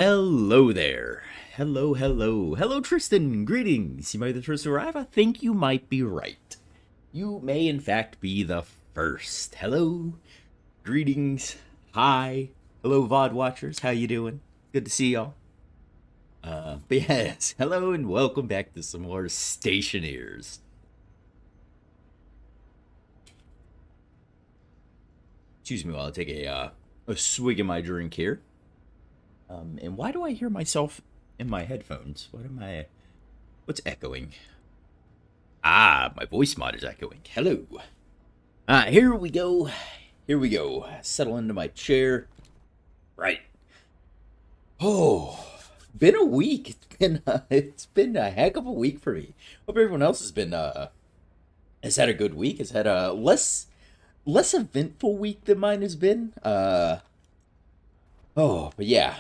Hello there. Hello, hello. Hello, Tristan. Greetings. You might be the first to arrive. I think you might be right. You may, in fact, be the first. Hello. Greetings. Hi. Hello, VOD watchers. How you doing? Good to see y'all. But yes, hello and welcome back to some more Stationeers. Excuse me while I take a swig of my drink here. And why do I hear myself in my headphones? What's echoing? Ah, my voice mod is echoing. Hello. Here we go. Here we go. Settle into my chair. Right. Oh, been a week. It's been a heck of a week for me. Hope everyone else has had a good week. Has had a less eventful week than mine has been. But yeah,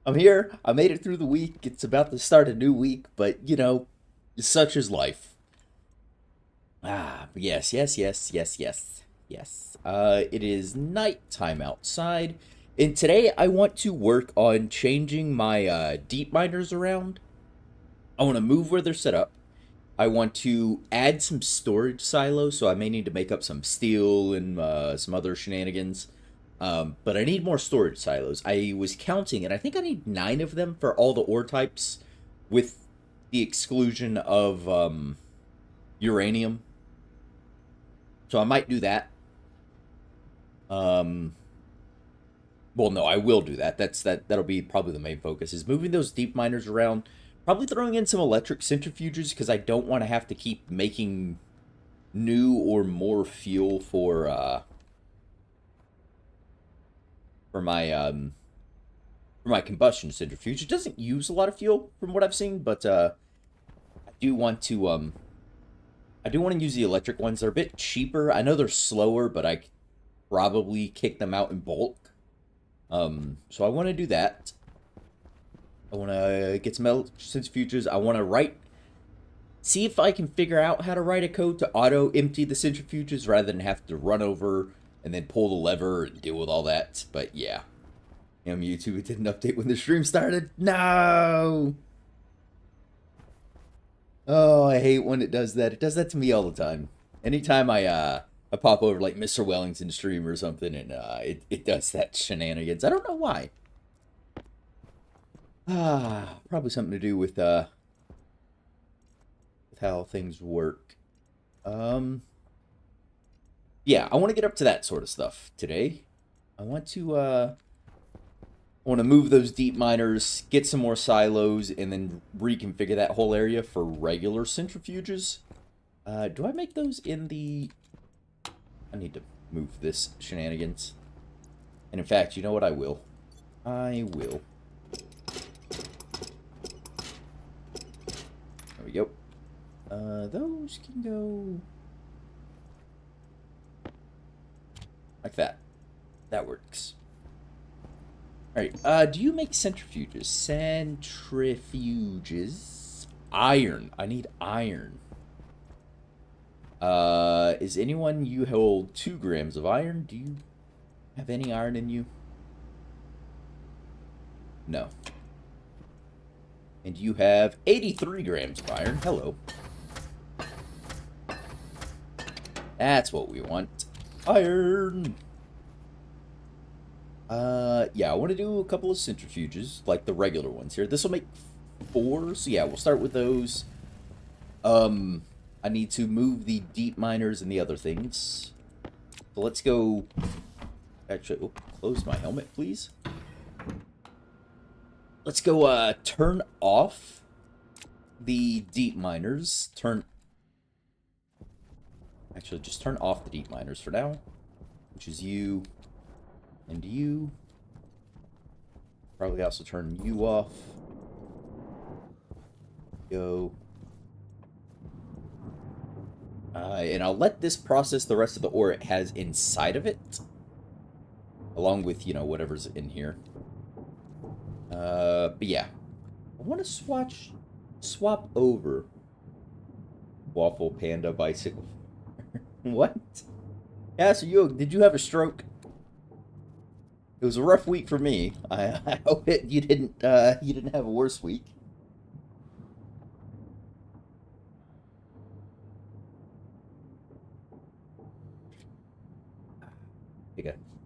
I'm here. I made it through the week. It's about to start a new week, but such is life. But yes. It is nighttime outside, and today I want to work on changing my deep miners around. I want to move where they're set up. I want to add some storage silos, so I may need to make up some steel and some other shenanigans. But I need more storage silos. I was counting, and I think I need 9 of them for all the ore types, with the exclusion of uranium. So I might do that. Um, well, no, I will do that. That'll be probably the main focus, is moving those deep miners around. Probably throwing in some electric centrifuges, because I don't want to have to keep making new or more fuel for my combustion centrifuge. It doesn't use a lot of fuel from what I've seen, but I do want to use the electric ones. They're a bit cheaper. I know they're slower, but I could probably kick them out in bulk. So I want to do that. I want to get some centrifuges. I want to see if I can figure out how to write a code to auto empty the centrifuges rather than have to run over and then pull the lever and deal with all that. But yeah. YouTube, it didn't update when the stream started. No! Oh, I hate when it does that. It does that to me all the time. Anytime I pop over like Mr. Wellington stream or something, and it does that shenanigans. I don't know why. Probably something to do with how things work. Yeah, I want to get up to that sort of stuff today. I want to move those deep miners, get some more silos, and then reconfigure that whole area for regular centrifuges. Do I make those in the... I need to move this shenanigans. And in fact, you know what? I will. There we go. Those can go... like that. That works. Alright, do you make centrifuges? Centrifuges. Iron. I need iron. Is anyone... You hold 2 grams of iron. Do you have any iron in you? No. And you have 83 grams of iron. Hello. That's what we want. Iron! Yeah, I want to do a couple of centrifuges, like the regular ones here. This will make 4, so yeah, we'll start with those. I need to move the deep miners and the other things. So let's go... Actually, close my helmet, please. Let's go, turn off the deep miners. Actually, just turn off the deep miners for now, which is you and you. Probably also turn you off. Go. And I'll let this process the rest of the ore it has inside of it, along with, whatever's in here. But yeah, I want to swap over Waffle Panda Bicycle. What? Yeah, so did you have a stroke? It was a rough week for me. I hope you didn't have a worse week.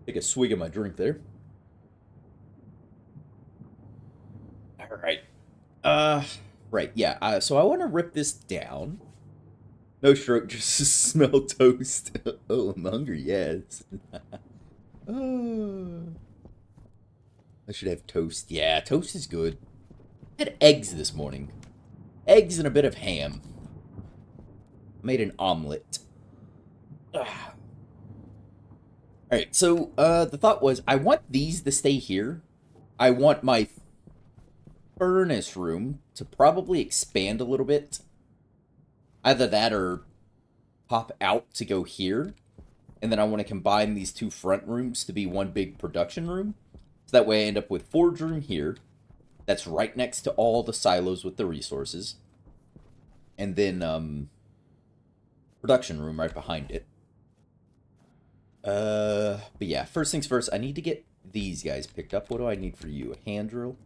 Take a swig of my drink there. All right. Right. Yeah. So I want to rip this down. No stroke, just smell toast. Oh, I'm hungry. Yes. Oh, I should have toast. Yeah, toast is good. I had eggs this morning. Eggs and a bit of ham. Made an omelet. Ah. Alright, so the thought was I want these to stay here. I want my furnace room to probably expand a little bit. Either that or pop out to go here. And then I want to combine these two front rooms to be one big production room. So that way I end up with forge room here. That's right next to all the silos with the resources. And then production room right behind it. But yeah, first things first, I need to get these guys picked up. What do I need for you? A hand drill?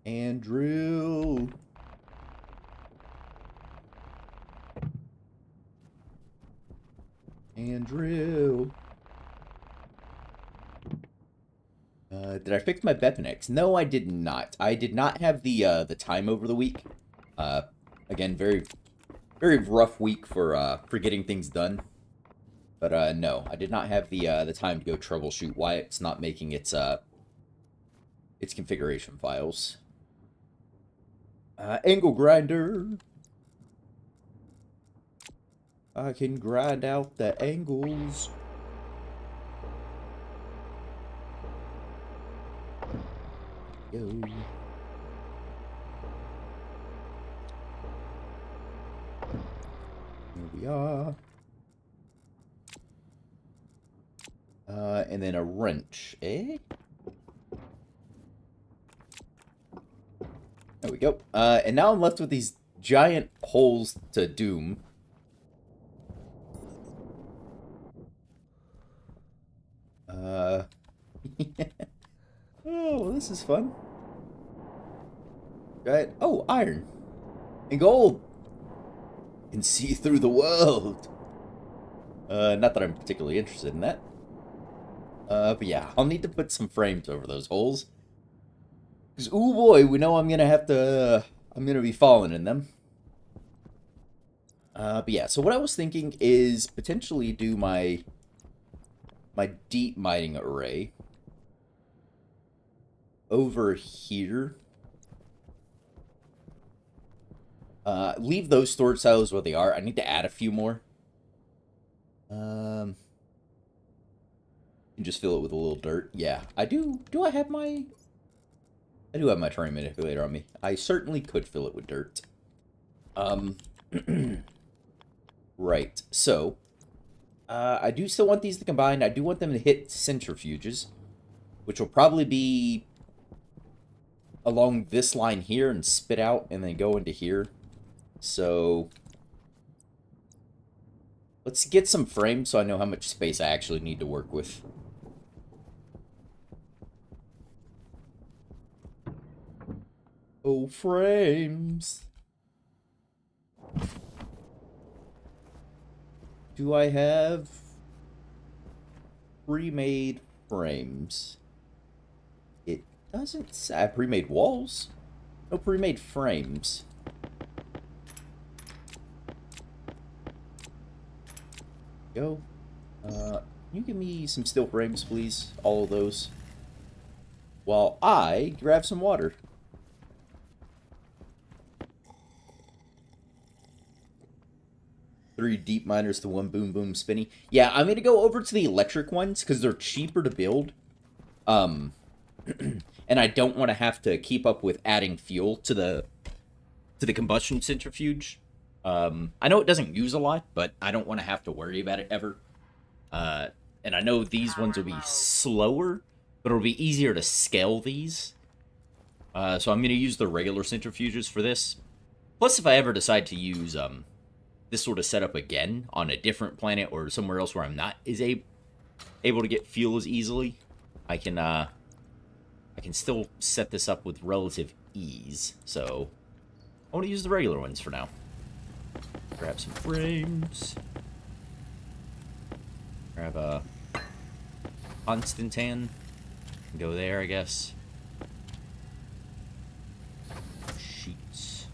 Hand drill. Hand drill. Did I fix my Bepinex? No, I did not. I did not have the time over the week. Again, very rough week for getting things done. But no, I did not have the time to go troubleshoot why it's not making its configuration files. Angle grinder. I can grind out the angles. Go. Here we are. And then a wrench, eh? There we go. And now I'm left with these giant holes to doom. Oh, this is fun. Right? Oh, iron. And gold. And see through the world. Not that I'm particularly interested in that. But yeah, I'll need to put some frames over those holes. Because, ooh boy, we know I'm gonna be falling in them. But yeah, so what I was thinking is potentially do my deep mining array over here. Leave those storage silos where they are. I need to add a few more. And just fill it with a little dirt. Yeah, I do. I have my... I do have my terrain manipulator on me. I certainly could fill it with dirt. Right, so... I do still want these to combine. I do want them to hit centrifuges, which will probably be along this line here and spit out and then go into here. So let's get some frames so I know how much space I actually need to work with. Oh, frames. Do I have pre-made frames? It doesn't say pre-made walls. No pre-made frames. Go. Can you give me some steel frames, please? All of those. While I grab some water. Three deep miners to one boom boom spinny. Yeah, I'm gonna go over to the electric ones because they're cheaper to build. And I don't want to have to keep up with adding fuel to the combustion centrifuge. I know it doesn't use a lot, but I don't want to have to worry about it ever. And I know these ones will be slower, but it'll be easier to scale these. So I'm gonna use the regular centrifuges for this. Plus, if I ever decide to use this sort of setup again on a different planet or somewhere else where I'm not able to get fuel as easily, I can still set this up with relative ease. So I want to use the regular ones for now. Grab some frames. Grab a Constantan. Go there, I guess. Sheets.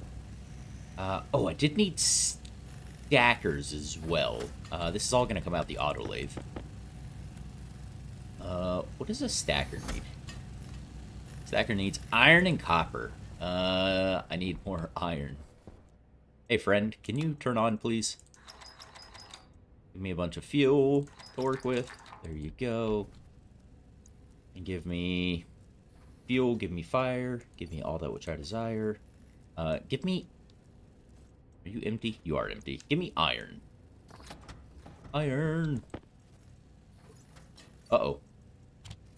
Oh, I did need stackers as well. This is all going to come out the auto lathe. What does a stacker need? Stacker needs iron and copper. I need more iron. Hey, friend, can you turn on, please? Give me a bunch of fuel to work with. There you go. And give me fuel, give me fire, give me all that which I desire. Give me... Are you empty? You are empty. Give me iron. Iron! Uh-oh.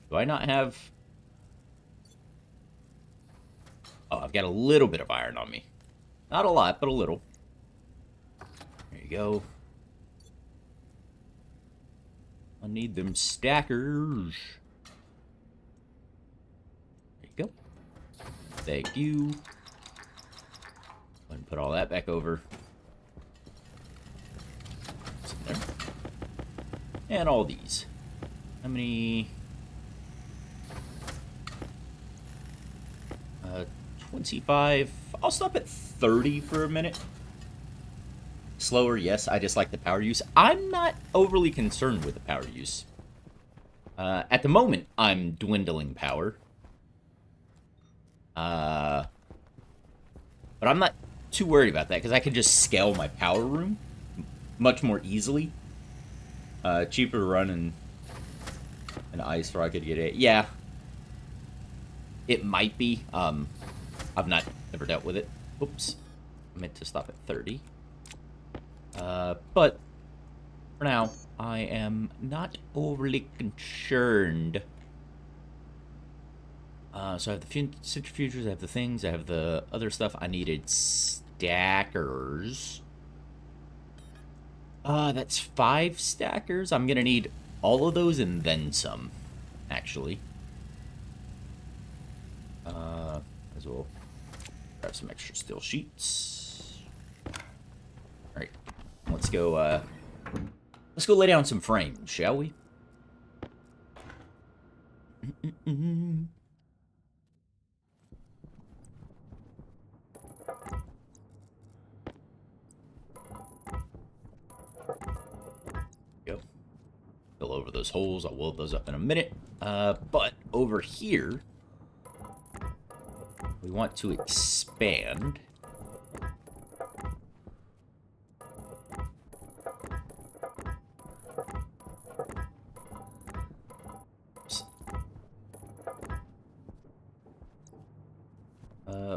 Do I not have... Oh, I've got a little bit of iron on me. Not a lot, but a little. There you go. I need them stackers. There you go. Thank you. Go ahead and put all that back over. What's in there? And all these. How many? 25. I'll stop at 30 for a minute. Slower, yes. I just like the power use. I'm not overly concerned with the power use. At the moment, I'm dwindling power. But I'm not too worried about that, because I can just scale my power room much more easily. Cheaper to run in an ice rocket to get it. Yeah. It might be. I've never dealt with it. Oops. I meant to stop at 30. But for now, I am not overly concerned. So I have the centrifuges, I have the things, I have the other stuff. I needed stackers. That's 5 stackers. I'm gonna need all of those and then some, actually. As well. Grab some extra steel sheets. Alright. Let's go lay down some frames, shall we? Go. Fill over those holes. I'll weld those up in a minute. But over here, we want to expand.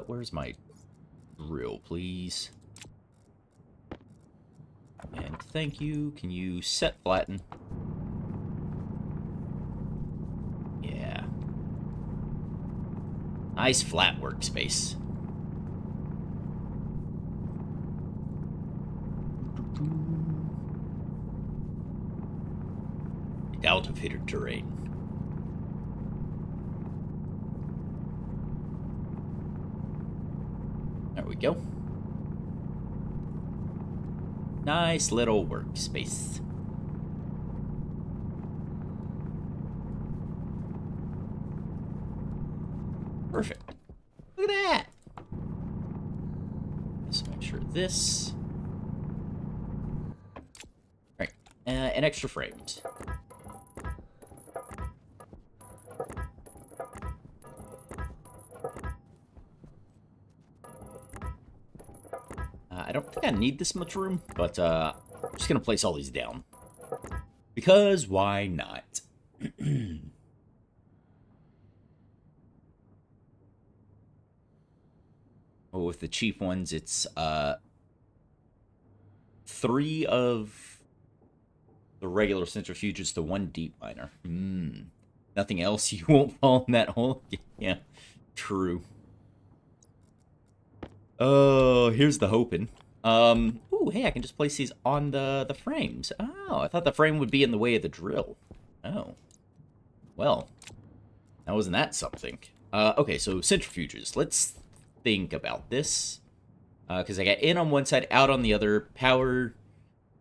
Where's my drill, please? And thank you. Can you set flatten? Yeah. Nice flat workspace. Altimeter terrain. There we go. Nice little workspace. Perfect. Look at that. Let's make sure this. All right, and extra frames. I don't think I need this much room, but I'm just going to place all these down. Because why not? Well, with the cheap ones, it's 3 of the regular centrifuges to 1 deep miner. Nothing else? You won't fall in that hole? Yeah, true. Oh, here's the hoping. Ooh, hey, I can just place these on the frames. Oh, I thought the frame would be in the way of the drill. Oh. Well, Now, wasn't that something? Okay, so centrifuges. Let's think about this. Because I got in on one side, out on the other. Power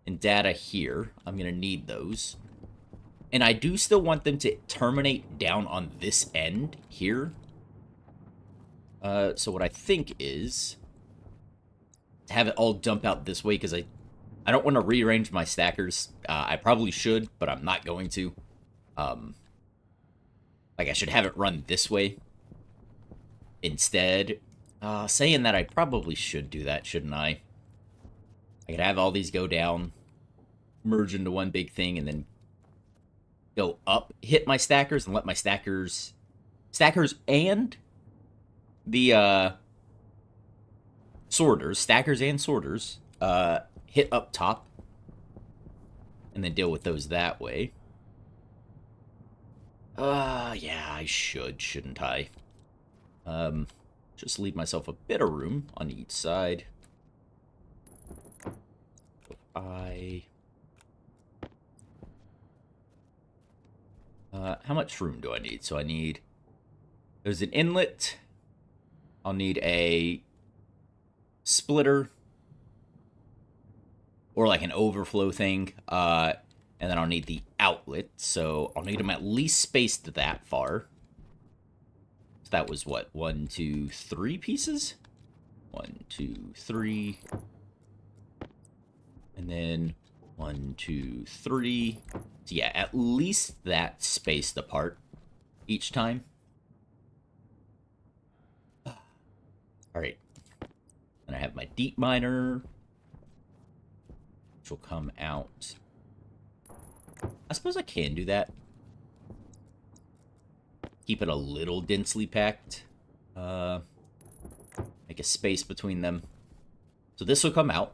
and data here. I'm going to need those. And I do still want them to terminate down on this end here. So what I think is to have it all dump out this way, because I don't want to rearrange my stackers. I probably should, but I'm not going to. Like, I should have it run this way instead. Saying that, I probably should do that, shouldn't I? I could have all these go down, merge into one big thing, and then go up, hit my stackers, and let my stackers and the sorters, stackers and sorters, hit up top, and then deal with those that way. Yeah, I shouldn't I? Just leave myself a bit of room on each side. How much room do I need? So I need... There's an inlet. I'll need a splitter. Or like an overflow thing. And then I'll need the outlet. So I'll need them at least spaced that far. So that was what? 1, 2, 3 pieces? 1, 2, 3. And then 1, 2, 3. So yeah, at least that spaced apart each time. Alright. And I have my deep miner, which will come out. I suppose I can do that. Keep it a little densely packed. Make a space between them. So this will come out.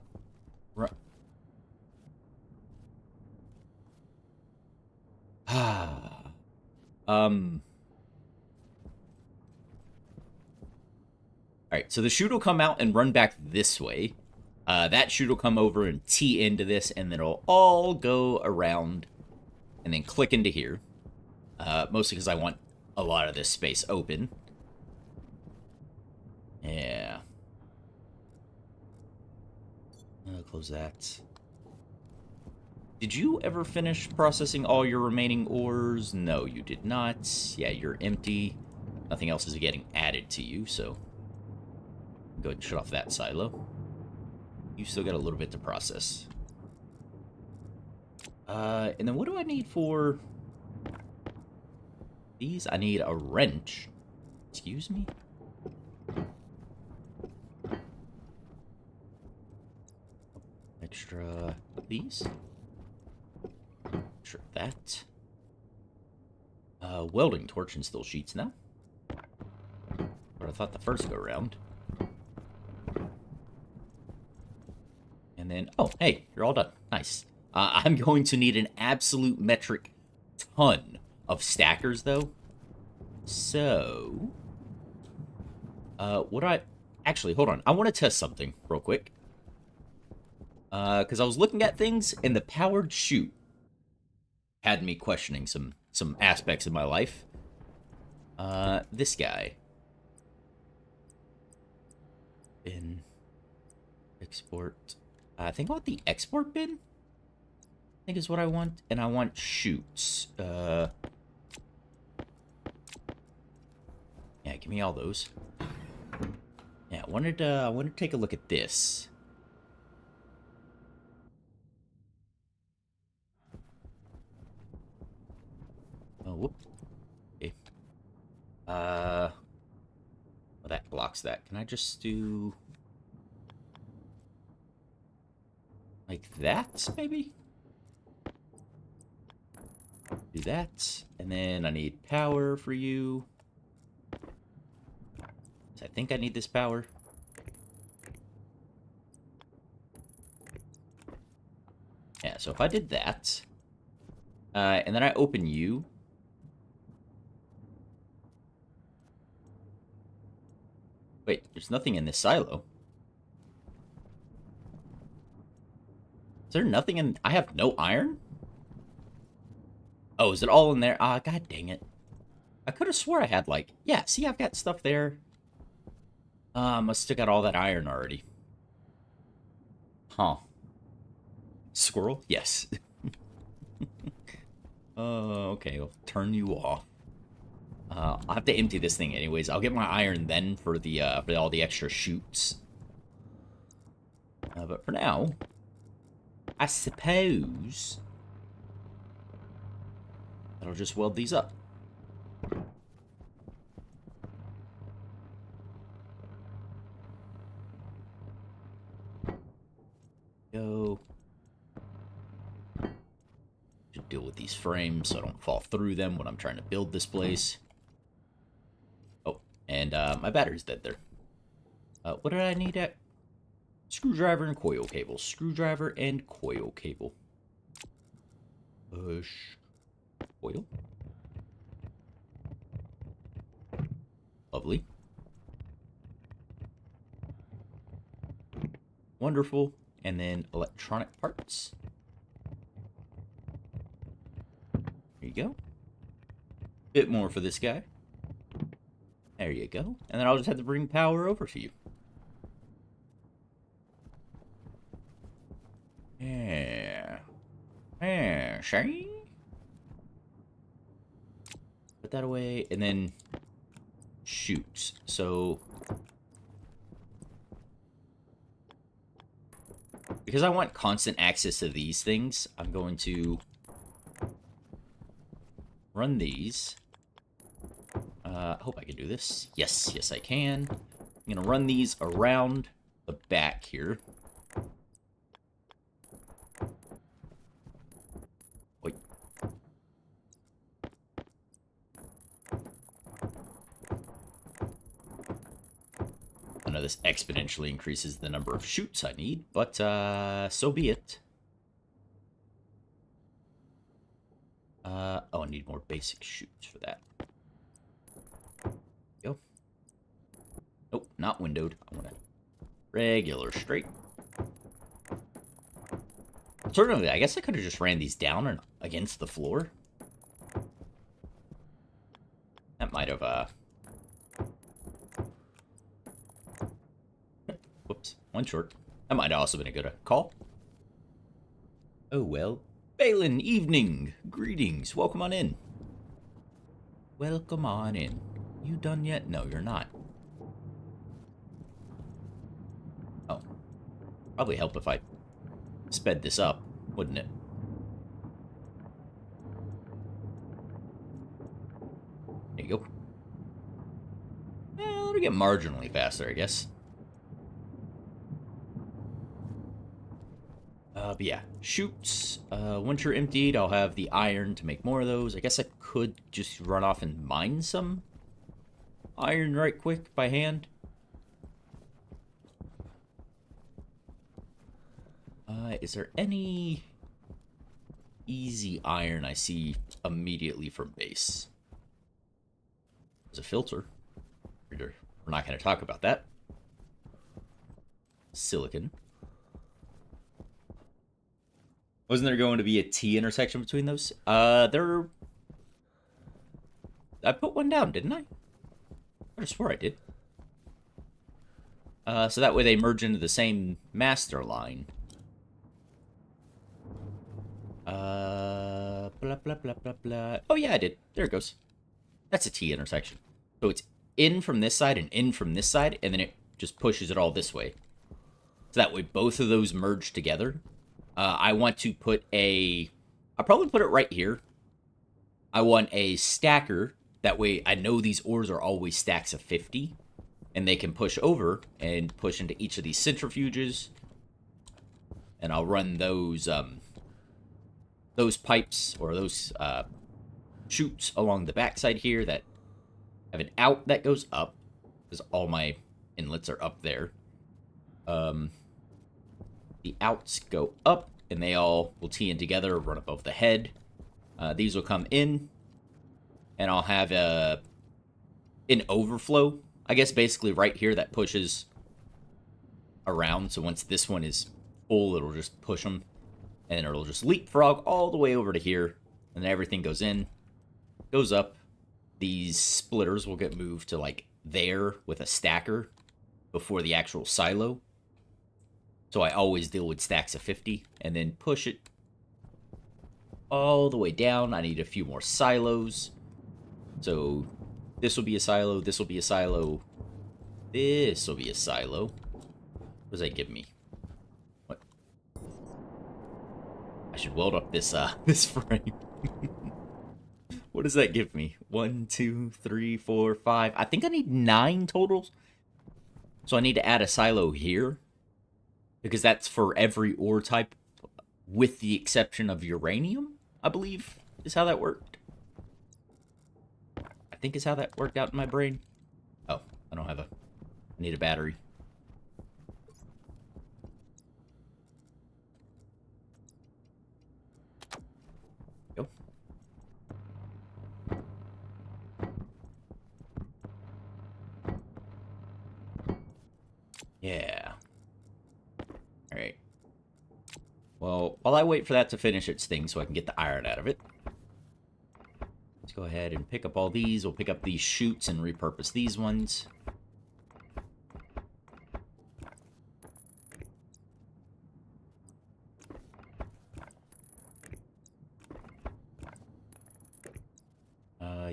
Alright, so the chute will come out and run back this way. That chute will come over and tee into this, and then it'll all go around and then click into here. Mostly because I want a lot of this space open. Yeah. I'll close that. Did you ever finish processing all your remaining ores? No, you did not. Yeah, you're empty. Nothing else is getting added to you, so... Go ahead and shut off that silo. You still got a little bit to process. And then what do I need for... these? I need a wrench. Excuse me? Extra these. Sure, that. Welding torch and steel sheets now. What I thought the first go around. And then, oh, hey, you're all done. Nice. I'm going to need an absolute metric ton of stackers, though. So, actually, hold on. I want to test something real quick. Because I was looking at things, and the powered chute had me questioning some aspects of my life. This guy. Bin. Export. I think I want the export bin. I think is what I want. And I want chutes. Yeah, give me all those. Yeah, I wanted to take a look at this. Oh, whoop. Okay. Well, that blocks that. Can I just do... like that, maybe? Do that. And then I need power for you. So I think I need this power. Yeah, so if I did that, and then I open you. Wait, there's nothing in this silo. Is there nothing in... I have no iron? Oh, is it all in there? Ah, god dang it. I could have swore I had, like... Yeah, see, I've got stuff there. I still got all that iron already. Huh. Squirrel? Yes. Okay, I'll turn you off. I'll have to empty this thing anyways. I'll get my iron then for all the extra chutes. But for now, I suppose I'll just weld these up. Go. Should deal with these frames so I don't fall through them when I'm trying to build this place. Oh, and my battery's dead there. What did I need at? Screwdriver and coil cable. Screwdriver and coil cable. Push. Coil. Lovely. Wonderful. And then electronic parts. There you go. Bit more for this guy. There you go. And then I'll just have to bring power over to you. Yeah. Yeah, see? Put that away, and then shoot. So, because I want constant access to these things, I'm going to run these. I hope I can do this. Yes, yes I can. I'm going to run these around the back here. Wait. I know this exponentially increases the number of chutes I need, but so be it. Oh, I need more basic chutes for that. Go. Nope, not windowed. I want a regular straight. Certainly, I guess I could have just ran these down and against the floor. That might have, whoops, one short. That might have also been a good call. Oh, well. Balin, evening. Greetings. Welcome on in. Welcome on in. You done yet? No, you're not. Oh. Probably help if I sped this up, wouldn't it? There you go. It'll get marginally faster, I guess. But yeah, chutes. Once you're emptied, I'll have the iron to make more of those. I guess I could just run off and mine some iron right quick by hand. Is there any easy iron I see immediately from base? There's a filter. We're not going to talk about that. Silicon. Wasn't there going to be a T intersection between those? I put one down, didn't I? I swear I did. So that way they merge into the same master line. Blah, blah, blah, blah, blah. Oh, yeah, I did. There it goes. That's a T intersection. So it's in from this side and in from this side, and then it just pushes it all this way. So that way both of those merge together. I want to put I'll probably put it right here. I want a stacker. That way I know these ores are always stacks of 50. And they can push over and push into each of these centrifuges. And I'll run those pipes or those chutes along the backside here that have an out that goes up. Because all my inlets are up there. The outs go up, and they all will tee in together, run above the head. These will come in, and I'll have an overflow, I guess, basically right here that pushes around. So once this one is full, it'll just push them, and it'll just leapfrog all the way over to here, and then everything goes in, goes up, these splitters will get moved to like there with a stacker before the actual silo. So I always deal with stacks of 50 and then push it all the way down. I need a few more silos. So this will be a silo, this will be a silo, this will be a silo. What does that give me? What? I should weld up this this frame. What does that give me? 1, 2, 3, 4, 5. I think I need 9 totals. So I need to add a silo here, because that's for every ore type, with the exception of uranium, I believe, is how that worked. I think is how that worked out in my brain. Oh, I don't have a... I need a battery. Go. Yeah. Alright. Well, while I wait for that to finish its thing so I can get the iron out of it, let's go ahead and pick up all these. We'll pick up these chutes and repurpose these ones.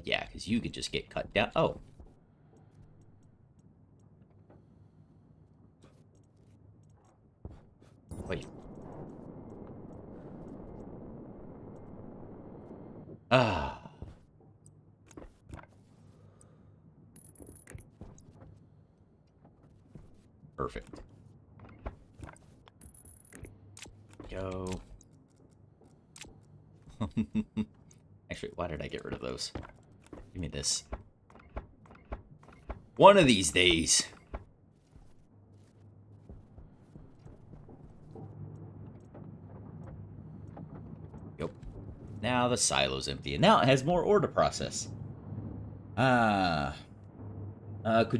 Yeah, because you could just get cut down. Oh. Wait. Ah. Perfect. Go. Actually, why did I get rid of those? Give me this. One of these days. Yep. Now the silo's empty. And now it has more ore to process. Could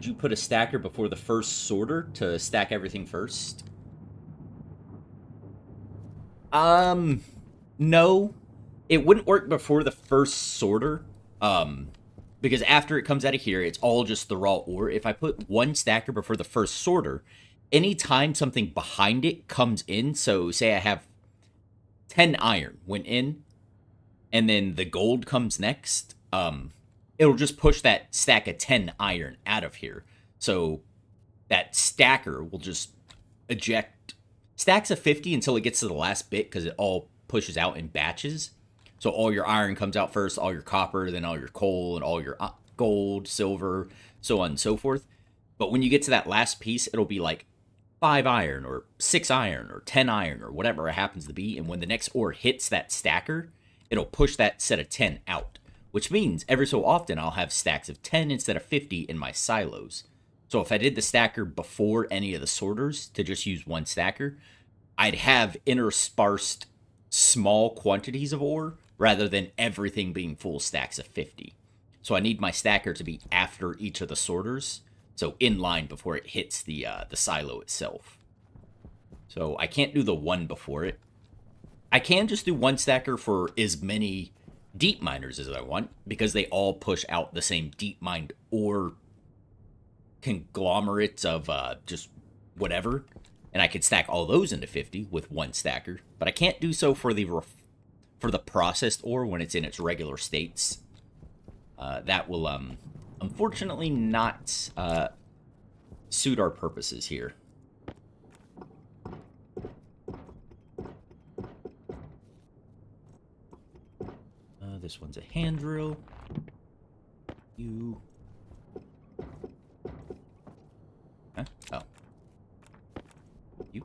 you put a stacker before the first sorter to stack everything first? No. It wouldn't work before the first sorter. Because after it comes out of here, it's all just the raw ore. If I put one stacker before the first sorter, anytime something behind it comes in, so say I have 10 iron went in, and then the gold comes next, it'll just push that stack of 10 iron out of here. So that stacker will just eject stacks of 50 until it gets to the last bit, because it all pushes out in batches. So all your iron comes out first, all your copper, then all your coal, and all your gold, silver, so on and so forth. But when you get to that last piece, it'll be like 5 iron, or 6 iron, or 10 iron, or whatever it happens to be. And when the next ore hits that stacker, it'll push that set of 10 out. Which means every so often I'll have stacks of 10 instead of 50 in my silos. So if I did the stacker before any of the sorters to just use one stacker, I'd have interspersed small quantities of ore rather than everything being full stacks of 50. So I need my stacker to be after each of the sorters, so in line before it hits the silo itself. So I can't do the one before it. I can just do one stacker for as many deep miners as I want, because they all push out the same deep mined ore conglomerates of just whatever, and I could stack all those into 50 with one stacker. But I can't do so for the processed ore when it's in its regular states. That will unfortunately not suit our purposes here. This one's a hand drill. You. Huh? Oh. You.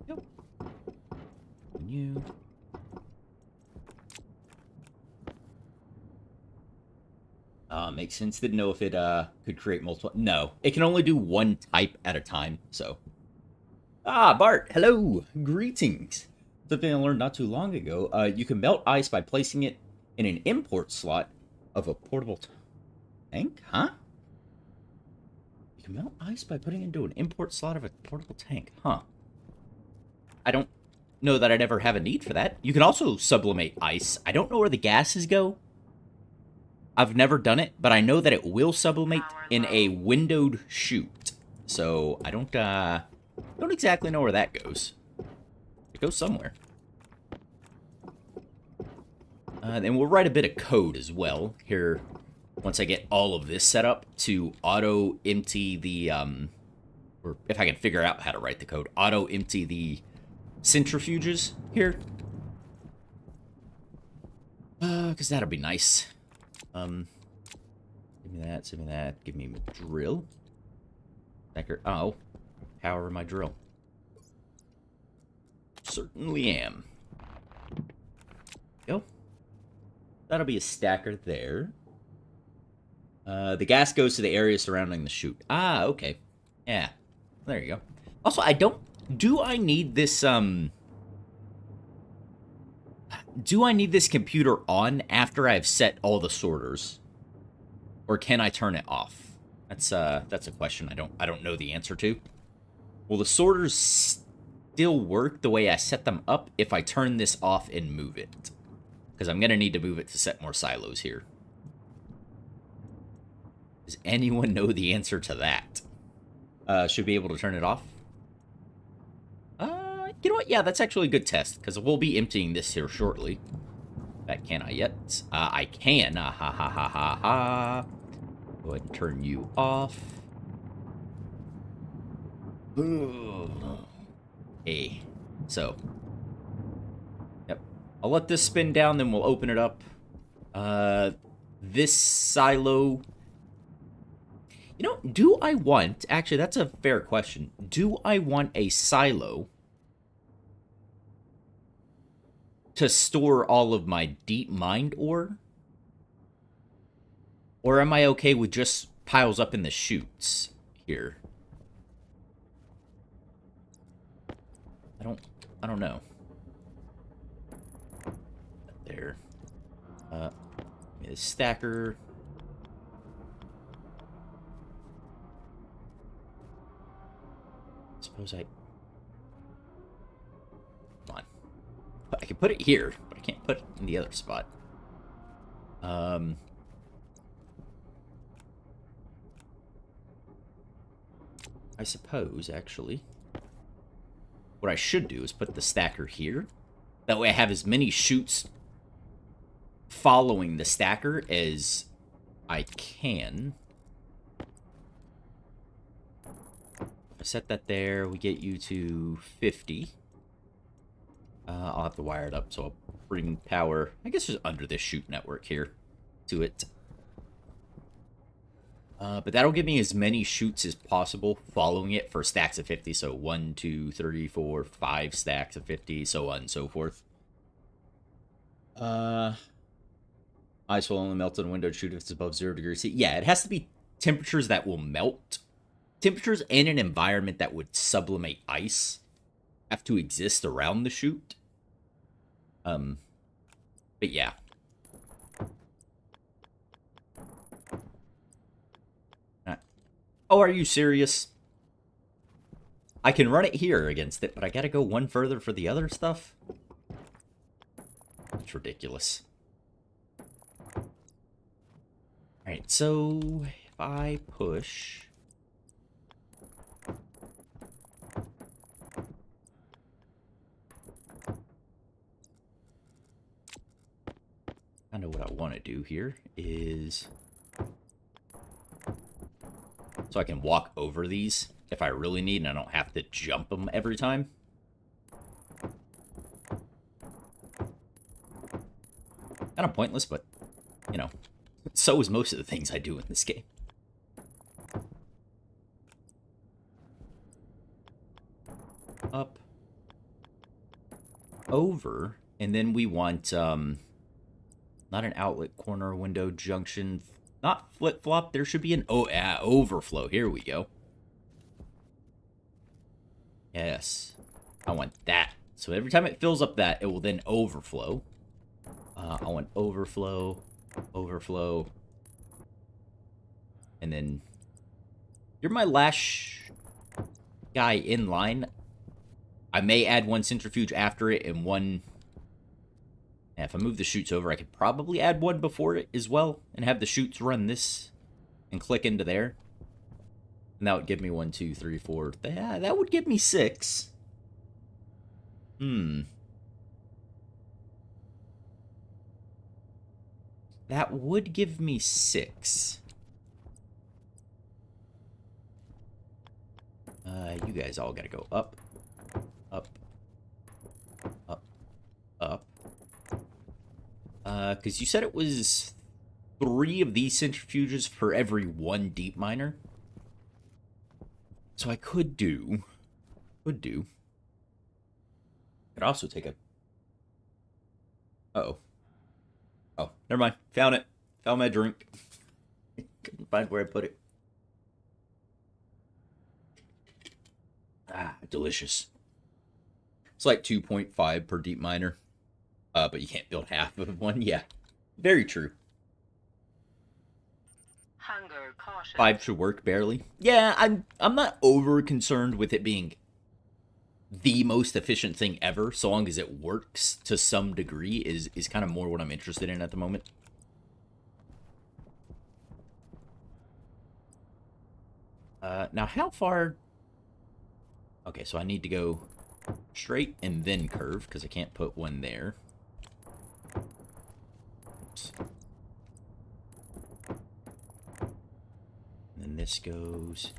Yep. You. Makes sense. Didn't know if it could create multiple. No, it can only do one type at a time. So, Bart, hello, greetings. Something I learned not too long ago. You can melt ice by placing it in an import slot of a portable tank. Huh? You You can melt ice by putting it into an import slot of a portable tank. Huh. I don't know that I'd ever have a need for that. You can also sublimate ice. I don't know where the gases go. I've never done it, but I know that it will sublimate in a windowed chute. So I don't exactly know where that goes. It goes somewhere. Then we'll write a bit of code as well here once I get all of this set up to auto empty the or if I can figure out how to write the code, auto empty the centrifuges here. Because that'll be nice. Give me that, give me that, give me a drill. Oh, power my drill. Certainly am. Go. That'll be a stacker there. The gas goes to the area surrounding the chute. Ah, okay. Yeah. There you go. Also, do I need this, do I need this computer on after I've set all the sorters? Or can I turn it off? That's a question I don't know the answer to. Will the sorters still work the way I set them up if I turn this off and move it? Because I'm going to need to move it to set more silos here. Does anyone know the answer to that? Should be able to turn it off? You know what? Yeah, that's actually a good test, because we'll be emptying this here shortly. That can I yet? I can. Ha ha ha ha ha. Go ahead and turn you off. Hey. So. Yep. I'll let this spin down, then we'll open it up. This silo... You know, do I want... Actually, that's a fair question. Do I want a silo to store all of my deep mined ore? Or am I okay with just piles up in the chutes here? I don't know. There. The stacker. Suppose I... Come on. I can put it here, but I can't put it in the other spot. I suppose, actually, what I should do is put the stacker here. That way I have as many chutes following the stacker as I can. I set that there. We get you to 50. I'll have to wire it up, so I'll bring power, I guess, just under this chute network here to it. But that'll give me as many chutes as possible following it for stacks of 50. So 1, 2, 3, 4, 5 stacks of 50, so on and so forth. Ice will only melt in a windowed chute if it's above 0 degrees C. Yeah, it has to be temperatures that will melt. Temperatures in an environment that would sublimate ice have to exist around the chute. But yeah. Oh, are you serious? I can run it here against it, but I gotta go one further for the other stuff? It's ridiculous. Alright, so if I push... kind of what I want to do here is... so I can walk over these if I really need, and I don't have to jump them every time. Kind of pointless, but, you know, so is most of the things I do in this game. Up. Over. And then we want, not an outlet, corner, window, junction... not flip-flop. There should be an overflow. Here we go. Yes. I want that. So every time it fills up that, it will then overflow. I want overflow, overflow. And then You're my last guy in line. I may add one centrifuge after it and one... Yeah, if I move the chutes over, I could probably add one before it as well and have the chutes run this and click into there. And that would give me 1, 2, 3, 4. Yeah, that would give me 6. That would give me 6. You guys all gotta go up, up, up, up. Because you said it was 3 of these centrifuges for every 1 deep miner. So I could do. Could also take a... Uh-oh. Oh, never mind. Found it. Found my drink. Couldn't find where I put it. Ah, delicious. It's like 2.5 per deep miner. But you can't build half of one. Yeah, very true. Hunger cautious. 5 should work barely. Yeah, I'm not over concerned with it being the most efficient thing ever, so long as it works to some degree is kind of more what I'm interested in at the moment. Now how far... Okay, so I need to go straight and then curve, because I can't put one there. Oops. And then this goes...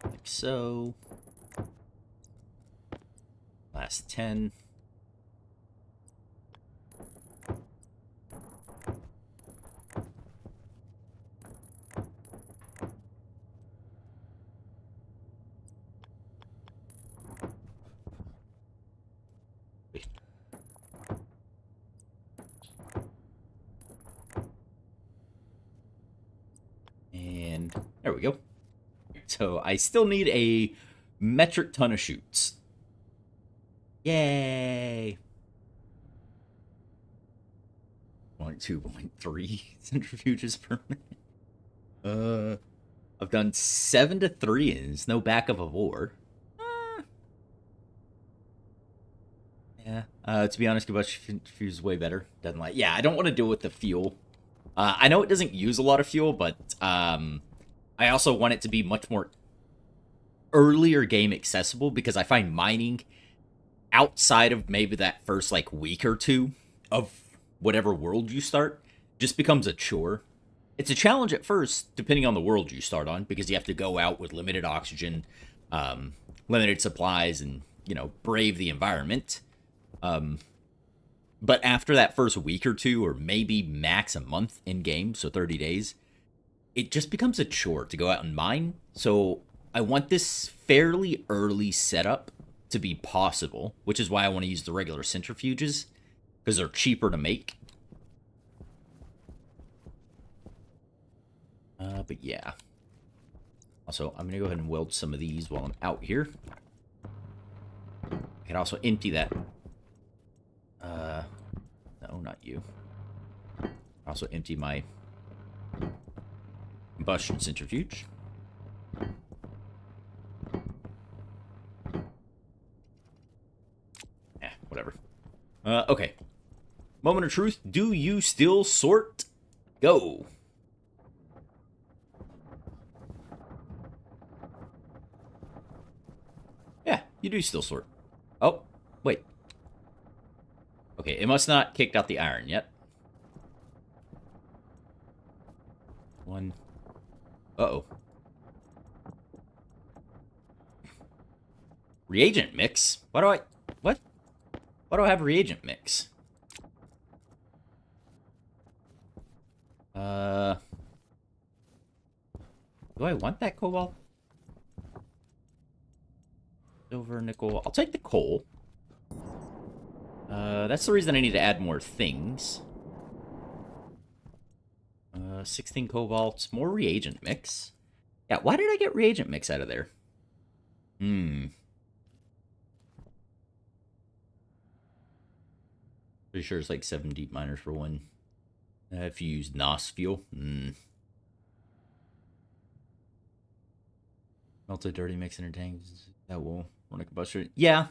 like so. Last 10. And there we go. So I still need a metric ton of chutes. Yay! 2.3 centrifuges per minute. I've done 7 to 3 and there's no backup of ore. Yeah. To be honest, combustion centrifuge is way better. Doesn't like... Yeah, I don't want to deal with the fuel. I know it doesn't use a lot of fuel, but I also want it to be much more earlier game accessible, because I find mining outside of maybe that first like week or two of whatever world you start just becomes a chore. It's a challenge at first, depending on the world you start on, because you have to go out with limited oxygen, limited supplies, and, you know, brave the environment. But after that first week or two, or maybe max a month in game, so 30 days, it just becomes a chore to go out and mine. So I want this fairly early setup to be possible, which is why I want to use the regular centrifuges, because they're cheaper to make. But yeah. Also, I'm going to go ahead and weld some of these while I'm out here. I can also empty that. No, not you. Also empty my combustion centrifuge. Whatever. Okay. Moment of truth. Do you still sort? Go. Yeah, you do still sort. Oh, wait. Okay, it must not kicked out the iron yet. 1. Uh-oh. Reagent mix? Why do I... What? Why do I have reagent mix? Do I want that cobalt? Silver, nickel. I'll take the coal. That's the reason I need to add more things. 16 cobalts. More reagent mix. Yeah, why did I get reagent mix out of there? Pretty sure it's like 7 deep miners for 1 If you use NOS fuel. Melted dirty mix in your tanks. That will run a combustion. Yeah.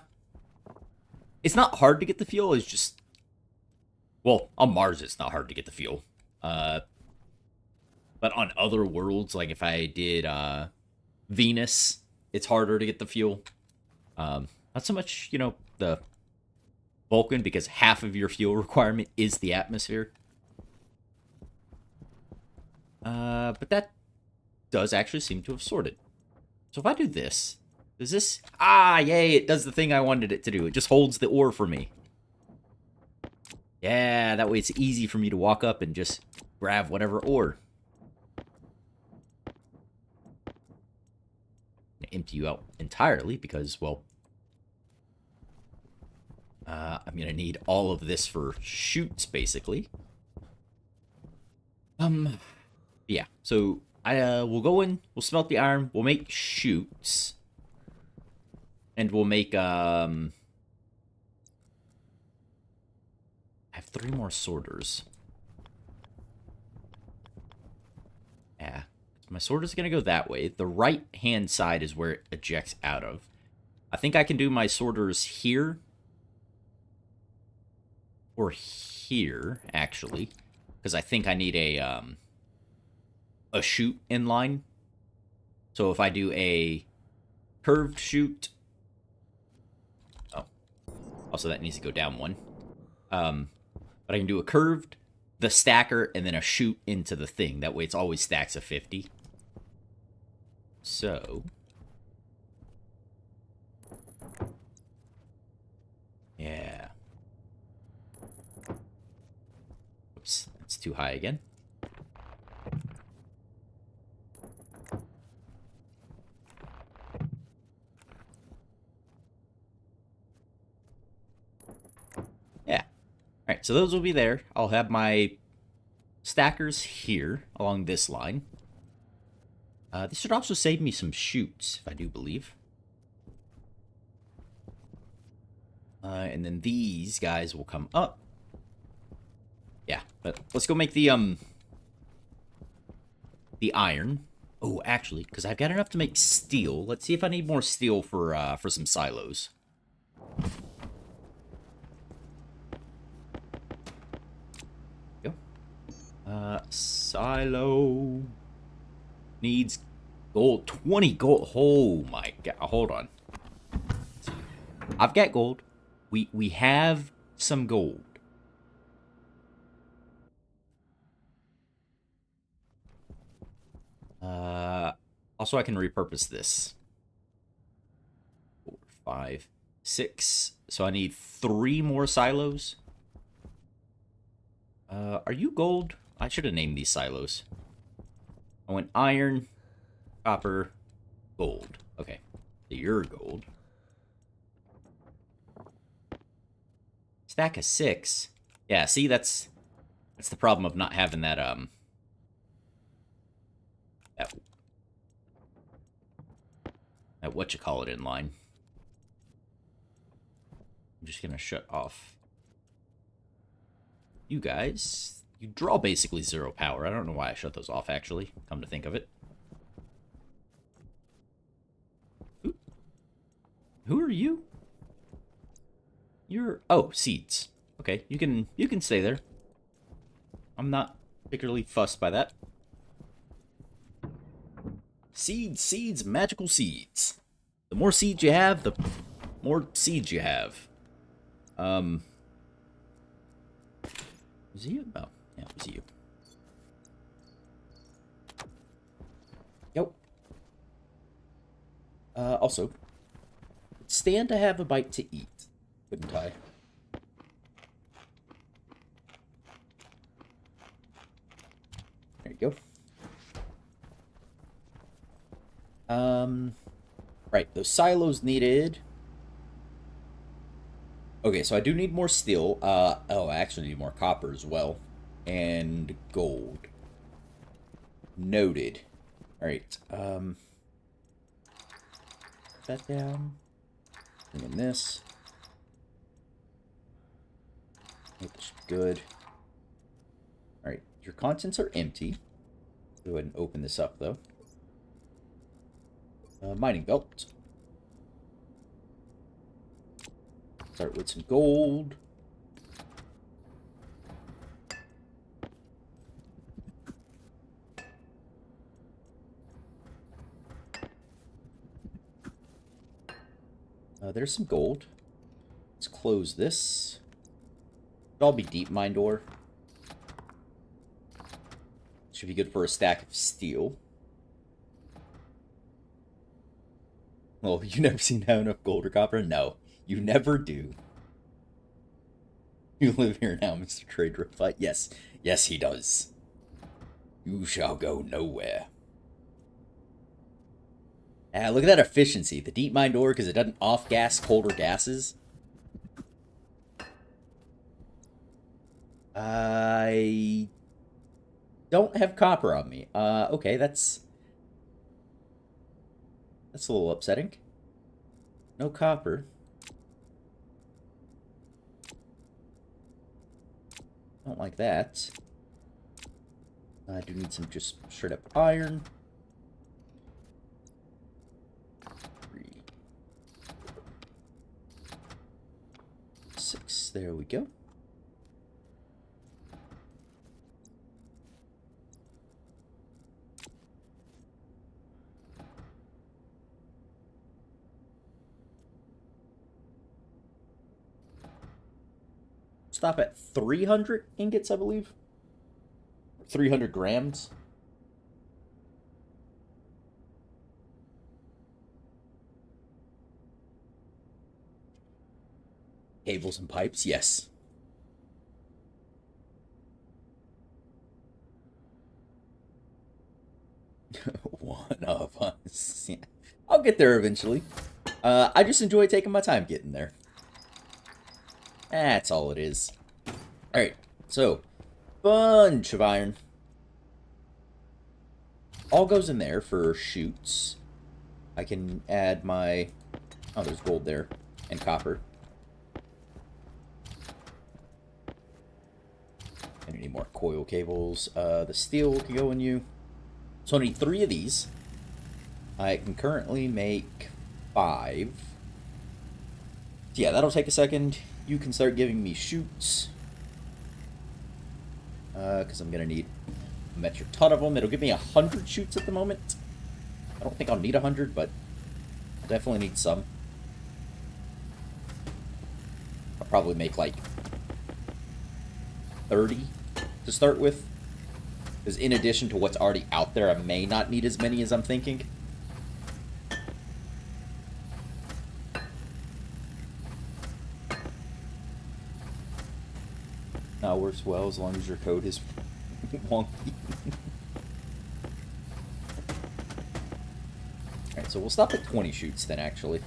It's not hard to get the fuel. It's just... Well, on Mars, it's not hard to get the fuel. But on other worlds, like if I did Venus, it's harder to get the fuel. Not so much, the Vulcan, because half of your fuel requirement is the atmosphere. But that does actually seem to have sorted. So if I do this, does this... Ah, yay, it does the thing I wanted it to do. It just holds the ore for me. Yeah, that way it's easy for me to walk up and just grab whatever ore. Empty you out entirely because, well... I'm going to need all of this for chutes, basically. Yeah, so we'll go in, we'll smelt the iron, we'll make chutes. And we'll make, I have 3 more sorters. Yeah, my sorter's gonna go that way. The right-hand side is where it ejects out of. I think I can do my sorters here. Or here, actually. Because I think I need a chute in line. So if I do a curved chute... Oh. Also, that needs to go down one. But I can do a curved, the stacker, and then a chute into the thing. That way it's always stacks of 50. So... Yeah. Oops, that's too high again. Yeah. Alright, so those will be there. I'll have my stackers here along this line. This should also save me some chutes, if I do believe. And then these guys will come up. Yeah, but let's go make the iron. Oh, actually, because I've got enough to make steel. Let's see if I need more steel for some silos. Go. Silo needs gold. 20 gold. Oh my god. Hold on. I've got gold. We have some gold. Also, I can repurpose this. 4, 5, 6. So I need 3 more silos. Are you gold? I should have named these silos. I went iron, copper, gold. Okay, so you're gold. Stack of 6. Yeah, see, that's the problem of not having that that whatchamacallit in line. I'm just gonna shut off you guys. You draw basically 0 power. I don't know why I shut those off, actually, come to think of it. Who are you? You're... Oh, seeds. Okay, you can stay there. I'm not particularly fussed by that. Seeds, seeds, magical seeds. The more seeds you have, the more seeds you have. Was it you? Oh, yeah, it was you. Yep. Also, stand to have a bite to eat, wouldn't I? There you go. Right, those silos needed. Okay, so I do need more steel. Oh, I actually need more copper as well. And gold. Noted. Alright, put that down. And then this. Make this good. Alright, Your contents are empty. Go ahead and open this up, though. Mining belt. Start with some gold. There's some gold. Let's close this. It'll all be deep mined ore. Should be good for a stack of steel. Well, you never seem to have enough gold or copper? No, you never do. You live here now, Mr. Trade Robot? Yes. Yes, he does. You shall go nowhere. Ah, look at that efficiency. The deep mined ore, because it doesn't off-gas colder gases. I don't have copper on me. Okay, that's a little upsetting. No copper. Don't like that. I do need some just straight up iron. 3, 6, there we go. Stop at 300 ingots, I believe. 300 grams. Cables and pipes, yes. One of us. Yeah. I'll get there eventually. I just enjoy taking my time getting there. That's all it is. Alright, so, bunch of iron. All goes in there for shoots. I can add my... Oh, there's gold there. And copper. I need more coil cables. The steel can go in you. So I need 3 of these. I can currently make 5. So yeah, that'll take a second. You can start giving me shoots. Because I'm going to need a metric ton of them. It'll give me 100 shoots at the moment. I don't think I'll need 100, but I'll definitely need some. I'll probably make like 30 to start with. Because in addition to what's already out there, I may not need as many as I'm thinking. Works well as long as your code is wonky. Alright, so we'll stop at 20 shoots then, actually.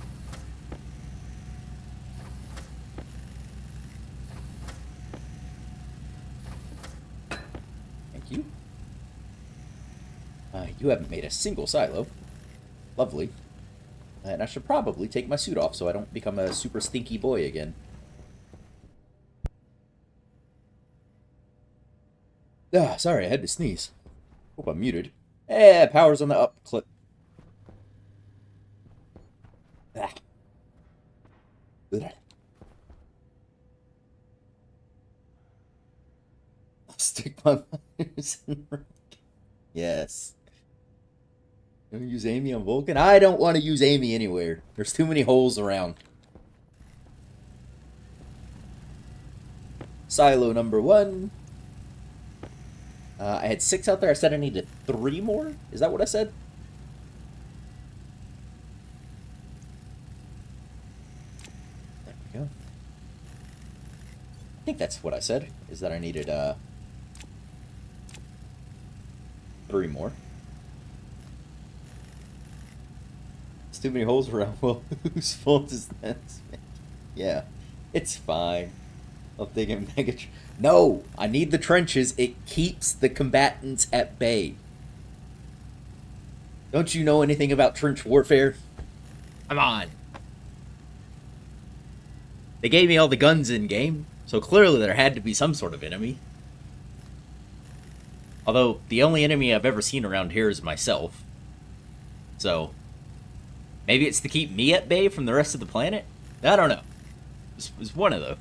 Thank you. You haven't made a single silo. Lovely. And I should probably take my suit off so I don't become a super stinky boy again. Ah, sorry, I had to sneeze. Hope I'm muted. Eh, power's on the up clip. Ah. I'll stick my miners in rank. Yes. Don't use Amy on Vulcan? I don't want to use Amy anywhere. There's too many holes around. Silo number 1. I had 6 out there. I said I needed 3 more? Is that what I said? There we go. I think that's what I said, is that I needed 3 more. There's too many holes around. Well, whose fault is that? Yeah, it's fine. I'll dig in mega... No! I need the trenches. It keeps the combatants at bay. Don't you know anything about trench warfare? Come on. They gave me all the guns in-game, so clearly there had to be some sort of enemy. Although, the only enemy I've ever seen around here is myself. So, maybe it's to keep me at bay from the rest of the planet? I don't know. It's one of them.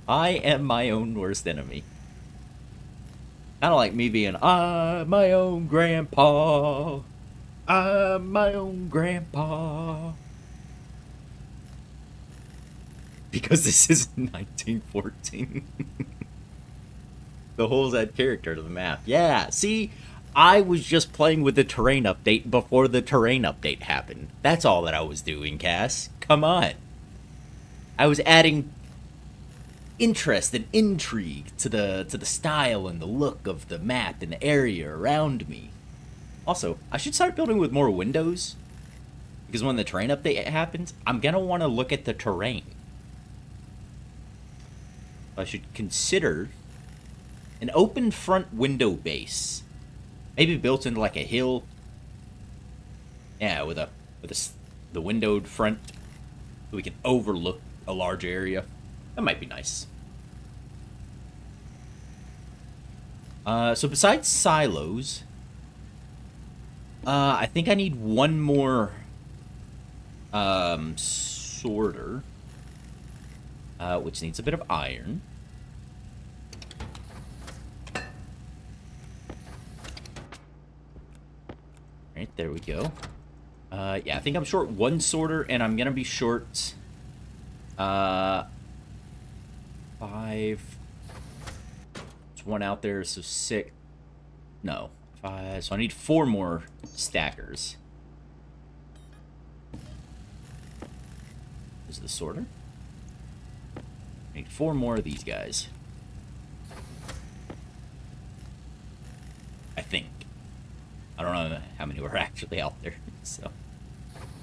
I am my own worst enemy. Kind of like me being, I'm my own grandpa. I'm my own grandpa. Because this is 1914. The whole Z character to the map. Yeah, see, I was just playing with the terrain update before the terrain update happened. That's all that I was doing, Cass. Come on. I was adding interest and intrigue to the style and the look of the map and the area around me. Also, I should start building with more windows, because when the terrain update happens, I'm gonna want to look at the terrain. I should consider an open front window base, maybe built into like a hill. Yeah, with the windowed front, so we can overlook a large area. That might be nice. So besides silos, I think I need one more sorter, which needs a bit of iron. Right, there we go. Yeah, I think I'm short one sorter, and I'm gonna be short 5. There's one out there, so 6. No, 5. So I need 4 more stackers. This is the sorter. I need 4 more of these guys. I think. I don't know how many were actually out there, so...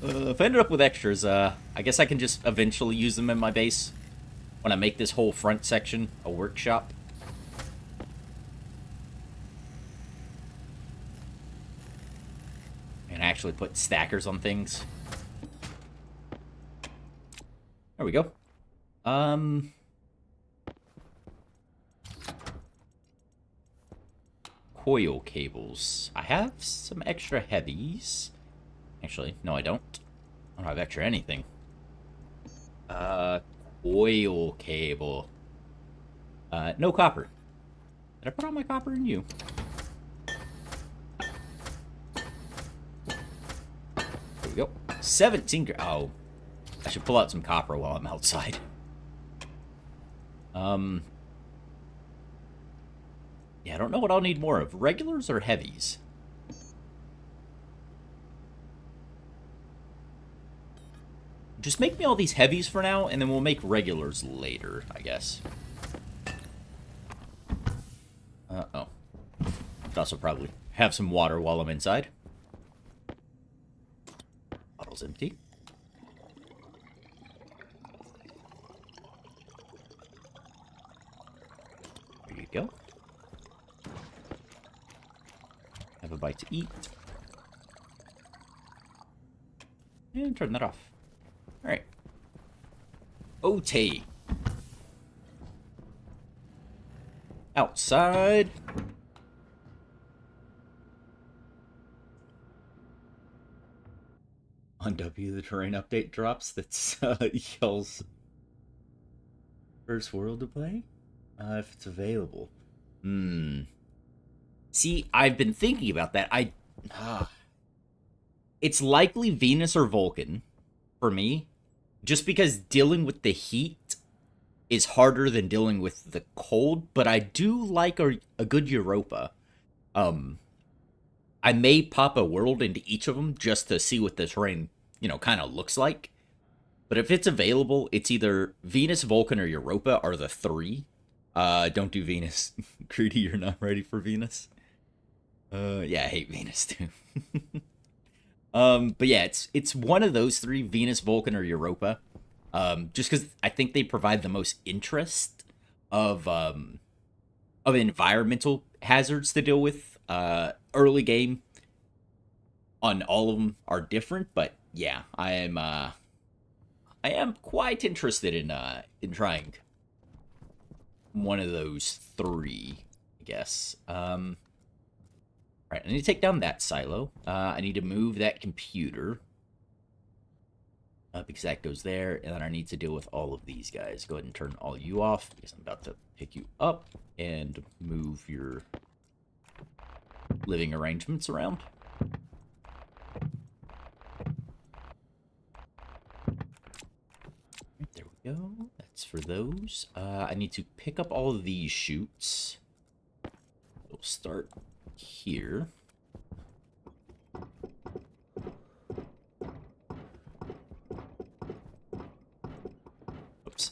if I ended up with extras, I guess I can just eventually use them in my base when I make this whole front section a workshop. And actually put stackers on things. There we go. Coil cables. I have some extra heavies. Actually, no, I don't. I don't have extra anything. Coil cable. No copper. Did I put all my copper in you? There we go. 17. Oh, I should pull out some copper while I'm outside. Yeah, I don't know what I'll need more of. Regulars or heavies? Just make me all these heavies for now, and then we'll make regulars later, I guess. Oh. Should also probably have some water while I'm inside. Bottle's empty. There you go. Have a bite to eat. And turn that off. Alright. OT. Outside. On W, the terrain update drops. That's y'all's first world to play? If it's available. See, I've been thinking about that. It's likely Venus or Vulcan for me, just because dealing with the heat is harder than dealing with the cold, but I do like a good Europa. I may pop a world into each of them just to see what the terrain, kind of looks like. But if it's available, it's either Venus, Vulcan, or Europa are the 3. Don't do Venus. Greedy, you're not ready for Venus. Yeah, I hate Venus too. But yeah, it's one of those 3, Venus, Vulcan, or Europa. Just because I think they provide the most interest of environmental hazards to deal with. Early game on all of them are different, but yeah, I am quite interested in trying one of those three, I guess. Right, I need to take down that silo. I need to move that computer. Because that goes there, and then I need to deal with all of these guys. Go ahead and turn all you off, because I'm about to pick you up and move your living arrangements around. Right, there we go. That's for those. I need to pick up all of these chutes. We'll start here. Oops.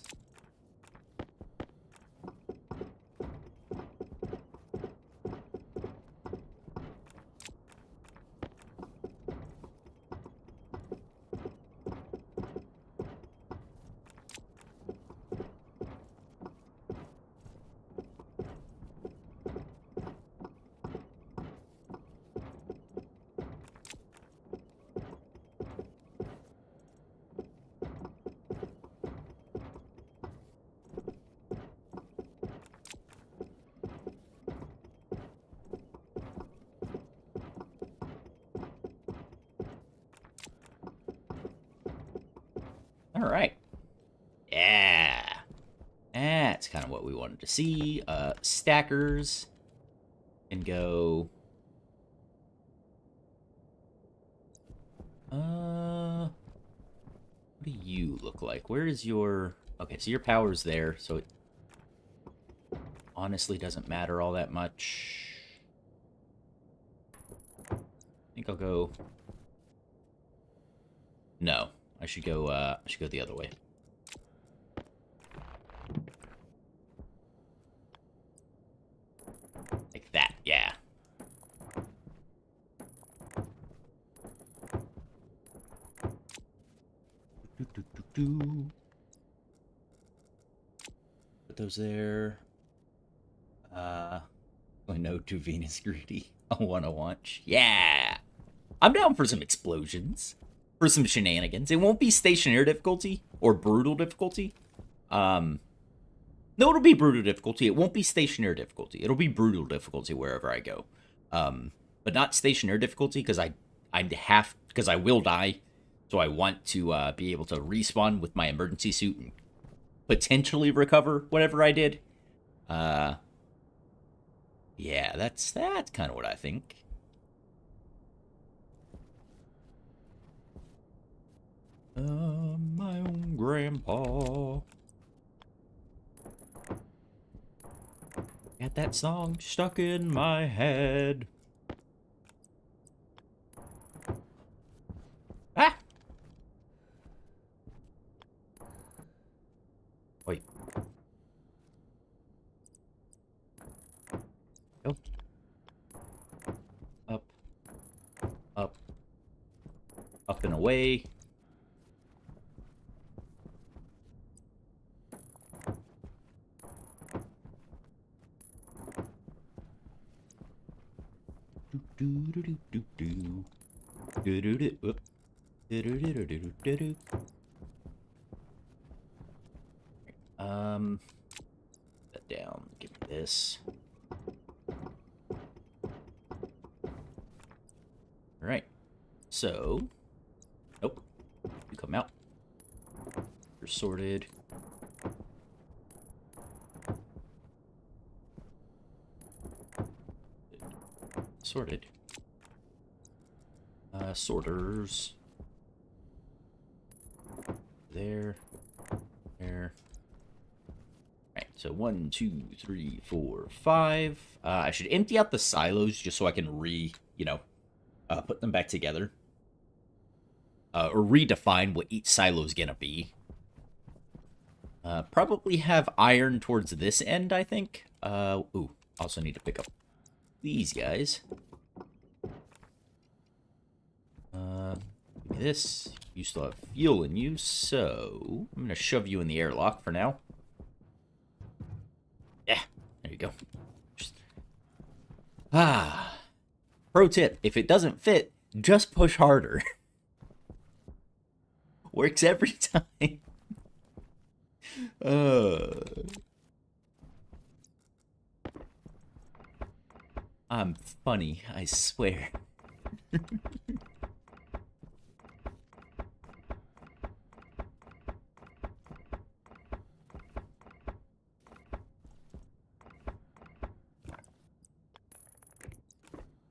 All right. Yeah. That's kind of what we wanted to see. Stackers. And go... what do you look like? Where is your... Okay, so your power's there, so it honestly doesn't matter all that much. I think I'll go... No. I should go the other way. Like that, yeah. Put those there. I know to Venus Greedy. I want to watch. Yeah! I'm down for some explosions. For some shenanigans. It won't be stationary difficulty or brutal difficulty. No, it'll be brutal difficulty. It won't be stationary difficulty. It'll be brutal difficulty wherever I go. But not stationary difficulty because I will die. So I want to be able to respawn with my emergency suit and potentially recover whatever I did. Yeah, that's kind of what I think. My own grandpa. Got that song stuck in my head. Ah! Wait. Go. Up. Up. Up and away. That down. Give me this. All right. So, nope. You come out. You're sorted. Sorted. Sorters. There. There. Right, so 1, 2, 3, 4, 5. I should empty out the silos just so I can put them back together. Or redefine what each silo is gonna be. Probably have iron towards this end, I think. Ooh, also need to pick up these guys. Give me this. You still have fuel in you, so I'm gonna shove you in the airlock for now. Yeah, there you go. Pro tip, if it doesn't fit, just push harder. Works every time. I'm funny, I swear. There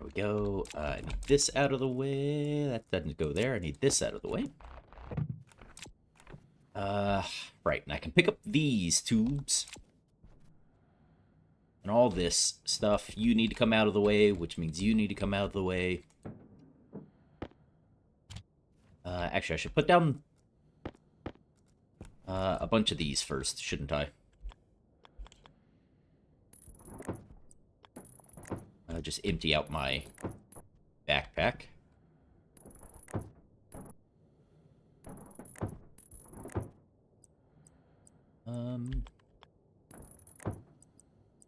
we go. I need this out of the way. That doesn't go there. I need this out of the way. Right, and I can pick up these tubes. And all this stuff, you need to come out of the way, which means you need to come out of the way. Actually, I should put down a bunch of these first, shouldn't I? Just empty out my backpack.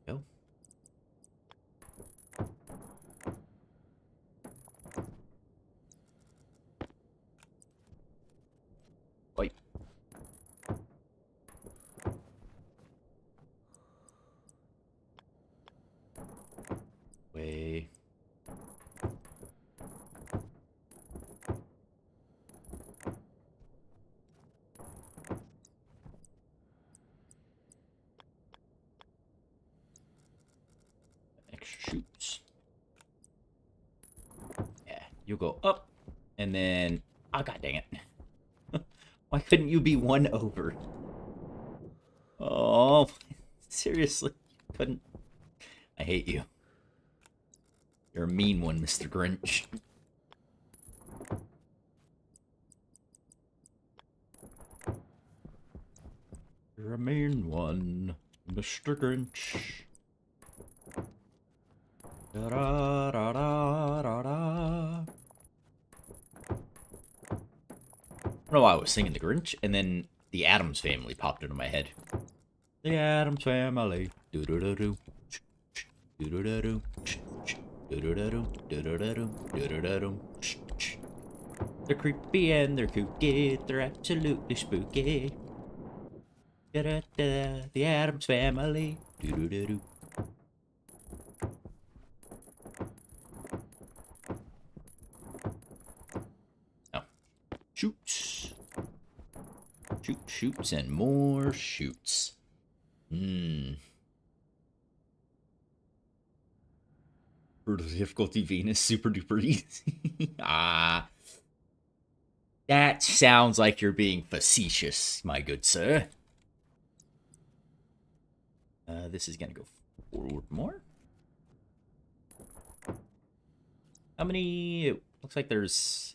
Go. Wait. Way. Extra shoots. Yeah, you'll go up, and then... Oh, god dang it. Why couldn't you be one over? Oh, seriously, couldn't. I hate you. You're a mean one, Mr. Grinch. You're a mean one, Mr. Grinch. Da da da da da da. I don't know why I was singing the Grinch, and then the Addams Family popped into my head. The Addams Family. Do do do do. Do do do do. Do do do do. Do do do do. Do do do do. They're creepy and they're kooky. They're absolutely spooky. Da da da. The Addams Family. Do do do do. Oh. Shoots. Shoots, and more shoots. Brutal difficulty Venus, super duper easy. Ah. That sounds like you're being facetious, my good sir. This is gonna go forward more. How many? It looks like there's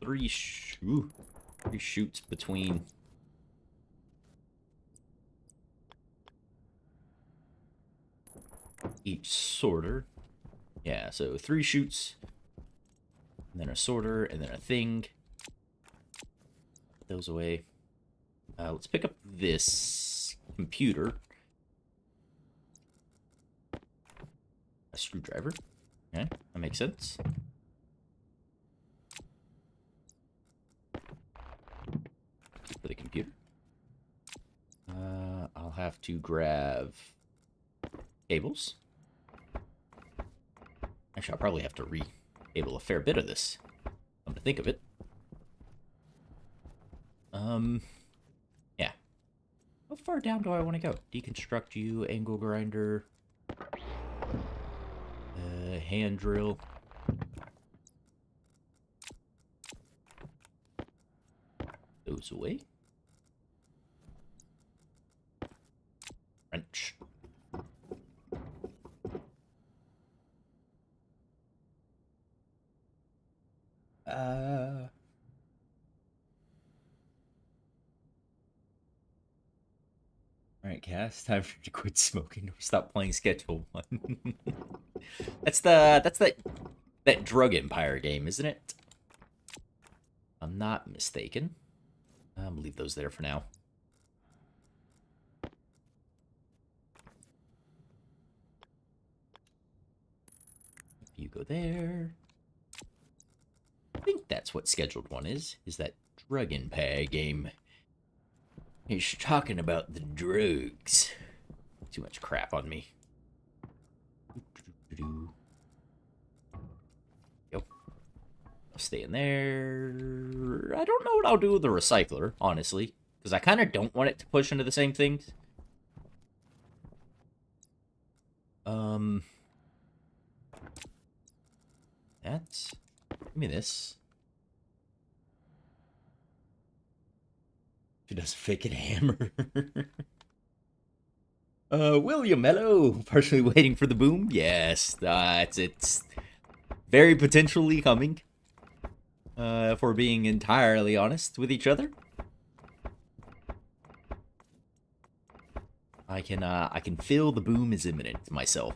three shoots between. Each sorter. Yeah, so 3 shoots, and then a sorter, and then a thing. Put those away. Let's pick up this computer. A screwdriver. Okay, that makes sense. For the computer. I'll have to grab cables. Actually, I'll probably have to re-cable a fair bit of this. Come to think of it. Yeah. How far down do I want to go? Deconstruct you, angle grinder, hand drill. Those away. Wrench. Alright, Cass, time for you to quit smoking or stop playing Schedule 1. That's that Drug Empire game, isn't it? I'm not mistaken. I'm gonna leave those there for now. You go there. I think that's what Scheduled 1 is that Drug Empire game. He's talking about the drugs. Too much crap on me. do. Yep. I'll stay in there. I don't know what I'll do with the recycler, honestly. Because I kind of don't want it to push into the same things. That's... Give me this. She does fake it hammer. William, hello. Partially waiting for the boom. Yes, it's very potentially coming. If we're being entirely honest with each other. I can feel the boom is imminent myself.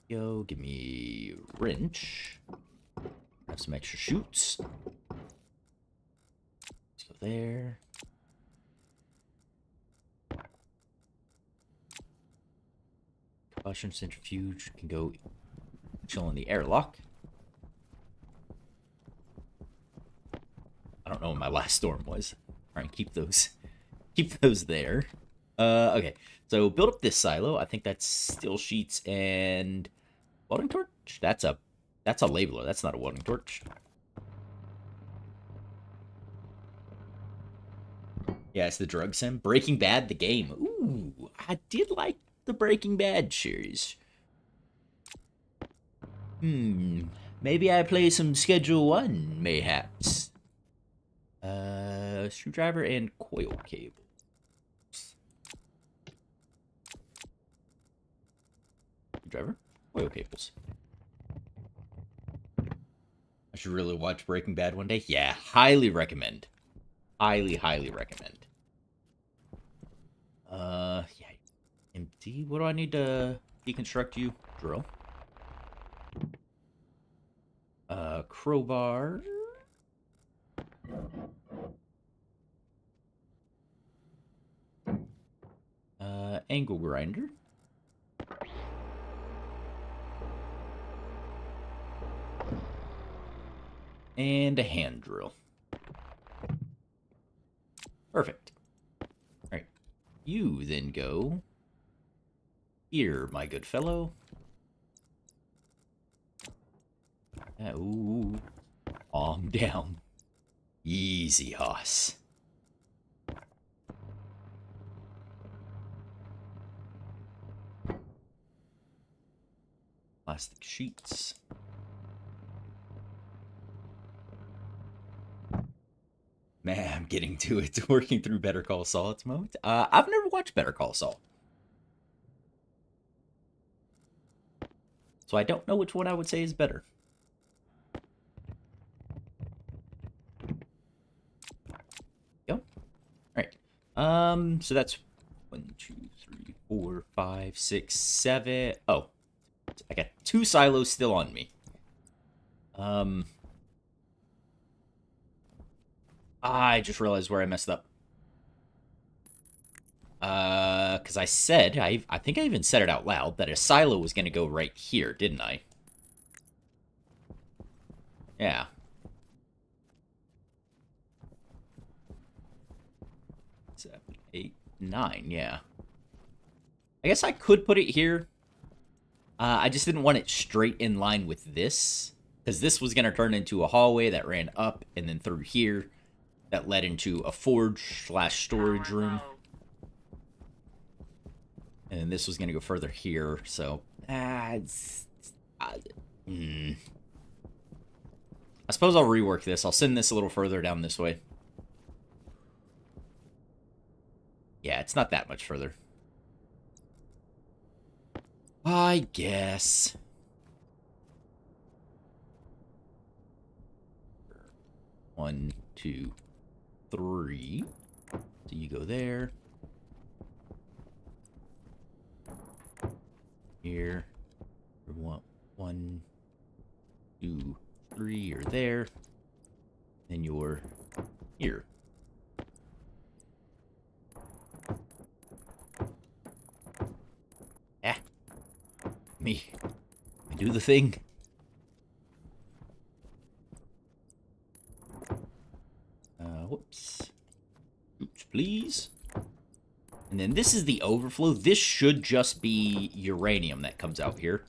Yo, give me a wrench. Have some extra chutes. Let's go there. Combustion centrifuge can go chill in the airlock. I don't know what my last storm was. All right, keep those there. Okay, so build up this silo. I think that's steel sheets and welding torch. That's a labeler. That's not a welding torch. Yeah, it's the drug sim. Breaking Bad, the game. Ooh, I did like the Breaking Bad series. Maybe I play some Schedule 1, mayhaps. Screwdriver and coil cables. Screwdriver, coil cables. I should really watch Breaking Bad one day. Yeah, highly recommend. Highly recommend. Yeah. Empty. What do I need to deconstruct you? Drill. Crowbar. Angle grinder. And a hand drill. Perfect. Alright. You then go here, my good fellow. Ooh. Calm down. Easy, hoss. Plastic sheets. Man, I'm getting to it. Working through Better Call Saul at the moment. I've never watched Better Call Saul. So I don't know which one I would say is better. Go. Alright. So that's 1, 2, 3, 4, 5, 6, 7. Oh. I got 2 silos still on me. I just realized where I messed up. Because I said, I think I even said it out loud, that a silo was going to go right here, didn't I? Yeah. Seven, 8, 9, yeah. I guess I could put it here. I just didn't want it straight in line with this, because this was going to turn into a hallway that ran up and then through here that led into a forge/storage room. And then this was going to go further here, so... I suppose I'll rework this. I'll send this a little further down this way. Yeah, it's not that much further. I guess. One, 2, 3. So you go there. Here. 1, 2, 3. You're there. Then you're here. Me do the thing. Whoops. Oops, please. And then this is the overflow. This should just be uranium that comes out here.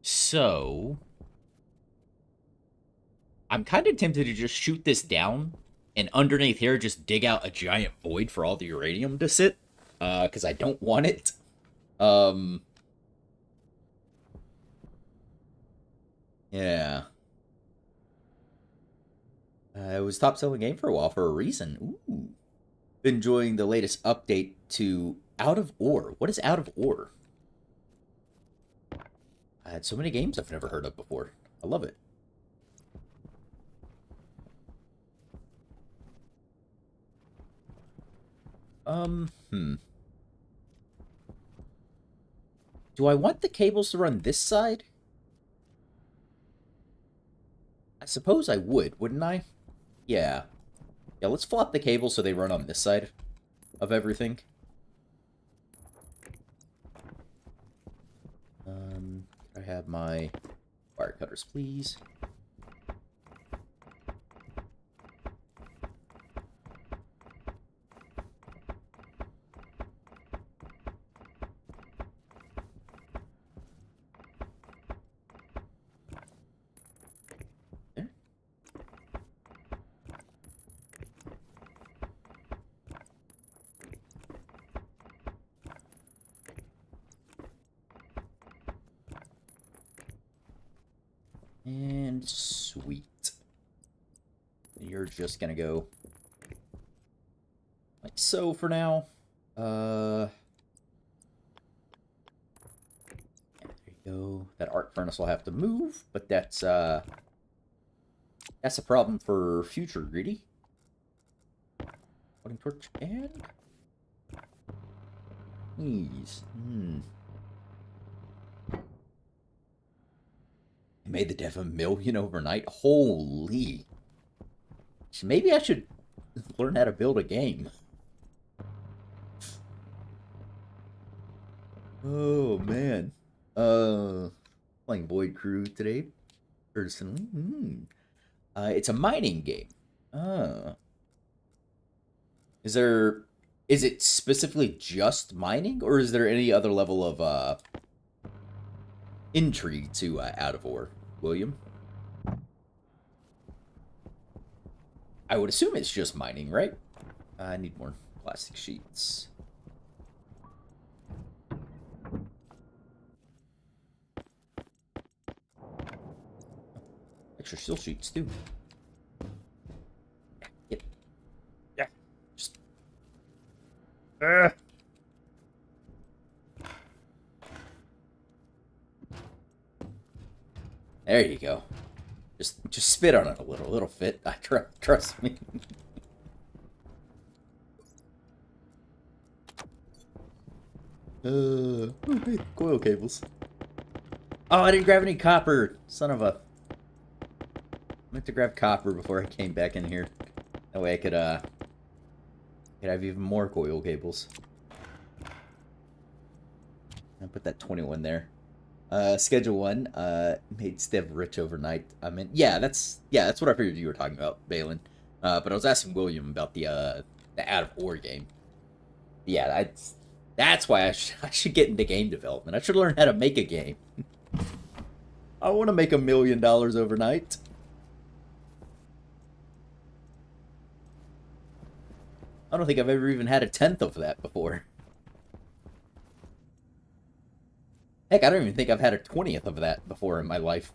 So I'm kind of tempted to just shoot this down and underneath here just dig out a giant void for all the uranium to sit. Because I don't want it. Yeah. It was top selling game for a while for a reason. Ooh. Been enjoying the latest update to Out of Ore. What is Out of Ore? I had so many games I've never heard of before. I love it. Do I want the cables to run this side? I suppose I would, wouldn't I? Yeah. Yeah, let's flop the cables so they run on this side of everything. I have my wire cutters, please. There. And sweet. You're just gonna go like so for now. There you go. That arc furnace will have to move, but that's a problem for future greedy. Floating torch and ease. Made the dev 1 million overnight. Holy. Maybe I should learn how to build a game. Oh, man. Playing Void Crew today, personally. It's a mining game. Is it specifically just mining, or is there any other level of, intrigue to, Out of Ore, William? I would assume it's just mining, right? I need more plastic sheets. Extra steel sheets, too. Yeah. Just... There you go. Just spit on it a little. It'll fit. Trust me. Okay, coil cables. Oh, I didn't grab any copper. Son of a... I meant to grab copper before I came back in here. That way I could have even more coil cables. I'll put that 21 there. Schedule 1, made Stev rich overnight. I mean, yeah, that's what I figured you were talking about, Balin. But I was asking William about the Out of Ore game. Yeah, that's why I should get into game development. I should learn how to make a game. I want to make $1 million overnight. I don't think I've ever even had a tenth of that before. Heck, I don't even think I've had a 20th of that before in my life.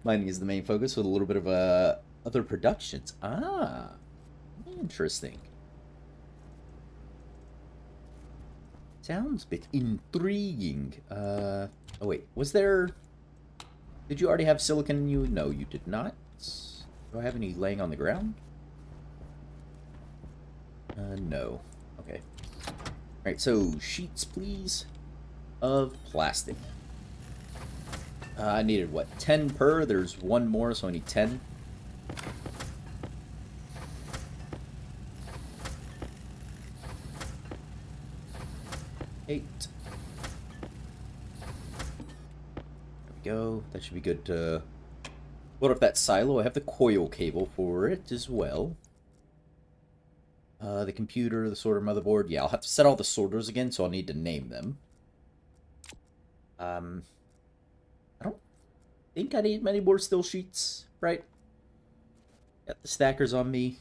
Mining is the main focus with a little bit of other productions. Ah, interesting. Sounds a bit intriguing. Oh wait, was there... Did you already have silicon in you? No, you did not. Do I have any laying on the ground? No. Okay. Alright, so sheets, please, of plastic. I needed, what, 10 per? There's one more, so I need 10. Eight. There we go. That should be good to Load up that silo. I have the coil cable for it as well. The computer, the sorter motherboard. Yeah, I'll have to set all the sorters again, so I'll need to name them. I don't think I need many more still sheets, right? Got the stackers on me.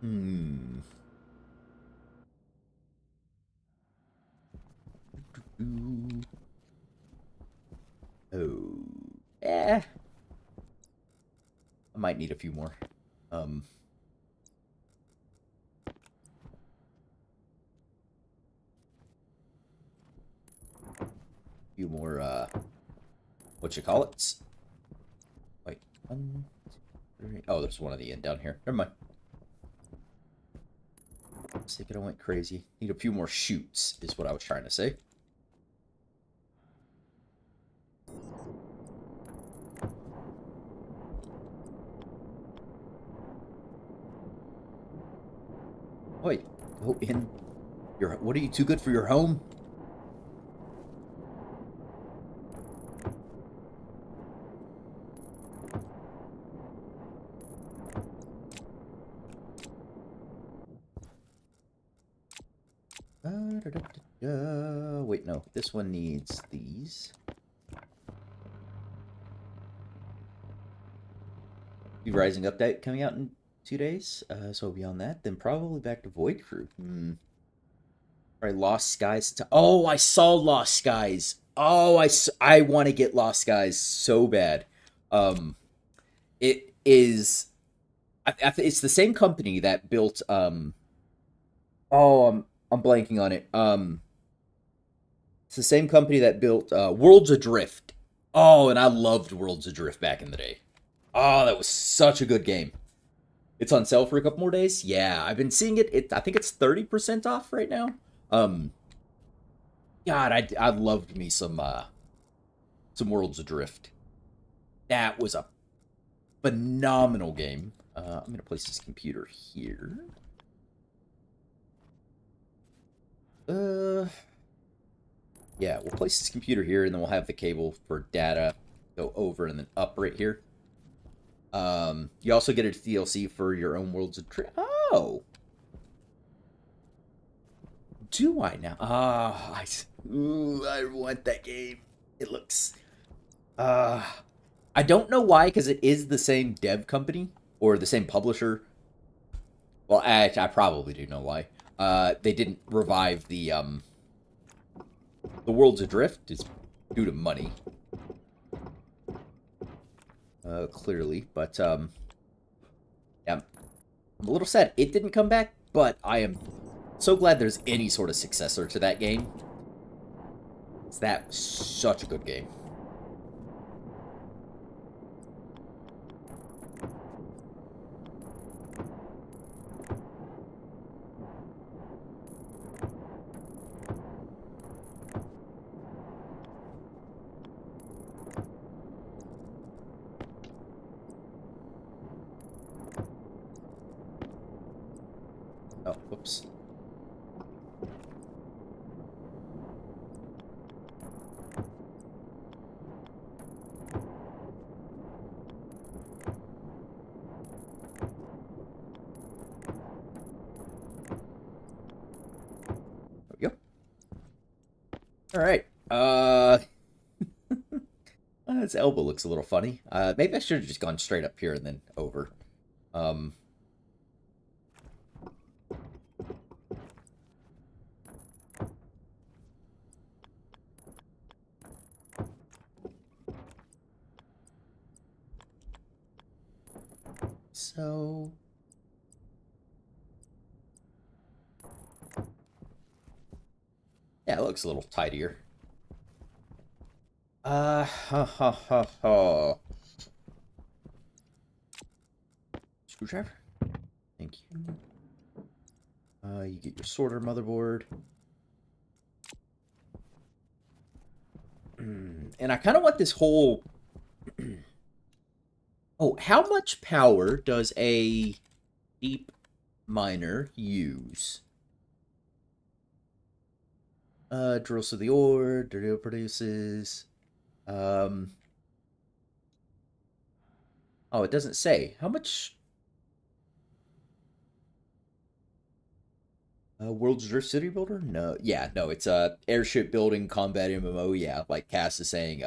Hmm. Oh. Eh. I might need a few more. Few more, what you call it? Wait, 1, 2, 3. Oh, there's one at the end down here. Never mind. Let's take it. I went crazy. Need a few more chutes, is what I was trying to say. Wait, go in. What are you, too good for your home? Wait, no. This one needs these. New Rising update coming out in 2 days. So beyond that, then probably back to Void Crew. All right, Lost Skies. Oh, I saw Lost Skies. Oh, I want to get Lost Skies so bad. It is. It's the same company that built. Oh, I'm blanking on it. It's the same company that built Worlds Adrift. Oh, and I loved Worlds Adrift back in the day. Oh, that was such a good game. It's on sale for a couple more days. Yeah, I've been seeing it. I think it's 30% off right now. Um, God, I loved me some Worlds Adrift. That was a phenomenal game. I'm gonna place this computer here. Yeah, we'll place this computer here, and then we'll have the cable for data go over and then up right here. You also get a DLC for your own Worlds of Oh! Do I now? Ah, I want that game. It looks... I don't know why, because it is the same dev company, or the same publisher. Well, I probably do know why. They didn't revive the Worlds Adrift. It's due to money. Clearly, but, yeah, I'm a little sad it didn't come back, but I am so glad there's any sort of successor to that game. That was such a good game. Oh, whoops. There we go. All right. His elbow looks a little funny. Maybe I should have just gone straight up here and then over. So... yeah, it looks a little tidier. Ha ha ha ha. Screwdriver. Thank you. You get your sorter motherboard. And I kind of want this whole... oh, how much power does a deep miner use? Drills to the ore, dirty produces. Um, oh, it doesn't say. How much World's Drift City Builder? No. Yeah, no, it's airship building combat MMO, yeah, like Cass is saying,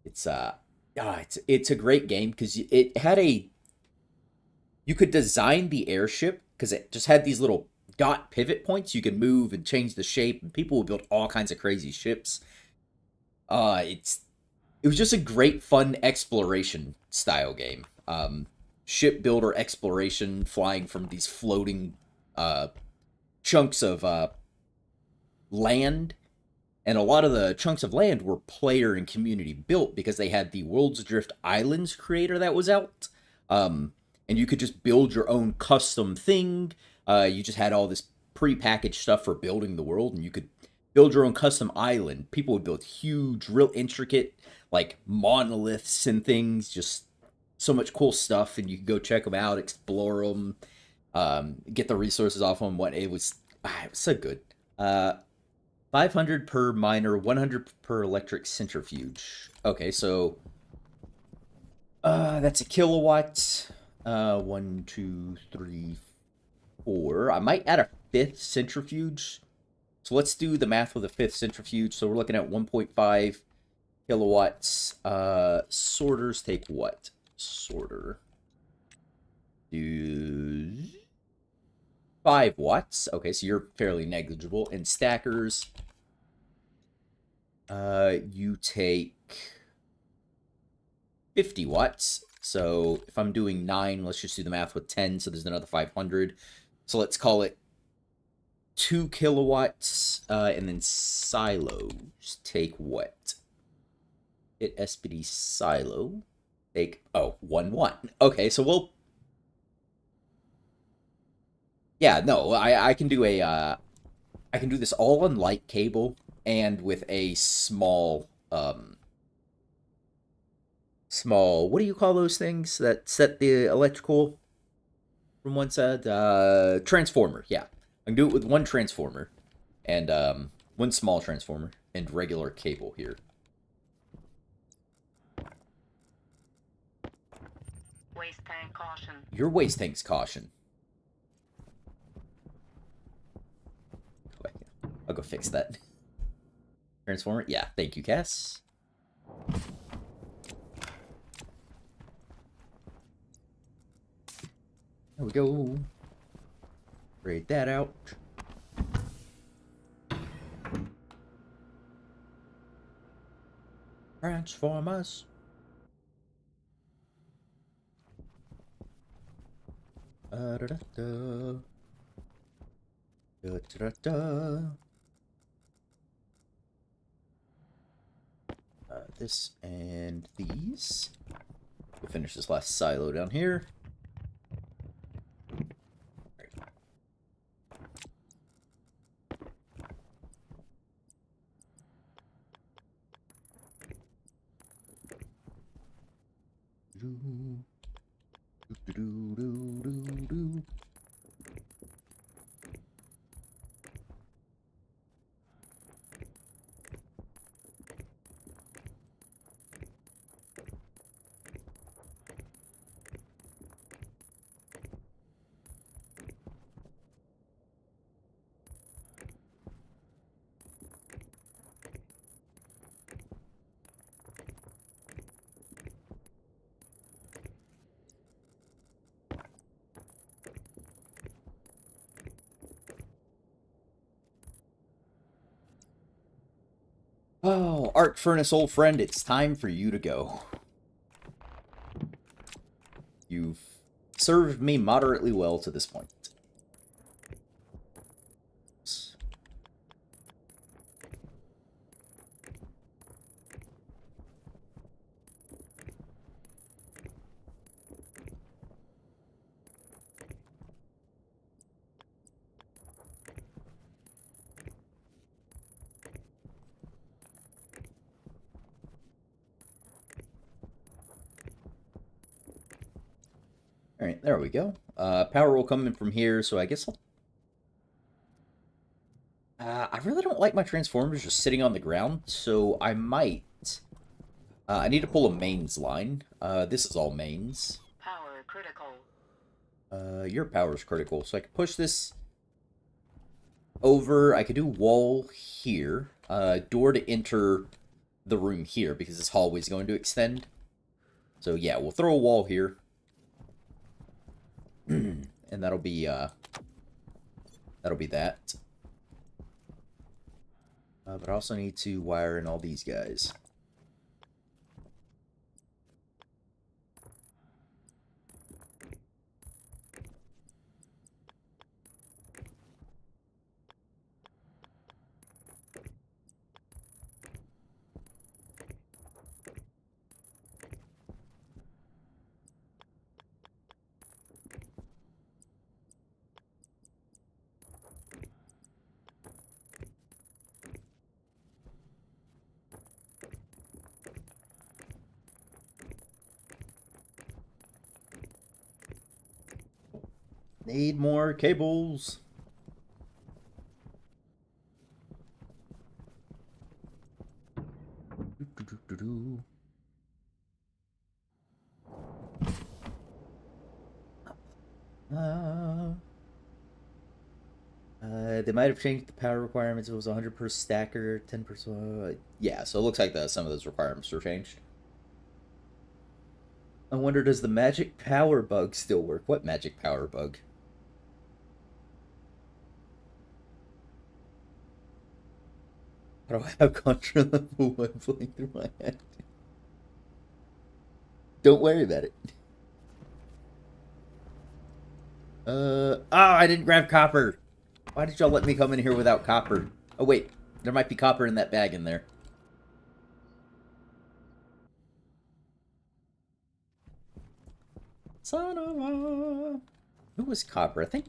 it's it's a great game because it had a you could design the airship because it just had these little dot pivot points you could move and change the shape, and people would build all kinds of crazy ships. It's it was just a great fun exploration style game. Ship builder exploration, flying from these floating uh chunks of land, and a lot of the chunks of land were player and community built because they had the World's Drift Islands creator that was out. Um, and you could just build your own custom thing. You just had all this pre-packaged stuff for building the world, and you could build your own custom island. People would build huge, real intricate, like monoliths and things. Just so much cool stuff, and you could go check them out, explore them, get the resources off them. What it was so good. 500 per miner, 100 per electric centrifuge. Okay, so that's a kilowatt. One, two, three, four. I might add a fifth centrifuge. So let's do the math with a fifth centrifuge. So we're looking at 1.5 kilowatts. Sorters take what? Sorter. Do 5 watts. Okay, so you're fairly negligible. And stackers, you take 50 watts. So if I'm doing 9, let's just do the math with 10. So there's another 500. So let's call it 2 kilowatts. And then silos take what? Hit SPD silo. Take, 1 watt. Okay, so we'll... Yeah, no, I can do a... I can do this all on light cable and with a small... small, what do you call those things that set the electrical from one side? Transformer, yeah. I can do it with one transformer and one small transformer and regular cable here. Waste tank caution. Your waste tank's caution. I'll go fix that. Transformer, yeah, thank you, Cass. There we go. Grade that out. Transformers. Da da da. Da da da. This and these. We'll finish this last silo down here. Oh, Arc Furnace, old friend, it's time for you to go. You've served me moderately well to this point. Alright, there we go. Power will come in from here, so I guess I'll... I really don't like my transformers just sitting on the ground, so I might. I need to pull a mains line. This is all mains. Power critical. Your power's critical, so I can push this over. I could do wall here. Door to enter the room here, because this hallway's going to extend. So yeah, we'll throw a wall here. And that'll be that. But I also need to wire in all these guys. Need more cables. They might have changed the power requirements. It was 100 per stacker, 10 per... yeah, so it looks like some of those requirements were changed. I wonder, does the magic power bug still work? What magic power bug? How do I have Contra level 1 playing through my head? Don't worry about it. I didn't grab copper. Why did y'all let me come in here without copper? Oh, wait. There might be copper in that bag in there. Son of a... Who was copper? I think...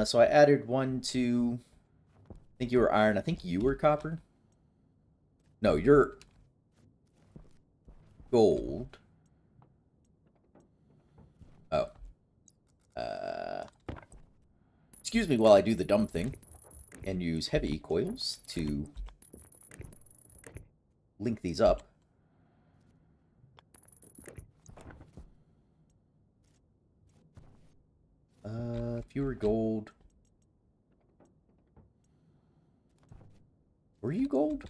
so I added 1, 2... I think you were iron. I think you were copper. No, you're... gold. Oh. Excuse me while I do the dumb thing and use heavy coils to link these up. Fewer gold. Were you gold?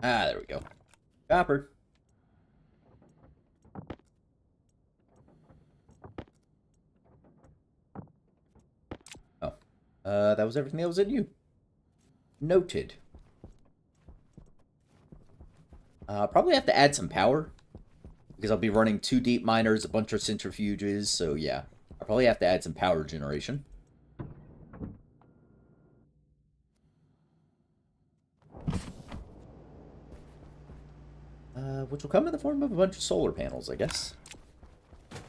Ah, there we go. Copper. Oh. That was everything that was in you. Noted. Probably have to add some power, because I'll be running 2 deep miners, a bunch of centrifuges, so yeah. I'll probably have to add some power generation. Which will come in the form of a bunch of solar panels, I guess. Are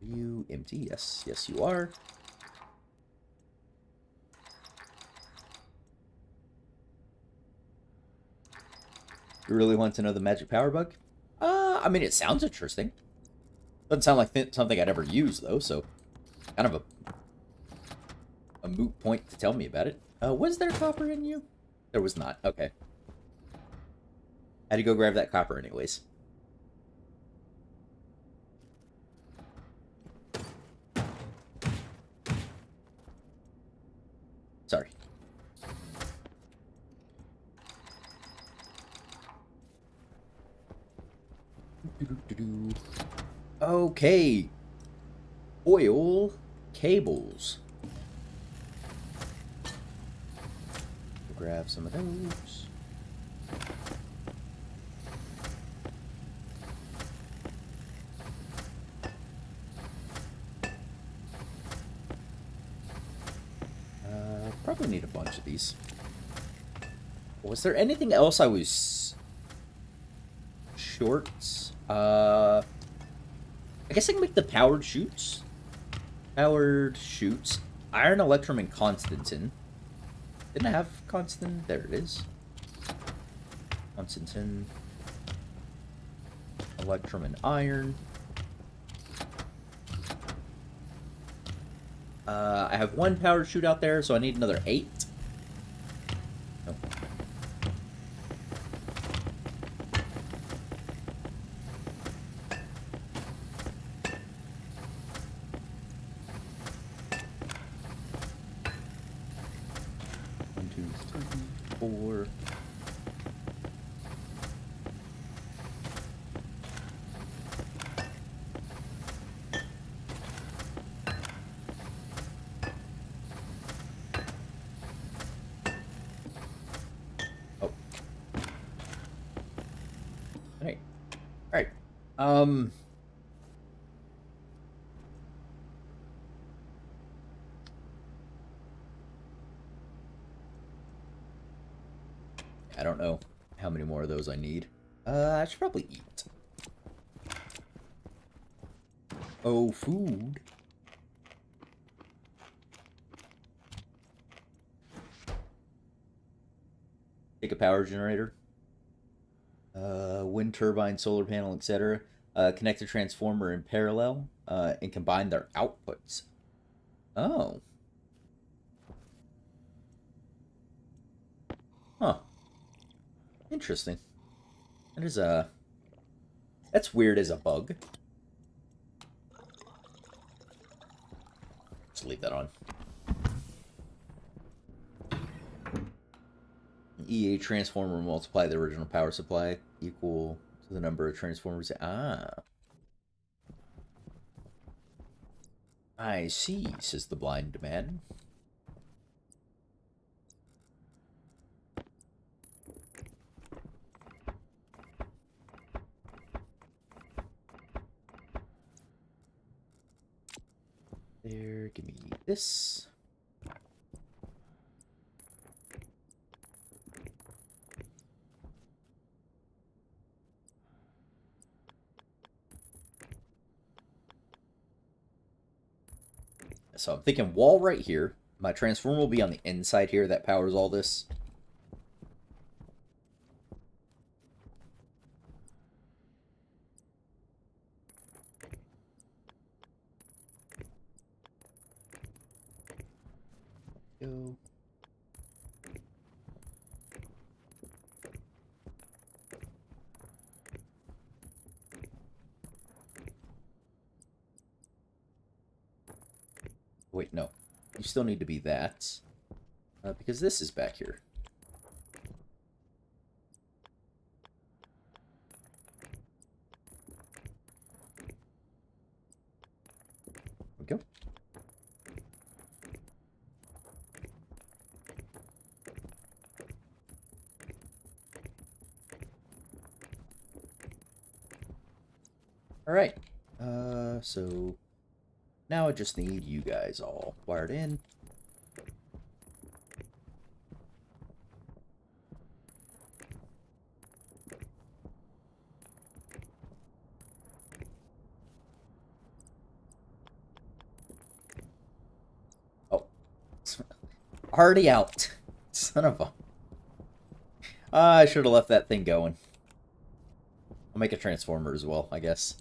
you empty? Yes. Yes, you are. You really want to know the magic power bug? I mean, it sounds interesting. Doesn't sound like something I'd ever use, though, so... kind of a moot point to tell me about it. Was there copper in you? There was not. Okay. Had to go grab that copper anyways. Sorry. Okay. Oil cables. Grab some of those. Probably need a bunch of these. Was there anything else I was short? I guess I can make the powered chutes. Powered chutes. Iron, electrum, and Constantin. Didn't I have Constantin? There it is. Constantin. Electrum and iron. I have 1 power chute out there, so I need another 8. Oh. One, two, three, 4. Alright. I don't know how many more of those I need. I should probably eat. Oh, food. Take a power generator. Wind turbine, solar panel, etc. Connect a transformer in parallel and combine their outputs. Oh. Huh. Interesting. That is a... That's weird as a bug. Just leave that on. EA transformer will multiply the original power supply equal to the number of transformers. Ah. I see, says the blind man. There, give me this. So I'm thinking wall right here. My transformer will be on the inside here that powers all this. Go. Wait, no. You still need to be that. Because this is back here. There we go. Alright. So... Now I just need you guys all wired in. Oh. Already out. Son of a... I should have left that thing going. I'll make a transformer as well, I guess.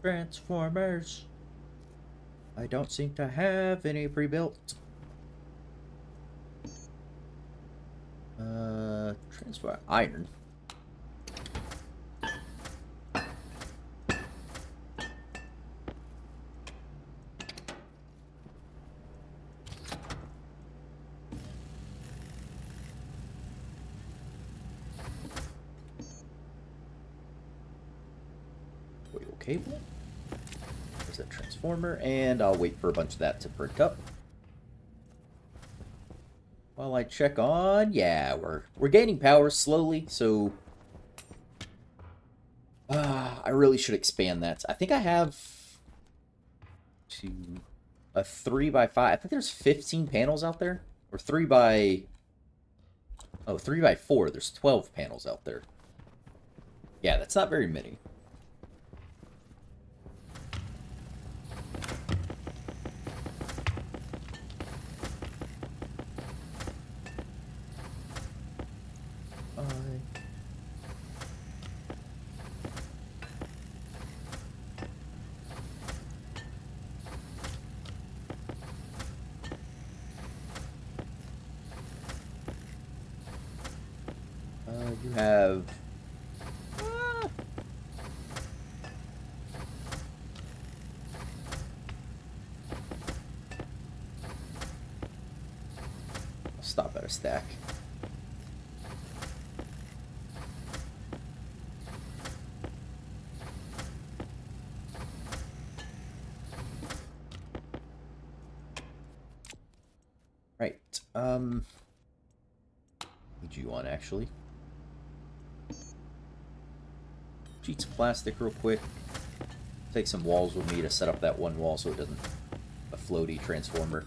Transformers. I don't seem to have any pre-built. Transfer iron. Coil cable. There's that transformer, and I'll wait for a bunch of that to brick up. While I check on, yeah, we're gaining power slowly, so I really should expand that. I think I have a 3x5. I think there's 15 panels out there, or 3x4. There's 12 panels out there. Yeah, that's not very many. have... Ah, I'll stop at a stack. Right. Need you on, actually. Sheets of plastic real quick. Take some walls with me to set up that one wall so it doesn't... a floaty transformer.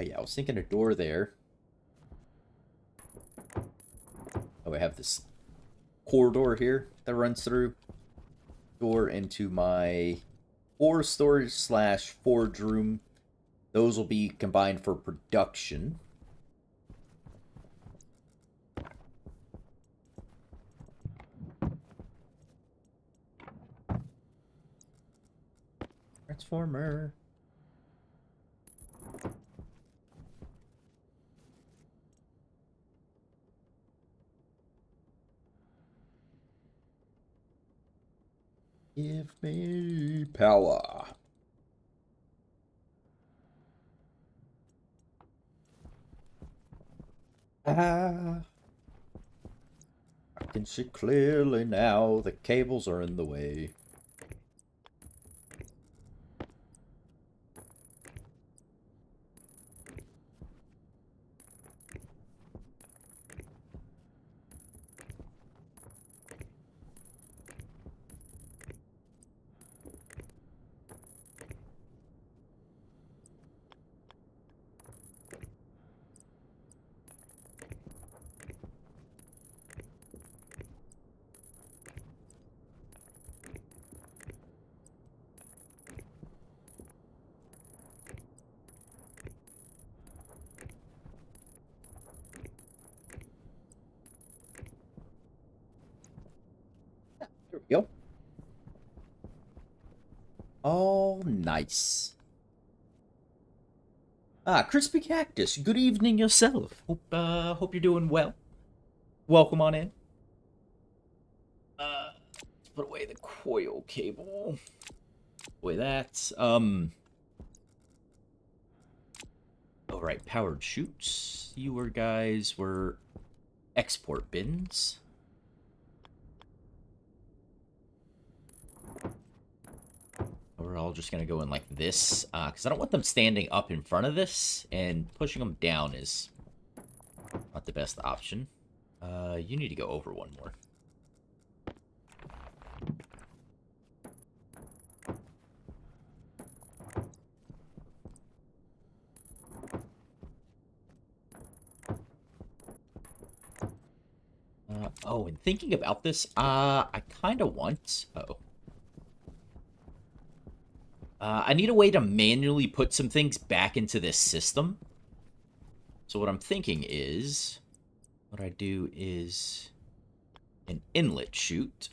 Yeah, I was thinking a door there. Oh, I have this corridor here that runs through. Door into my ore storage slash forge room. Those will be combined for production. Transformer. Give me power. Ah. I can see clearly now. The cables are in the way. There we go. Oh, nice. Ah, Crispy Cactus, good evening yourself. Hope you're doing well. Welcome on in. Let's put away the coil cable. Away that. Alright, powered chutes. You guys were export bins. We're all just gonna go in like this, because I don't want them standing up in front of this, and pushing them down is not the best option. You need to go over one more. Oh, and thinking about this, I kind of want... Uh-oh. I need a way to manually put some things back into this system. So what I'm thinking is... what I do is... an inlet chute.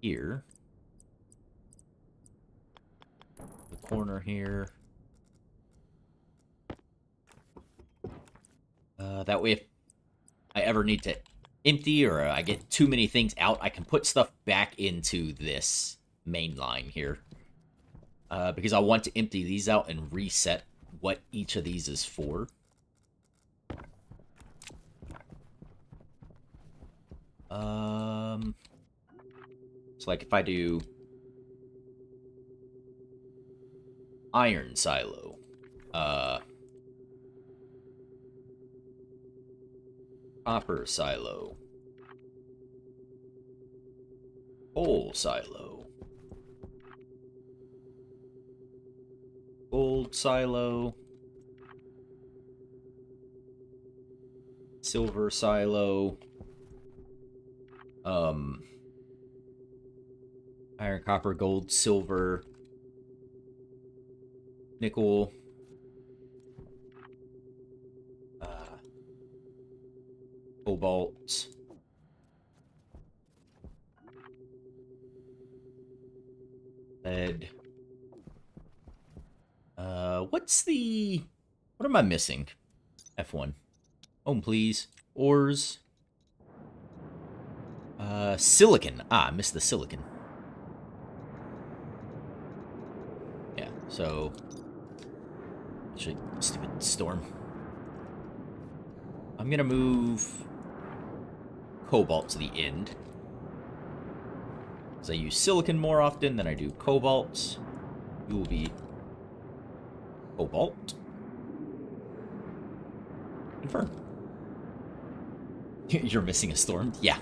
Here. The corner here. That way if I ever need to empty or I get too many things out, I can put stuff back into this main line here. Because I want to empty these out and reset what each of these is for. So like if I do iron silo, copper silo, coal silo, gold silo, Silver silo. Iron, copper, gold, silver, nickel. Cobalt. Lead. What am I missing? F1. Home, please. Ores. Silicon. Ah, I missed the silicon. Yeah, so... Actually, stupid storm. I'm gonna move... Cobalt to the end. Because I use silicon more often than I do cobalt. You will be... Cobalt. Confirm. You're missing a storm? Yeah.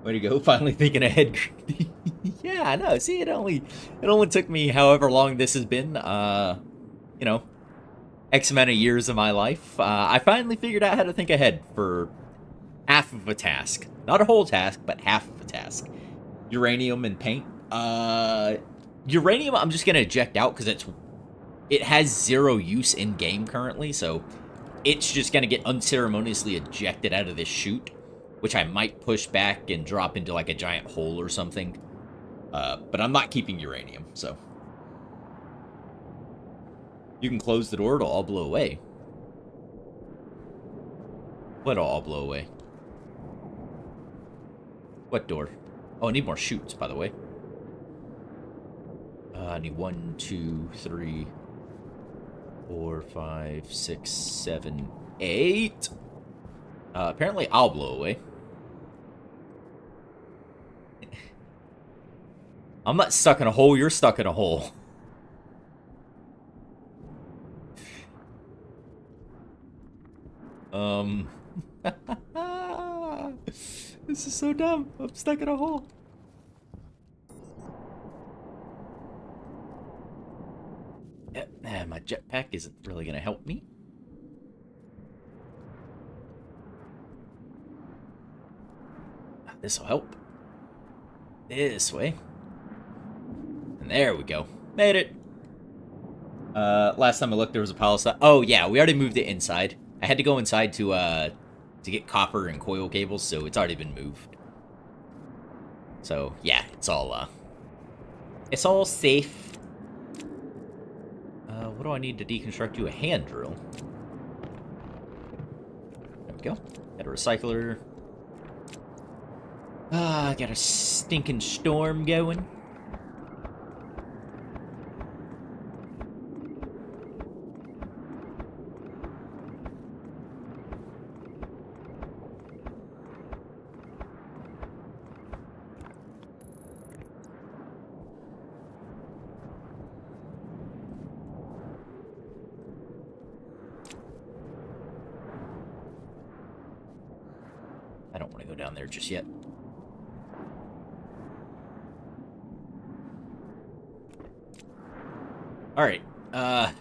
Way to go, finally thinking ahead. Yeah, I know. See, it only took me however long this has been, you know, X amount of years of my life. I finally figured out how to think ahead for half of a task. Not a whole task, but half of a task. Uranium and paint. Uranium I'm just gonna eject out because it has 0 use in game currently, so it's just gonna get unceremoniously ejected out of this chute, which I might push back and drop into like a giant hole or something. But I'm not keeping uranium, so you can close the door, it'll all blow away. What'll all blow away? What door? Oh, I need more chutes, by the way. I need 1, 2, 3, 4, 5, 6, 7, 8. Apparently I'll blow away. I'm not stuck in a hole, you're stuck in a hole. This is so dumb. I'm stuck in a hole. My jetpack isn't really gonna help me. This'll help. This way. And there we go. Made it. Last time I looked, there was a pile of stuff. Oh, yeah, we already moved it inside. I had to go inside to get copper and coil cables, so it's already been moved. So, yeah, it's all safe. What do I need to deconstruct you? A hand drill. There we go. Got a recycler. Got a stinking storm going. I don't want to go down there just yet. Alright, I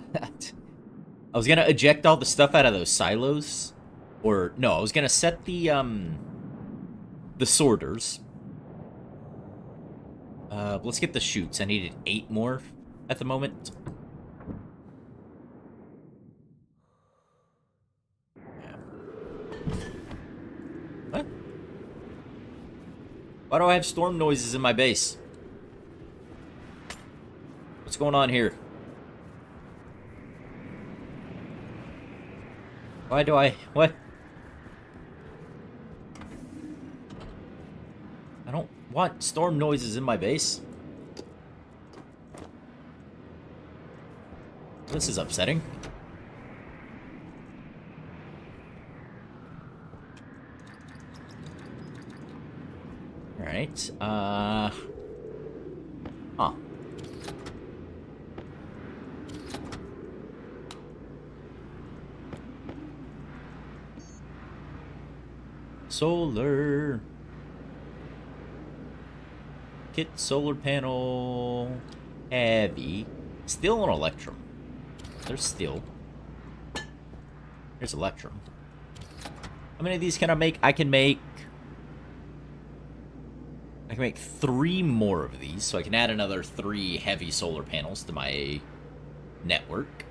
was gonna eject all the stuff out of those silos. Or, no, I was gonna set the sorters. Let's get the chutes. I needed 8 more at the moment. Yeah. What? Why do I have storm noises in my base? What's going on here? Why do I... What? I don't want storm noises in my base. This is upsetting. Alright, Huh. Solar. Kit solar panel. Heavy. Steel and electrum. There's steel. Here's Electrum. How many of these can I make? I can make 3 more of these, so I can add another 3 heavy solar panels to my network.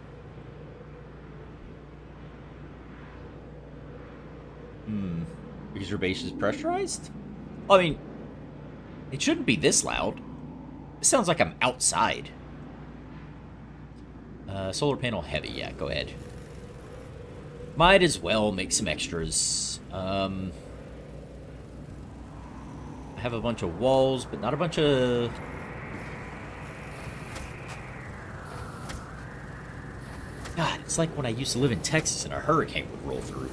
Because your base is pressurized? I mean, it shouldn't be this loud. It sounds like I'm outside. Solar panel heavy, yeah, go ahead. Might as well make some extras. I have a bunch of walls, but not a bunch of... God, it's like when I used to live in Texas and a hurricane would roll through.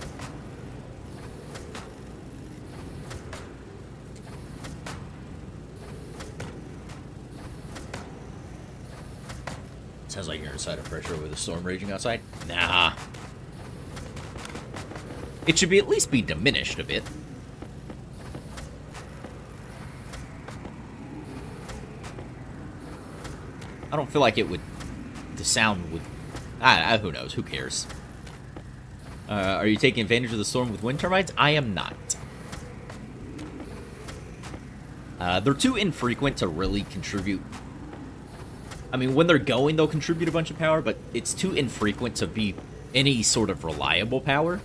Sounds like you're inside of pressure with a storm raging outside. Nah. It should at least be diminished a bit. I don't feel like it would... The sound would... who knows? Who cares? Are you taking advantage of the storm with wind turbines? I am not. They're too infrequent to really contribute. I mean, when they're going, they'll contribute a bunch of power, but it's too infrequent to be any sort of reliable power.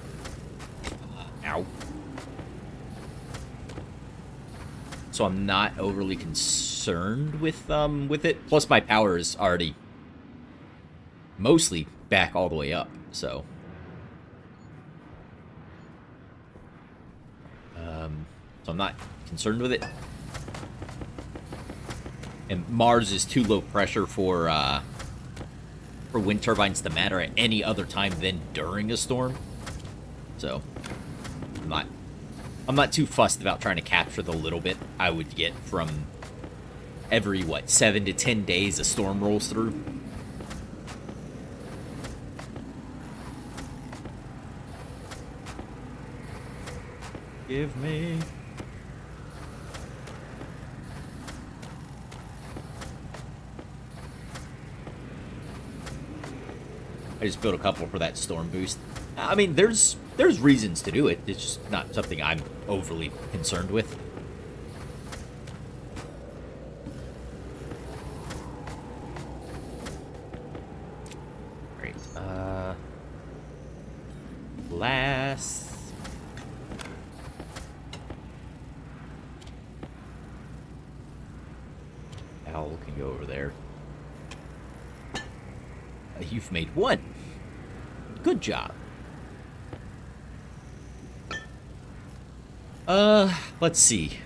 Ow. So I'm not overly concerned with it. Plus, my power is already mostly back all the way up, so... So I'm not concerned with it. And Mars is too low pressure for wind turbines to matter at any other time than during a storm. So I'm not too fussed about trying to capture the little bit I would get from every 7 to 10 days a storm rolls through. Give me... I just built a couple for that storm boost. I mean, there's reasons to do it. It's just not something I'm overly concerned with. Great. Last... Owl can go over there. You've made 1. Good job. Let's see.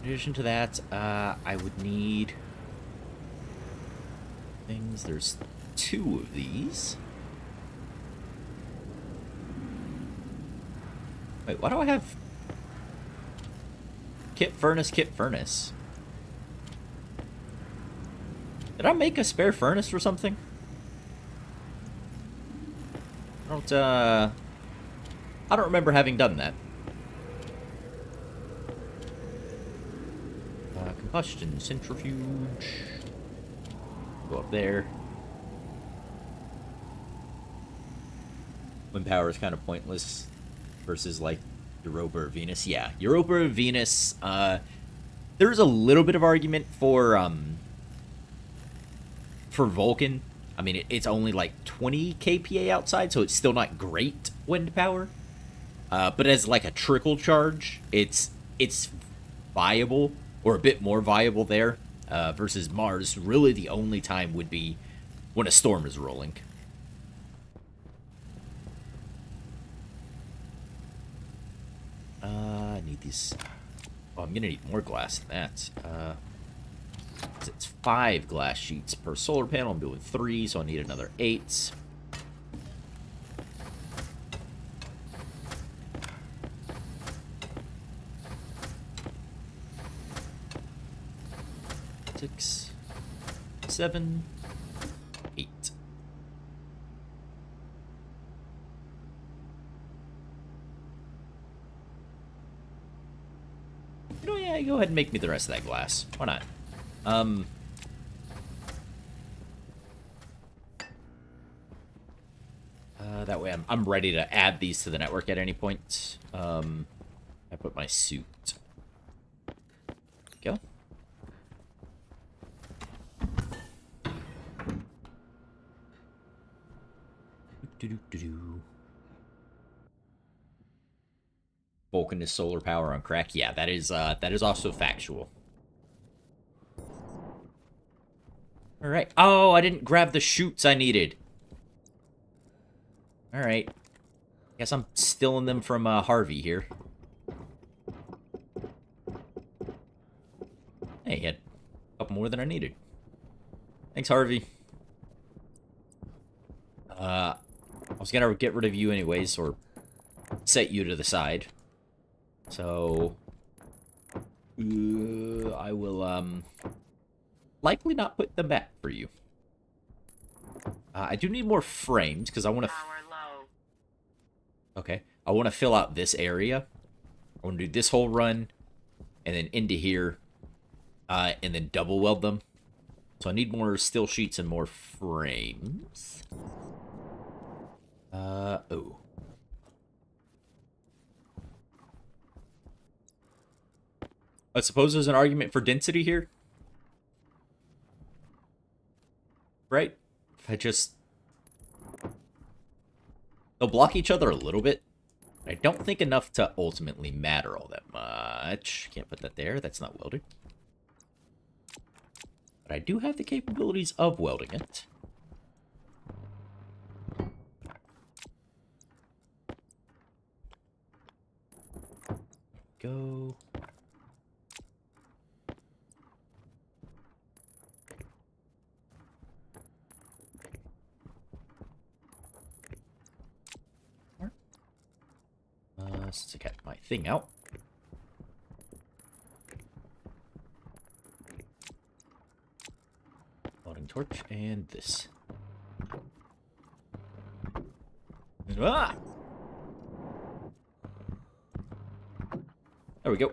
In addition to that, I would need things. There's 2 of these. Wait, why do I have kit furnace, kit furnace? Did I make a spare furnace or something? I don't remember having done that. Combustion centrifuge. Go up there. Wind power is kind of pointless versus like Europa or Venus. Yeah, Europa or Venus. There's a little bit of argument for Vulcan. I mean, it's only like 20 kPa outside, so it's still not great wind power. But as like a trickle charge, it's viable, or a bit more viable there, versus Mars. Really the only time would be when a storm is rolling. I need these... Oh, I'm gonna need more glass than that. It's 5 glass sheets per solar panel. I'm doing 3, so I need another 8. Six, 7, 8. You know, yeah, go ahead and make me the rest of that glass. Why not? That way I'm ready to add these to the network at any point. I put my suit. Go. Vulcan is solar power on crack. Yeah, that is also factual. All right. Oh, I didn't grab the chutes I needed. All right. Guess I'm stealing them from Harvey here. Hey, he had a couple more than I needed. Thanks, Harvey. I was gonna get rid of you anyways, or set you to the side. So, I will, likely not put them back for you. I do need more frames, because I want to... Power low. Okay. I want to fill out this area. I want to do this whole run, and then into here, and then double weld them. So I need more steel sheets and more frames. Oh. I suppose there's an argument for density here. Right? If I just... They'll block each other a little bit. I don't think enough to ultimately matter all that much. Can't put that there. That's not welded. But I do have the capabilities of welding it. Go. Since I got my thing out. Welding torch and this. Ah! There we go.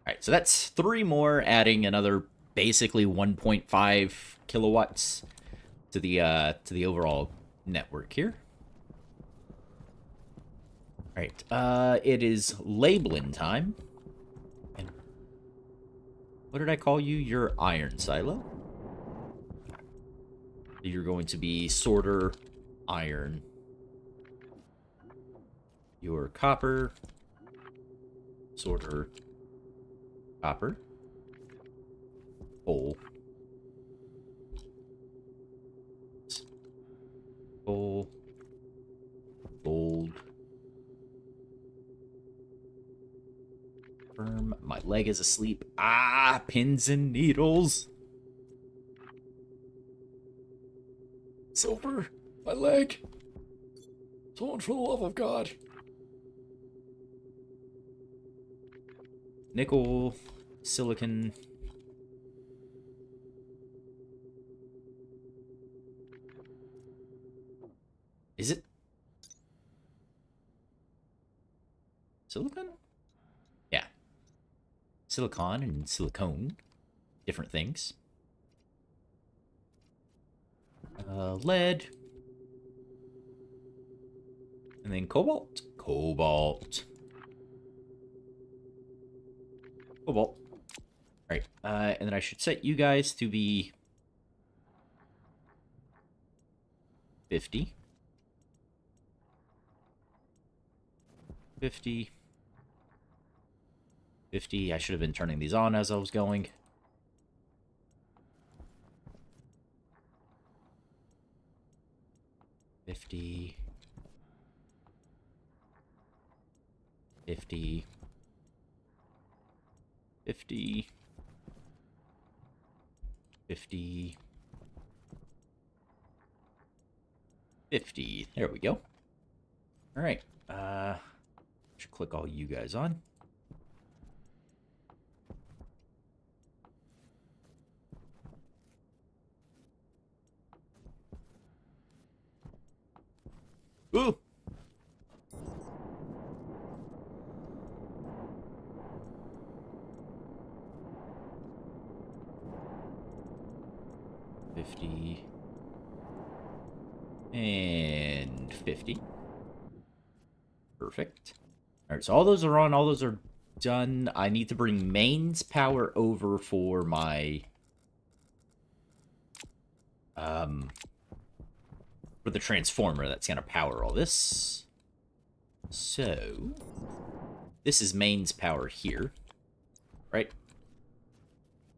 Alright, so that's 3 more, adding another basically 1.5 kilowatts to the overall network here. Alright, it is labeling time. And what did I call you? Your iron silo? You're going to be sorter iron. Your copper. Sorter copper. Coal. Coal. Gold. Firm. My leg is asleep. Ah, pins and needles. Silver. My leg. Someone for the love of God. Nickel. Silicon. Is it? Silicon? Yeah. Silicon and silicone. Different things. Lead. And then cobalt. Cobalt. Cobalt. Alright, and then I should set you guys to be 50. 50. 50. I should have been turning these on as I was going. 50. 50. 50. 50. 50. There we go. All right. Should click all you guys on. Ooh. And and 50. Perfect. Alright, so all those are on, all those are done. I need to bring mains power over for my... for the transformer that's going to power all this. So... this is mains power here. Right?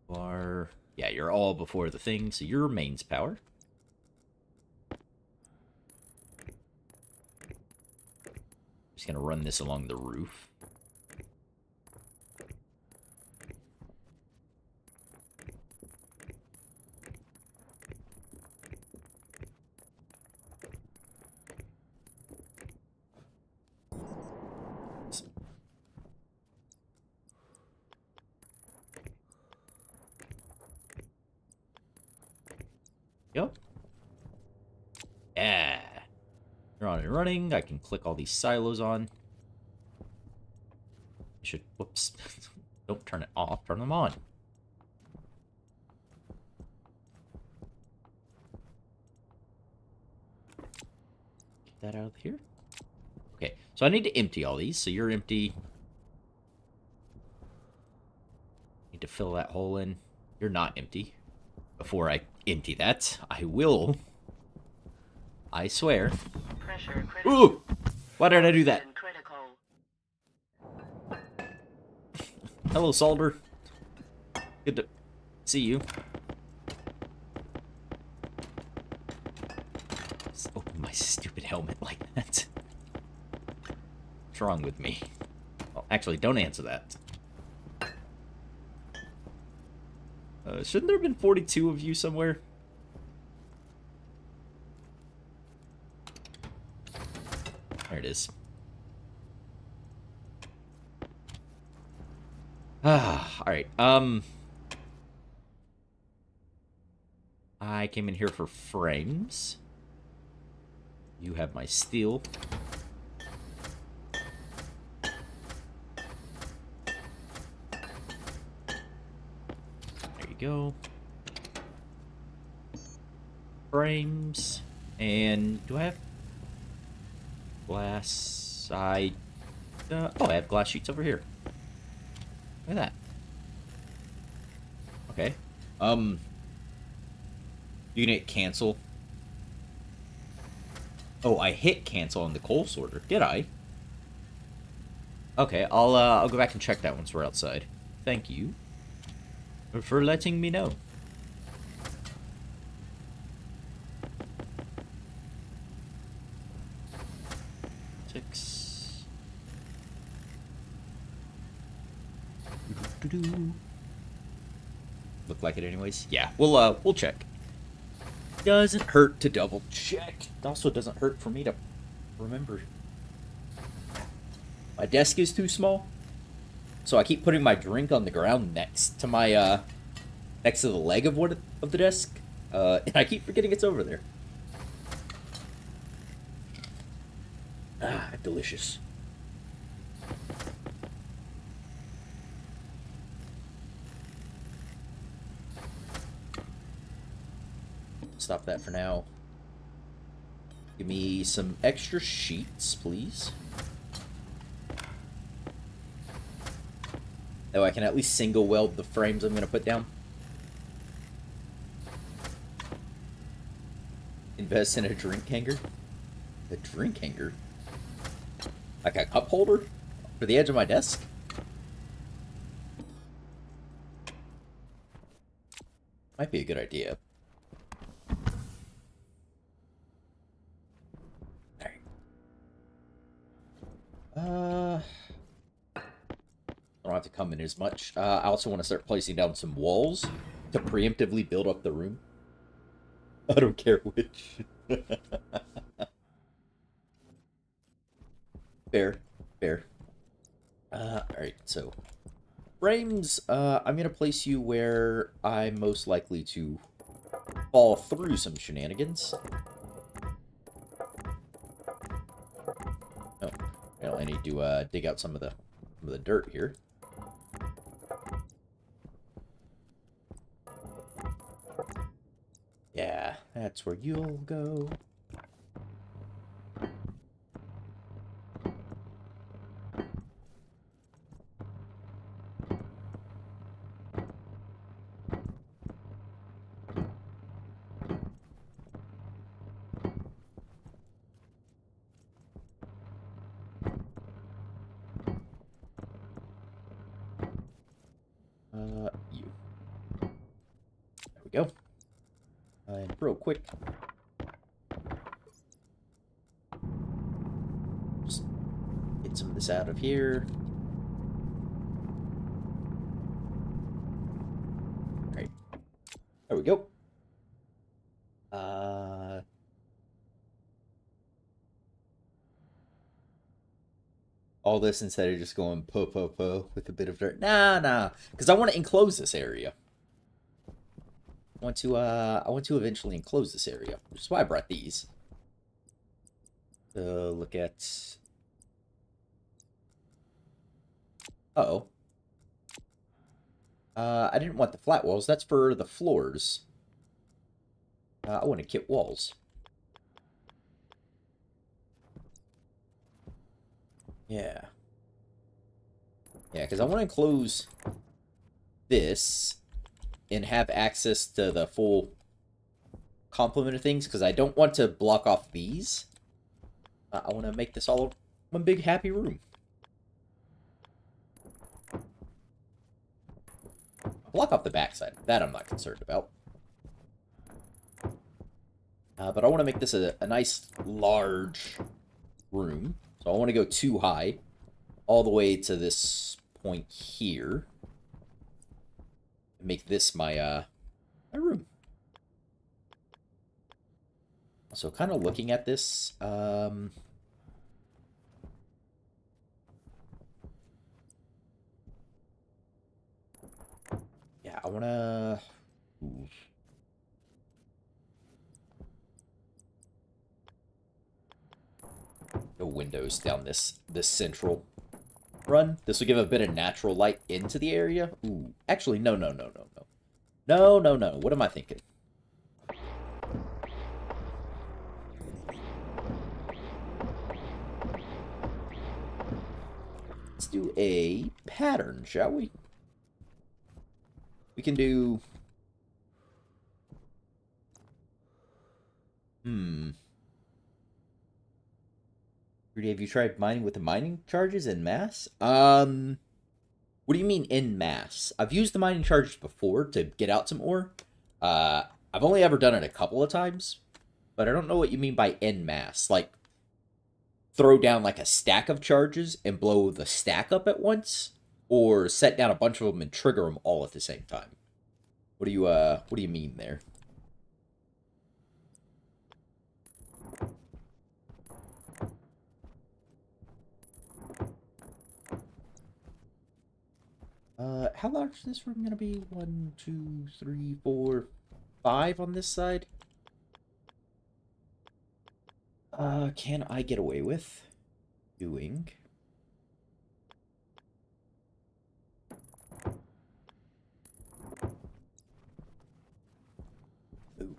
Or... yeah, you're all before the thing, so you're mains power. Just gonna run this along the roof. Yep. Yeah. You're on and running. I can click all these silos on. I should... whoops. Don't turn it off. Turn them on. Get that out of here. Okay. So I need to empty all these. So you're empty. Need to fill that hole in. You're not empty. Before I empty that, I will. I swear. Pressure critical. Ooh! Why did I do that? Critical. Hello, Solder. Good to see you. Just open my stupid helmet like that. What's wrong with me? Well, actually, don't answer that. Shouldn't there have been 42 of you somewhere? There it is. Alright, I came in here for frames. You have my steel. There you go. Frames. And do I have glass? Oh, I have glass sheets over here. Look at that. Okay. You can hit cancel. Oh, I hit cancel on the coal sorter. Did I? Okay, I'll go back and check that once we're outside. Thank you for letting me know. Six. Look like it anyways. Yeah, we'll check. Doesn't hurt to double check. It also doesn't hurt for me to remember. My desk is too small, so I keep putting my drink on the ground next to my next to the leg of the desk, and I keep forgetting it's over there. Ah, delicious. Stop that for now. Give me some extra sheets, please. That way I can at least single weld the frames I'm going to put down. Invest in a drink hanger. A drink hanger? Like a cup holder? For the edge of my desk? Might be a good idea. I don't have to come in as much. I also want to start placing down some walls to preemptively build up the room. I don't care which. Fair. Fair. Alright, so. Frames, I'm going to place you where I'm most likely to fall through some shenanigans. Oh, well, I need to dig out some of the dirt here. Yeah, that's where you'll go. we go. And real quick, just get some of this out of here. All right, there we go. All this instead of just going po with a bit of dirt. Nah, because I want to enclose this area. I want to eventually enclose this area, which is why I brought these. Look at. Uh-oh. I didn't want the flat walls. That's for the floors. I want to kit walls. Yeah. Yeah, because I want to enclose this and have access to the full complement of things, because I don't want to block off these. I want to make this all one big happy room. Block off the backside. That I'm not concerned about. But I want to make this a nice, large room. So I want to go too high, all the way to this point here. And make this my my room. So kind of looking at this, yeah, I want to. No windows down this central run. This will give a bit of natural light into the area. Ooh, actually, no. What am I thinking? Let's do a pattern, shall we? We can do... Rudy, have you tried mining with the mining charges en masse? What do you mean en masse? I've used the mining charges before to get out some ore. I've only ever done it a couple of times, but I don't know what you mean by en masse. Like, throw down like a stack of charges and blow the stack up at once, or set down a bunch of them and trigger them all at the same time. What do you mean there? How large is this room gonna be? 1, 2, 3, 4, 5 on this side? Can I get away with doing... Ooh.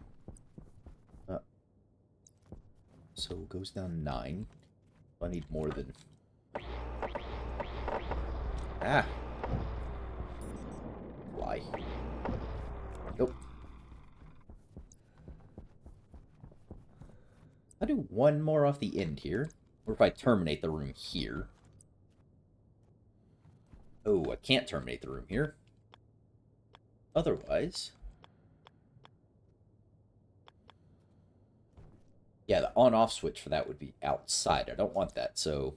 So it goes down 9. I need more than... Ah! Why? Nope. I'll do one more off the end here. Or if I terminate the room here. Oh, I can't terminate the room here. Otherwise... Yeah, the on-off switch for that would be outside. I don't want that, so...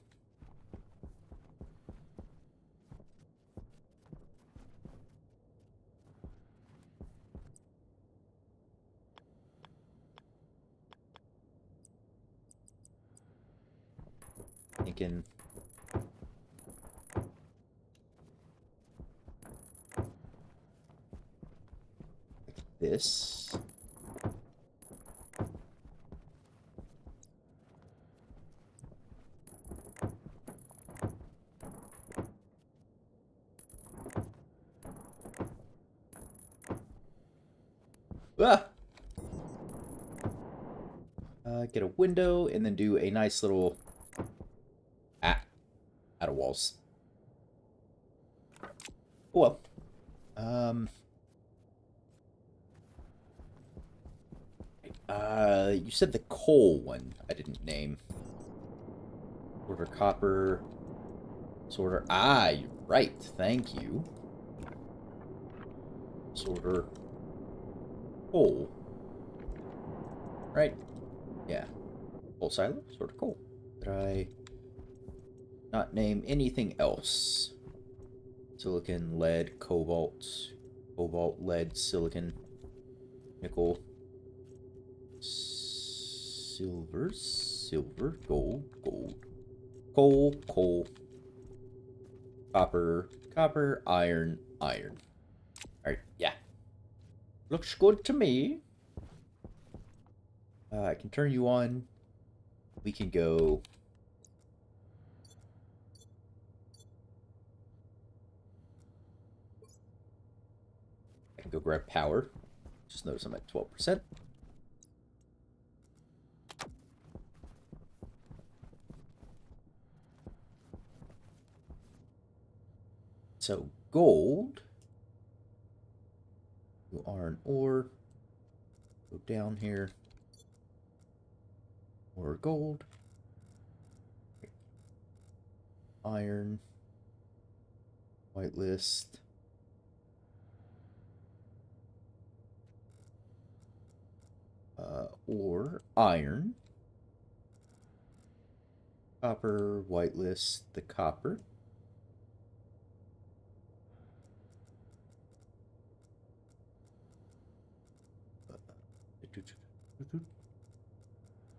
Thinking... like this... Ah! Get a window, and then do a nice little... out of walls. Oh, well. You said the coal one I didn't name. Sorter copper. Sorter... Ah, you're right. Thank you. Sorter... coal. Right? Yeah. Coal silo, sort of coal. Did I not name anything else? Silicon, lead, cobalt, lead, silicon, nickel, silver, gold, coal, copper, iron. Alright, yeah. Looks good to me. I can turn you on. We can go... I can go grab power. Just notice I'm at 12%. So, gold. You are an ore. Go down here. Ore, gold. Iron. Whitelist. Ore, iron. Copper, whitelist, the copper.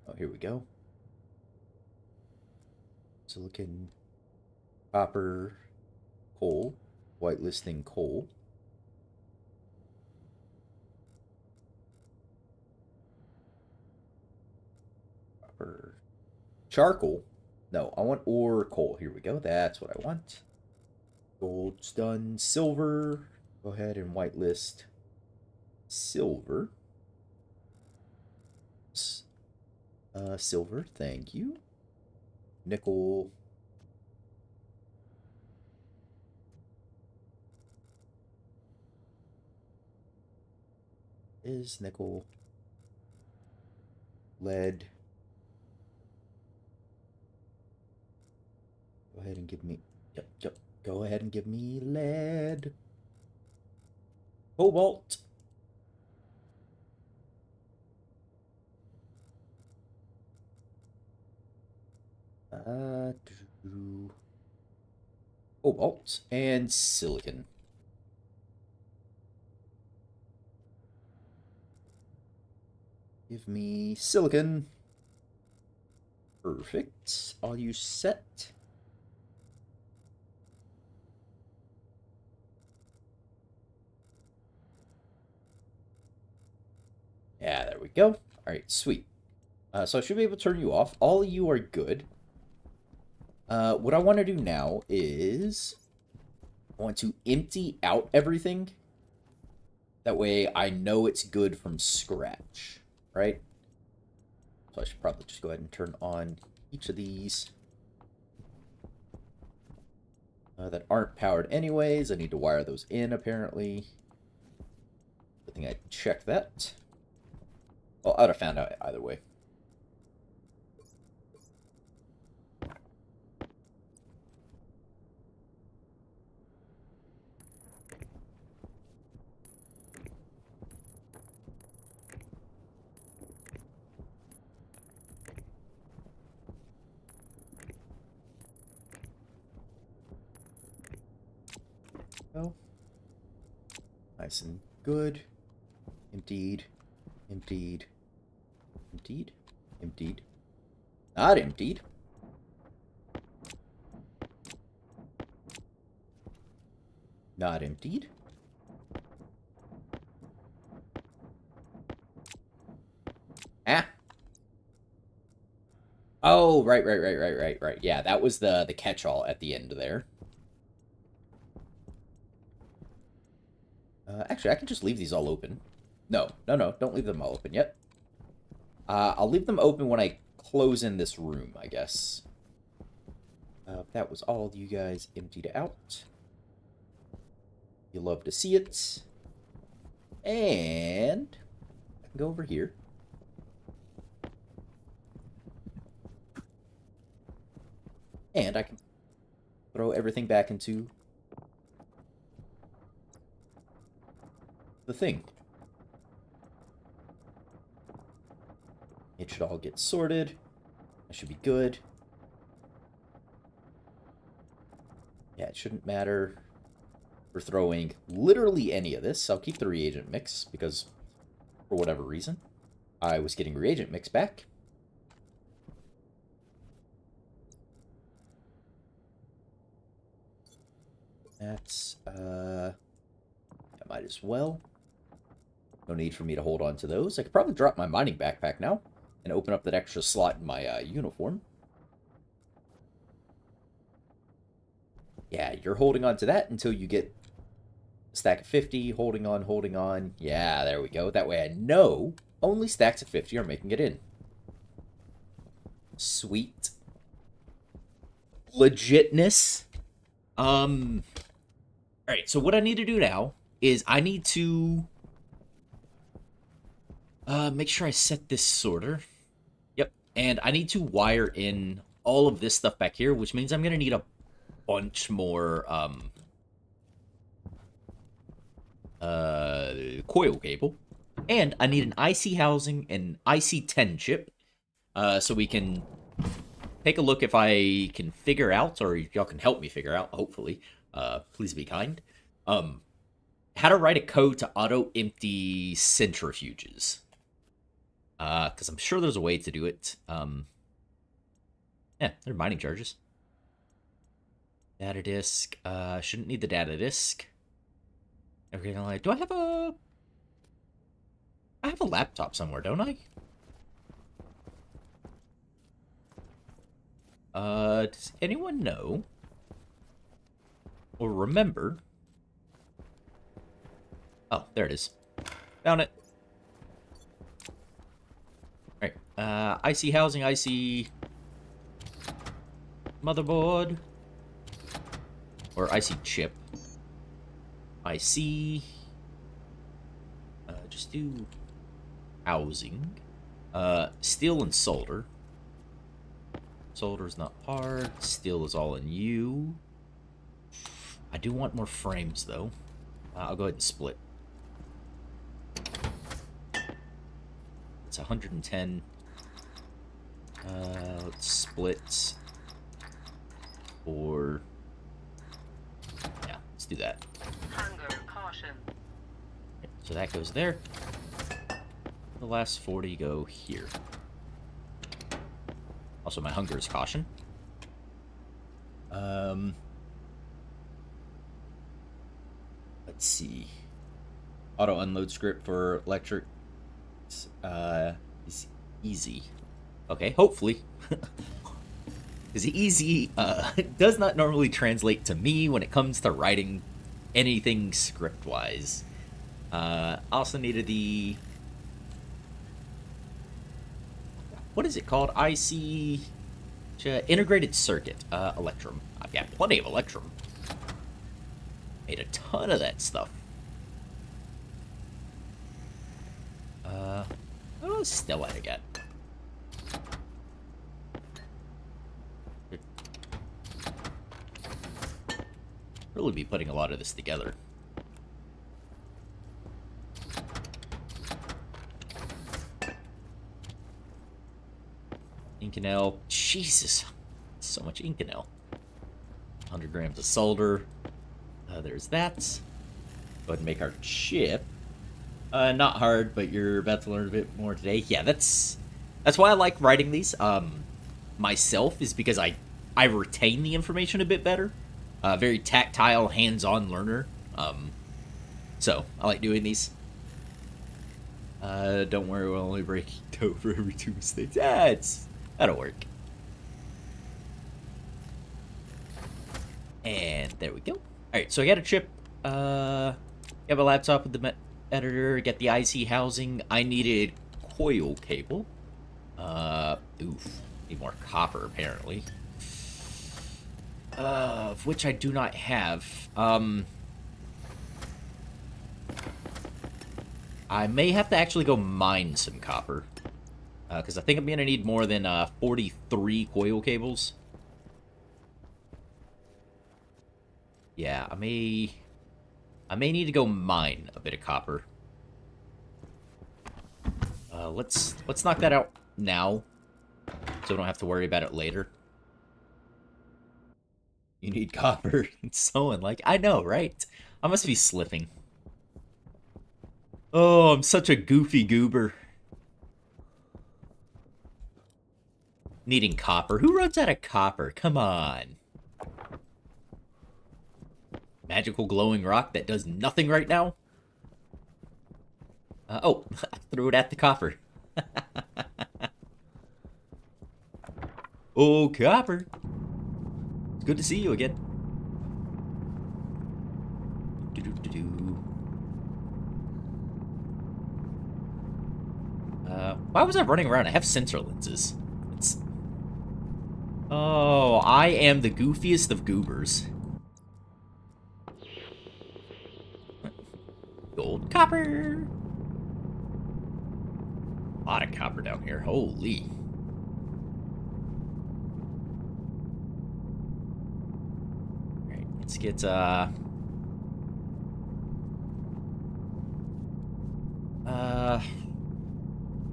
Oh, here we go. Silicon, copper, coal, whitelisting coal. Copper, charcoal. No, I want ore, coal. Here we go. That's what I want. Gold's done. Silver. Go ahead and whitelist silver. Silver, thank you. Nickel. Is nickel. Lead. Go ahead and give me... Yep. Go ahead and give me lead. Cobalt. Cobalt and silicon. Give me silicon. Perfect. Are you set? Yeah, there we go. All right, sweet. So I should be able to turn you off. All of you are good. What I want to do now is I want to empty out everything. That way I know it's good from scratch, right? So I should probably just go ahead and turn on each of these that aren't powered anyways. I need to wire those in, apparently. I think I checked that. Well, I would have found out either way. Oh. Nice and good. Emptied. Emptied. Emptied. Emptied. Not emptied. Not emptied. Ah. Oh, right. Yeah, that was the catch-all at the end there. Actually, I can just leave these all open. No, don't leave them all open yet. I'll leave them open when I close in this room, I guess. That was all you guys emptied out. You love to see it. And I can go over here. And I can throw everything back into the thing. It should all get sorted. That should be good. Yeah, it shouldn't matter for throwing literally any of this. I'll keep the reagent mix because, for whatever reason, I was getting reagent mix back. That's, I might as well. No need for me to hold on to those. I could probably drop my mining backpack now and open up that extra slot in my uniform. Yeah, you're holding on to that until you get a stack of 50. Holding on, holding on. Yeah, there we go. That way I know only stacks of 50 are making it in. Sweet. Legitness. Alright, so what I need to do now is I need to make sure I set this sorter. Yep, and I need to wire in all of this stuff back here, which means I'm going to need a bunch more coil cable. And I need an IC housing and IC10 chip, so we can take a look if I can figure out, or y'all can help me figure out, hopefully. Please be kind. How to write a code to auto-empty centrifuges. Because I'm sure there's a way to do it. Yeah, they're mining charges. Data disk. Shouldn't need the data disk. Okay, do I have a... I have a laptop somewhere, don't I? Does anyone know or remember? Oh, there it is. Found it. Alright, IC housing, IC motherboard. Or IC chip. IC. Just do housing. Steel and solder. Solder's not hard. Steel is all in you. I do want more frames, though. I'll go ahead and split. It's 110. Let's split. Or... yeah, let's do that. Hunger caution. Okay, so that goes there. The last 40 go here. Also, my hunger is caution. Let's see. Auto unload script for electric is easy. Okay, hopefully. Because easy does not normally translate to me when it comes to writing anything script-wise. Also needed the... what is it called? IC... integrated circuit. Electrum. I've got plenty of Electrum. Made a ton of that stuff. What else still I got? Really be putting a lot of this together. Inconel. Jesus. So much Inconel. 100 grams of solder. There's that. Go ahead and make our chip. Not hard, but you're about to learn a bit more today. Yeah, that's why I like writing these myself, is because I retain the information a bit better. Very tactile, hands-on learner. So, I like doing these. Don't worry, we'll only break code for every 2 mistakes. Yeah, that'll work. And there we go. Alright, so I got a chip. Have a laptop with the editor. Get the IC housing. I needed coil cable. Oof. Need more copper, apparently. Of which I do not have. I may have to actually go mine some copper. Because I think I'm going to need more than 43 coil cables. Yeah, I may need to go mine a bit of copper. Let's knock that out now, so I don't have to worry about it later. You need copper. It's so unlike. I know, right? I must be slipping. Oh, I'm such a goofy goober. Needing copper. Who runs out of copper? Come on. Magical glowing rock that does nothing right now? Oh, I threw it at the copper. Oh, copper. It's good to see you again. Why was I running around? I have sensor lenses. It's... Oh, I am the goofiest of goobers. Gold copper. A lot of copper down here. Holy. Alright, let's get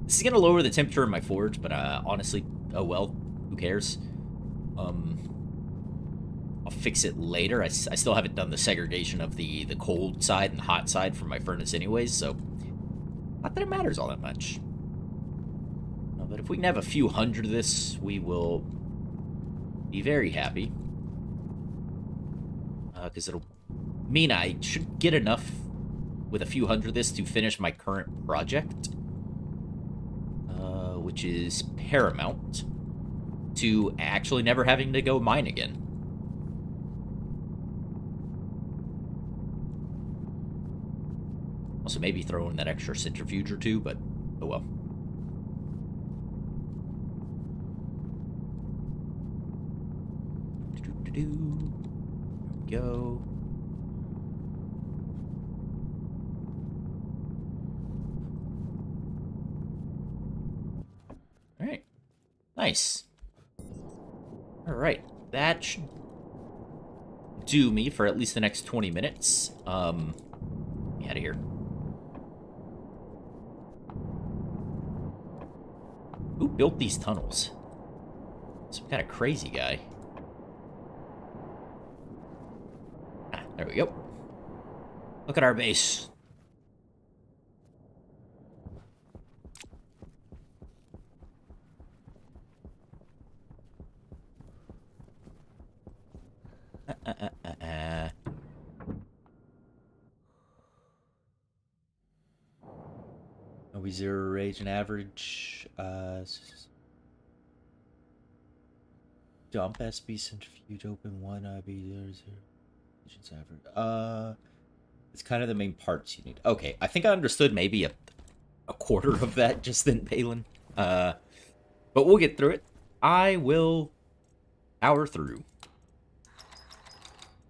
this is gonna lower the temperature of my forge, but honestly, oh well, who cares? I'll fix it later. I still haven't done the segregation of the cold side and the hot side from my furnace anyways, so not that it matters all that much. But if we can have a few hundred of this, we will be very happy. Because it'll mean I should get enough with a few hundred of this to finish my current project. Which is paramount to actually never having to go mine again. Also, maybe throw in that extra centrifuge or two, but oh well. There we go. Alright. Nice. Alright. That should do me for at least the next 20 minutes. Get out of here. Who built these tunnels? Some kind of crazy guy. Ah, there we go. Look at our base. Are we zero rage and average? Dump SB centrifuge open 1 IB 0 average. It's kind of the main parts you need. Okay, I think I understood maybe a quarter of that just then, Palin. But we'll get through it. I will power through.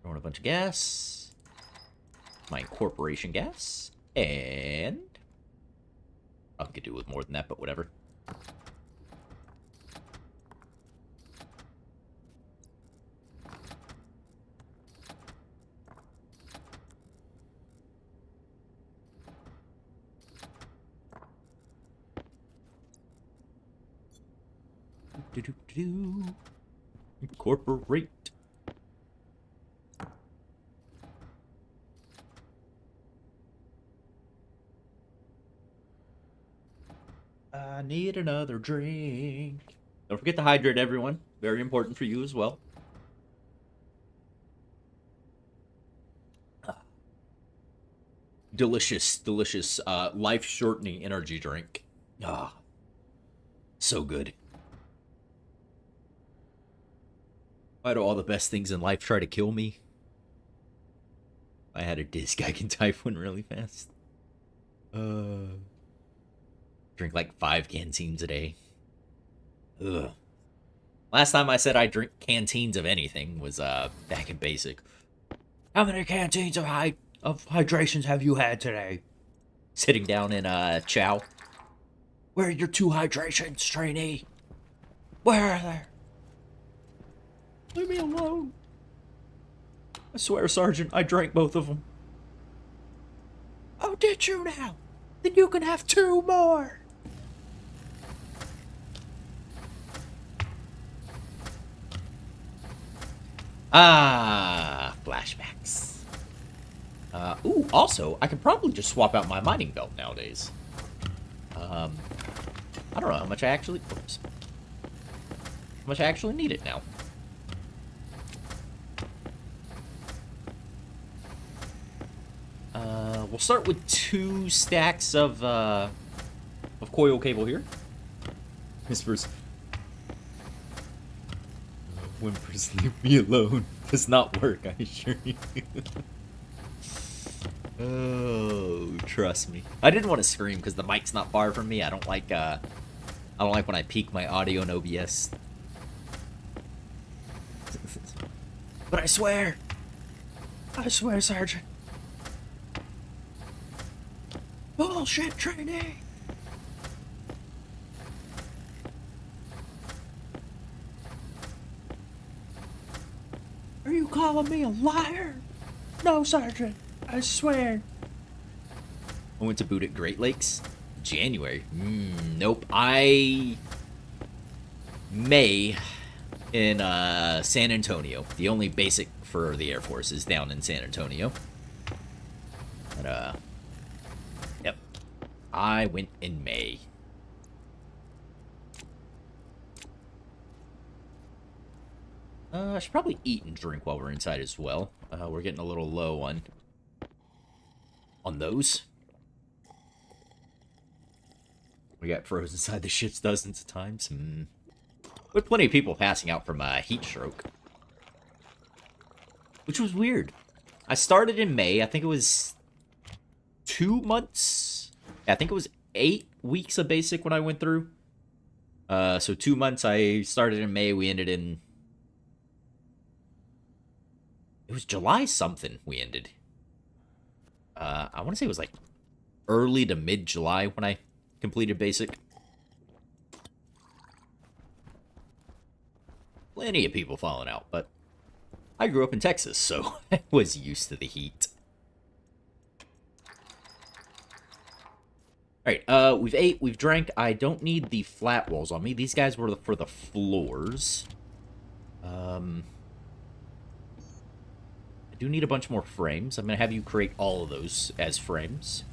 Throwing a bunch of gas. My incorporation gas. And I could do with more than that, but whatever. Incorporate. I need another drink. Don't forget to hydrate, everyone. Very important for you as well. Delicious, delicious, life-shortening energy drink. Ah, so good. Why do all the best things in life try to kill me? If I had a disc, I can type one really fast. Drink like 5 canteens a day. Ugh. Last time I said I drink canteens of anything was back in basic. How many canteens of hydrations have you had today? Sitting down in chow. Where are your 2 hydrations, trainee? Where are they? Leave me alone. I swear, Sergeant, I drank both of them. Oh, did you now? Then you can have 2 more. Ah, flashbacks. Ooh, also, I could probably just swap out my mining belt nowadays. I don't know how much I actually... Oops. How much I actually need it now. We'll start with 2 stacks of coil cable here. Whispers. Whimpers, leave me alone. Does not work, I assure you. Oh, trust me. I didn't want to scream because the mic's not far from me. I don't like when I peak my audio in OBS. But I swear, Sergeant. Bullshit training. Are you calling me a liar? No, Sergeant. I swear. I went to boot at Great Lakes. January. Nope. I May in San Antonio. The only basic for the Air Force is down in San Antonio. But yep. I went in May. I should probably eat and drink while we're inside as well. We're getting a little low on those. We got froze inside the ships dozens of times. With plenty of people passing out from heat stroke. Which was weird. I started in May. I think it was 2 months. I think it was 8 weeks of basic when I went through. So 2 months. I started in May. We ended in... It was July something we ended. I want to say it was like early to mid-July when I completed basic. Plenty of people falling out, but I grew up in Texas, so I was used to the heat. Alright, we've ate, we've drank. I don't need the flat walls on me. These guys were for the floors. I do need a bunch more frames. I'm going to have you create all of those as frames.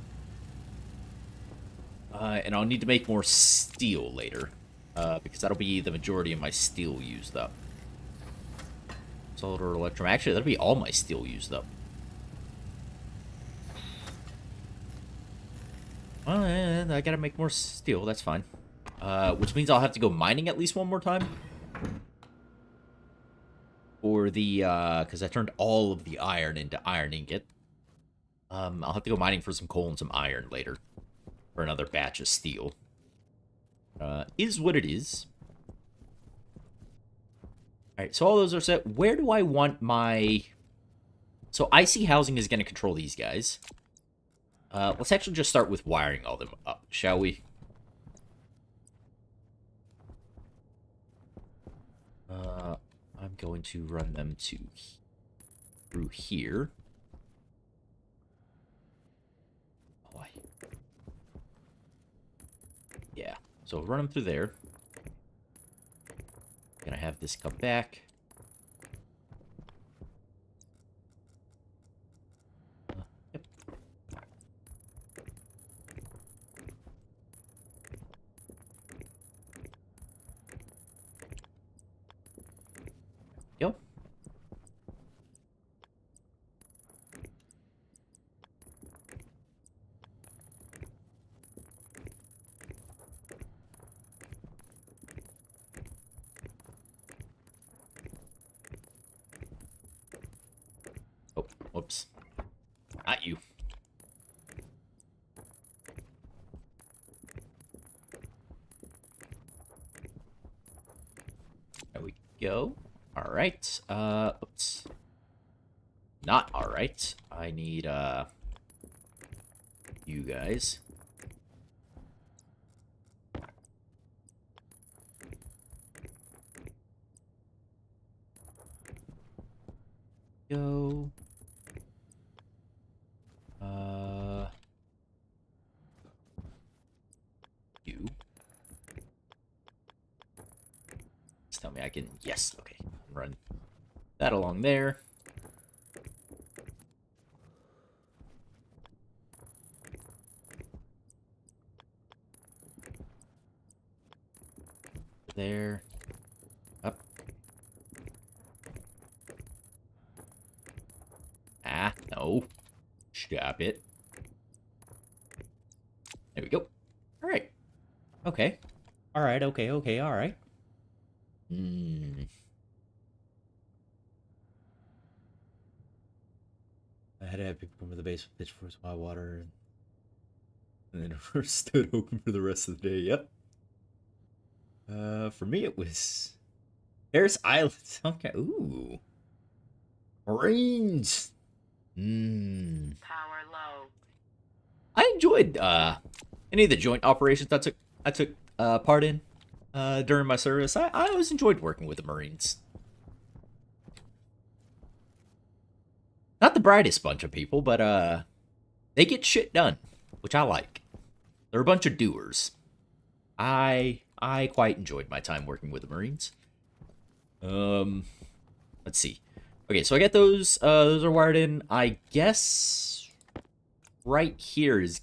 And I'll need to make more steel later. Because that'll be the majority of my steel used up. Solid or electrum. Actually, that'll be all my steel used up. Well, I gotta make more steel. That's fine. Which means I'll have to go mining at least one more time. For the, because I turned all of the iron into iron ingot. I'll have to go mining for some coal and some iron later. For another batch of steel. Is what it is. Alright, so all those are set. Where do I want my... So IC housing is going to control these guys. Let's actually just start with wiring all them up, shall we? I'm going to run them through here. Oh, yeah, so run them through there. Gonna have this come back. Yep. Go. Oh, whoops. Not you. There we go. Alright. Oops. Not alright. I need, you guys. Go. You. Just tell me I can... Yes, okay. Run. That along there. There. Up. Ah, no. Stop it. There we go. All right. Okay. All right. Okay. Okay. All right. I had to have people come to the base with pitchforks, hot water, and then it stood open for the rest of the day. Yep. For me, it was Harris Island. Okay. Ooh. Marines. Power low. I enjoyed any of the joint operations I took part in during my service. I always enjoyed working with the Marines. Not the brightest bunch of people, but they get shit done, which I like. They're a bunch of doers. I quite enjoyed my time working with the Marines. Let's see. Okay, so I get those. Those are wired in. I guess right here is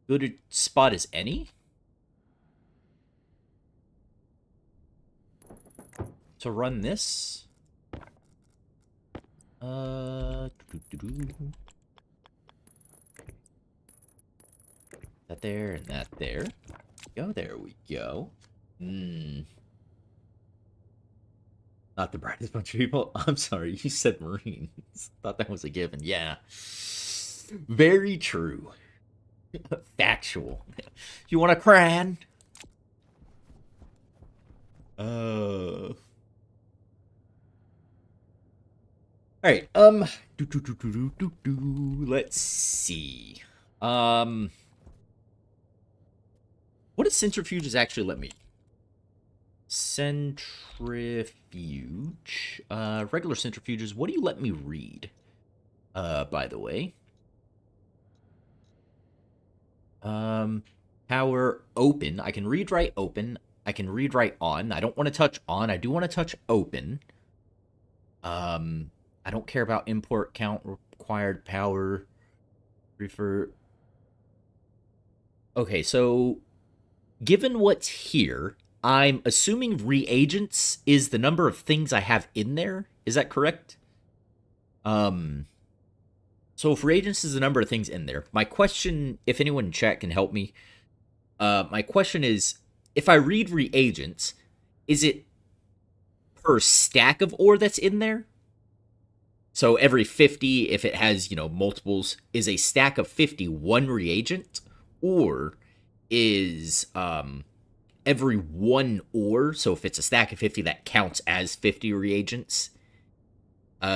good a spot as any. To run this. That there and that there. There we go. Not the brightest bunch of people. I'm sorry, you said Marines. Thought that was a given. Yeah. Very true. Factual. You want a crayon? Alright, let's see. What does centrifuges actually let me? Centrifuge. Regular centrifuges, what do you let me read? By the way. Power open. I can read write open. I can read write on. I don't want to touch on. I do want to touch open. I don't care about import count, required power, refer. Okay, so given what's here, I'm assuming reagents is the number of things I have in there. Is that correct? So if reagents is the number of things in there, my question, if anyone in chat can help me, my question is, if I read reagents, is it per stack of ore that's in there? So every 50, if it has, multiples, is a stack of 50 one reagent? Or is every one ore, so if it's a stack of 50, that counts as 50 reagents?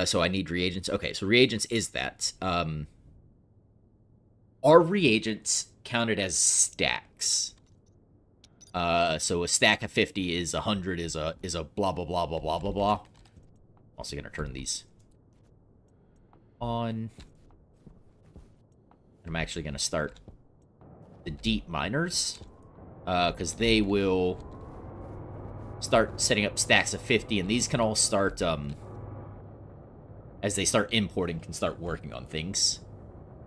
So I need reagents. Okay, so reagents is that. Are reagents counted as stacks? So a stack of 50 is 100 is a blah, blah, blah, blah, blah, blah, blah. Also going to turn these on. I'm actually going to start the deep miners, because they will start setting up stacks of 50, and these can all start, as they start importing, can start working on things.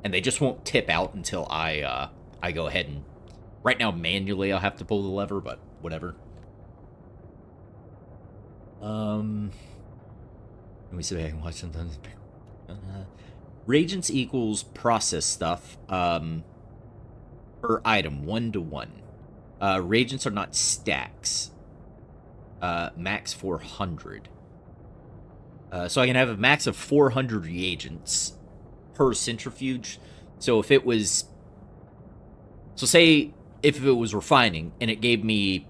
And they just won't tip out until I go ahead and... Right now, manually, I'll have to pull the lever, but whatever. Let me see if I can watch sometimes. Reagents equals process stuff, per item, 1-to-1. Reagents are not stacks. Max 400. So I can have a max of 400 reagents per centrifuge. So if it was... So say if it was refining and it gave me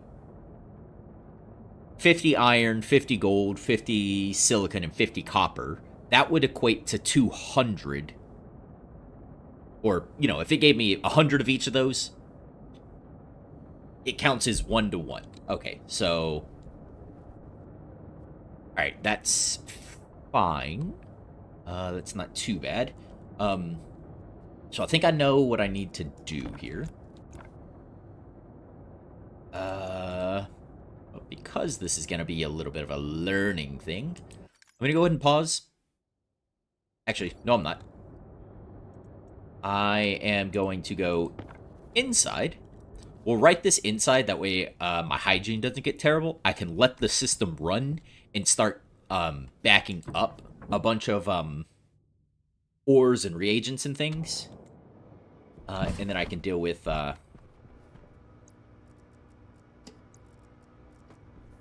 50 iron, 50 gold, 50 silicon, and 50 copper, that would equate to 200. Or, if it gave me 100 of each of those, it counts as 1-to-1. Okay, so... Alright, that's fine. That's not too bad. So I think I know what I need to do here. The because this is going to be a little bit of a learning thing, I'm going to go ahead and pause. Actually, no, I'm not. I am going to go inside. We'll write this inside, that way my hygiene doesn't get terrible. I can let the system run and start backing up a bunch of ores and reagents and things. And then I can deal with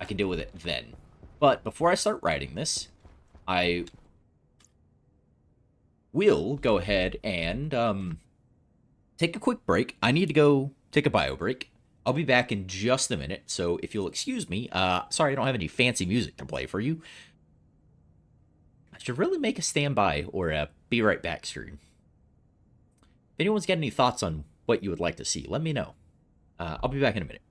it then. But before I start writing this, I will go ahead and take a quick break. I need to go take a bio break. I'll be back in just a minute, so if you'll excuse me, sorry I don't have any fancy music to play for you. I should really make a standby or a be right back stream. If anyone's got any thoughts on what you would like to see, let me know. I'll be back in a minute.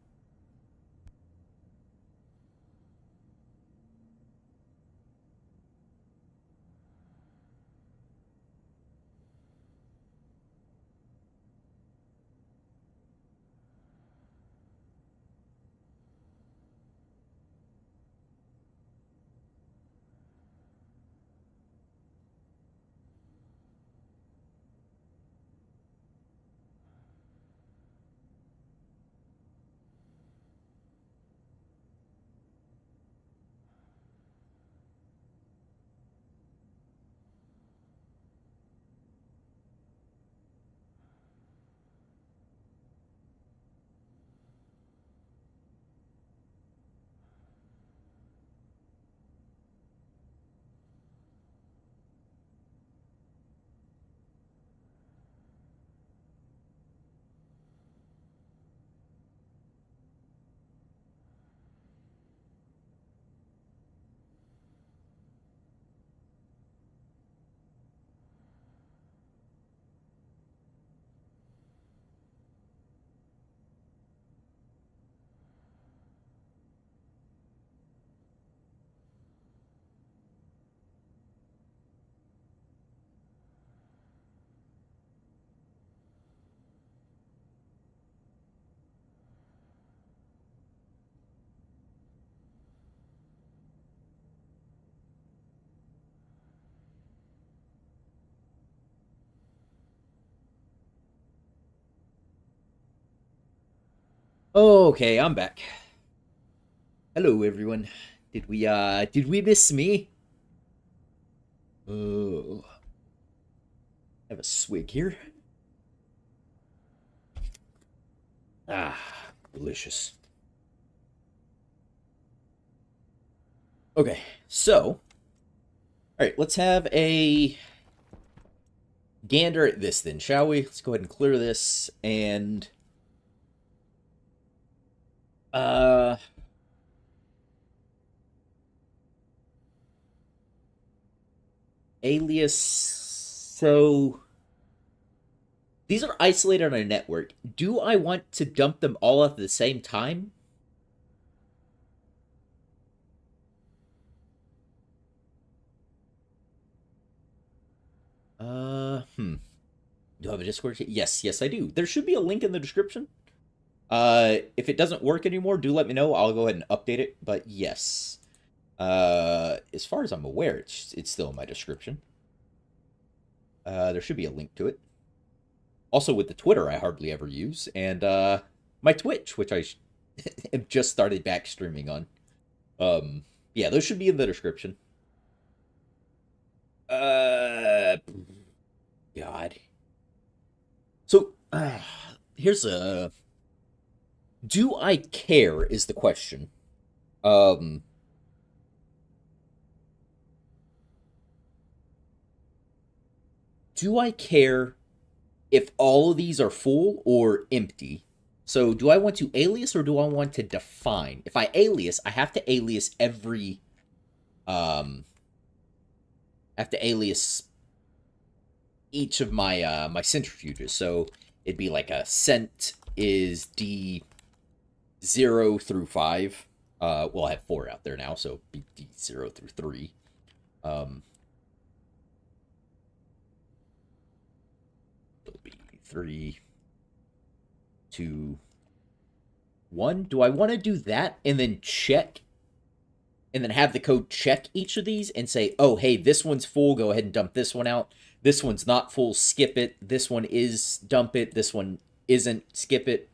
Okay, I'm back. Hello, everyone. Did we miss me? Oh, have a swig here. Ah, delicious. Okay, so, all right, let's have a gander at this then, shall we? Let's go ahead and clear this and alias. So these are isolated on a network. Do I want to dump them all at the same time? Do I have a Discord? Yes, I do. There should be a link in the description. If it doesn't work anymore, do let me know. I'll go ahead and update it. But yes, as far as I'm aware, it's still in my description. There should be a link to it. Also, with the Twitter, I hardly ever use, and my Twitch, which I have just started back streaming on. Yeah, those should be in the description. God. So, here's a. Do I care? Is the question. Um. Do I care if all of these are full or empty? So, do I want to alias or do I want to define? If I alias, I have to alias every. I have to alias each of my centrifuges. So it'd be like a cent is D0 through 5. Well, I have 4 out there now, so it'd be D0 through 3. It'll be 3, 2, 1. Do I want to do that and then check and then have the code check each of these and say, oh, hey, this one's full, go ahead and dump this one out. This one's not full, skip it. This one is, dump it. This one isn't, skip it.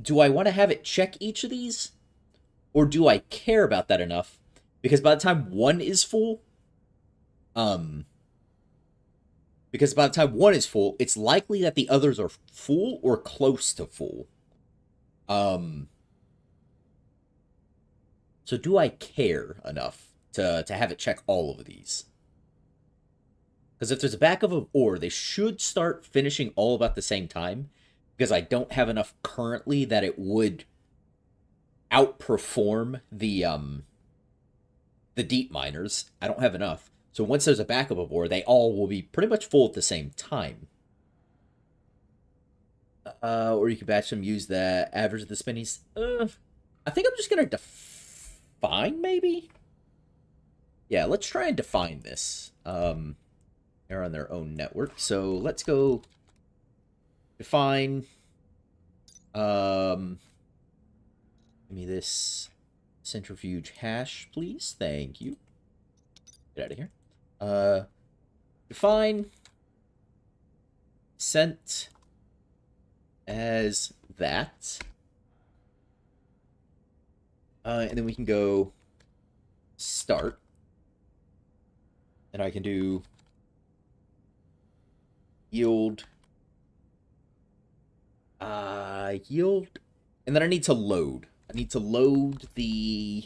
Do I want to have it check each of these? Or do I care about that enough? Because by the time one is full, it's likely that the others are full or close to full. So do I care enough to have it check all of these? Because if there's a backup of ore, they should start finishing all about the same time. Because I don't have enough currently that it would outperform the deep miners. I don't have enough. So once there's a backup of ore, they all will be pretty much full at the same time. Or you can batch them, use the average of the spinnies. I think I'm just going to define, maybe? Yeah, let's try and define this. They're on their own network. So let's go define. Give me this centrifuge hash, please. Thank you. Get out of here. Define cent as that. And then we can go start. And I can do yield. Yield. And then I need to load. I need to load the,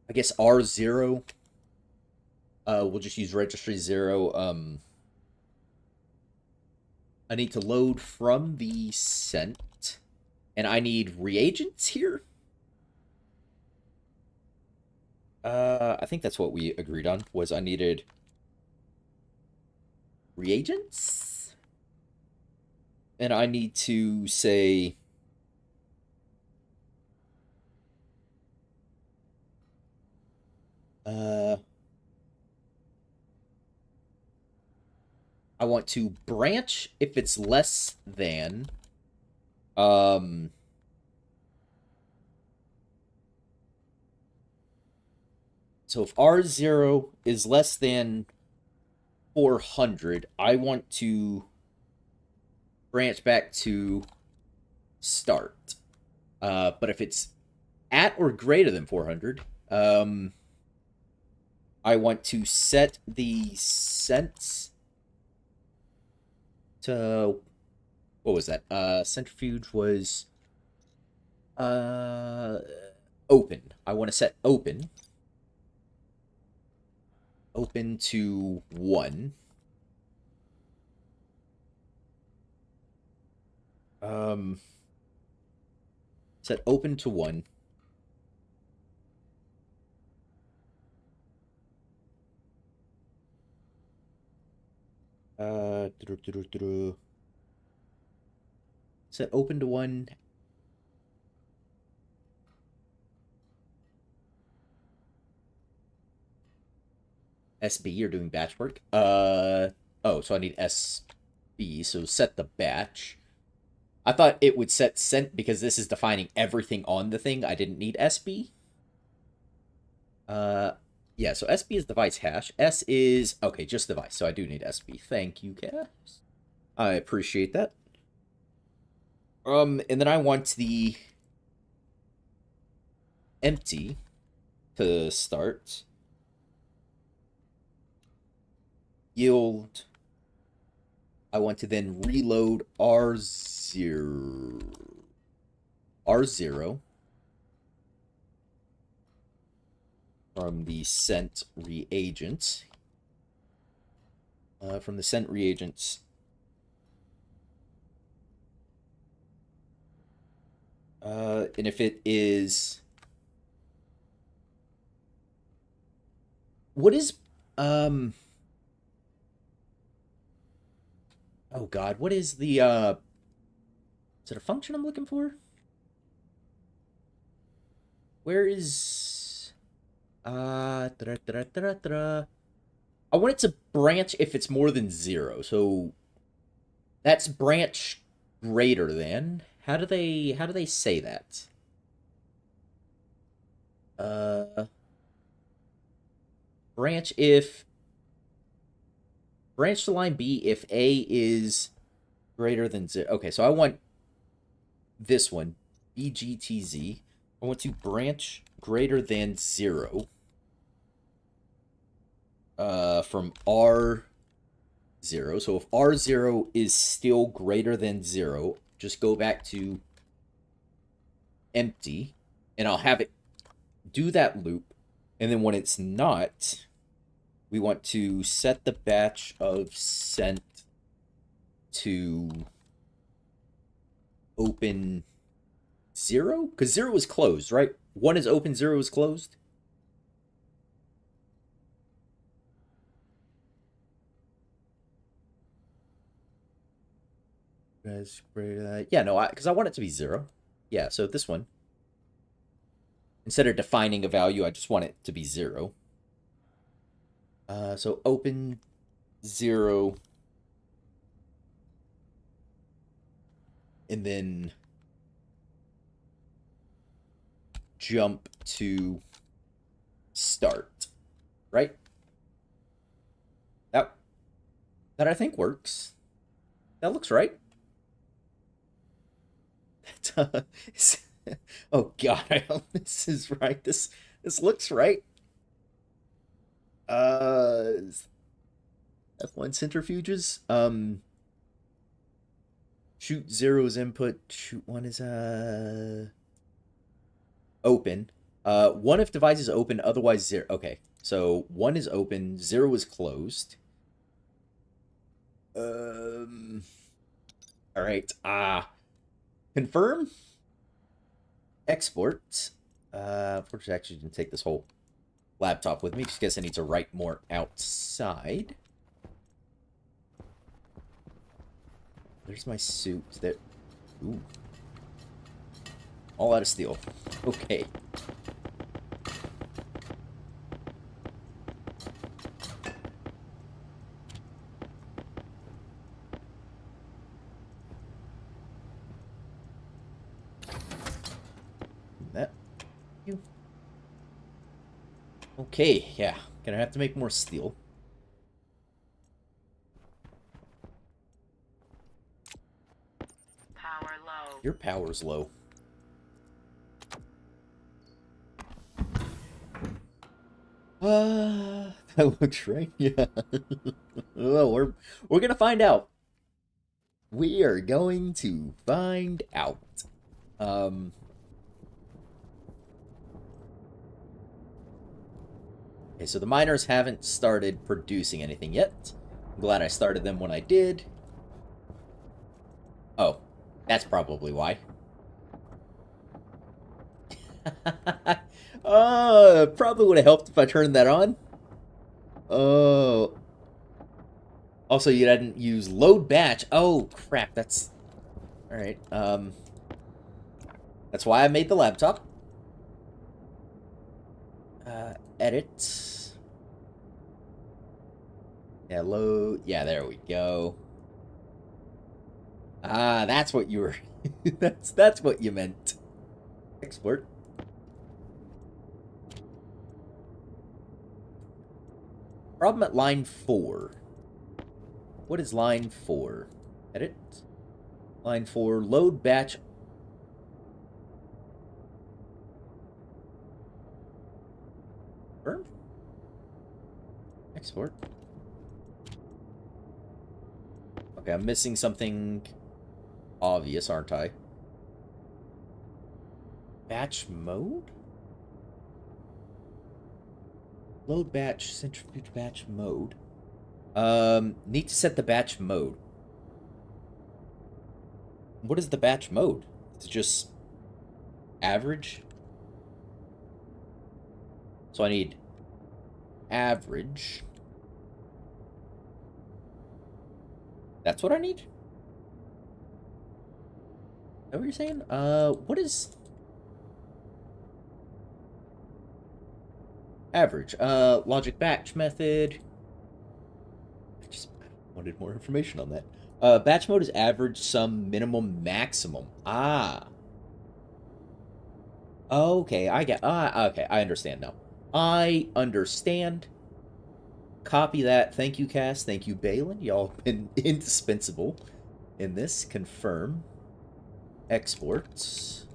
I guess, R0. We'll just use registry 0. I need to load from the cent. And I need reagents here. I think that's what we agreed on, was I needed reagents. And I need to say I want to branch if it's less than so if R0 is less than 400, I want to branch back to start. But if it's at or greater than 400, I want to set the cents to, what was that? Centrifuge was open. I want to set open to 1. Set open to 1. Set open to 1. SB, you're doing batch work. Oh, so I need SB, so set the batch. I thought it would set cent because this is defining everything on the thing. I didn't need SB. Yeah, so SB is device hash. S is, okay, just device, so I do need SB. Thank you, Cass. I appreciate that. And then I want the empty to start. Yield. I want to then reload R0 from the sent reagent. From the sent reagents. And if it is, what is, oh God, what is the, is it a function I'm looking for? Where is, I want it to branch if it's more than 0, so that's branch greater than. How do they say that? Uh, branch if branch to line B if A is greater than 0. Okay, so I want this one, BGTZ. I want to branch greater than 0 from R0. So if R0 is still greater than 0, just go back to empty, and I'll have it do that loop. And then when it's not, we want to set the batch of sent to open 0? Because 0 is closed, right? 1 is open, 0 is closed. Yeah, no, because I want it to be 0. Yeah, so this one. Instead of defining a value, I just want it to be 0. So open 0. And then jump to start, right? That I think works. That looks right. Oh god, I hope this is right. This looks right. F1 centrifuges. Shoot 0 is input. Shoot 1 is open. 1 if device is open, otherwise 0. Okay, so 1 is open, 0 is closed. All right. Confirm. Export. Unfortunately, I actually didn't take this whole laptop with me. Just guess I need to write more outside. There's my suit. That. Ooh. All out of steel. Okay. That. You. Okay, yeah. Gonna have to make more steel. Power low. Your power's low. That looks right. Yeah. Well, we're gonna find out. We are going to find out. Okay, so the miners haven't started producing anything yet. I'm glad I started them when I did. Oh, that's probably why. Probably would have helped if I turned that on. Oh. Also, you didn't use load batch. Oh, crap, that's... Alright, that's why I made the laptop. Edit. Yeah, load. Yeah, there we go. That's what you were... that's what you meant. Export. Problem at line 4. What is line 4? Edit. Line 4, load batch. Confirm. Export. Okay, I'm missing something obvious, aren't I? Batch mode? Load batch, centrifuge batch mode. Need to set the batch mode. What is the batch mode? It's just average. So I need average. That's what I need? Is that what you're saying? What is average? Logic batch method. I just wanted more information on that. Batch mode is average, sum, minimum, maximum. Okay, I get. Okay, I understand now. I understand. Copy that. Thank you, Cass. Thank you, Balin. Y'all have been indispensable in this. Confirm. Exports.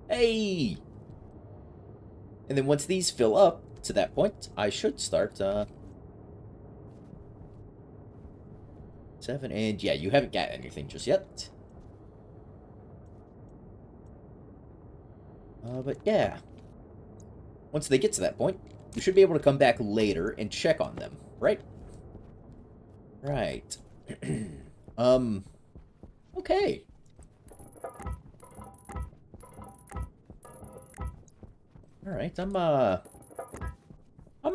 Hey! And then once these fill up to that point, I should start, 7, and yeah, you haven't got anything just yet. But yeah. Once they get to that point, you should be able to come back later and check on them, right? Right. Okay. Alright, I'm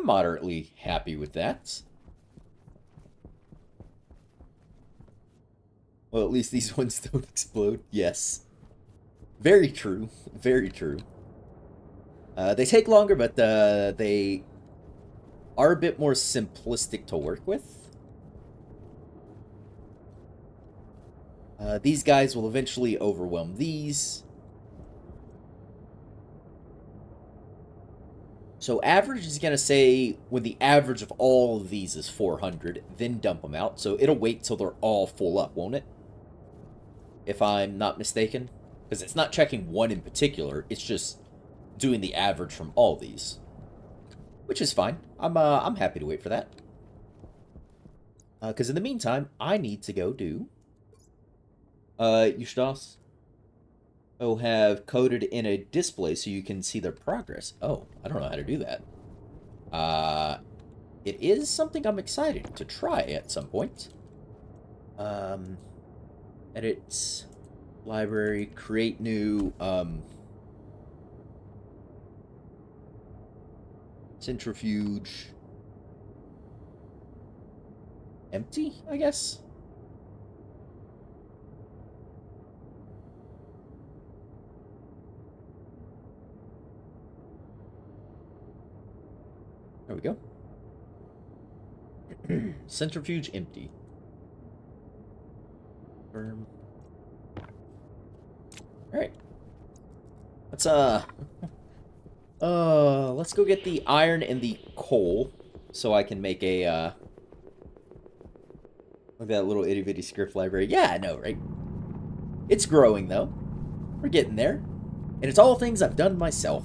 moderately happy with that. Well, at least these ones don't explode. Yes. Very true. Very true. They take longer, but they are a bit more simplistic to work with. These guys will eventually overwhelm these. So average is going to say when the average of all of these is 400, then dump them out. So it'll wait till they're all full up, won't it? If I'm not mistaken. Because it's not checking one in particular, it's just doing the average from all these. Which is fine. I'm happy to wait for that. Because in the meantime, I need to go do... you should also have coded in a display so you can see their progress. Oh, I don't know how to do that. It is something I'm excited to try at some point. Edit, library, create new, centrifuge, empty, I guess? There we go. Centrifuge empty. Firm. Alright. Let's go get the iron and the coal so I can make a, look at that little itty-bitty script library. Yeah, I know, right? It's growing, though. We're getting there. And it's all things I've done myself.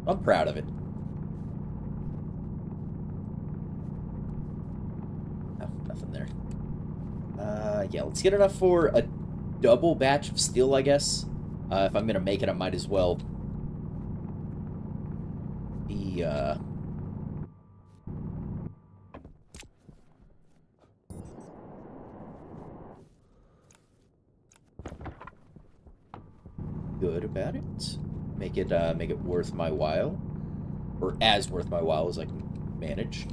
I'm proud of it. Oh, nothing there. Yeah, let's get enough for a double batch of steel, I guess. If I'm gonna make it, I might as well be, good about it. Make it worth my while. Or as worth my while as I can manage.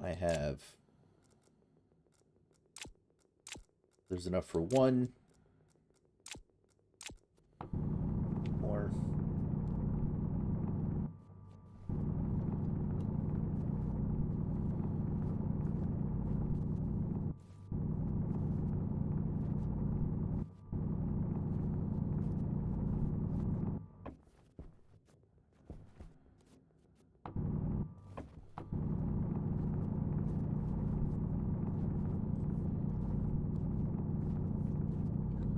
I have... There's enough for one. More.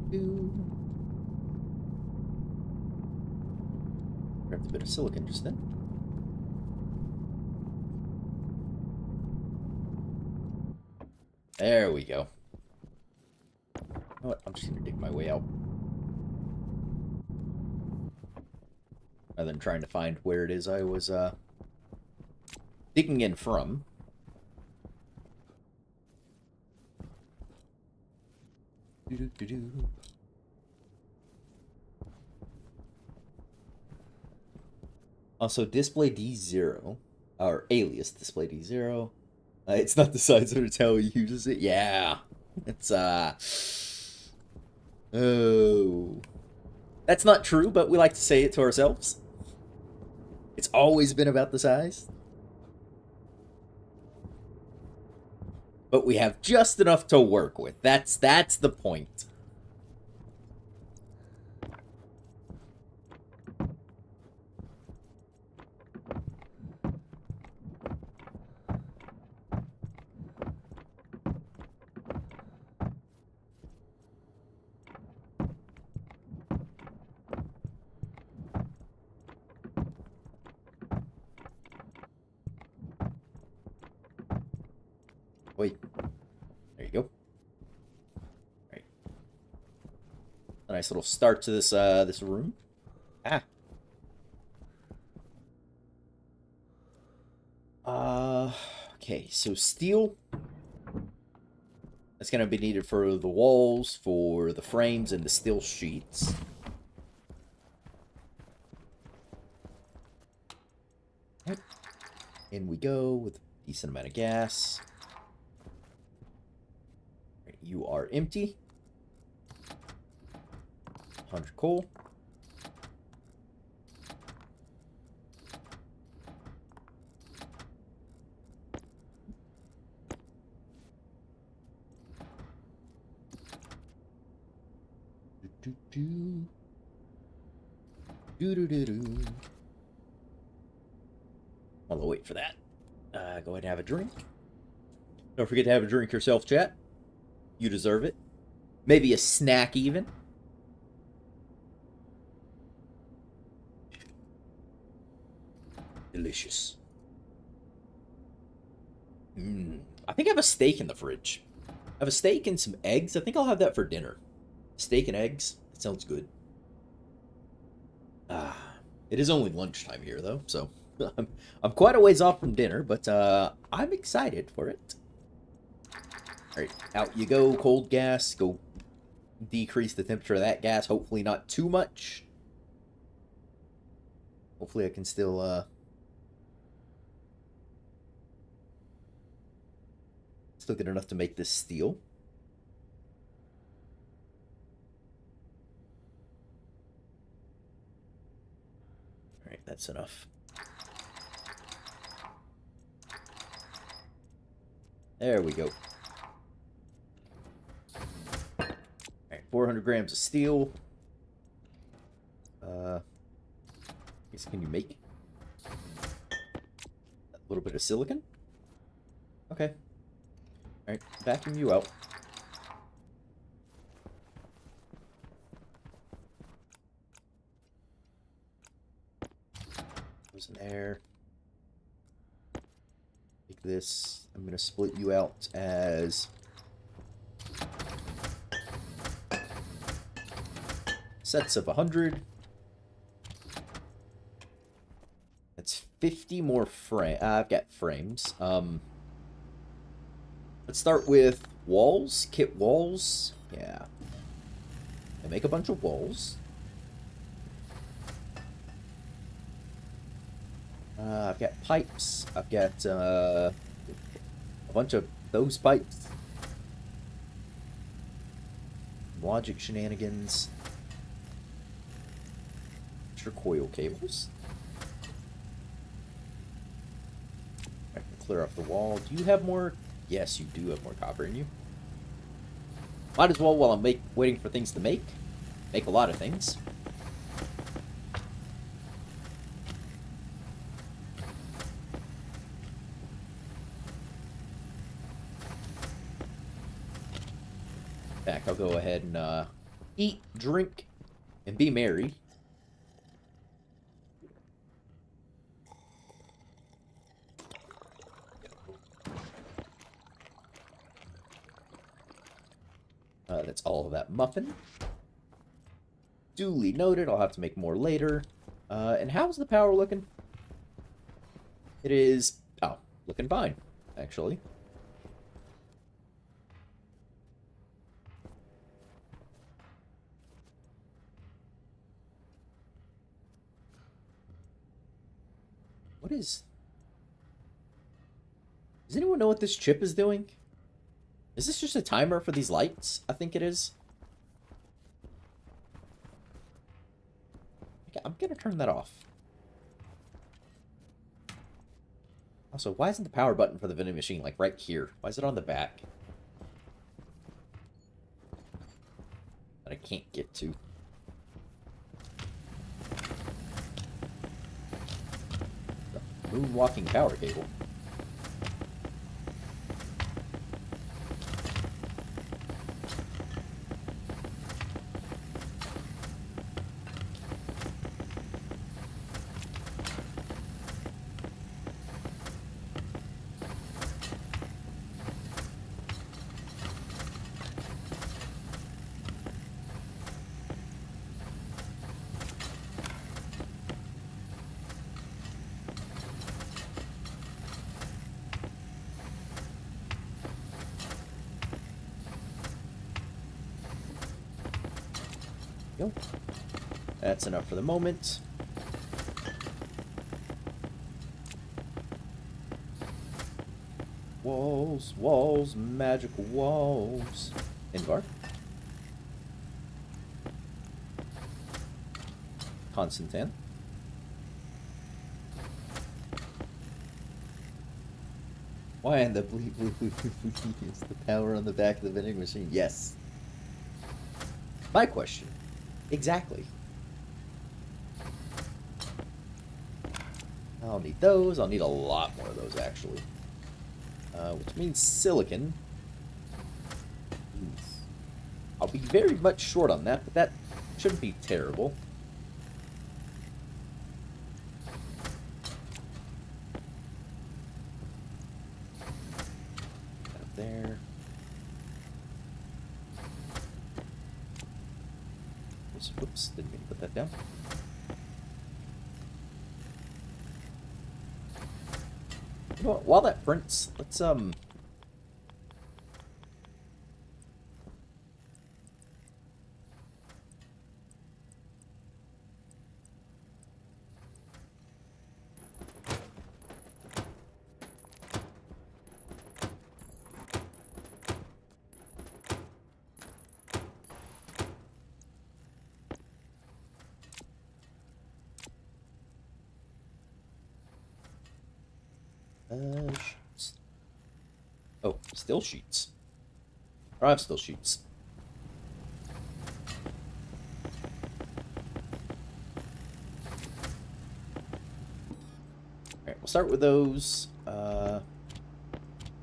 Two. Grabbed a bit of silicon just then. There we go. You know what? I'm just gonna dig my way out. Rather than trying to find where it is I was, digging in from. Doo-doo-doo-doo. Also, display D0, or alias display D0. It's not the size of it's how he uses it. Yeah. It's, oh. That's not true, but we like to say it to ourselves. It's always been about the size. But we have just enough to work with. That's the point. Wait. There you go. All right. A nice little start to this room. Ah. Okay, so steel. That's gonna be needed for the walls, for the frames, and the steel sheets. Right. In we go with a decent amount of gas. Right, you are empty. 100 coal. Do do do do do do. While I wait for that, go ahead and have a drink. Don't forget to have a drink yourself, chat. You deserve it. Maybe a snack even. Delicious. I think I have a steak in the fridge. I have a steak and some eggs. I think I'll have that for dinner. Steak and eggs. That sounds good. It is only lunchtime here, though, so I'm quite a ways off from dinner, but I'm excited for it. All right, out you go, cold gas. Go decrease the temperature of that gas. Hopefully not too much. Hopefully I can still get enough to make this steel. All right, that's enough. There we go. All right, 400 grams of steel. I guess can you make a little bit of silicon? Okay. All right, vacuum you out. Goes in there. Take this. I'm gonna split you out as sets of 100. That's 50 more frame. I've got frames. Let's start with walls. Kit walls. Yeah. I make a bunch of walls. I've got pipes. I've got a bunch of those pipes. Logic shenanigans. Extra coil cables. I can clear up the wall. Do you have more? Yes, you do have more copper in you. Might as well, while I'm waiting for things to make a lot of things. Back, I'll go ahead and eat, drink, and be merry. That's all of that muffin. Duly noted. I'll have to make more later. And how's the power looking? It is, oh, looking fine, actually. What is... Does anyone know what this chip is doing? Is this just a timer for these lights? I think it is. Okay, I'm gonna turn that off. Also, why isn't the power button for the vending machine, like, right here? Why is it on the back? That I can't get to. The moonwalking power cable. Go. That's enough for the moment. Walls, walls, magical walls. Invar. Constantine. Why in the bleep bleep bleep bleep bleep is the power on the back of the vending machine? Yes. My question. Exactly. I'll need those. I'll need a lot more of those, actually. Which means silicon. I'll be very much short on that, but that shouldn't be terrible. Up there. Whoops, didn't mean to put that down. You know what, while that prints, let's sheets. Oh, still sheets. I have still sheets. Alright, we'll start with those. I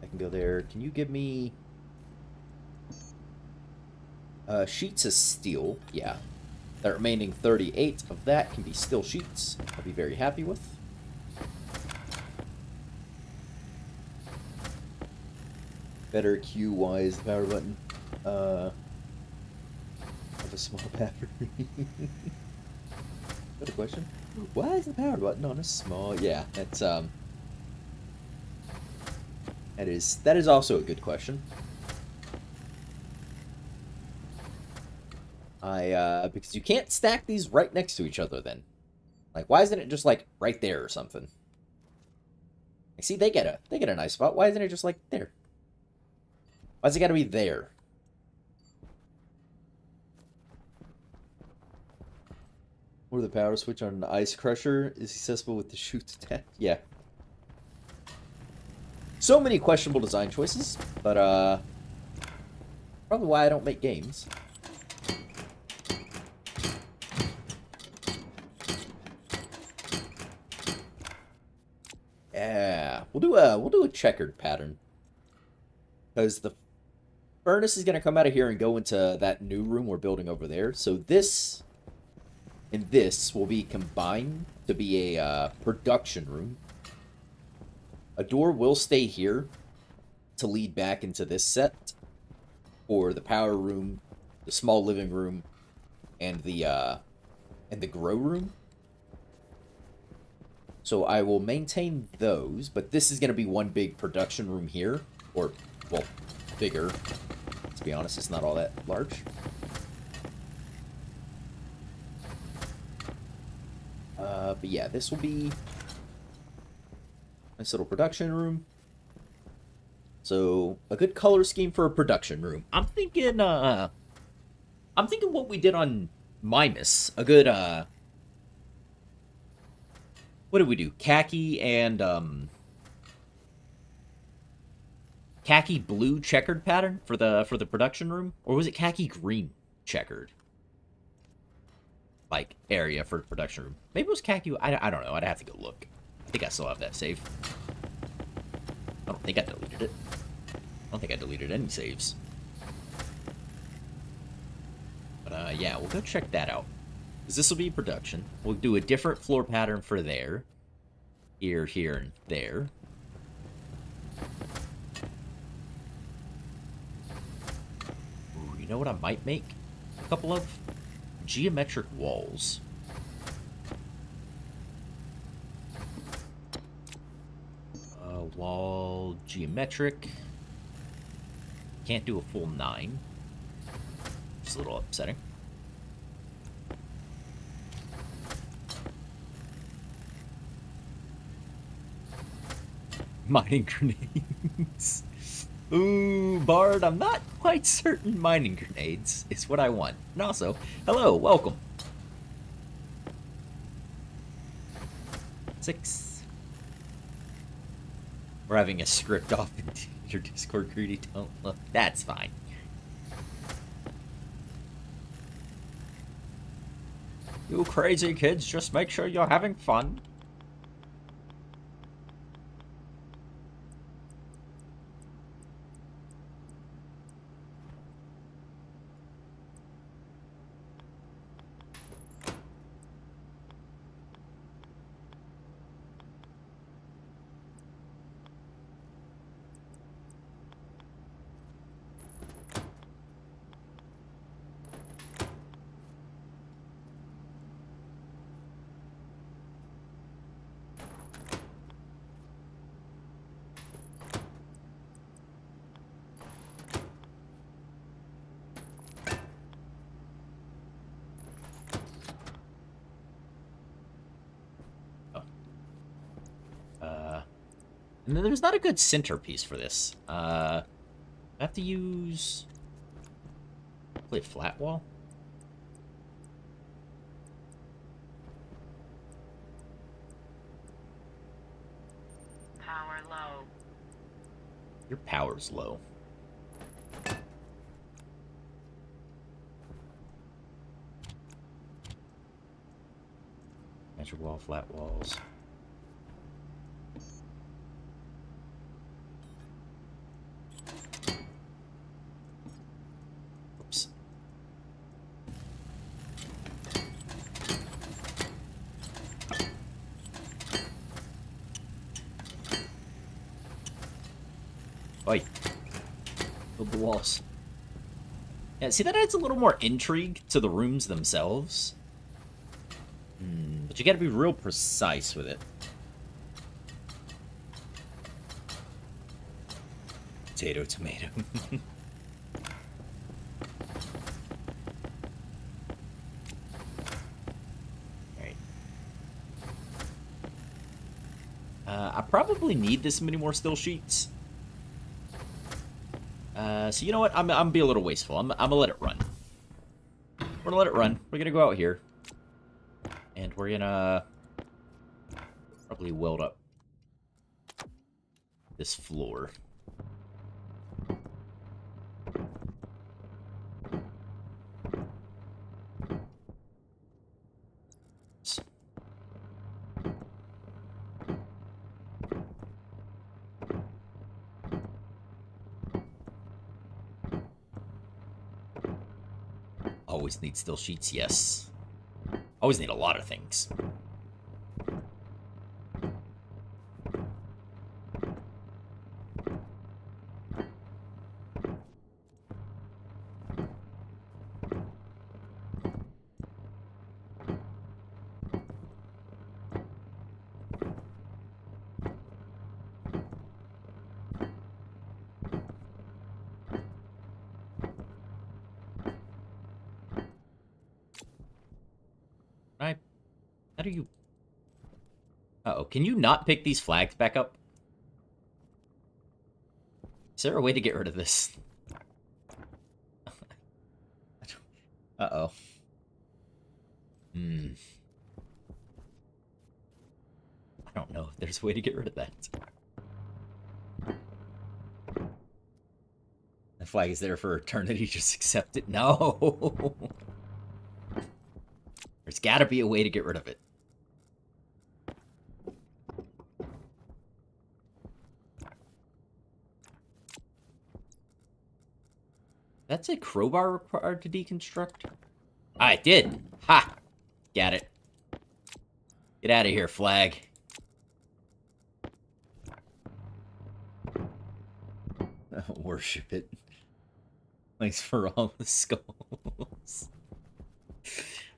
can go there. Can you give me sheets of steel? Yeah. The remaining 38 of that can be steel sheets. I'll be very happy with. Better QY is the power button. Of a small battery. What a question. Why is the power button on a small? Yeah, that's that is also a good question. Because you can't stack these right next to each other then. Like, why isn't it just like right there or something? I see they get a nice spot. Why isn't it just like there? Why's it gotta be there? Or the power switch on an ice crusher is accessible with the chutes attached. Yeah. So many questionable design choices, but probably why I don't make games. Yeah, we'll do a checkered pattern. Because the furnace is going to come out of here and go into that new room we're building over there. So this and this will be combined to be a production room. A door will stay here to lead back into this set for the power room, the small living room, and the grow room. So I will maintain those, but this is going to be one big production room here, or, well, bigger. To be honest, it's not all that large. But yeah, this will be Nice little production room. So, a good color scheme for a production room. I'm thinking what we did on Mimus. A good, what did we do? Khaki and, khaki blue checkered pattern for the production room? Or was it khaki green checkered? Like, area for the production room. Maybe it was khaki, I don't know, I'd have to go look. I think I still have that save. I don't think I deleted it. I don't think I deleted any saves. But, yeah, we'll go check that out. Because this will be production. We'll do a different floor pattern for there. Here, here, and there. Ooh, you know what I might make? A couple of geometric walls. Wall geometric. Can't do a full 9. It's a little upsetting. Mining grenades. Ooh, Bard, I'm not quite certain mining grenades is what I want. And also, hello, welcome. 6. We're having a script off into your Discord, Greedy. Don't look. That's fine. You crazy kids, just make sure you're having fun. And then there's not a good centerpiece for this. I have to use... Play a flat wall? Power low. Your power's low. Measure wall, flat walls. Oops. Oi. Build the walls. Yeah, see, that adds a little more intrigue to the rooms themselves. But you gotta be real precise with it. Potato, tomato. Alright. I probably need this many more still sheets. So you know what? I'm gonna be a little wasteful. I'm gonna let it run. We're gonna let it run. We're gonna go out here. And we're gonna probably weld up this floor. Always need still sheets, yes. Always need a lot of things. How do you... Uh-oh, can you not pick these flags back up? there a way to get rid of this? Uh-oh. I don't know if there's a way to get rid of that. The flag is there for eternity, just accept it. No! There's gotta be a way to get rid of it. That's a crowbar required to deconstruct? I did! Ha! Got it. Get out of here, flag. Worship it. Thanks for all the skulls.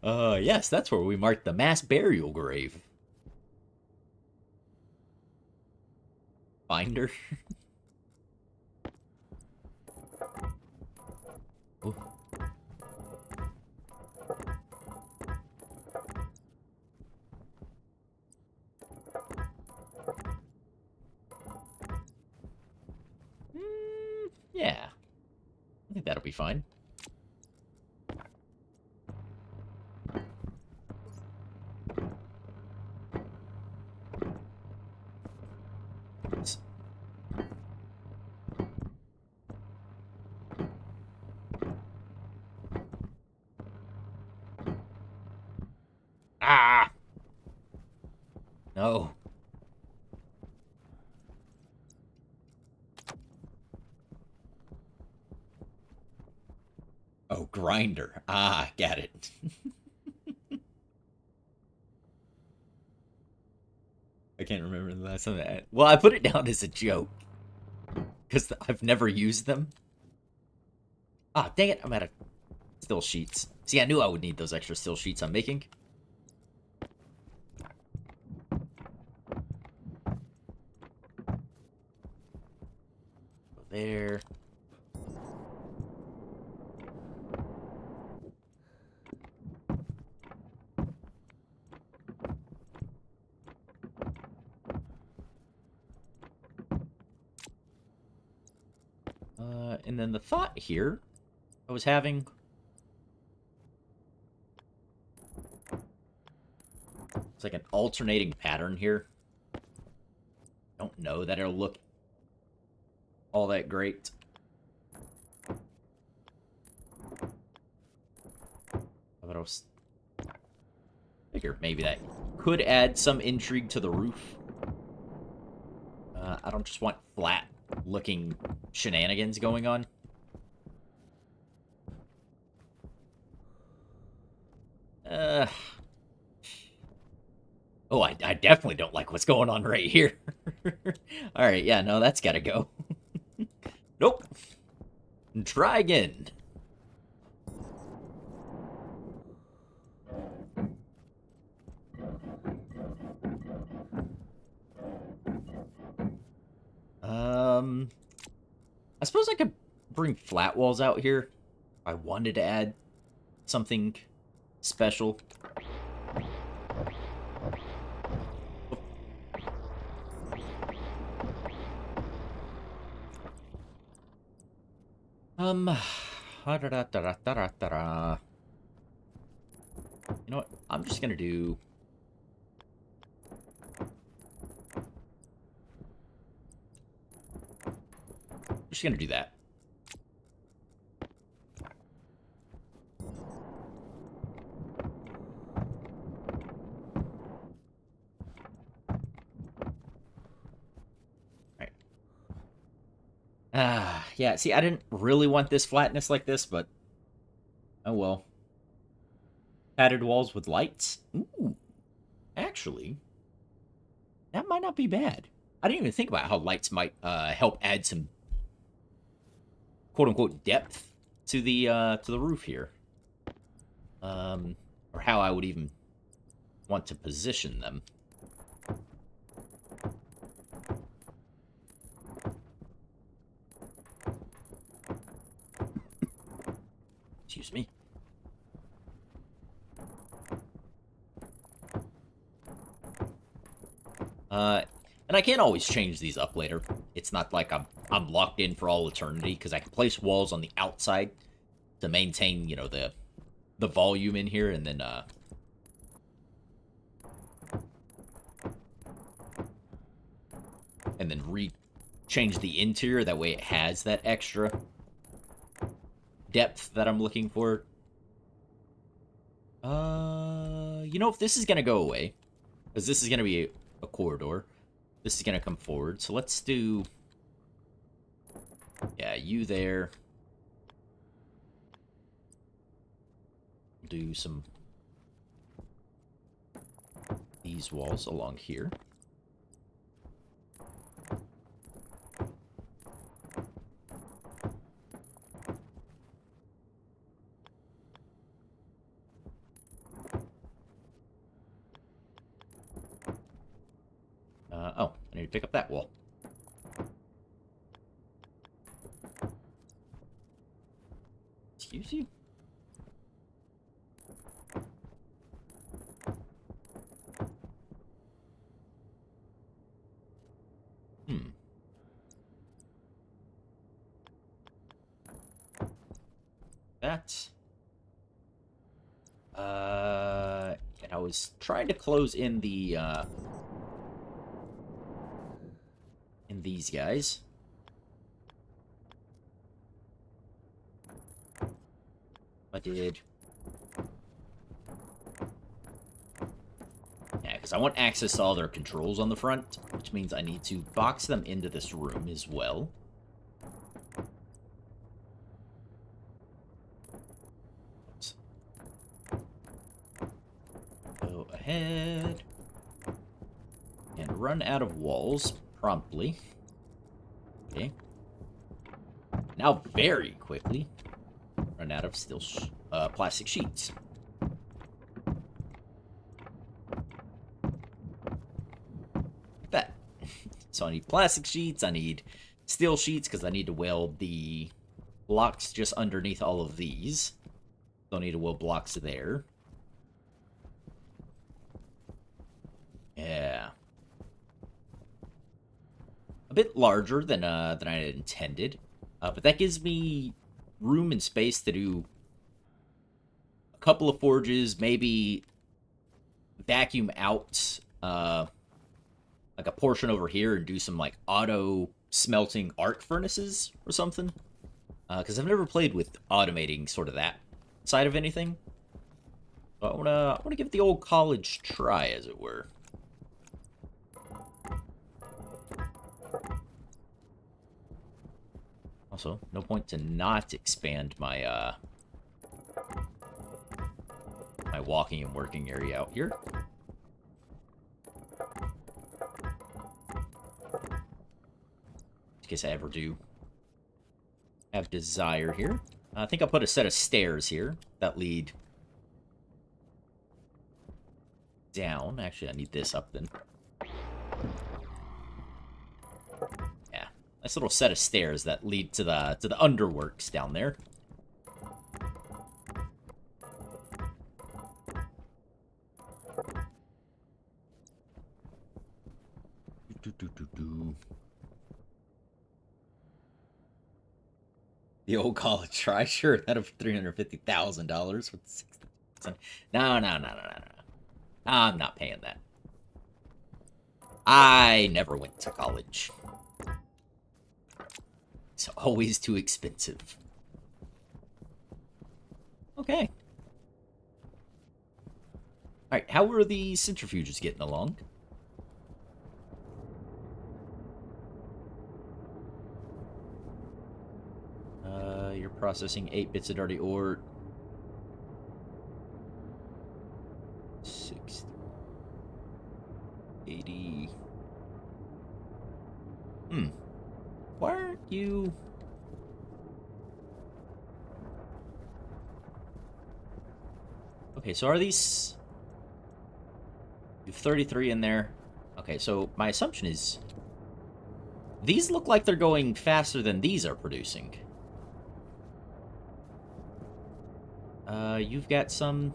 Yes, that's where we marked the mass burial grave. Binder. Yeah. I think that'll be fine. Ah! No. Oh, grinder. Ah, got it. I can't remember the last time that. Well, I put it down as a joke. Because I've never used them. Ah, dang it. I'm out of still sheets. See, I knew I would need those extra still sheets I'm making. Go there. And then the thought here I was having... It's like an alternating pattern here. Don't know that it'll look all that great. But I was... figure maybe that could add some intrigue to the roof. I don't just want flat looking shenanigans going on. Oh, I definitely don't like what's going on right here. Alright, yeah, no, that's gotta go. Nope. Try again. I suppose I could bring flat walls out here. I wanted to add something special. You know what? I'm just gonna do... just gonna do that. Right. Yeah, see, I didn't really want this flatness like this, but... oh well. Padded walls with lights? Ooh. Actually, that might not be bad. I didn't even think about how lights might help add some quote-unquote depth to the roof here. Or how I would even want to position them. Excuse me. And I can always change these up later. It's not like I'm I'm locked in for all eternity, because I can place walls on the outside to maintain, you know, the volume in here, and then change the interior. That way it has that extra depth that I'm looking for. You know, if this is gonna go away, because this is gonna be a corridor, this is gonna come forward. So let's do, yeah, you there. Do some these walls along here. Oh, I need to pick up that wall. Excuse you? That. And I was trying to close in the, in these guys. I did. Yeah, because I want access to all their controls on the front, which means I need to box them into this room as well. Go ahead and run out of walls promptly. Okay. Now very quickly run out of steel plastic sheets. Like that. So I need plastic sheets, I need steel sheets because I need to weld the blocks just underneath all of these. Don't need to weld blocks there. Yeah. A bit larger than I had intended. But that gives me room and space to do a couple of forges, maybe vacuum out like a portion over here and do some like auto smelting arc furnaces or something. Because I've never played with automating sort of that side of anything. So I wanna give it the old college try, as it were. Also, no point to not expand my my walking and working area out here. In case I ever do have desire here. I think I'll put a set of stairs here that lead down. Actually, I need this up then. Yeah, nice little set of stairs that lead to the underworks down there. The old college try, sure, that of $350,000 with 60%. No. I'm not paying that. I never went to college. It's always too expensive. Okay. Alright, how are the centrifuges getting along? You're processing 8 bits of dirty ore. 60. 80. Why aren't you... Okay, so are these... You have 33 in there. Okay, so my assumption is... These look like they're going faster than these are producing. You've got some...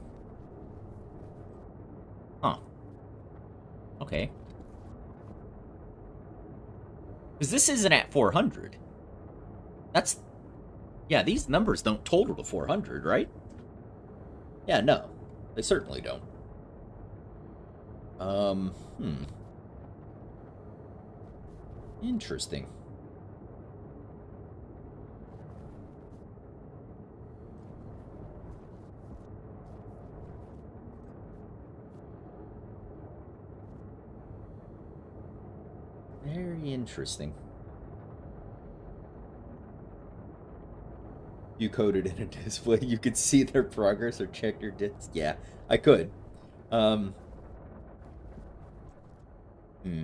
Huh. Okay. Because this isn't at 400. That's... Yeah, these numbers don't total to 400, right? Yeah, no. They certainly don't. Hmm. Interesting. Very interesting. You coded in a display, you could see their progress or check their disks. Yeah, I could. Um, hmm.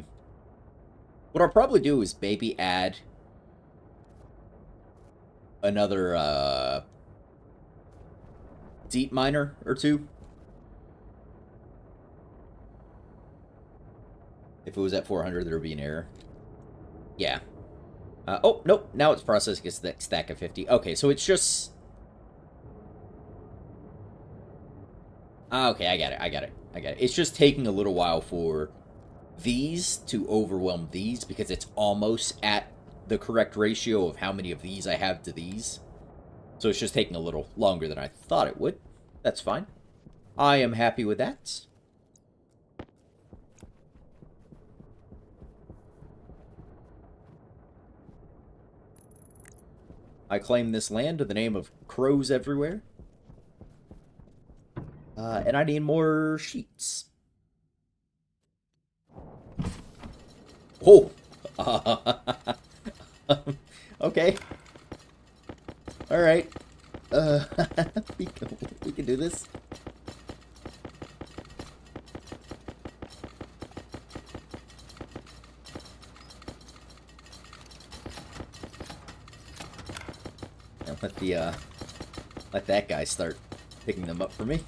What I'll probably do is maybe add another deep miner or two. If it was at 400, there would be an error. Yeah. Oh, nope. Now it's processing a stack of 50. Okay, so it's just... Okay, I got it. I got it. I got it. It's just taking a little while for these to overwhelm these because it's almost at the correct ratio of how many of these I have to these. So it's just taking a little longer than I thought it would. That's fine. I am happy with that. I claim this land in the name of crows everywhere. And I need more sheets. Oh! Okay. Alright. Uh, we can do this. And let that guy start picking them up for me.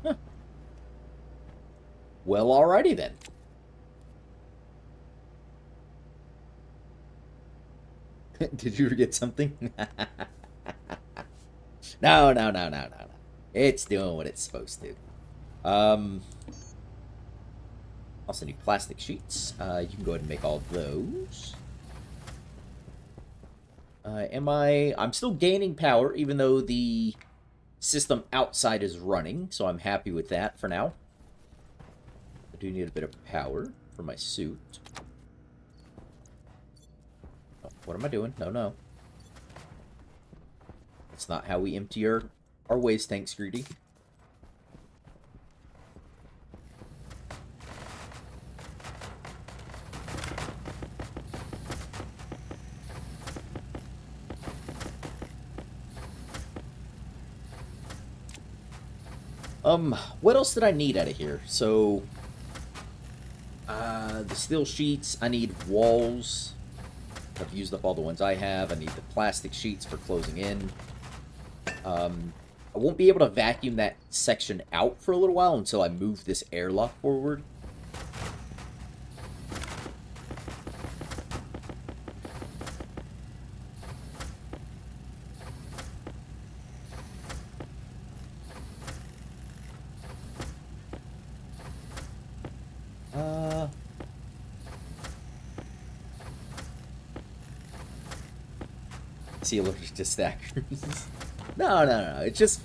Huh. Well, alrighty then. Did you forget something? No, no, no, no, no, no. It's doing what it's supposed to. Also need plastic sheets. You can go ahead and make all of those. I'm still gaining power, even though the system outside is running, so I'm happy with that for now. I do need a bit of power for my suit. Oh, what am I doing? No, no. That's not how we empty our waste tanks, Greedy. What else did I need out of here? So, the steel sheets, I need walls. I've used up all the ones I have. I need the plastic sheets for closing in. I won't be able to vacuum that section out for a little while until I move this airlock forward. See, allergic to stackers. No, no, no. It's just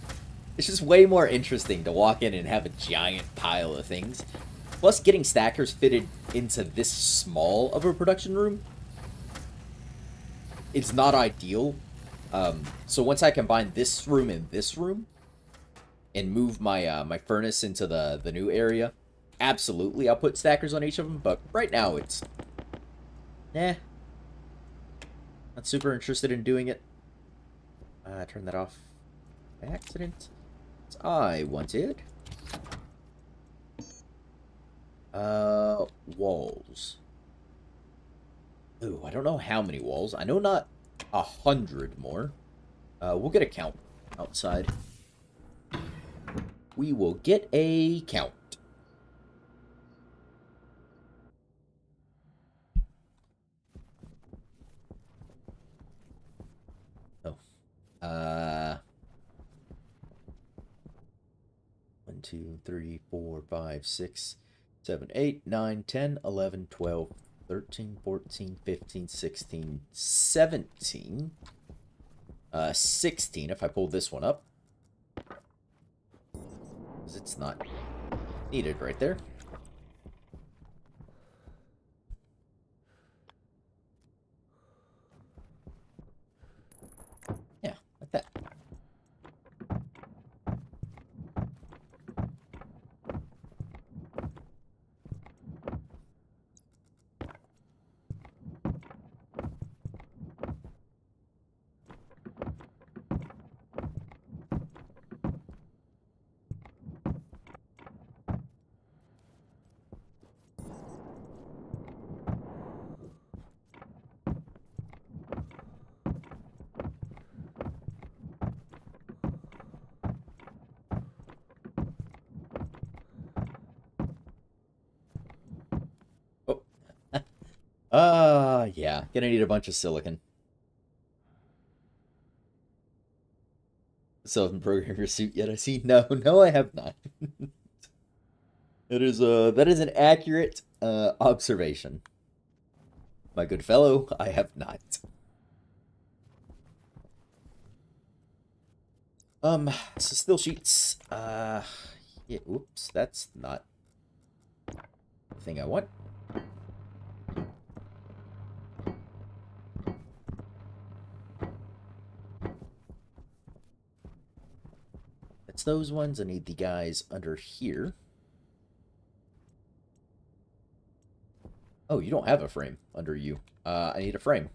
way more interesting to walk in and have a giant pile of things. Plus, getting stackers fitted into this small of a production room is not ideal. So once I combine this room and this room, and move my my furnace into the new area, absolutely I'll put stackers on each of them. But right now it's, not super interested in doing it. Turn that off by accident. I wanted walls. Ooh, I don't know how many walls. I know not 100 more. We'll get a count outside. We will get a count. Oh. 1, 2, 3, 4, 5, 6, 7, 8, 9, 10, 11, 12, 13, 14, 15, 16, 17. 16 if I pull this one up. Because it's not needed right there. Yeah, like that. Oh. Yeah. Gonna need a bunch of silicon. So haven't programmed your suit yet, I see. No, no, I have not. That is an accurate observation. My good fellow, I have not. So still sheets. Yeah, oops, that's not the thing I want. It's those ones. I need the guys under here. Oh, you don't have a frame under you. I need a frame.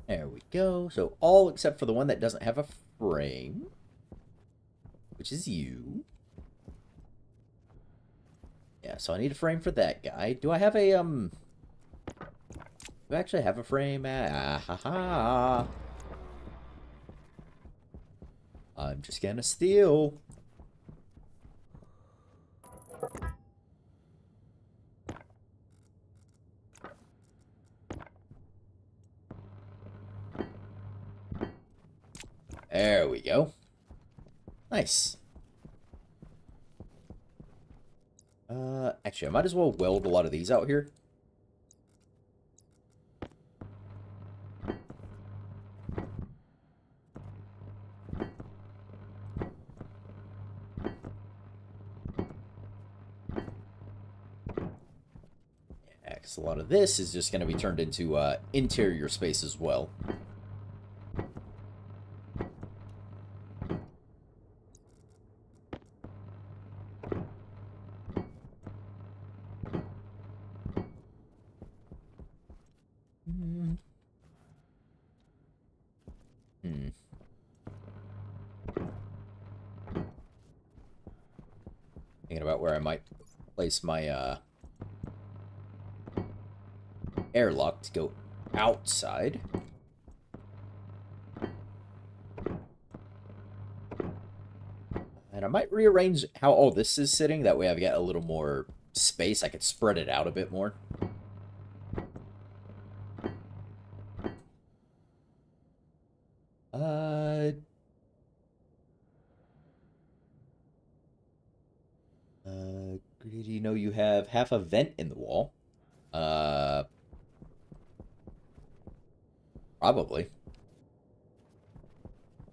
There we go. So all except for the one that doesn't have a frame, which is you. Yeah, so I need a frame for that guy. Do I have a, do I actually have a frame? Ah, ha, ha. I'm just gonna steal. There we go. Nice. Actually, I might as well weld a lot of these out here. Yeah, because a lot of this is just going to be turned into interior space as well. Hmm. Thinking about where I might place my airlock to go outside. And I might rearrange how all this is sitting. That way I've got a little more space. I could spread it out a bit more. Did you know you have half a vent in the wall? Probably.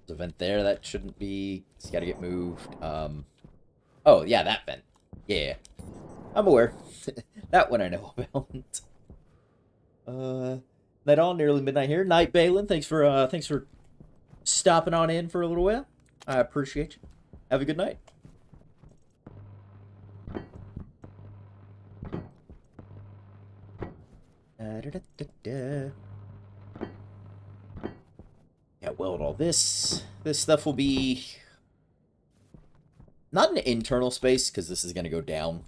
The a vent there that shouldn't be. It's got to get moved. Oh, yeah, that vent. Yeah. I'm aware. That one I know about. Night on, nearly midnight here. Night, Balin. Thanks for stopping on in for a little while. I appreciate you. Have a good night. Da-da-da-da-da. Yeah, weld all this. This stuff will be not an internal space because this is going to go down.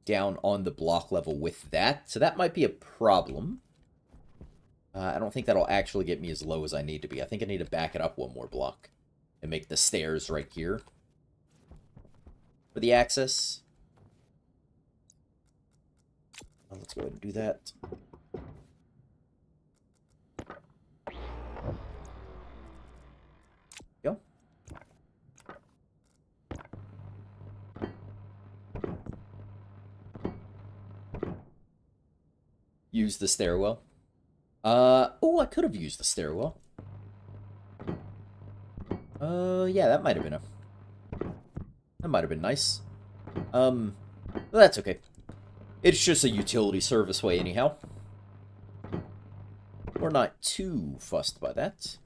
Down on the block level with that, so that might be a problem. I don't think that'll actually get me as low as I need to be. I think I need to back it up one more block and make the stairs right here for the access. Let's go ahead and do that. Go. Use the stairwell. Oh, I could have used the stairwell. Yeah, that might have been nice. But that's okay. It's just a utility service way anyhow. We're not too fussed by that.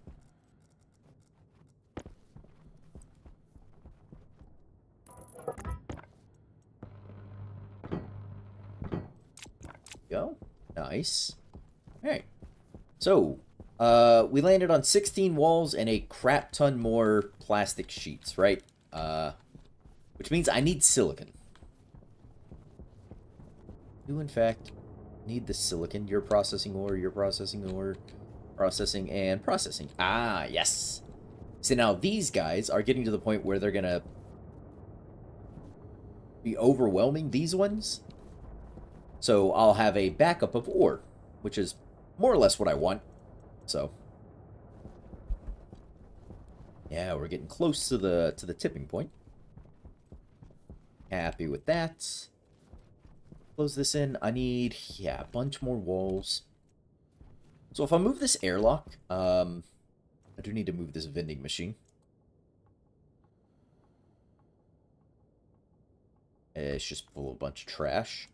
Go. Nice. Alright. So, we landed on 16 walls and a crap ton more plastic sheets, right? Which means I need silicon. Do, in fact, need the silicon. You're processing ore, processing and processing. Ah, yes. So now these guys are getting to the point where they're going to be overwhelming these ones. So I'll have a backup of ore, which is more or less what I want. So, yeah, we're getting close to the tipping point. Happy with that. Close this in. I need, yeah, a bunch more walls. So if I move this airlock, I do need to move this vending machine. It's just full of a bunch of trash.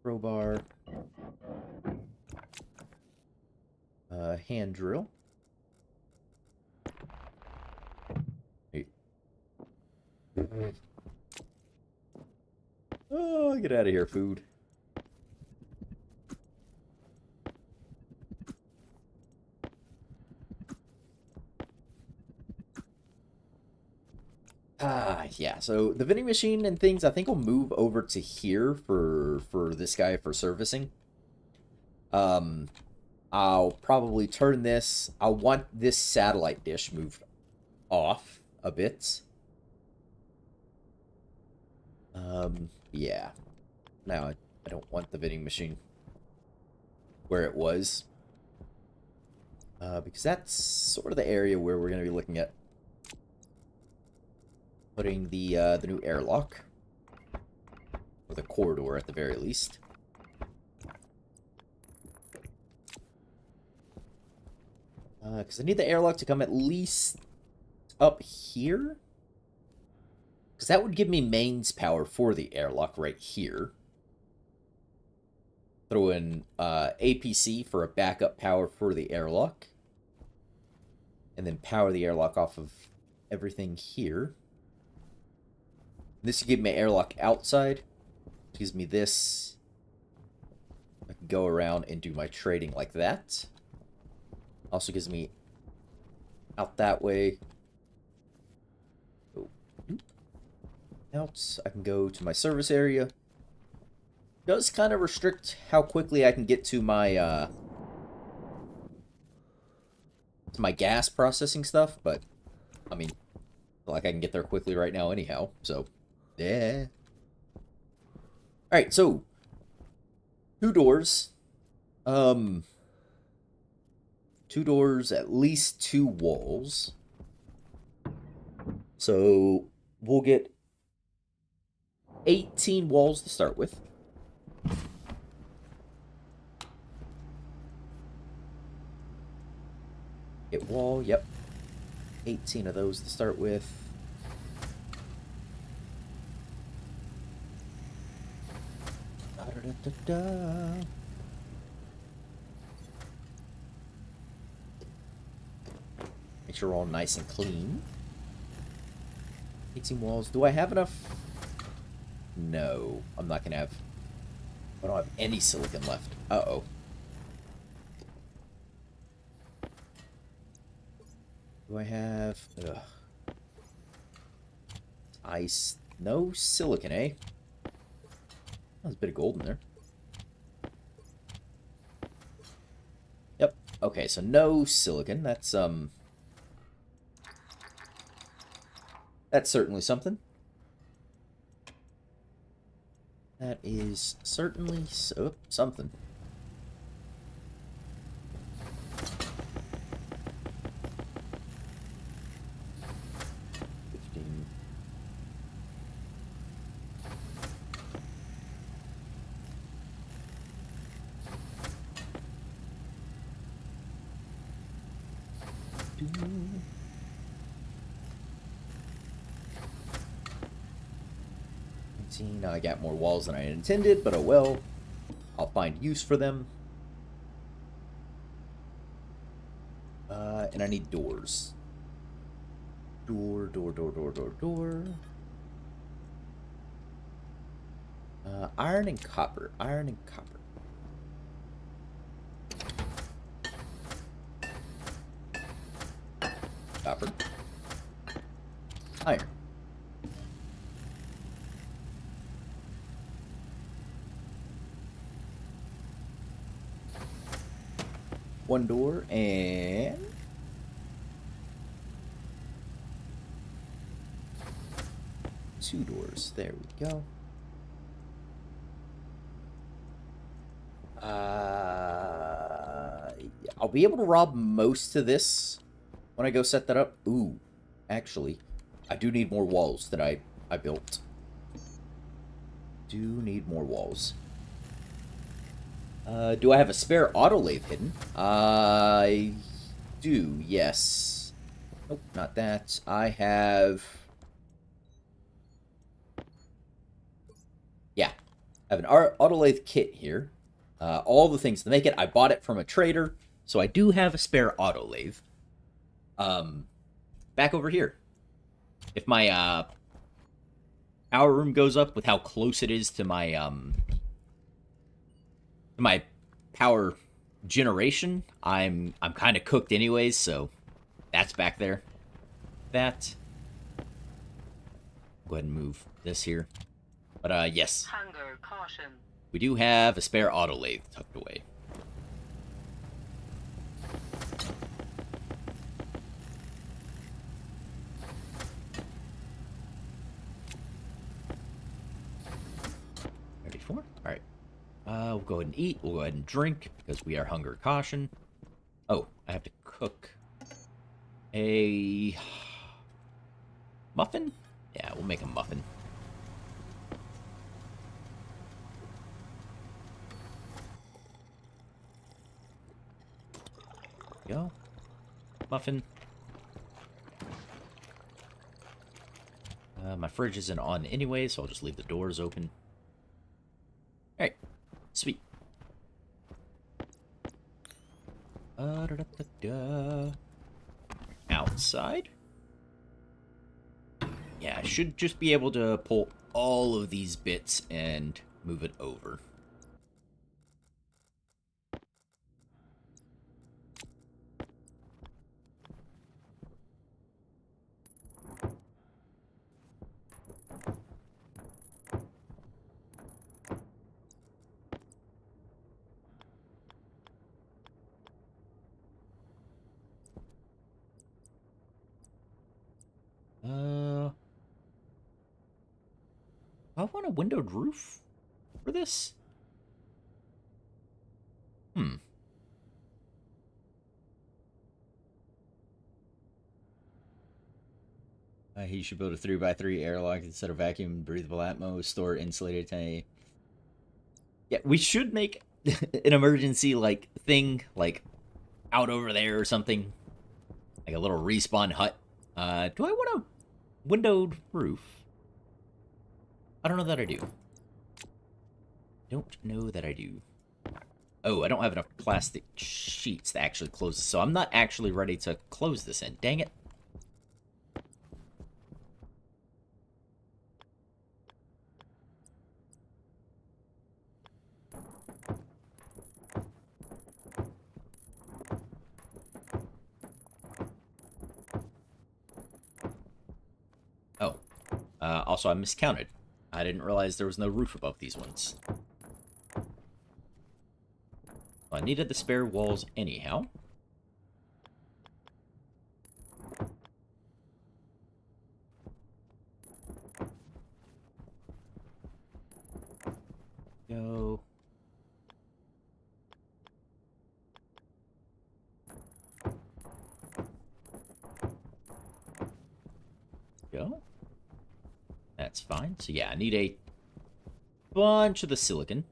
Crowbar. Hand drill. Hey. Oh, get out of here, food. Yeah, so the vending machine and things, I think will move over to here for this guy for servicing. I'll probably turn this. I'll want this satellite dish moved off a bit. Yeah. Now, I don't want the vending machine where it was. Because that's sort of the area where we're going to be looking at putting the new airlock. Or the corridor, at the very least. Because I need the airlock to come at least up here. Because that would give me mains power for the airlock right here. Throw in APC for a backup power for the airlock. And then power the airlock off of everything here. This would give me airlock outside. Gives me this. I can go around and do my trading like that. Also gives me out that way. Oh, out. I can go to my service area. Does kind of restrict how quickly I can get to my gas processing stuff, but I mean, like I can get there quickly right now anyhow. So, yeah. All right, so 2 doors. 2 doors, at least 2 walls. So we'll get 18 walls to start with. Get wall, yep. 18 of those to start with. Da-da-da-da-da. Make sure we're all nice and clean. 18 walls. Do I have enough? No, I'm not gonna have. I don't have any silicon left. Uh-oh. Do I have... Ugh. Ice. No silicon, eh? There's a bit of gold in there. Yep. Okay, so no silicon. That's certainly something. That is certainly something. Now I got more walls than I intended, but oh well. I'll find use for them. And I need doors. Door. Iron and copper. Iron and copper. Copper. Iron. One door and two doors. There we go. I'll be able to rob most of this when I go set that up. Ooh, actually, I do need more walls that I built. Do need more walls. Do I have a spare autolathe hidden? I do, yes. Nope, not that. I have... Yeah, I have an autolathe kit here. All the things to make it. I bought it from a trader, so I do have a spare autolathe. Back over here. If my power room goes up with how close it is to my power generation, I'm kind of cooked anyways, so that's back there. That. Go ahead and move this here. But yes. Hunger caution. We do have a spare autolathe tucked away. All right. We'll go ahead and eat. We'll go ahead and drink because we are hunger caution. Oh, I have to cook a muffin? Yeah, we'll make a muffin. There we go. Muffin. My fridge isn't on anyway, so I'll just leave the doors open. Alright. Sweet. Outside. Yeah, I should just be able to pull all of these bits and move it over. I want a windowed roof for this. He should build a 3x3 airlock instead of vacuum breathable atmo, store insulated tank. Yeah, we should make an emergency like thing like out over there or something, like a little respawn hut. Do I want a windowed roof? I don't know that I do. Don't know that I do. Oh, I don't have enough plastic sheets to actually close this, so I'm not actually ready to close this in. Dang it. Oh. Also, I miscounted. I didn't realize there was no roof above these ones. Well, I needed the spare walls anyhow. Go. Go. That's fine. So yeah, I need a bunch of the silicon.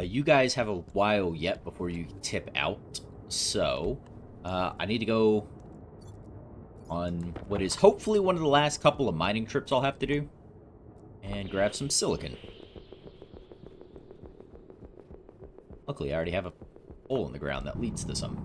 You guys have a while yet before you tip out, so I need to go on what is hopefully one of the last couple of mining trips I'll have to do and grab some silicon. Luckily, I already have a hole in the ground that leads to some.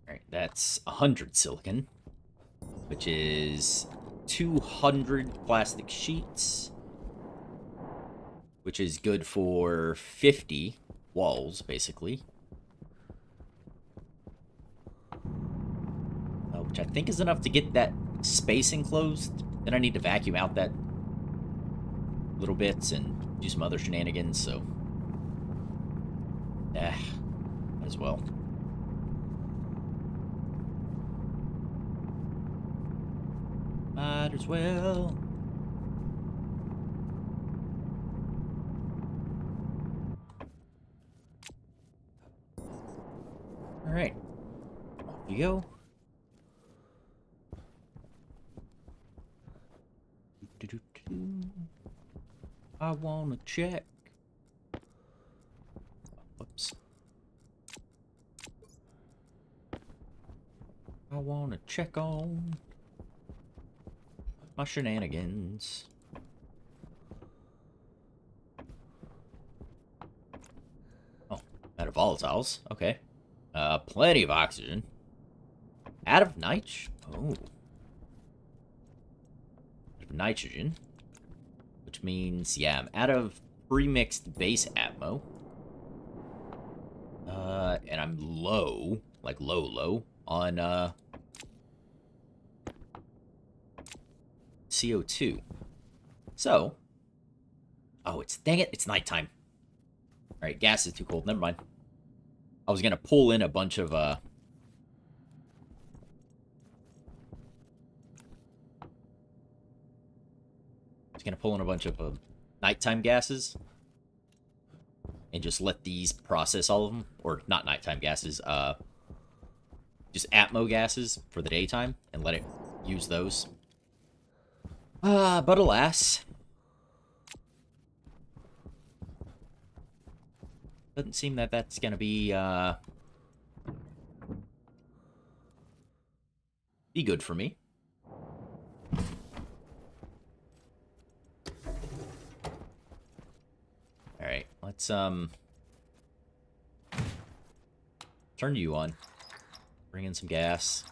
Alright, that's 100 silicon, which is 200 plastic sheets, which is good for 50 walls, basically. Which I think is enough to get that space enclosed. Then I need to vacuum out that little bits and do some other shenanigans, so... might as well. Might as well. Alright. Off you go. I wanna check. Whoops. I wanna check on my shenanigans. Oh, out of volatiles. Okay. Plenty of oxygen. Out of nitro. Oh. Out of nitrogen. Which means, yeah, I'm out of pre-mixed base atmo. And I'm low, like low, on, CO2. So, oh, dang it, it's nighttime. Alright, gas is too cold, never mind. I was gonna pull in a bunch of, I was gonna pull in a bunch of, nighttime gases. And just let these process all of them. Or, not nighttime gases, just atmo gases for the daytime. And let it use those. But alas. Doesn't seem that that's gonna be good for me. Alright, let's, turn you on. Bring in some gas.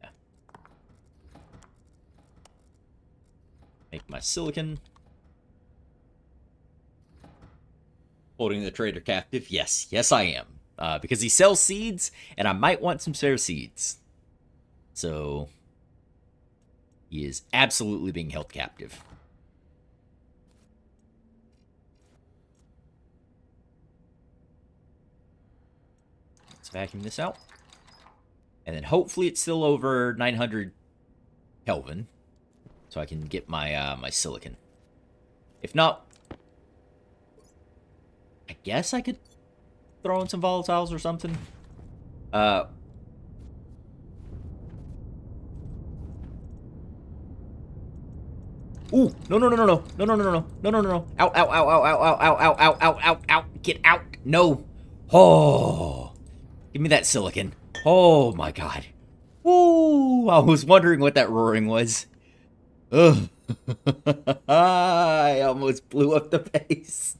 Yeah. Make my silicon. Holding the trader captive? Yes, yes I am. Because he sells seeds, and I might want some spare seeds. So... He is absolutely being held captive. Let's vacuum this out. And then hopefully it's still over 900 Kelvin, so I can get my my silicon. If not, I guess I could throw in some volatiles or something. Ooh, no, no, no, no, no, no, no, no, no, no, no, no, no. Ow, ow, ow, ow, ow, ow, ow, ow, ow, ow, ow, ow. Get out. No. Oh. Give me that silicon. Oh, my God. Ooh, I was wondering what that roaring was. Ugh. I almost blew up the base.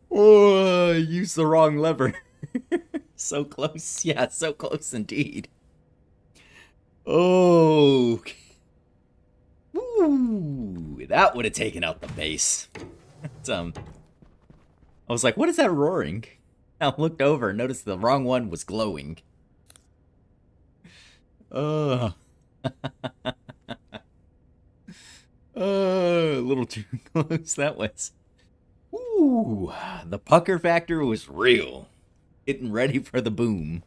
Oh, I used the wrong lever. So close. Yeah, so close indeed. Oh. Ooh, that would have taken out the base. I was like, what is that roaring? I looked over and noticed the wrong one was glowing. A little too close that was. Ooh, the pucker factor was real. Getting ready for the boom.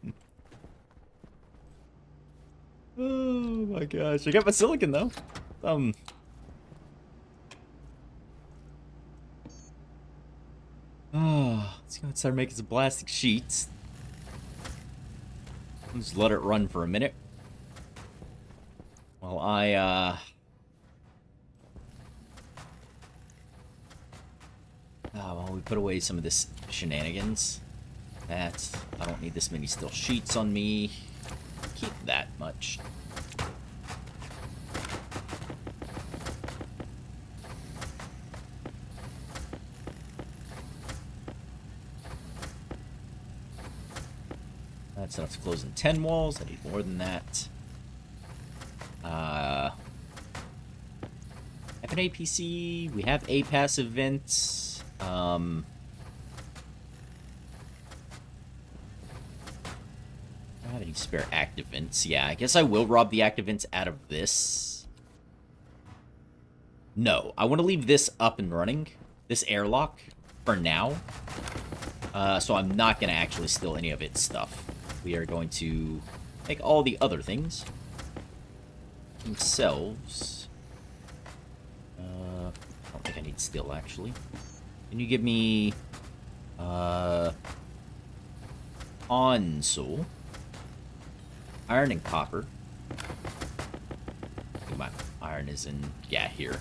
Oh my gosh, I got my silicon though. Oh, let's go and start making some plastic sheets. Just let it run for a minute. While while we put away some of this shenanigans. I don't need this many steel sheets on me. Keep that much. That's enough to close in 10 walls. I need more than that. I have an APC. We have a passive vents. Do I have any spare active vents? Yeah, I guess I will rob the active vents out of this. No, I want to leave this up and running. This airlock for now. So I'm not going to actually steal any of its stuff. We are going to make all the other things themselves. I don't think I need steel, actually. Can you give me console, iron and copper? I think my iron is in, yeah, here.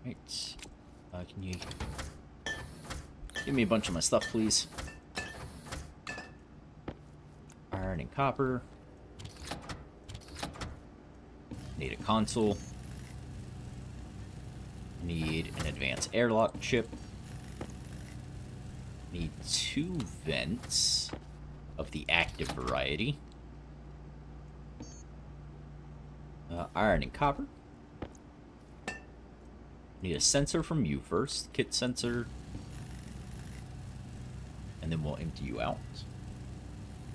Right. Can you give me a bunch of my stuff, please? Iron and copper. Need a console. Need an advanced airlock chip. Need 2 vents of the active variety. Iron and copper. Need a sensor from you first. Kit sensor. And then we'll empty you out.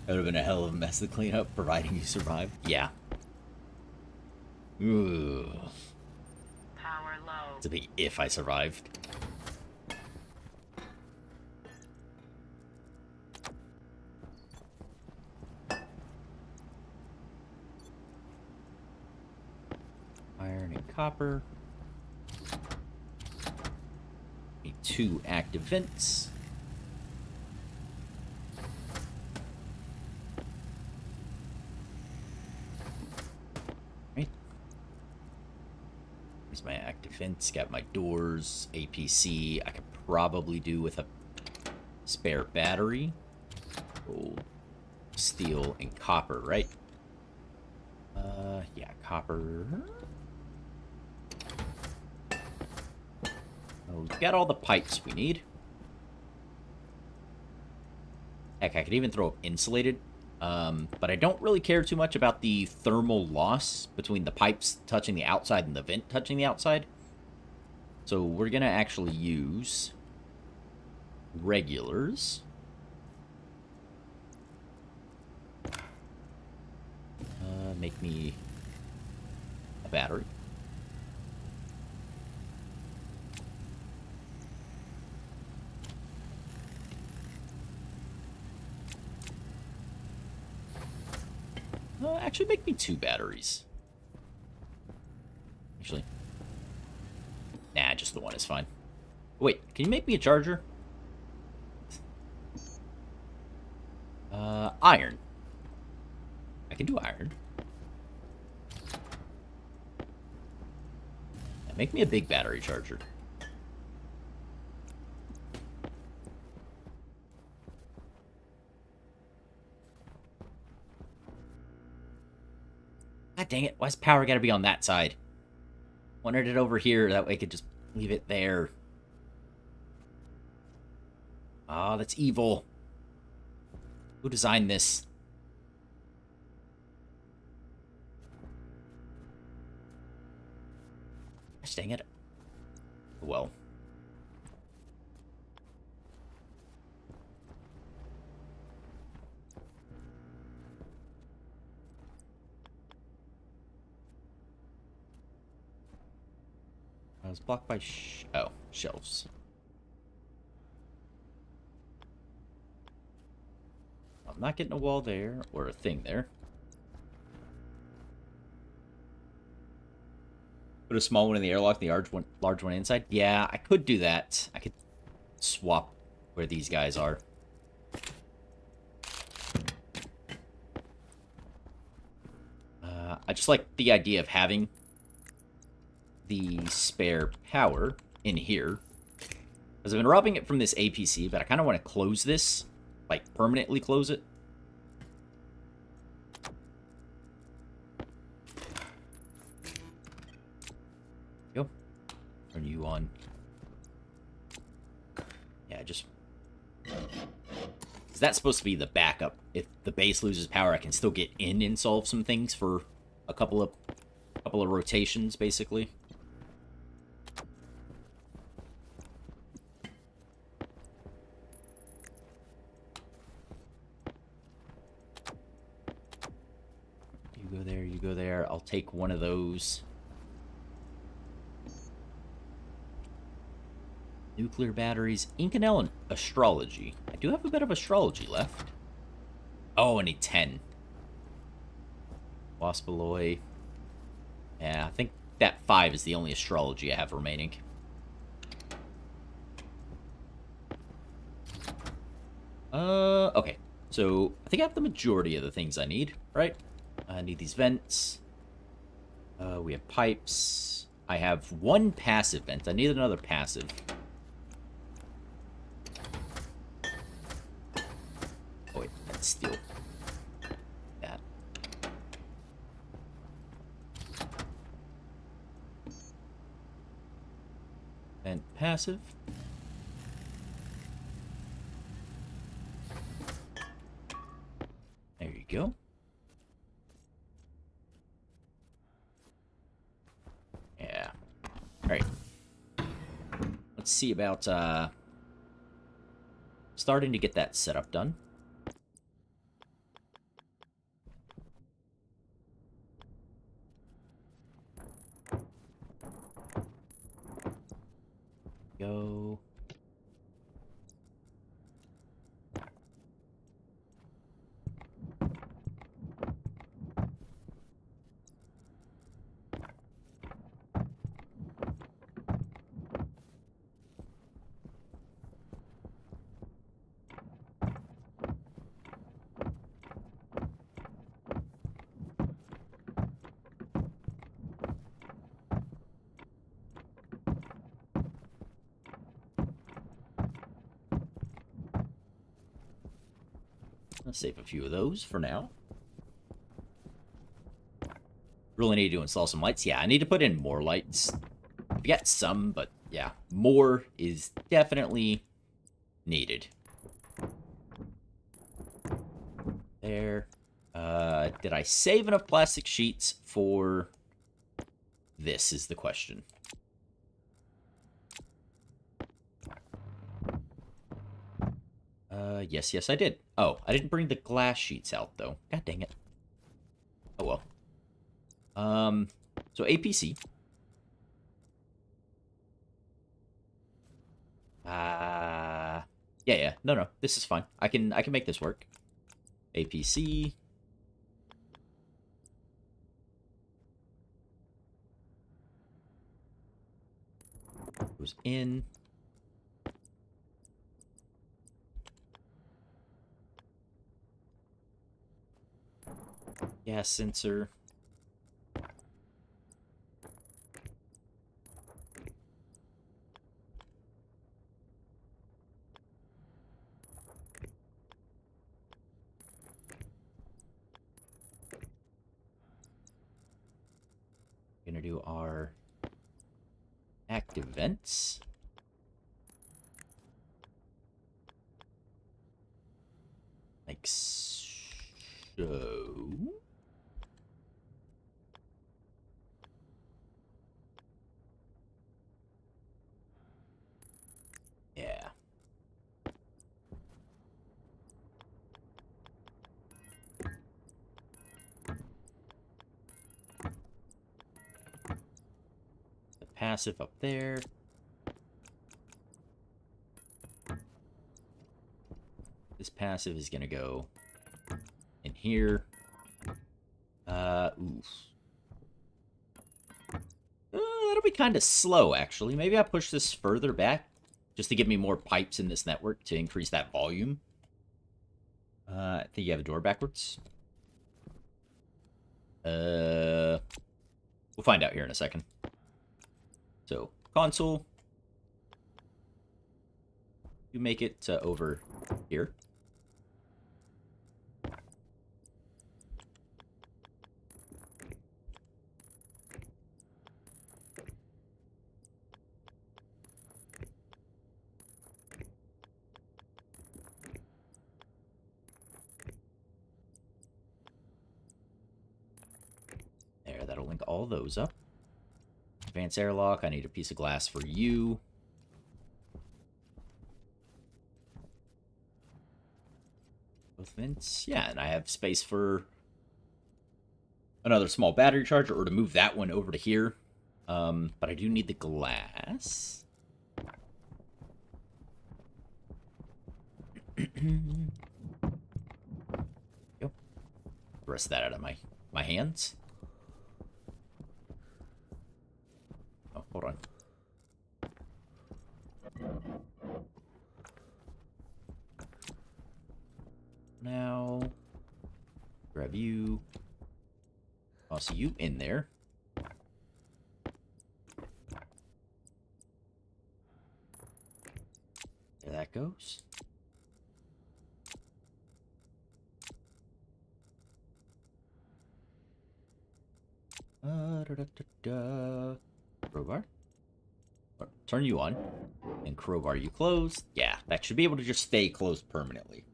That would have been a hell of a mess to clean up, providing you survive. Yeah. Ugh. Power low. It's a big if I survived. Iron and copper. Need 2 active vents. Right. Here's my active vents. Got my doors, APC. I could probably do with a spare battery. Gold, steel, and copper, right? Yeah, copper. Oh, we've got all the pipes we need. Heck, I could even throw up insulated. But I don't really care too much about the thermal loss between the pipes touching the outside and the vent touching the outside. So we're going to actually use regulars. Make me a battery. Actually, make me 2 batteries. Actually, nah, just the one is fine. Wait, can you make me a charger? Iron. I can do iron. Yeah, make me a big battery charger. God dang it, why's power gotta be on that side? Wanted it over here, that way I could just leave it there. Oh, that's evil. Who designed this? Gosh dang it. Well. I was blocked by shelves. I'm not getting a wall there, or a thing there. Put a small one in the airlock, the large one inside. Yeah, I could do that. I could swap where these guys are. I just like the idea of having the spare power in here. Because I've been robbing it from this APC, but I kind of want to close this. Like, permanently close it. Go. Turn you on. Yeah, just... Is that supposed to be the backup? If the base loses power, I can still get in and solve some things for a couple of rotations, basically. You go there. I'll take one of those. Nuclear batteries. Inconel and astrology. I do have a bit of astrology left. Oh, I need 10. Waspaloy. Yeah, I think that 5 is the only astrology I have remaining. Okay. So, I think I have the majority of the things I need, right? I need these vents. We have pipes. I have 1 passive vent. I need another passive. Oh, wait. That's steel. That. Vent passive. There you go. Yeah. Alright. Let's see about, starting to get that setup done. Go. Let's save a few of those for now. Really need to install some lights. Yeah, I need to put in more lights. I've got some, but yeah, more is definitely needed. There. Did I save enough plastic sheets for this is the question. Yes, I did. Oh, I didn't bring the glass sheets out, though. God dang it. Oh, well. So APC. Yeah. No. This is fine. I can make this work. APC. Goes in. Gas sensor. Gonna do our active vents. Like so. Yeah. The passive up there. This passive is gonna go in here. Oof. That'll be kind of slow, actually. Maybe I push this further back just to give me more pipes in this network to increase that volume. I think you have a door backwards. We'll find out here in a second. So, console. You make it over here. There, that'll link all those up. Advanced airlock, I need a piece of glass for you. Both vents. Yeah, and I have space for another small battery charger, or to move that one over to here. But I do need the glass. Go. The rest of that out of my hands. Oh, hold on. Now, grab you. I'll see you in there. There that goes. Crowbar. Turn you on. And crowbar you closed. Yeah, that should be able to just stay closed permanently.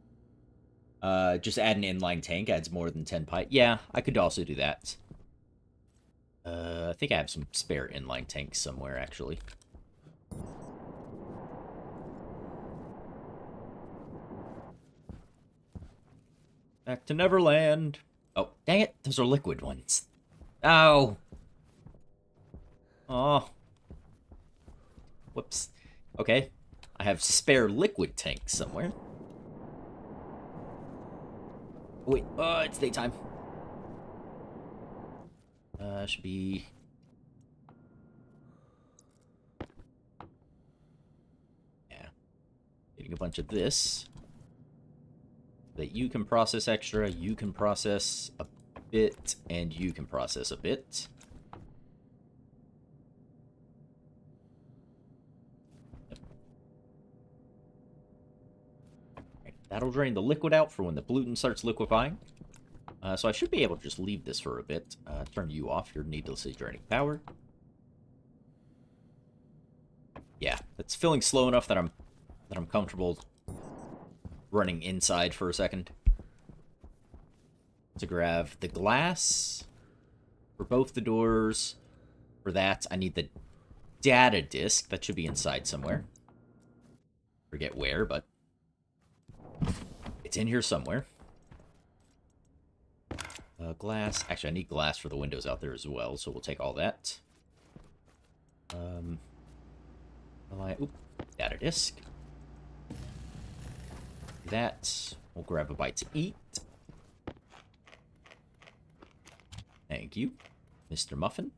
Just add an inline tank. Adds more than 10 pipe. Yeah, I could also do that. I think I have some spare inline tanks somewhere, actually. Back to Neverland. Oh, dang it. Those are liquid ones. Oh. Oh. Whoops. Okay. I have spare liquid tanks somewhere. Oh, wait. It's daytime. Should be... Yeah. Getting a bunch of this. That you can process extra, you can process a bit, and you can process a bit. Right, that'll drain the liquid out for when the gluten starts liquefying. So I should be able to just leave this for a bit. Turn you off, you're needlessly draining power. Yeah, it's filling slow enough that I'm comfortable running inside for a second. To grab the glass for both the doors. For that, I need the data disk. That should be inside somewhere. Forget where, but It's in here somewhere. Glass. Actually, I need glass for the windows out there as well, so we'll take all that. Oop, data disk. That. We'll grab a bite to eat. Thank you, Mr. Muffin.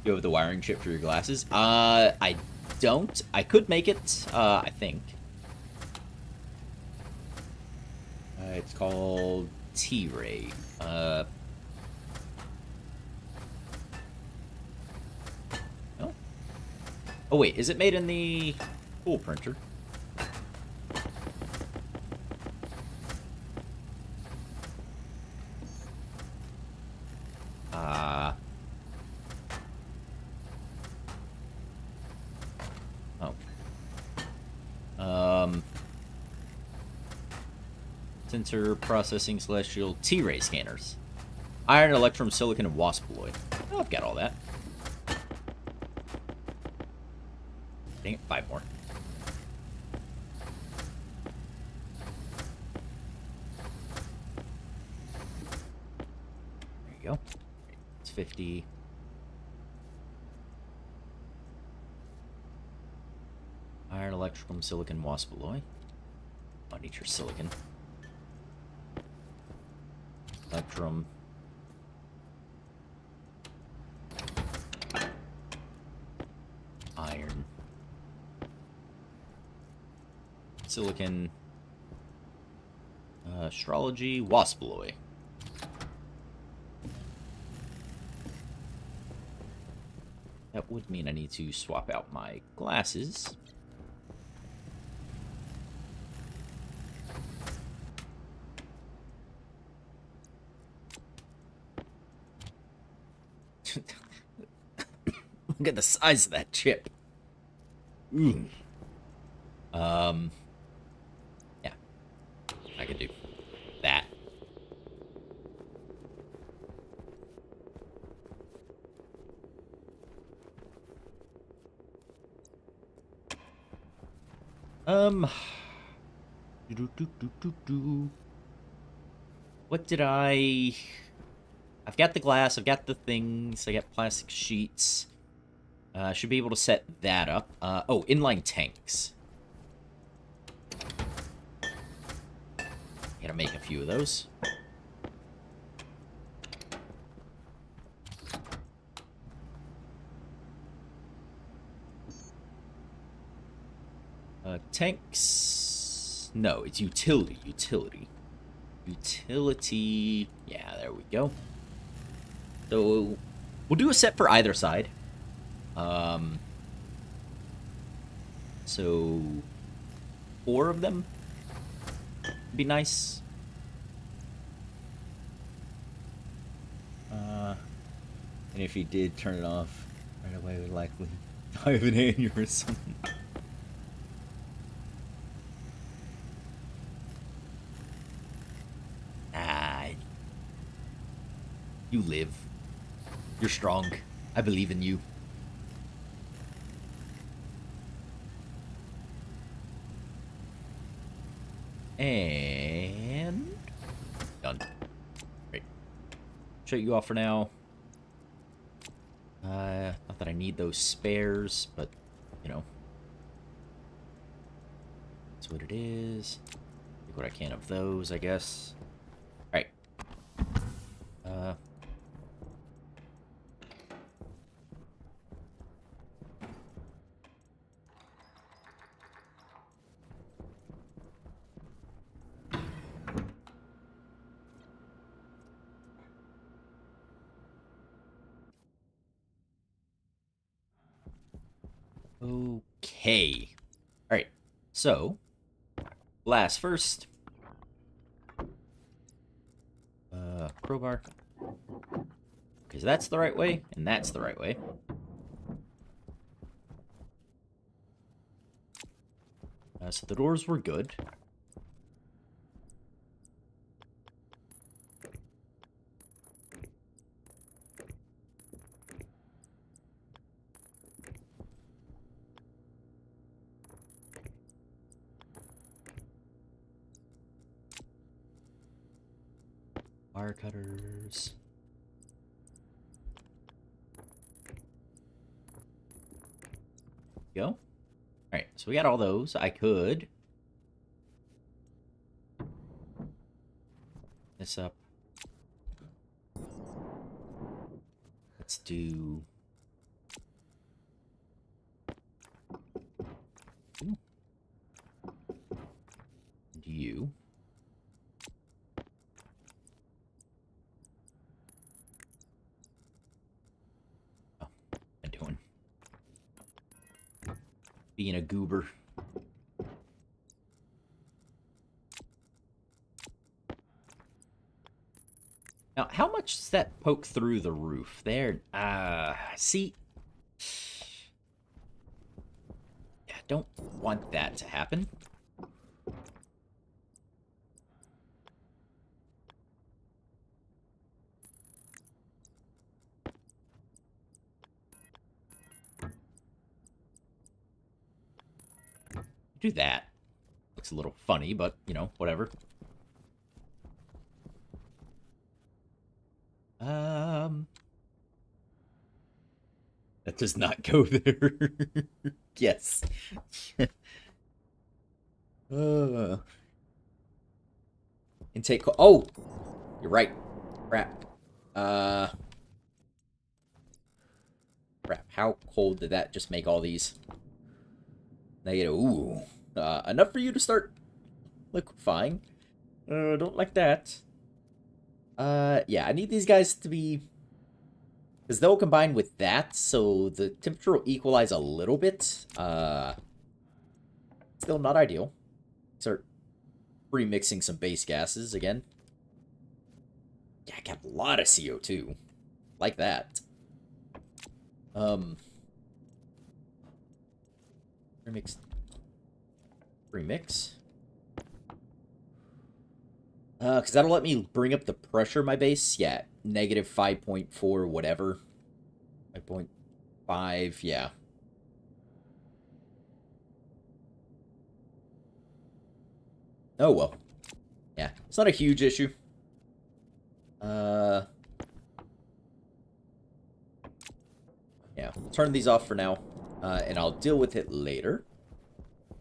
You have the wiring chip for your glasses? I don't. I could make it, I think. It's called T-Ray. Oh. Oh, wait. Is it made in the pool printer? Sensor processing celestial T-ray scanners. Iron, electrum, silicon, and waspaloid. Oh, I've got all that. Dang it, 5 more. There you go. It's 50. Iron, electrum, silicon, waspaloid. I need your silicon. Electrum. Iron. Silicon. Astrology. Waspaloy. That would mean I need to swap out my glasses. Look at the size of that chip. Ooh. Yeah. I could do that. What did I've got the glass, I've got the things, I got plastic sheets. Should be able to set that up. Oh, inline tanks. Gotta make a few of those. Tanks... No, it's utility. Utility... Yeah, there we go. So, we'll do a set for either side. So 4 of them would be nice. And if he did turn it off right away, would likely die of an aneurysm. You live. You're strong. I believe in you. And done. Great. Shut you off for now. Not that I need those spares, but you know, that's what it is. Take what I can of those, I guess. All right. Okay. Alright. So, glass first. Crowbar. Because that's the right way, and that's the right way. So the doors were good. Wire cutters. Go. Alright, so we got all those. I could this up. Let's do you. Oh, I'm doing being a goober. Now, how much does that poke through the roof? There, see? Yeah, don't want that to happen. Do that. Looks a little funny, but, you know, whatever. That does not go there. Yes. Intake. Oh, you're right. Crap. Crap. How cold did that just make all these? Negative. Ooh. Enough for you to start liquefying. Don't like that. Yeah, I need these guys to be... Because they'll combine with that, so the temperature will equalize a little bit. Still not ideal. Start remixing some base gases again. Yeah, I got a lot of CO2. Like that. Remix. Because that'll let me bring up the pressure of my base. Yeah, negative 5.4 whatever. 5.5, yeah. Oh, well. Yeah, it's not a huge issue. Yeah, turn these off for now. And I'll deal with it later.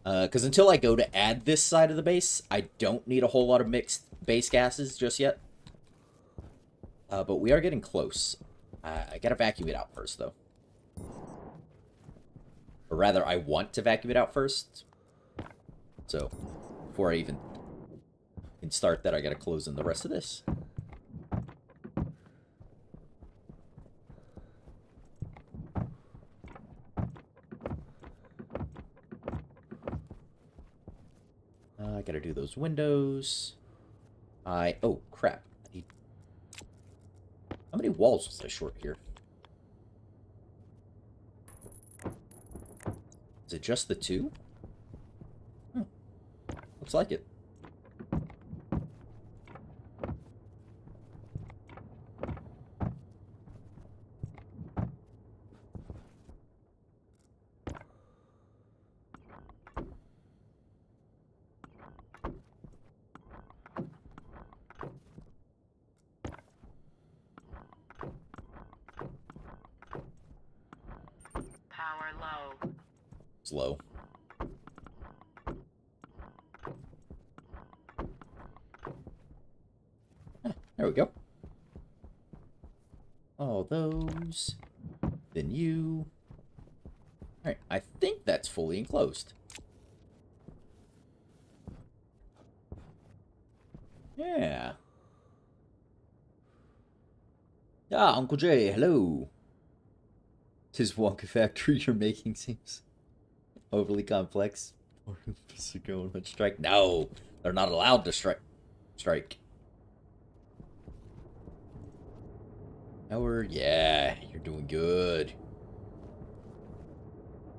Because until I go to add this side of the base, I don't need a whole lot of mixed base gases just yet. But we are getting close. I gotta vacuum it out first, though. Or rather, I want to vacuum it out first. So, before I even can start that, I gotta close in the rest of this. I gotta do those windows. Oh, crap. How many walls was I short here? Is it just the two? Looks like it. Power low. Slow. There we go. All those. Then you. Alright, I think that's fully enclosed. Yeah. Ah, Uncle Jay, hello. Tis Wonka factory you're making seems overly complex. Or is it going on strike? No, they're not allowed to strike. Yeah, you're doing good.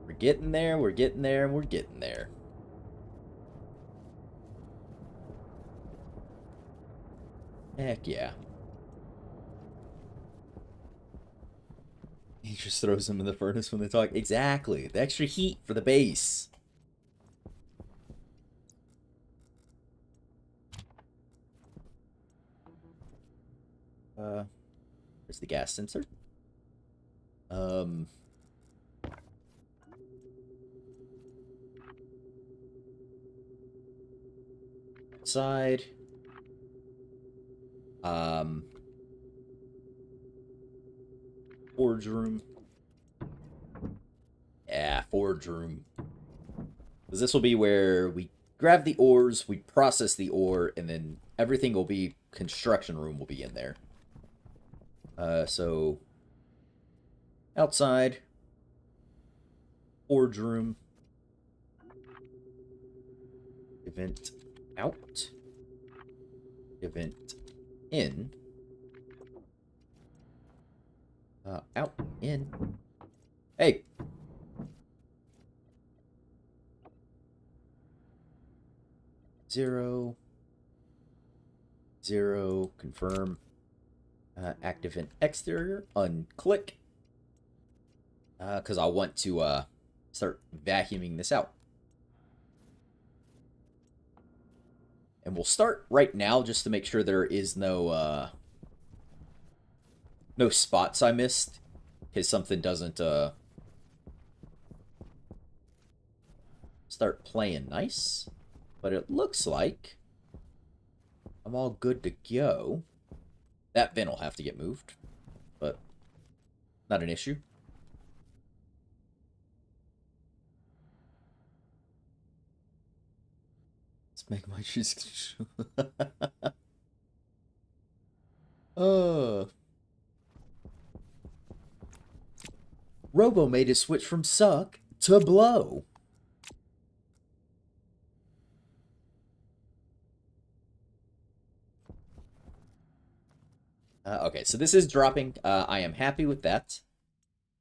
We're getting there, we're getting there, and we're getting there. Heck yeah. He just throws them in the furnace when they talk. Exactly. The extra heat for the base. There's the gas sensor. Um, outside. Forge room. Yeah, forge room. Because this will be where we grab the ores, we process the ore, and then everything will be, construction room will be in there. So, outside, forge room, event out, event in, out, in. Hey! Zero, zero, confirm. Active and exterior, unclick. Because I want to start vacuuming this out. And we'll start right now just to make sure there is no no spots I missed. Because something doesn't start playing nice. But it looks like I'm all good to go. That vent will have to get moved. But not an issue. Let's make my shoes. Robo made a switch from suck to blow. Okay, so this is dropping. I am happy with that.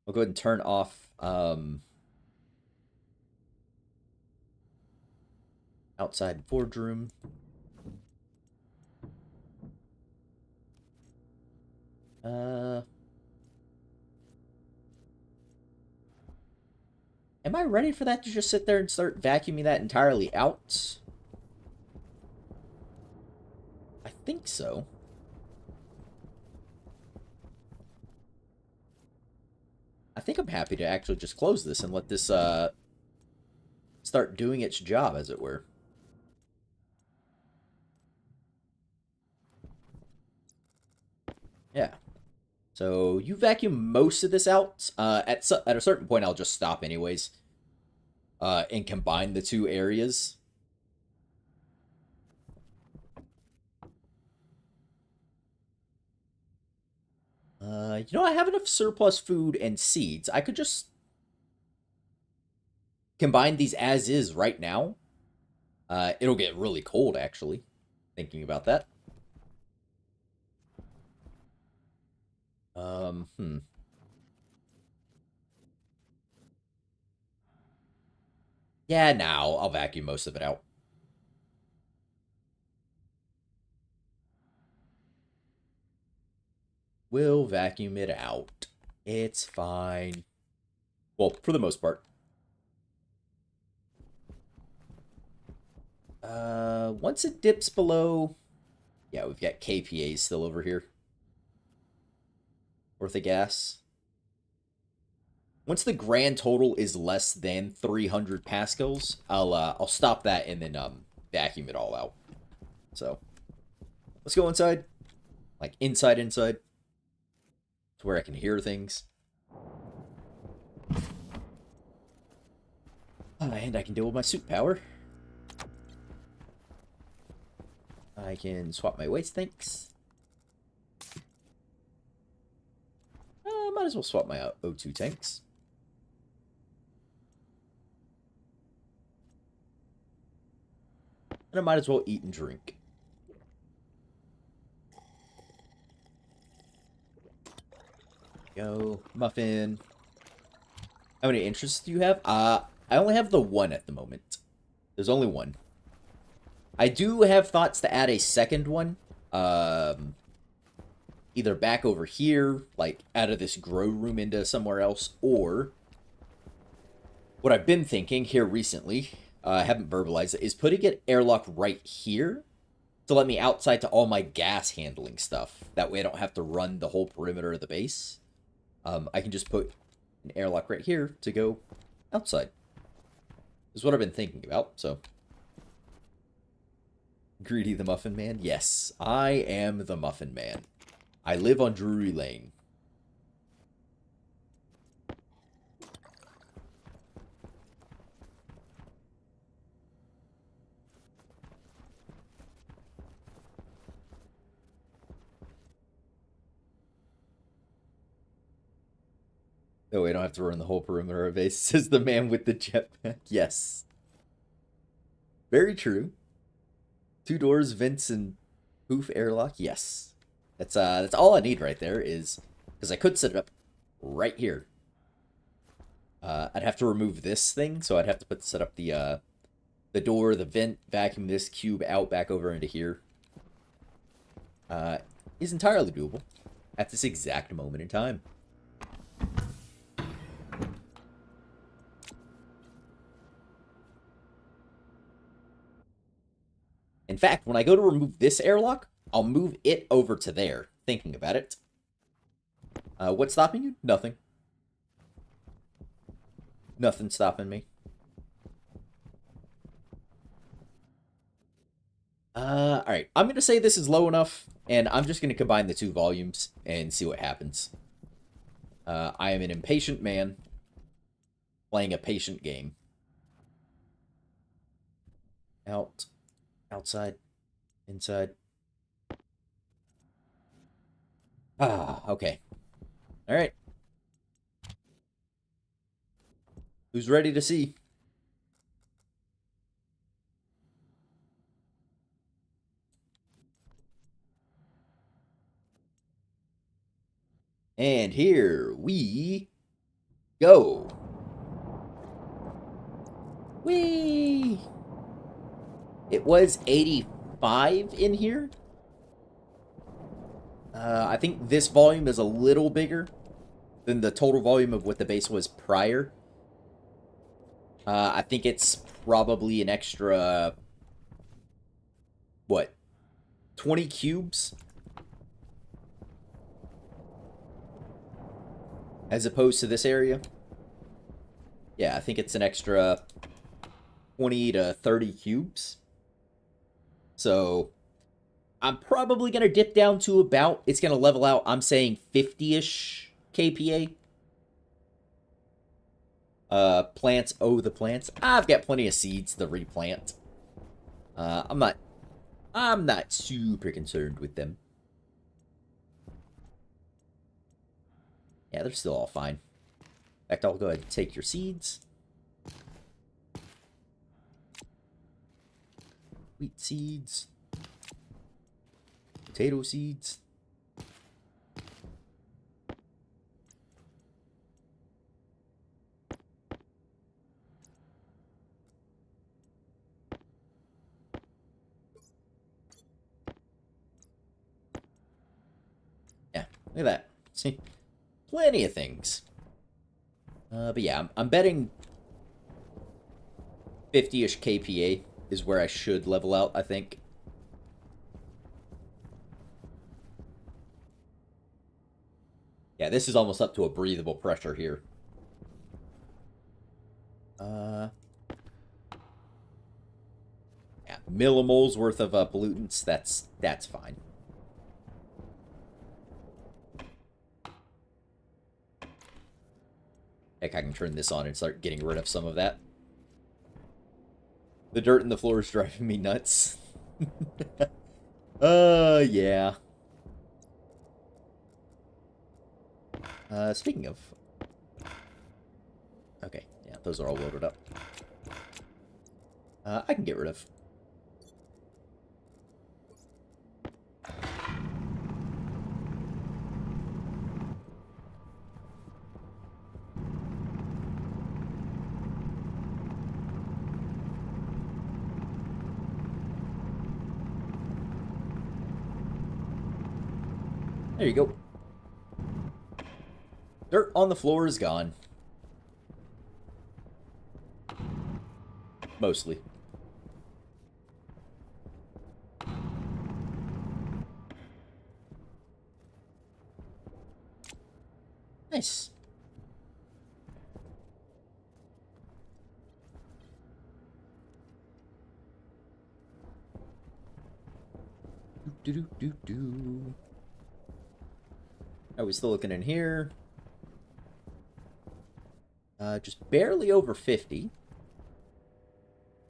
I'll go ahead and turn off outside forge room. Am I ready for that to just sit there and start vacuuming that entirely out? I think so. I think I'm happy to actually just close this and let this start doing its job, as it were. Yeah. So you vacuum most of this out. At a certain point, I'll just stop anyways. And combine the two areas. You know, I have enough surplus food and seeds. I could just combine these as is right now. It'll get really cold, actually, thinking about that. Hmm. Yeah, now I'll vacuum most of it out. We'll vacuum it out. It's fine. Well, for the most part. Once it dips below... Yeah, we've got KPAs still over here. Worth of gas. Once the grand total is less than 300 pascals, I'll stop that and then vacuum it all out. So, let's go inside. Like, inside. To where I can hear things. And I can deal with my suit power. I can swap my waste tanks. Might as well swap my O2 tanks. And I might as well eat and drink. Go, muffin. How many interests do you have? I only have the one at the moment. There's only one. I do have thoughts to add a second one. Either back over here, like out of this grow room into somewhere else, or what I've been thinking here recently, I haven't verbalized it, is putting an airlock right here to let me outside to all my gas handling stuff. That way I don't have to run the whole perimeter of the base. I can just put an airlock right here to go outside. Is what I've been thinking about, so. Greedy the Muffin Man? Yes, I am the Muffin Man. I live on Drury Lane. Oh, we don't have to run the whole perimeter of base, says the man with the jetpack. Yes. Very true. 2 doors, vents, and poof airlock. Yes. That's all I need right there is, because I could set it up right here. I'd have to remove this thing, so I'd have to set up the door, the vent, vacuum this cube out back over into here. Is entirely doable at this exact moment in time. In fact, when I go to remove this airlock, I'll move it over to there, thinking about it. What's stopping you? Nothing. Nothing stopping me. Alright. I'm going to say this is low enough, and I'm just going to combine the 2 volumes and see what happens. I am an impatient man playing a patient game. Out. Outside. Inside. Okay. Alright. Who's ready to see? And here we go. Whee! It was 85 in here. I think this volume is a little bigger than the total volume of what the base was prior. I think it's probably an extra, what, 20 cubes? As opposed to this area. Yeah, I think it's an extra 20 to 30 cubes. So, I'm probably going to dip down to about, it's going to level out, I'm saying 50-ish kPa. Plants, oh, the plants. I've got plenty of seeds to replant. I'm not super concerned with them. Yeah, they're still all fine. In fact, I'll go ahead and take your seeds. Wheat seeds. Potato seeds. Yeah, look at that. See? Plenty of things. But yeah, I'm betting 50-ish kPa is where I should level out, I think. Yeah, this is almost up to a breathable pressure here. Yeah, millimoles worth of pollutants, that's fine. Heck, I can turn this on and start getting rid of some of that. The dirt in the floor is driving me nuts. Yeah. Speaking of... Okay, yeah, those are all loaded up. I can get rid of. There you go. Dirt on the floor is gone. Mostly. Nice. Do. Are we still looking in here? Just barely over 50.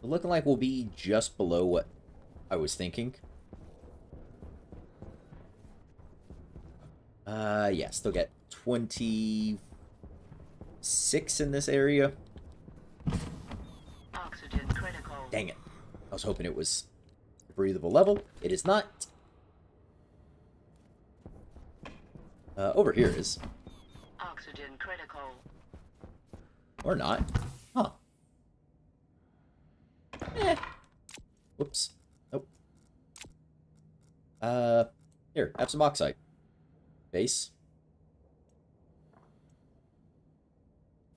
Looking like we'll be just below what I was thinking. Yeah, still get 26 in this area. Oxygen critical. Dang it. I was hoping it was a breathable level. It is not. Over here is. Oxygen critical. Or not. Huh. Eh. Whoops. Nope. Here, have some oxide. Base.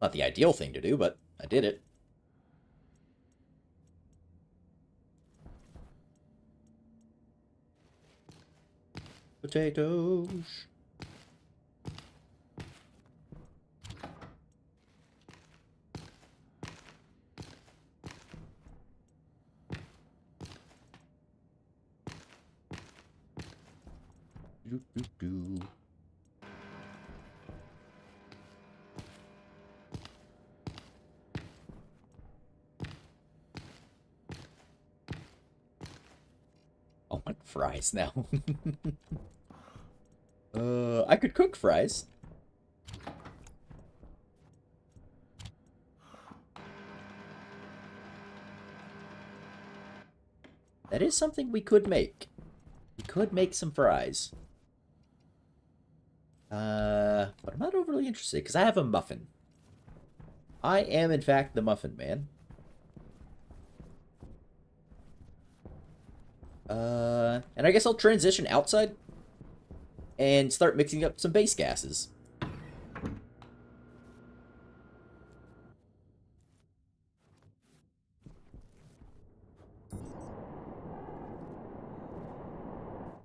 Not the ideal thing to do, but I did it. Potatoes. Do. I want fries now. I could cook fries. That is something we could make. We could make some fries. But I'm not overly interested, because I have a muffin. I am, in fact, the muffin man. And I guess I'll transition outside and start mixing up some base gases.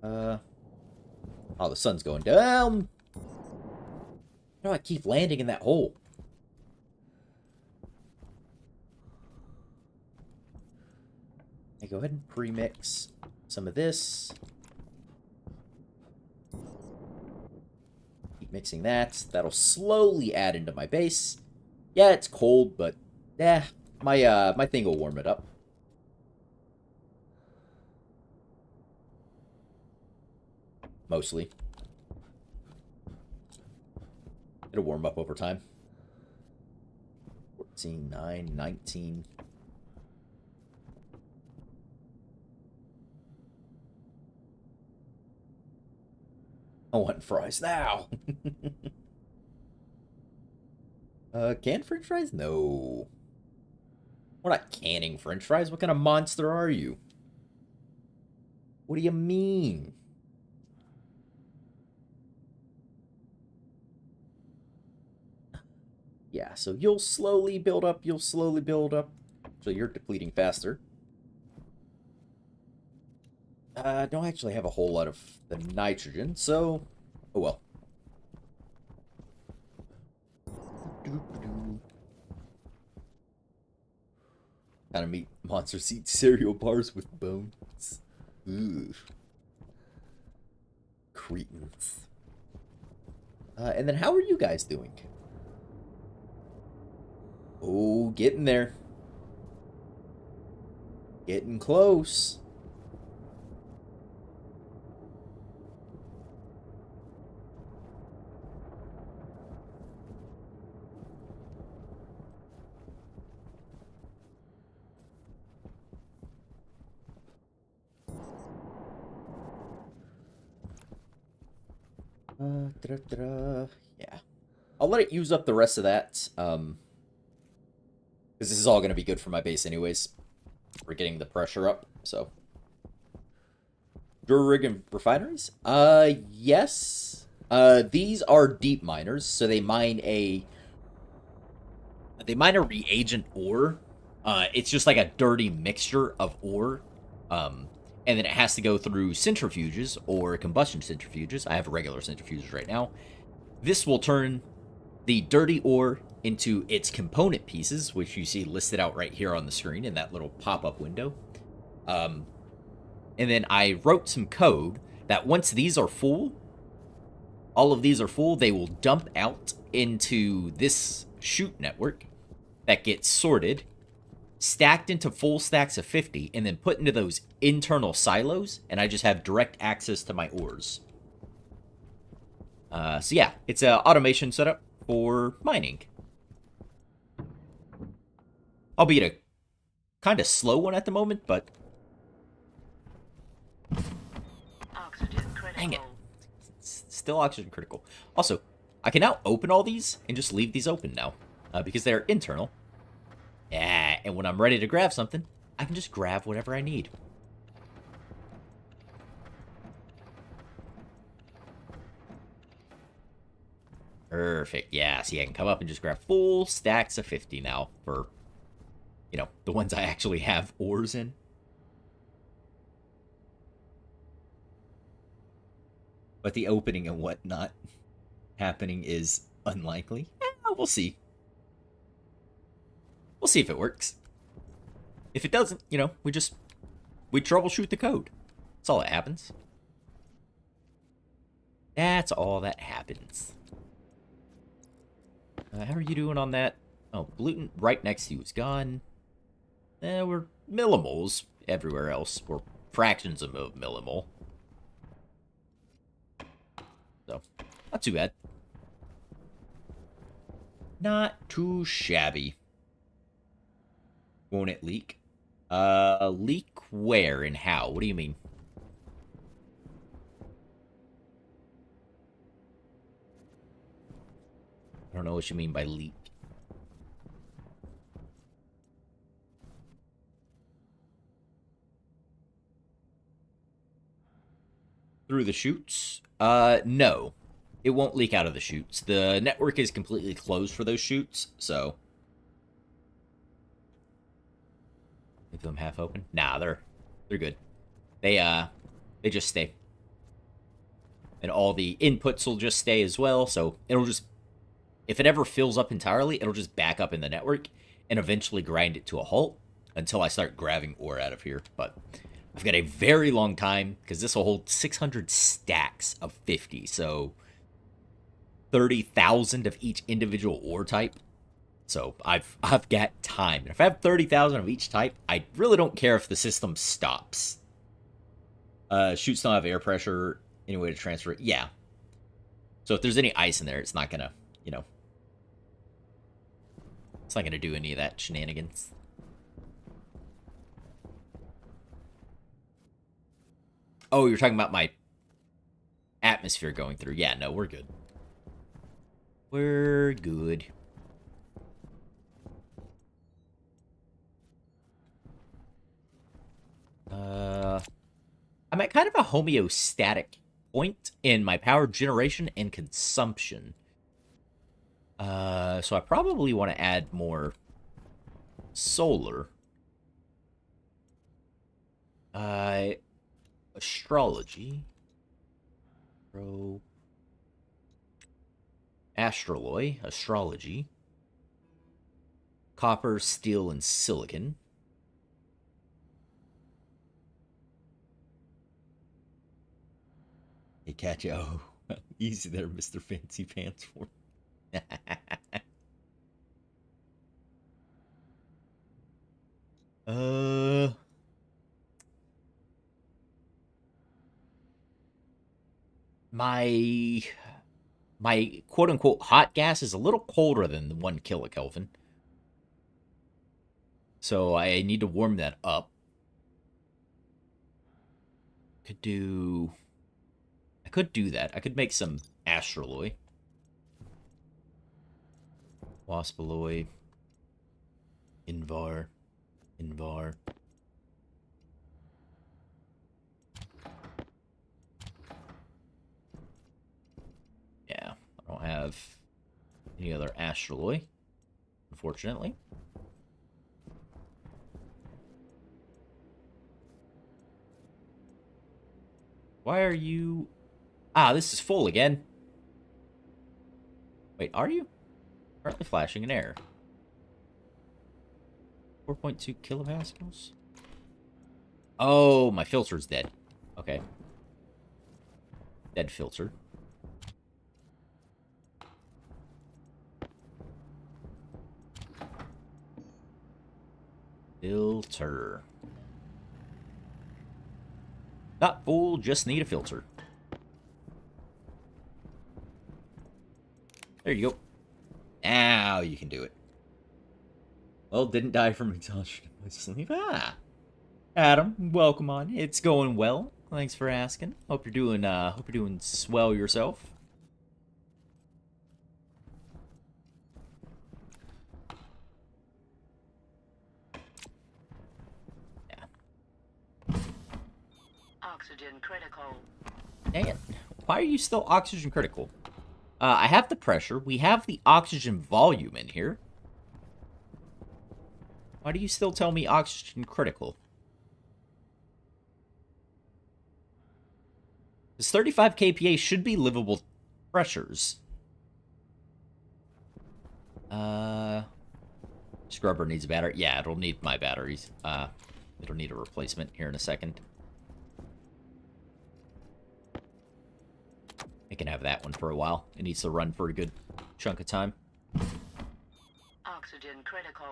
Oh, the sun's going down. How do I keep landing in that hole? I go ahead and pre-mix some of this. Keep mixing that. That'll slowly add into my base. Yeah, it's cold, but my thing will warm it up. Mostly. It'll warm up over time. 14, 9, 19. I want fries now. Canned french fries? No. We're not canning french fries. What kind of monster are you? What do you mean? Yeah, so you'll slowly build up, so you're depleting faster. Don't actually have a whole lot of the nitrogen, so... Oh well. Kind of meat monsters eat cereal bars with bones. Ooh. Cretins. And then how are you guys doing? Oh, getting there. Getting close. Yeah. I'll let it use up the rest of that. Because this is all going to be good for my base anyways. We're getting the pressure up, so. Rig and refineries? Yes. These are deep miners, so they mine a reagent ore. It's just like a dirty mixture of ore. And then it has to go through centrifuges or combustion centrifuges. I have regular centrifuges right now. This will turn the dirty ore into its component pieces, which you see listed out right here on the screen in that little pop-up window. Um, and then I wrote some code that once these are full, all of these are full, they will dump out into this chute network that gets sorted, stacked into full stacks of 50, and then put into those internal silos, and I just have direct access to my ores. So yeah, it's an automation setup for mining. Albeit a kind of slow one at the moment, but Oxygen dang it. critical. It's still oxygen critical. Also, I can now open all these and just leave these open now, because they're internal. Yeah, and when I'm ready to grab something, I can just grab whatever I need. Perfect. Yeah, see, I can come up and just grab full stacks of 50 now for, the ones I actually have ores in. But the opening and whatnot happening is unlikely. We'll see. We'll see if it works. If it doesn't, we troubleshoot the code. That's all that happens. That's all that happens. How are you doing on that? Oh, gluten right next to you is gone. We're millimoles everywhere else. We're fractions of a millimole. So, not too bad. Not too shabby. Won't it leak? Leak where and how? What do you mean? I don't know what you mean by leak. Through the chutes? No. It won't leak out of the chutes. The network is completely closed for those chutes, so... Leave them half open? Nah, they're good. They just stay. And all the inputs will just stay as well, so it'll just... If it ever fills up entirely, it'll just back up in the network and eventually grind it to a halt until I start grabbing ore out of here. But I've got a very long time because this will hold 600 stacks of 50, so 30,000 of each individual ore type. So I've got time. And if I have 30,000 of each type, I really don't care if the system stops. Chutes don't have air pressure, any way to transfer it. Yeah. So if there's any ice in there, it's not gonna, it's not gonna do any of that shenanigans. Oh, you're talking about my atmosphere going through. Yeah, no, we're good. We're good. I'm at kind of a homeostatic point in my power generation and consumption. So I probably want to add more solar. Astrology. Astroloy, astrology. Copper, steel, and silicon. Hey, catch you. Oh, easy there, Mr. Fancy Pants. For my quote unquote hot gas is a little colder than the 1 kilokelvin. So I need to warm that up. I could do that. I could make some astroloy. Waspaloy. Invar. Yeah, I don't have any other astroloy, unfortunately. Why are you... Ah, this is full again. Wait, are you? Currently flashing an error. 4.2 kilopascals? Oh, my filter's dead. Okay. Dead filter. Filter. Not full, just need a filter. There you go. Now you can do it. Well, didn't die from exhaustion in my sleep. Ah. Adam, welcome on. It's going well. Thanks for asking. Hope you're doing swell yourself. Yeah. Oxygen critical. Dang it. Why are you still oxygen critical? I have the pressure. We have the oxygen volume in here. Why do you still tell me oxygen critical? This 35 kPa should be livable pressures. Scrubber needs a battery. Yeah, it'll need my batteries. It'll need a replacement here in a second. I can have that one for a while. It needs to run for a good chunk of time. Oxygen critical.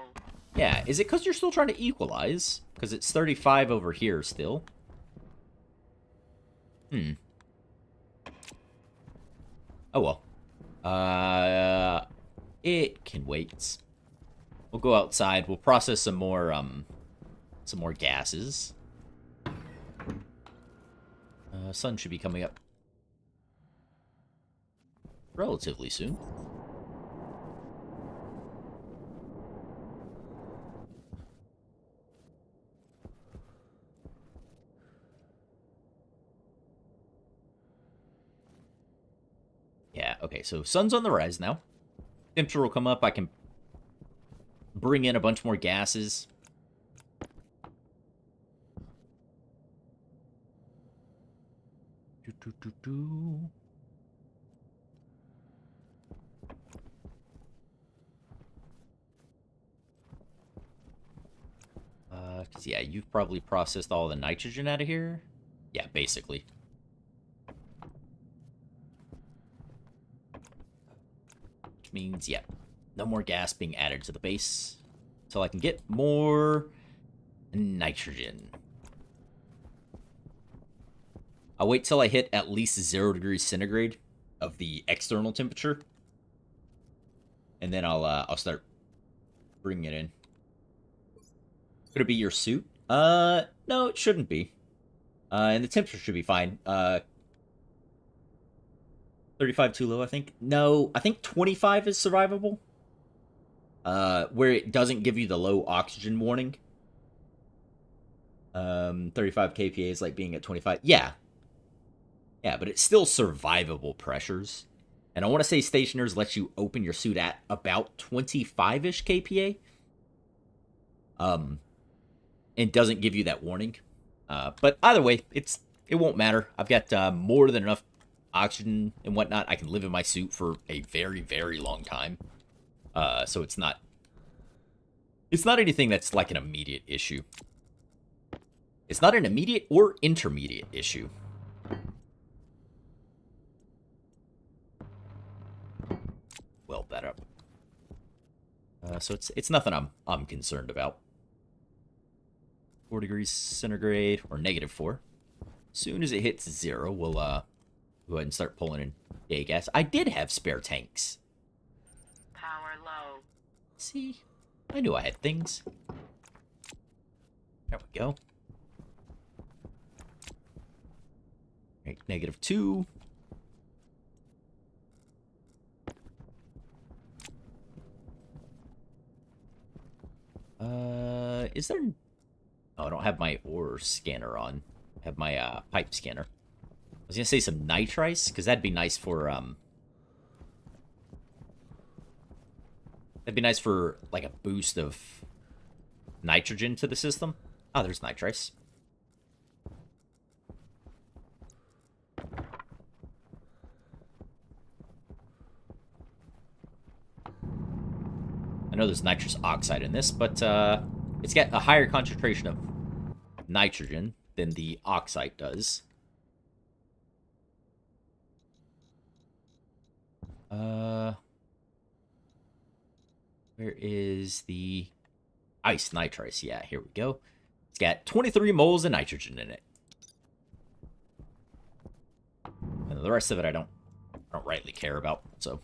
Yeah, is it because you're still trying to equalize? Because it's 35 over here still. Oh well. It can wait. We'll go outside. We'll process some more gases. Sun should be coming up relatively soon. Yeah, okay, so sun's on the rise now. Temperature will come up. I can bring in a bunch more gases. Cause yeah, you've probably processed all the nitrogen out of here. Yeah, basically. Which means, yeah, no more gas being added to the base until I can get more nitrogen. I'll wait till I hit at least 0 degrees centigrade of the external temperature, and then I'll start bringing it in. Could it be your suit? No, it shouldn't be. And the temperature should be fine. 35 too low, I think. No, I think 25 is survivable. Where it doesn't give you the low oxygen warning. 35 kPa is like being at 25. Yeah. Yeah, but it's still survivable pressures. And I want to say Stationeers lets you open your suit at about 25-ish kPa. And doesn't give you that warning. But either way, it won't matter. I've got more than enough oxygen and whatnot. I can live in my suit for a very, very long time. So it's not anything that's like an immediate issue. It's not an immediate or intermediate issue. Weld that up. So it's nothing I'm concerned about. 4 degrees centigrade, or -4. As soon as it hits 0, we'll go ahead and start pulling in day gas. I did have spare tanks. Power low. See? I knew I had things. There we go. Right, -2. Is there... Oh, I don't have my ore scanner on. I have my pipe scanner. I was gonna say some nitrice, because that'd be nice for that'd be nice for like a boost of nitrogen to the system. Oh, there's nitrice. I know there's nitrous oxide in this, but it's got a higher concentration of nitrogen than the oxide does. Where is the ice nitrice? Yeah, here we go. It's got 23 moles of nitrogen in it. And the rest of it I don't rightly care about, so.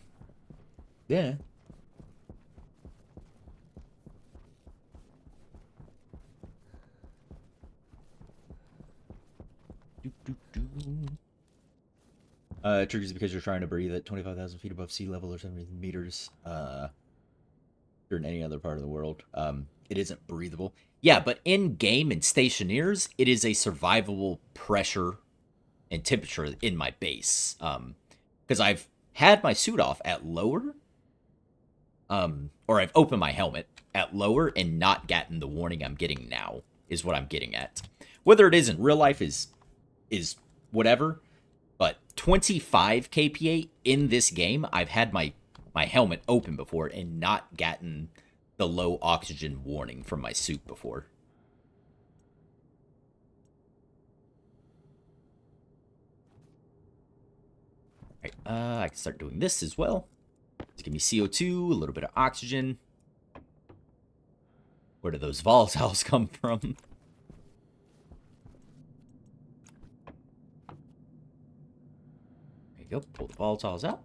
Yeah. Triggers because you're trying to breathe at 25,000 feet above sea level or 70 meters. Or in any other part of the world. It isn't breathable. Yeah, but in game and Stationeers, it is a survivable pressure and temperature in my base. Because I've had my suit off at lower, or I've opened my helmet at lower and not gotten the warning I'm getting now, is what I'm getting at. Whether it is in real life is whatever, but 25 kPa in this game, I've had my helmet open before and not gotten the low oxygen warning from my suit before. Alright, I can start doing this as well. Just give me CO2, a little bit of oxygen. Where do those volatiles come from? There you go, pull the volatiles out.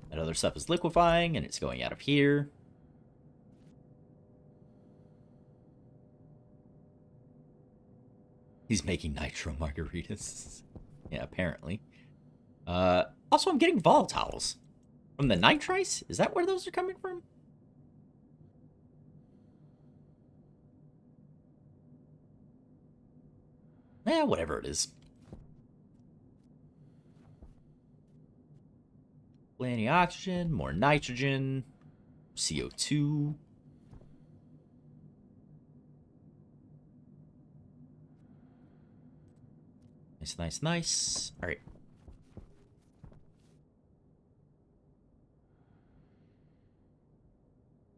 That other stuff is liquefying, and it's going out of here. He's making nitro margaritas. Yeah, apparently. Also, I'm getting volatiles. From the nitrice? Is that where those are coming from? Eh, whatever it is. Plenty oxygen, more nitrogen, CO2. Nice, nice, nice. All right.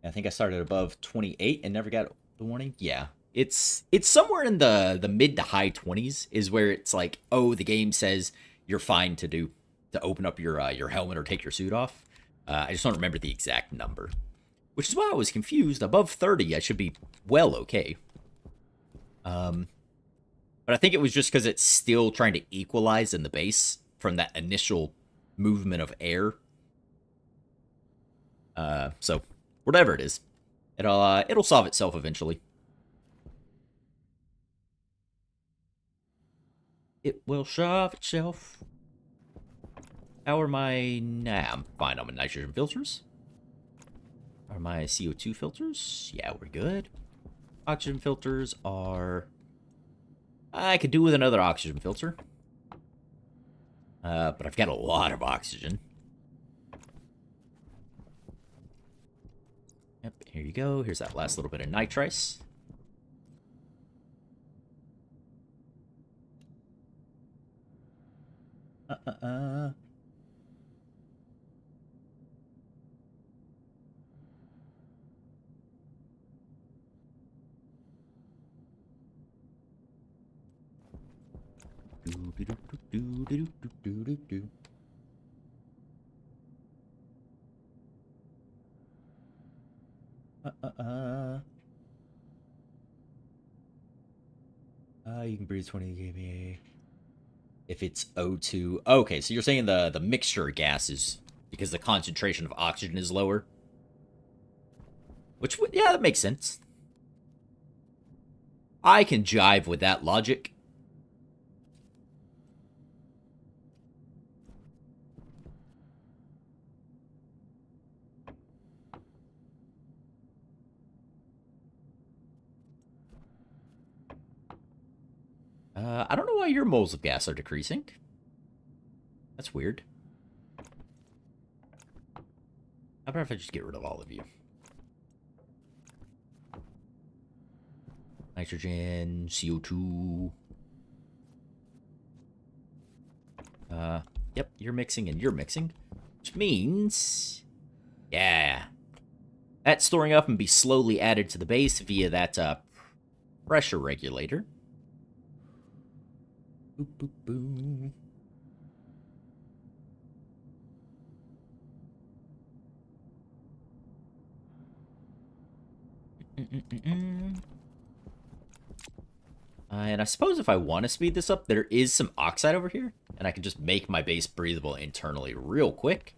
I think I started above 28 and never got the warning. Yeah. It's somewhere in the mid to high 20s is where it's like, oh, the game says you're fine to open up your helmet or take your suit off. I just don't remember the exact number, which is why I was confused. Above 30, I should be well okay. But I think it was just because it's still trying to equalize in the base from that initial movement of air. So whatever it is, it'll solve itself eventually. It will solve itself. How are my... Nah, I'm fine on my nitrogen filters. Are my CO2 filters? Yeah, we're good. Oxygen filters are... I could do with another oxygen filter. But I've got a lot of oxygen. Yep, here you go. Here's that last little bit of nitrice. You can breathe 20 kPa. If it's O2. Okay, so you're saying the mixture gas is because the concentration of oxygen is lower? Which, yeah, that makes sense. I can jive with that logic. I don't know why your moles of gas are decreasing. That's weird. How about if I just get rid of all of you? Nitrogen, CO2. Yep, you're mixing and you're mixing. Which means... Yeah. that storing up and be slowly added to the base via that pressure regulator. Boop, boop, boop. And I suppose if I want to speed this up, there is some oxide over here, and I can just make my base breathable internally real quick.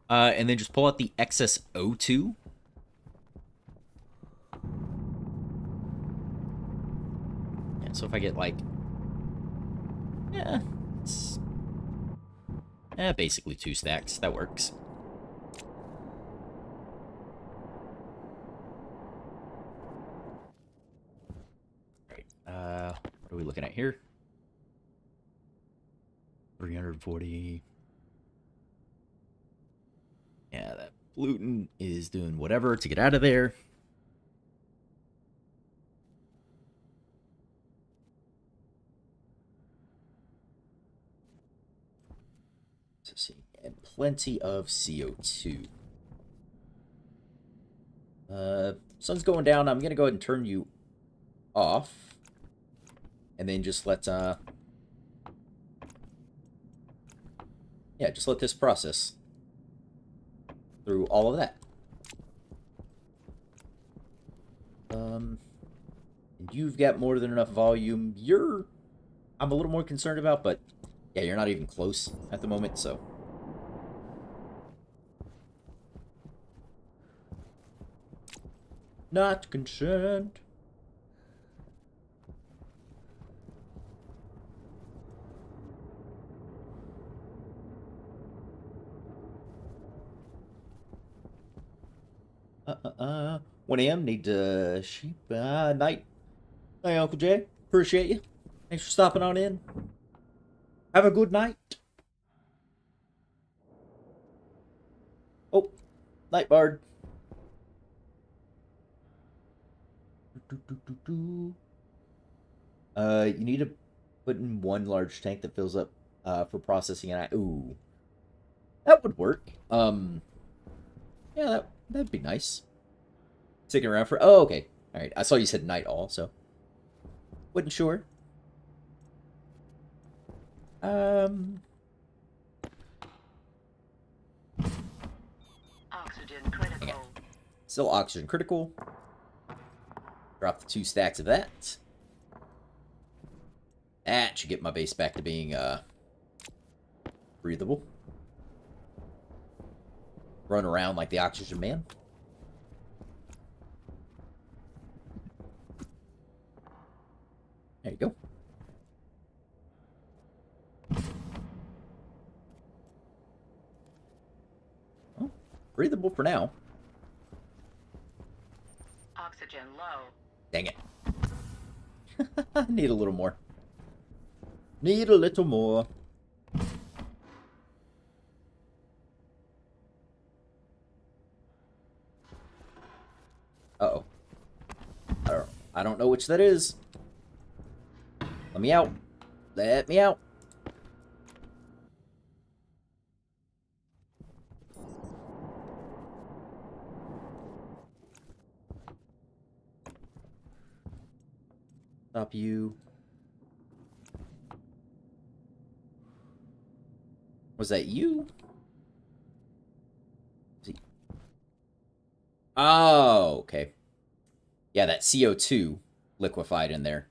And then just pull out the excess O2. Yeah, so if I get like... Yeah, it's... basically 2 stacks. That works. What are we looking at here? 340. Yeah, that gluten is doing whatever to get out of there. Let's see. And plenty of CO2. Sun's going down. I'm going to go ahead and turn you off. And then just let, yeah, just let this process through all of that. And you've got more than enough volume. I'm a little more concerned about, but yeah, you're not even close at the moment, so. Not concerned. Uh. 1 a.m. Need to sheep. Night. Hey, Uncle Jay. Appreciate you. Thanks for stopping on in. Have a good night. Oh, night bard. You need to put in 1 large tank that fills up for processing, and ooh, that would work. Yeah, that'd be nice. Sticking around for... Oh, okay. All right. I saw you said night all, so... Wasn't sure. Oxygen critical. Still oxygen critical. Drop the 2 stacks of that. That should get my base back to being, breathable. Run around like the oxygen man. There you go. Well, breathable for now. Oxygen low. Dang it. Need a little more. Need a little more. Uh-oh. I don't know which that is. Let me out. Let me out. Stop you. Was that you? Oh, okay. Yeah, that CO2 liquefied in there.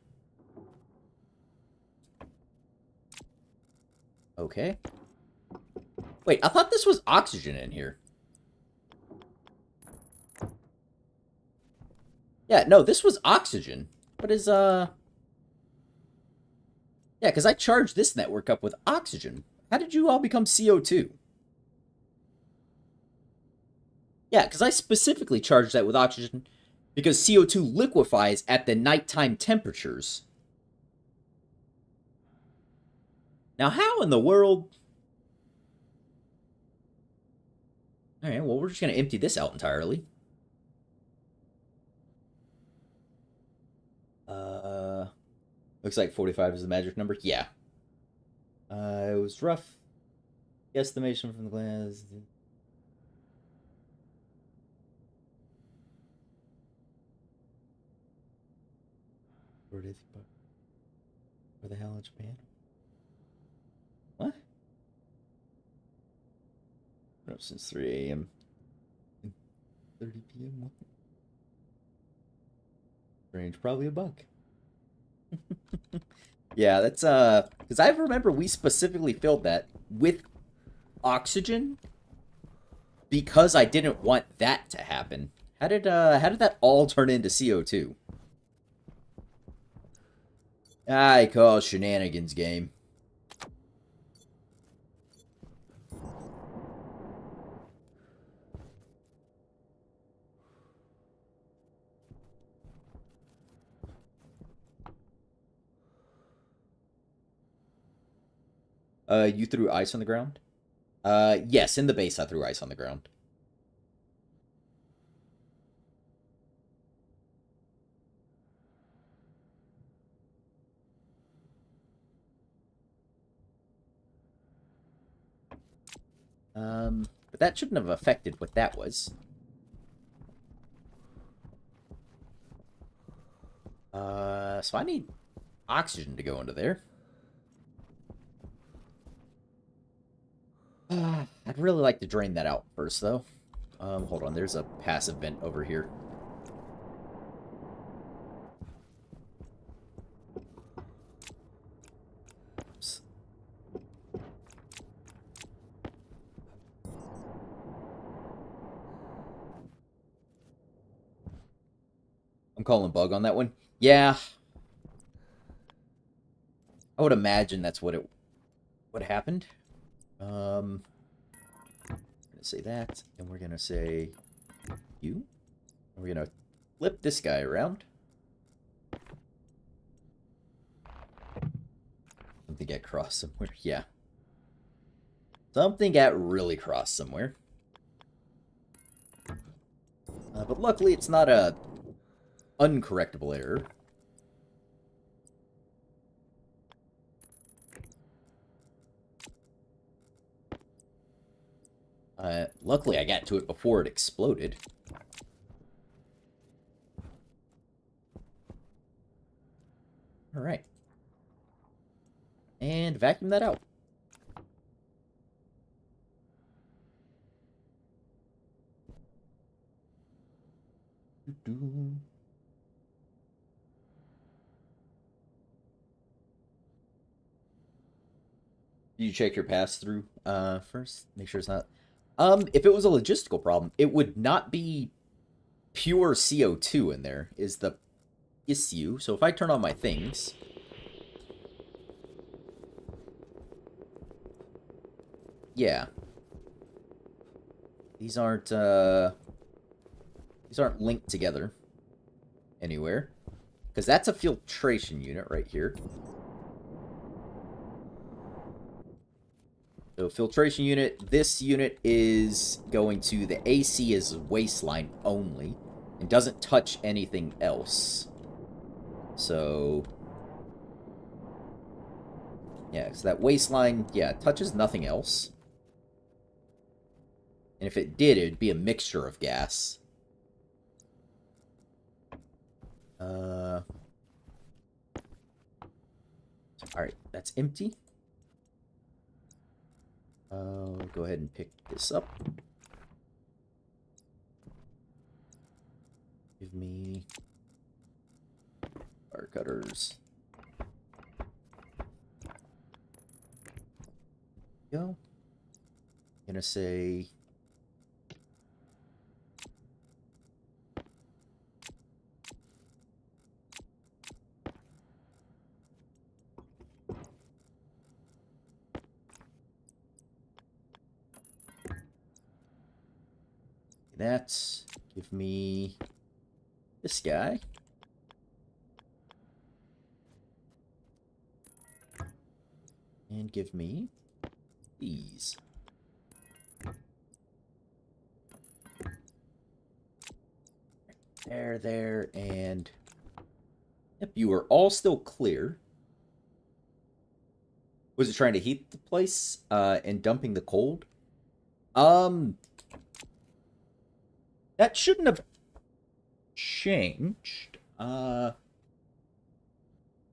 Okay. Wait, I thought this was oxygen in here. Yeah, no, this was oxygen. What is, Yeah, because I charged this network up with oxygen. How did you all become CO2? Yeah, because I specifically charged that with oxygen because CO2 liquefies at the nighttime temperatures. Now, how in the world... Alright, well, we're just going to empty this out entirely. Looks like 45 is the magic number. Yeah. It was rough. Estimation from the glass. What do you think about? Where the hell in Japan? What? Been up since 3 a.m. 30 p.m. What? Range probably a buck. Yeah, that's because I remember we specifically filled that with oxygen because I didn't want that to happen. How did that all turn into CO2? I call shenanigans game. You threw ice on the ground? Yes, in the base I threw ice on the ground. But that shouldn't have affected what that was. So I need oxygen to go into there. I'd really like to drain that out first, though. Hold on, there's a passive vent over here. Oops. I'm calling bug on that one. Yeah. I would imagine that's what happened. We're gonna say that, and we're gonna say you. And we're gonna flip this guy around. Something got crossed somewhere. Yeah. Something got really crossed somewhere. But luckily, it's not a uncorrectable error. Luckily, I got to it before it exploded. Alright. And vacuum that out. Did you check your pass-through first? Make sure it's not... if it was a logistical problem, it would not be pure CO2 in there, is the issue. So if I turn on my things... Yeah. These aren't linked together anywhere. Because that's a filtration unit right here. So filtration unit, this unit is going to, the AC is waistline only, and doesn't touch anything else. So, yeah, so that waistline, yeah, touches nothing else. And if it did, it'd be a mixture of gas. Alright, that's empty. Go ahead and pick this up. Give me our cutters. Go. Gonna say that. Give me this guy. And give me these. There, and... Yep, you are all still clear. Was it trying to heat the place, and dumping the cold? That shouldn't have changed.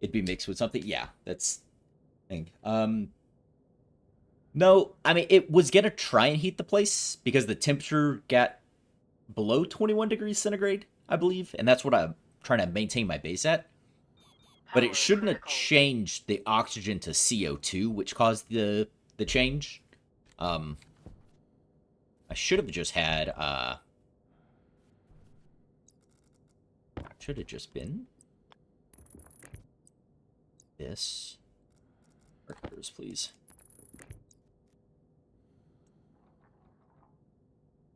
it'd be mixed with something. Yeah, that's the thing. No, I mean, it was gonna try and heat the place because the temperature got below 21 degrees centigrade, I believe, and that's what I'm trying to maintain my base at. But it Power shouldn't have critical. changed the oxygen to CO2, which caused the change. I should have just had should have just been this. Markers, please.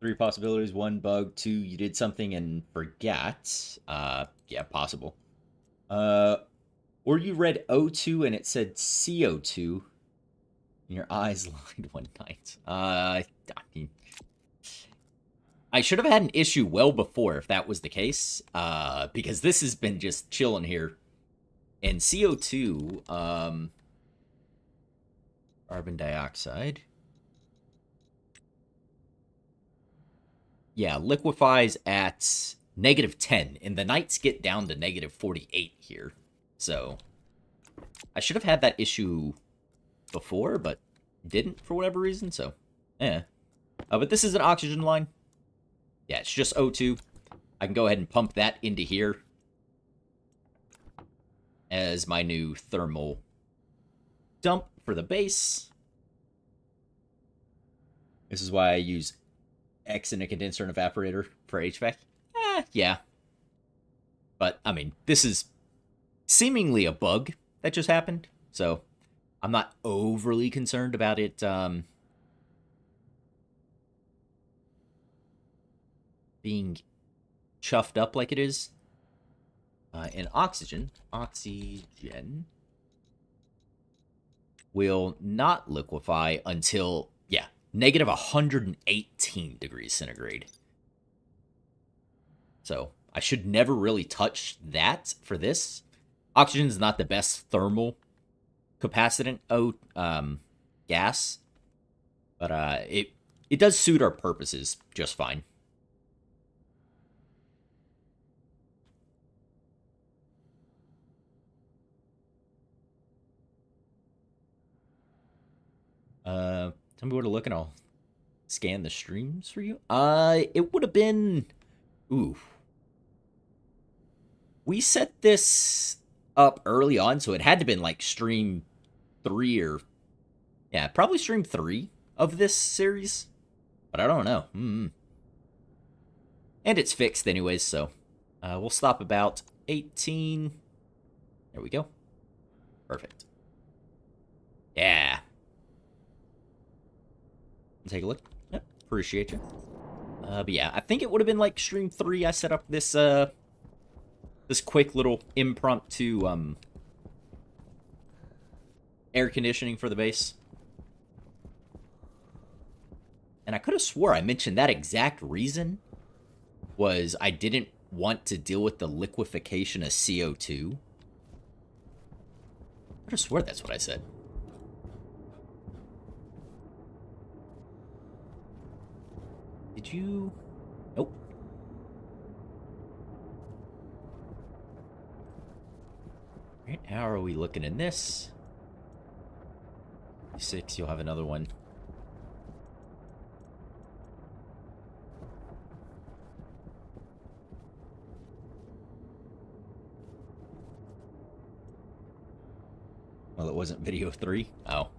3 possibilities, 1 bug, 2 you did something and forgot. Yeah, possible. Or you read O2 and it said CO2. And your eyes lined one night. I mean, I should have had an issue well before if that was the case. Because this has been just chilling here. And CO2, carbon dioxide. Yeah, liquefies at -10, and the nights get down to -48 here. So, I should have had that issue before, but didn't for whatever reason, so, yeah. But this is an oxygen line. Yeah, it's just O2. I can go ahead and pump that into here as my new thermal dump for the base. This is why I use X in a condenser and evaporator for HVAC. Yeah. But, I mean, this is seemingly a bug that just happened, so I'm not overly concerned about it being chuffed up like it is. And oxygen will not liquefy until, yeah, -118 degrees centigrade. So I should never really touch that for this. Oxygen's not the best thermal capacitant gas, but it does suit our purposes just fine. Tell me where to look and I'll scan the streams for you. It would have been, ooh. We set this up early on, so it had to have been like stream 3 or, yeah, probably stream 3 of this series, but I don't know. And it's fixed anyways, so we'll stop about 18. There we go. Perfect. Yeah. Take a look. Yep, appreciate you. But yeah, I think it would have been like stream 3. I set up this this quick little impromptu air conditioning for the base. And I could have swore I mentioned that exact reason was I didn't want to deal with the liquefaction of CO2. I could have swore that's what I said. Did you? Nope. Alright, how are we looking in this? 6, you'll have another one. Well, it wasn't video 3. Oh.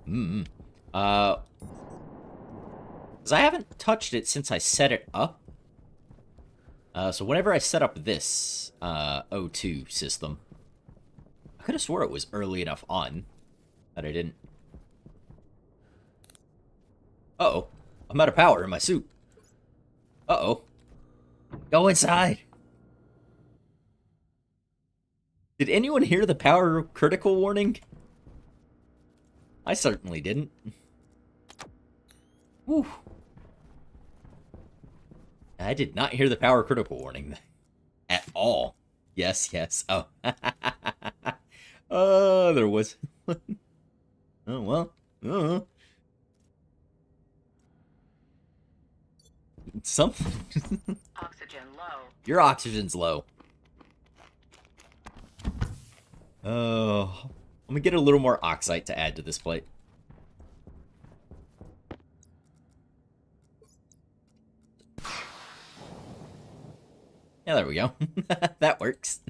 Because I haven't touched it since I set it up. So whenever I set up this O2 system, I could have swore it was early enough on that I didn't. Uh-oh. I'm out of power in my suit. Uh-oh. Go inside. Did anyone hear the power critical warning? I certainly didn't. Whew. I did not hear the power critical warning at all. Yes, yes. Oh. There was. Oh, well. Something. Oxygen low. Your oxygen's low. I'm gonna get a little more oxite to add to this plate. Yeah, there we go. That works.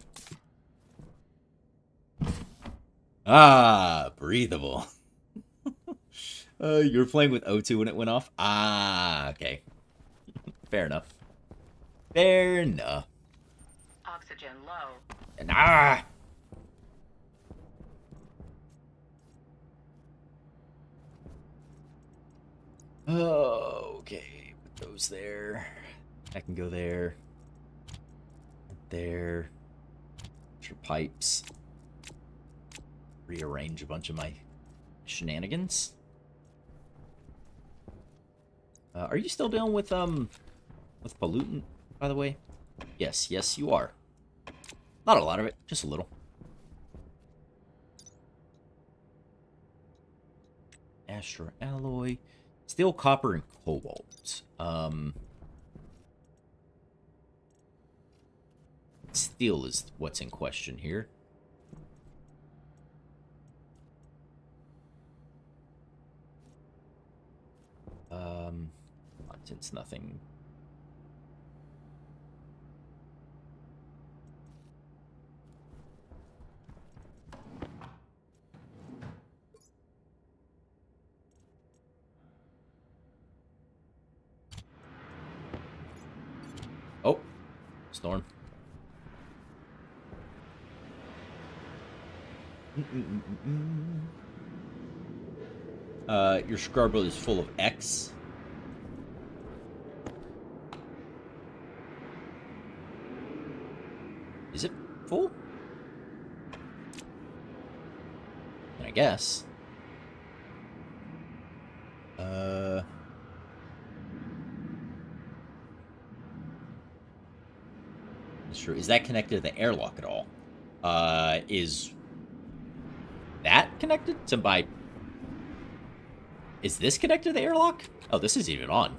Ah, breathable. You were playing with O2 when it went off? Ah, okay. Fair enough. Fair enough. Oxygen low. And ah! Oh, okay. Put those there. I can go there. There. Extra pipes. Rearrange a bunch of my shenanigans. Are you still dealing with pollutant, by the way? Yes, yes, you are. Not a lot of it, just a little. Astro alloy. Steel, copper, and cobalt. Steel is what's in question here. Since nothing. Oh, storm. Your scrubber is full of X. Is it full? I guess. That's true. Is that connected to the airlock at all? Is that connected to my... Is this connected to the airlock? Oh, this is even on.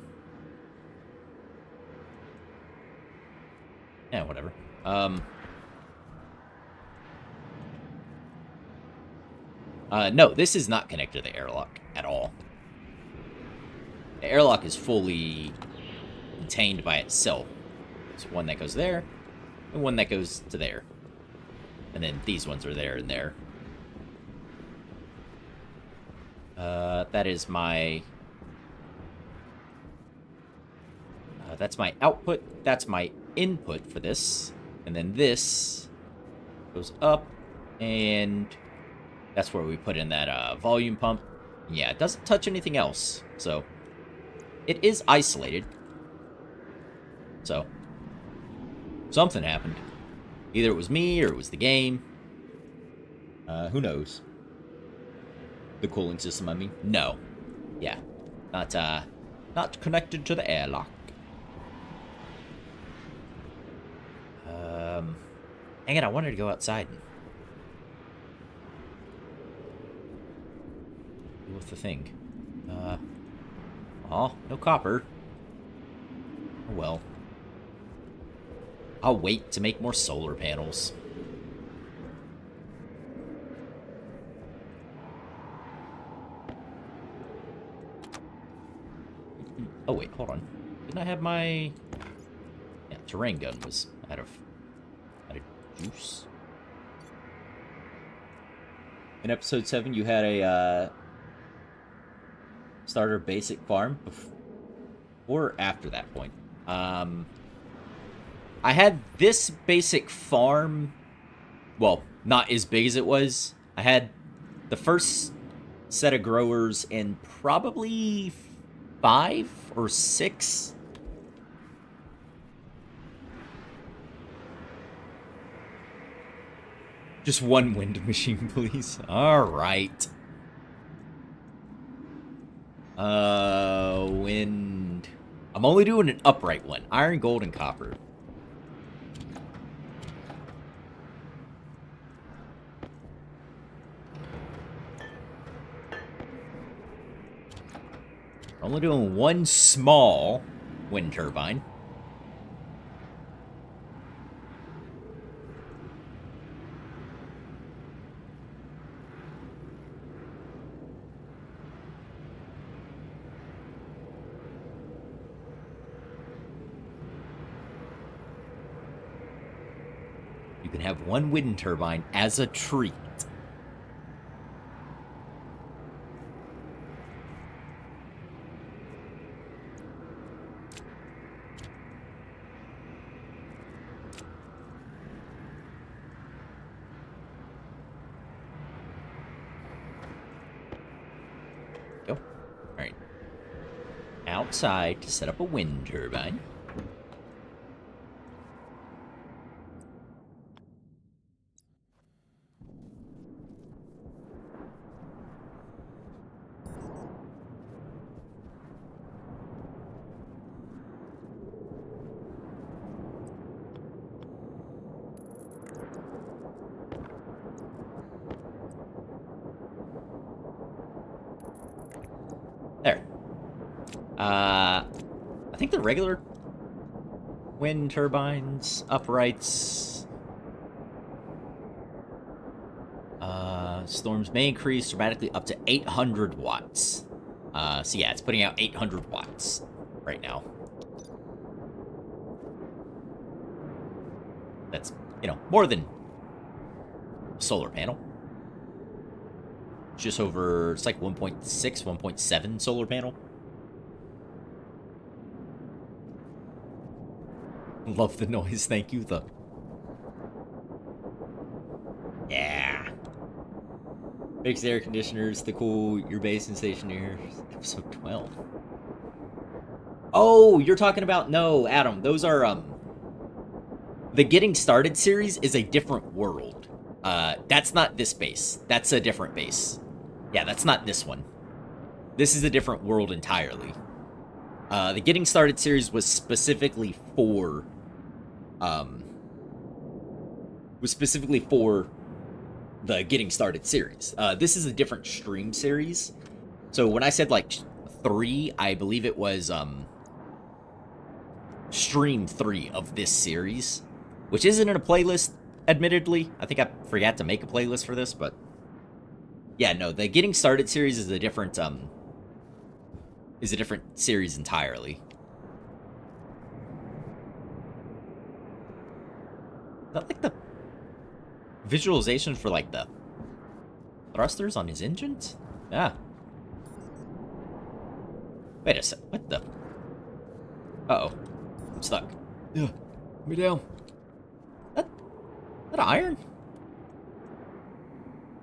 Yeah, whatever. No, this is not connected to the airlock at all. The airlock is fully contained by itself. There's one that goes there, and one that goes to there. And then these ones are there and there. That is my... that's my output. That's my input for this. And then this goes up, and that's where we put in that volume pump. Yeah, it doesn't touch anything else. So, it is isolated. So, something happened. Either it was me or it was the game. Who knows? The cooling system, I mean. No. Yeah. Not connected to the airlock. Dang it, I wanted to go outside and deal with the thing. Oh, no copper. Oh well. I'll wait to make more solar panels. Oh wait, hold on. Didn't I have my... Yeah, terrain gun was out of juice. In episode 7, you had a starter basic farm before or after that point. I had this basic farm, well, not as big as it was. I had the first set of growers in probably 5 or 6. Just one wind machine, please. All right. Wind. I'm only doing an upright one. Iron, gold, and copper. We're only doing one small wind turbine. You can have one wind turbine as a treat. Go. All right. Outside to set up a wind turbine. There. I think the regular wind turbines, uprights, storms may increase dramatically up to 800 watts. So yeah, it's putting out 800 watts right now. That's, more than a solar panel. Just over, it's like 1.6, 1.7 solar panel. Love the noise, thank you, though. Yeah. Fixed air conditioners to cool your base and Stationeers. Episode 12. Oh, you're talking about, no, Adam, those are, the Getting Started series is a different world. That's not this base. That's a different base. Yeah, that's not this one. This is a different world entirely. The Getting Started series was specifically for the Getting Started series. This is a different stream series. So when I said like 3, I believe it was stream 3 of this series, which isn't in a playlist, admittedly. I think I forgot to make a playlist for this, but yeah, no, the Getting Started series is a different series entirely. Is that like the visualization for like the thrusters on his engines? Yeah. Wait a sec. What the? Uh-oh. I'm stuck. Yeah. Put me down. That iron?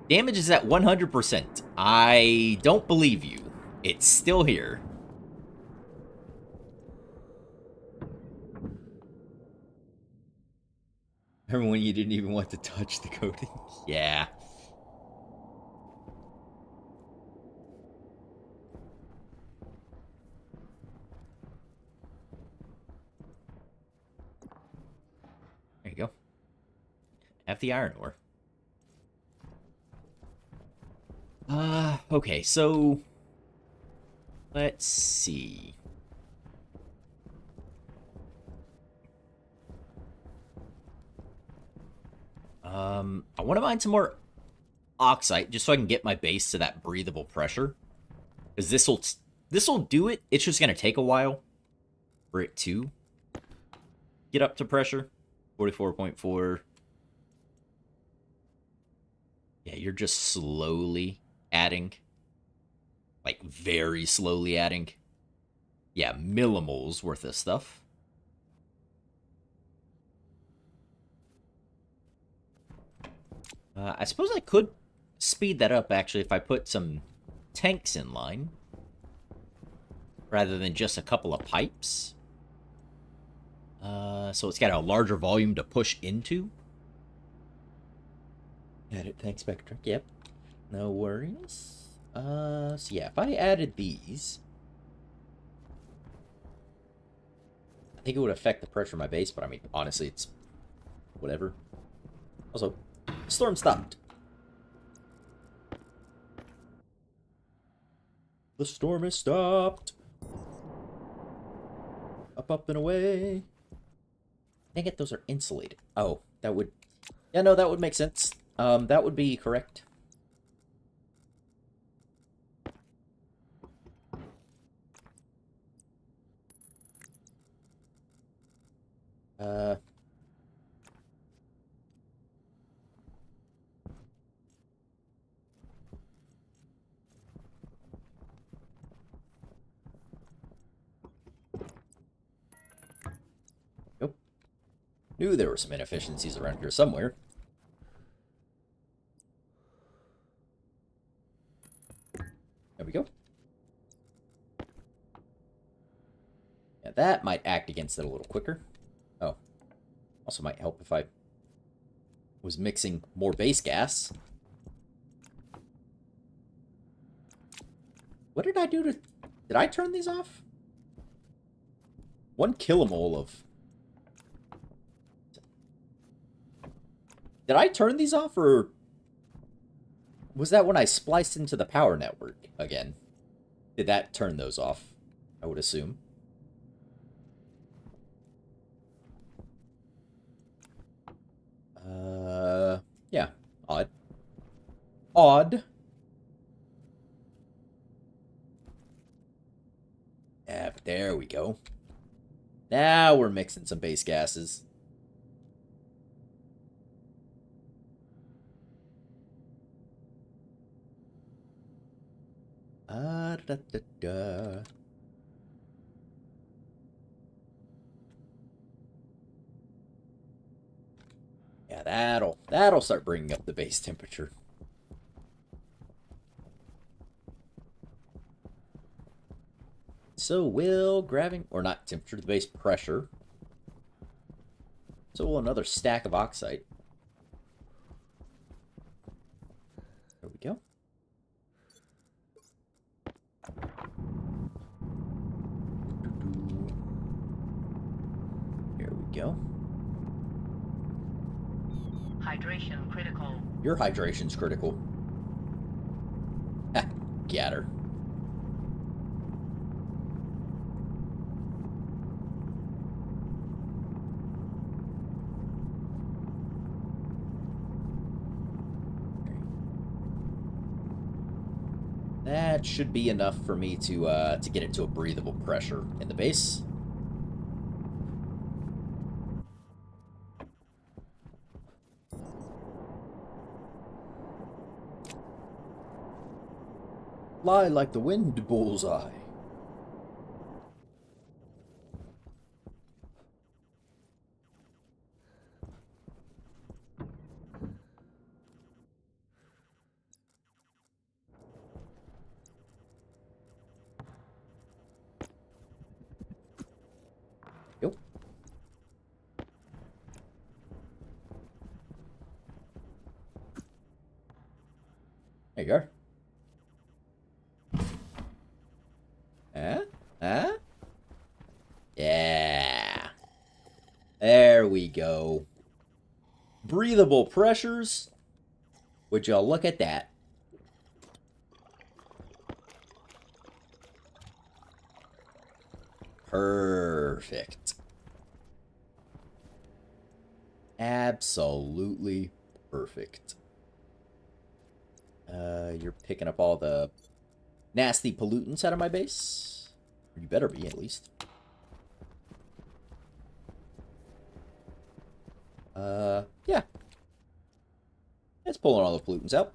Damage is at 100%. I don't believe you. It's still here. Remember when you didn't even want to touch the coating? Yeah. There you go. Have the iron ore. Okay, so let's see. I want to mine some more oxide just so I can get my base to that breathable pressure. Because this'll do it. It's just gonna take a while for it to get up to pressure. 44.4. Yeah, you're just slowly adding. Like, very slowly adding. Yeah, millimoles worth of stuff. I suppose I could speed that up, actually, if I put some tanks in line. Rather than just a couple of pipes. So it's got a larger volume to push into. Got it, thanks, Spectre. Yep. No worries. So yeah, if I added these, I think it would affect the pressure of my base, but I mean, honestly, it's whatever. Also, storm stopped. The storm has stopped. Up, and away. Dang it, those are insulated. Oh, that would... Yeah, no, that would make sense. That would be correct. Knew there were some inefficiencies around here somewhere. There we go. Yeah, that might act against it a little quicker. Oh. Also might help if I was mixing more base gas. What did I do to... Did I turn these off? 1 kilomole of... Did I turn these off, or... Was that when I spliced into the power network again? Did that turn those off? I would assume. Yeah. Odd. Odd. Yeah, but there we go. Now we're mixing some base gases. Da, da, da. Yeah, that'll start bringing up the base temperature. So will grabbing, or not temperature, the base pressure. So will another stack of oxide. There we go. Here we go. Hydration critical. Your hydration's critical. Ha, got her. That should be enough for me to get it to a breathable pressure in the base. Fly like the wind, bullseye. Yep. There you are. Huh? Yeah. There we go. Breathable pressures. Would y'all look at that? Perfect. Absolutely perfect. You're picking up all the nasty pollutants out of my base. You better be, at least. Yeah. It's pulling all the pollutants out.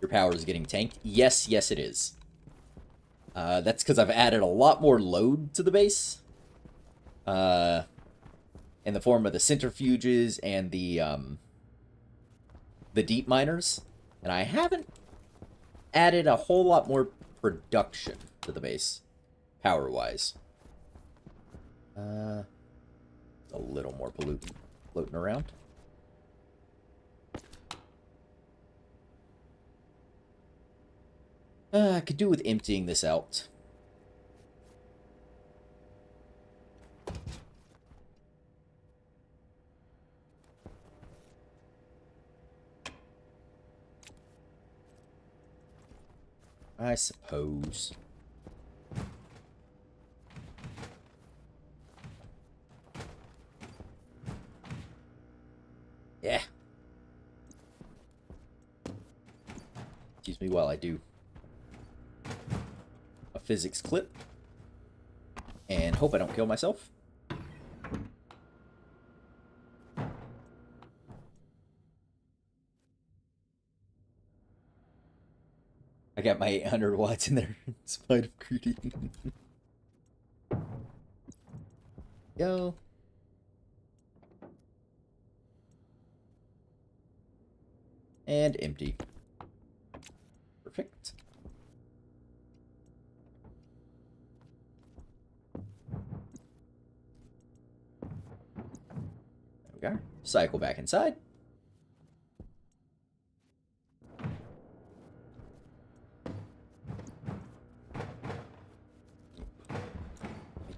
Your power is getting tanked. Yes, yes it is. That's because I've added a lot more load to the base. In the form of the centrifuges and the deep miners. And I haven't added a whole lot more production to the base, power-wise. A little more pollutant floating around. I could do with emptying this out. I suppose. Yeah. Excuse me while I do a physics clip. And hope I don't kill myself. I got my 800 watts in there in spite of greedy. Yo. And empty. Perfect. There we go. Cycle back inside.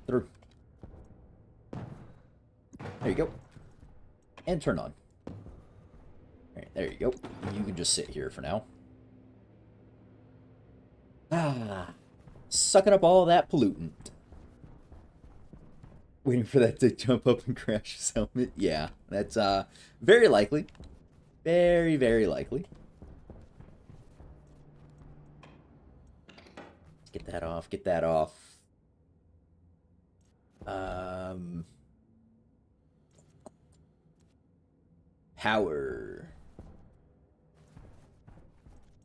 Through. There you go. And turn on. Alright, there you go. You can just sit here for now. Ah. Sucking up all that pollutant. Waiting for that to jump up and crash his helmet. Yeah, that's very likely. Very, very likely. Let's get that off. Get that off. Power.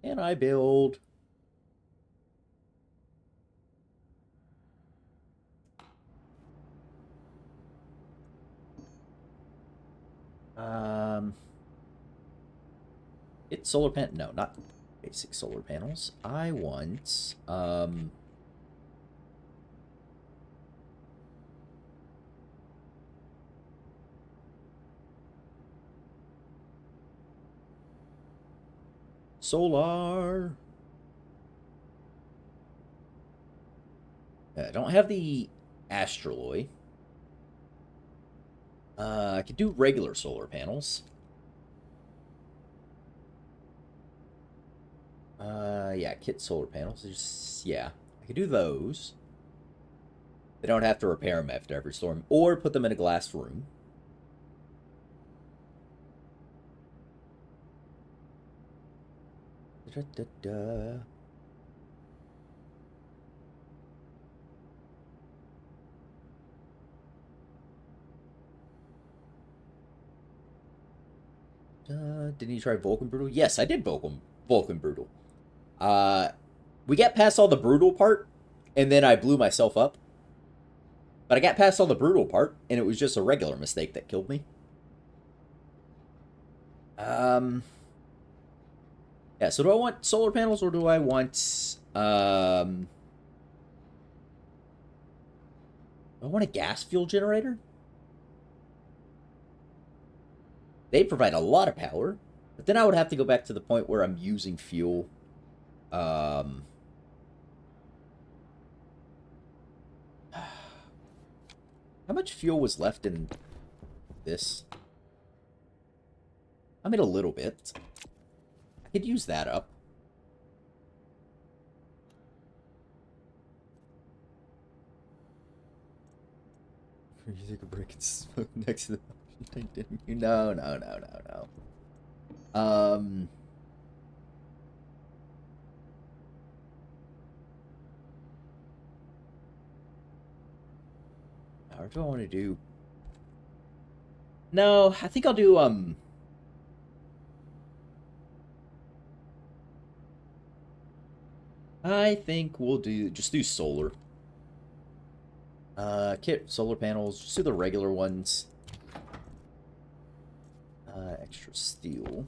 And I build. It's solar pan. No, not basic solar panels. I want solar. I don't have the astraloy. I could do regular solar panels. Yeah, kit solar panels. Yeah, I could do those. They don't have to repair them after every storm, or put them in a glass room. Da, da, da. Didn't you try Vulcan Brutal? Yes, I did Vulcan Brutal. We got past all the brutal part, and then I blew myself up. But I got past all the brutal part, and it was just a regular mistake that killed me. Yeah, so do I want solar panels, or do I want, I want a gas fuel generator? They provide a lot of power, but then I would have to go back to the point where I'm using fuel. How much fuel was left in this? I made a little bit. I could use that up. You take a break and smoke next to the tank, didn't you? No. What do I want to do? No, I think I'll do, I think we'll just do solar. Kit solar panels, just do the regular ones. Extra steel.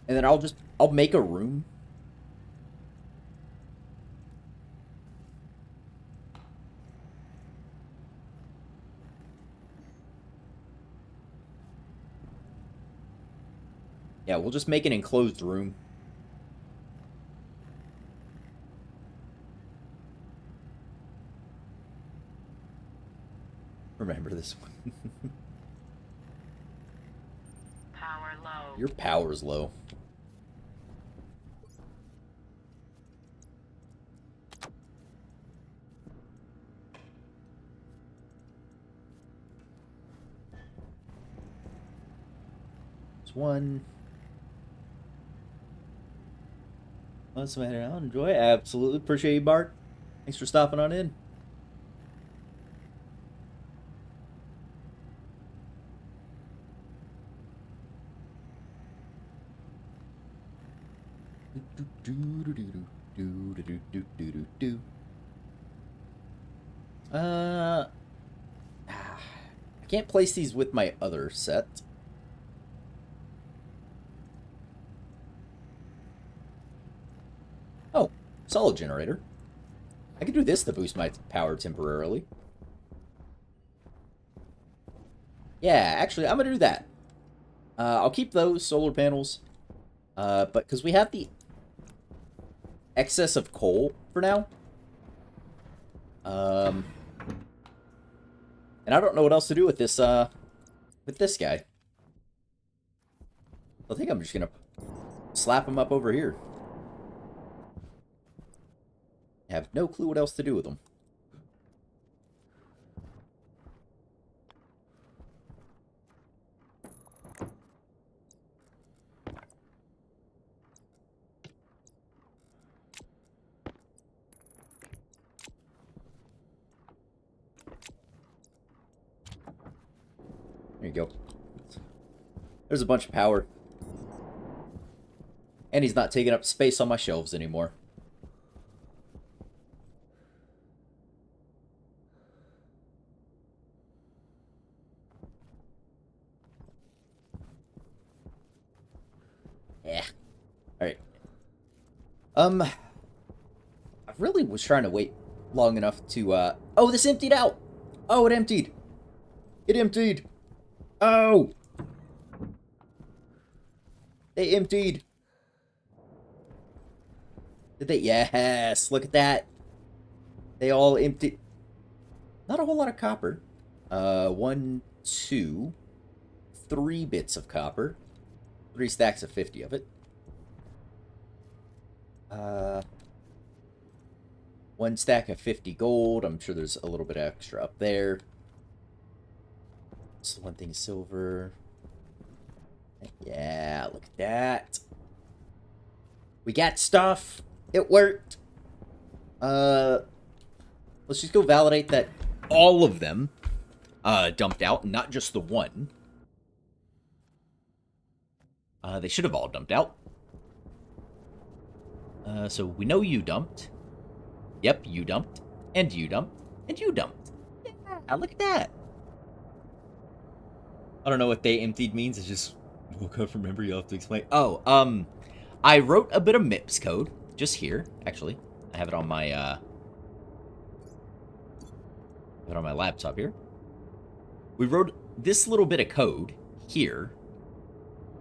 And then I'll make a room. Yeah, we'll just make an enclosed room. Remember this one. Power low. Your power's low. It's one. Let's man out. Enjoy. Absolutely appreciate you, Bart. Thanks for stopping on in. I can't place these with my other set. solid generator. I can do this to boost my power temporarily. Yeah, actually, I'm gonna do that. I'll keep those solar panels. But because we have the excess of coal for now. And I don't know what else to do with this guy. I think I'm just gonna slap him up over here. I have no clue what else to do with him. There you go. There's a bunch of power. And he's not taking up space on my shelves anymore. Yeah. Alright. I really was trying to wait long enough to, Oh, this emptied out! Oh, it emptied! It emptied! Oh! They emptied! Did they? Yes! Look at that! They all emptied. Not a whole lot of copper. 1, 2, 3 bits of copper. 3 stacks of 50 of it. 1 stack of 50 gold. I'm sure there's a little bit extra up there. So 1 thing silver. Yeah, look at that. We got stuff. It worked. Let's just go validate that all of them dumped out, not just the one. They should have all dumped out. So we know you dumped. Yep, you dumped. And you dumped. And you dumped. Yeah, look at that. I don't know what they emptied means. It's just woke up from memory. You'll have to explain. Oh, I wrote a bit of MIPS code just here. Actually, I have it on my laptop here. We wrote this little bit of code here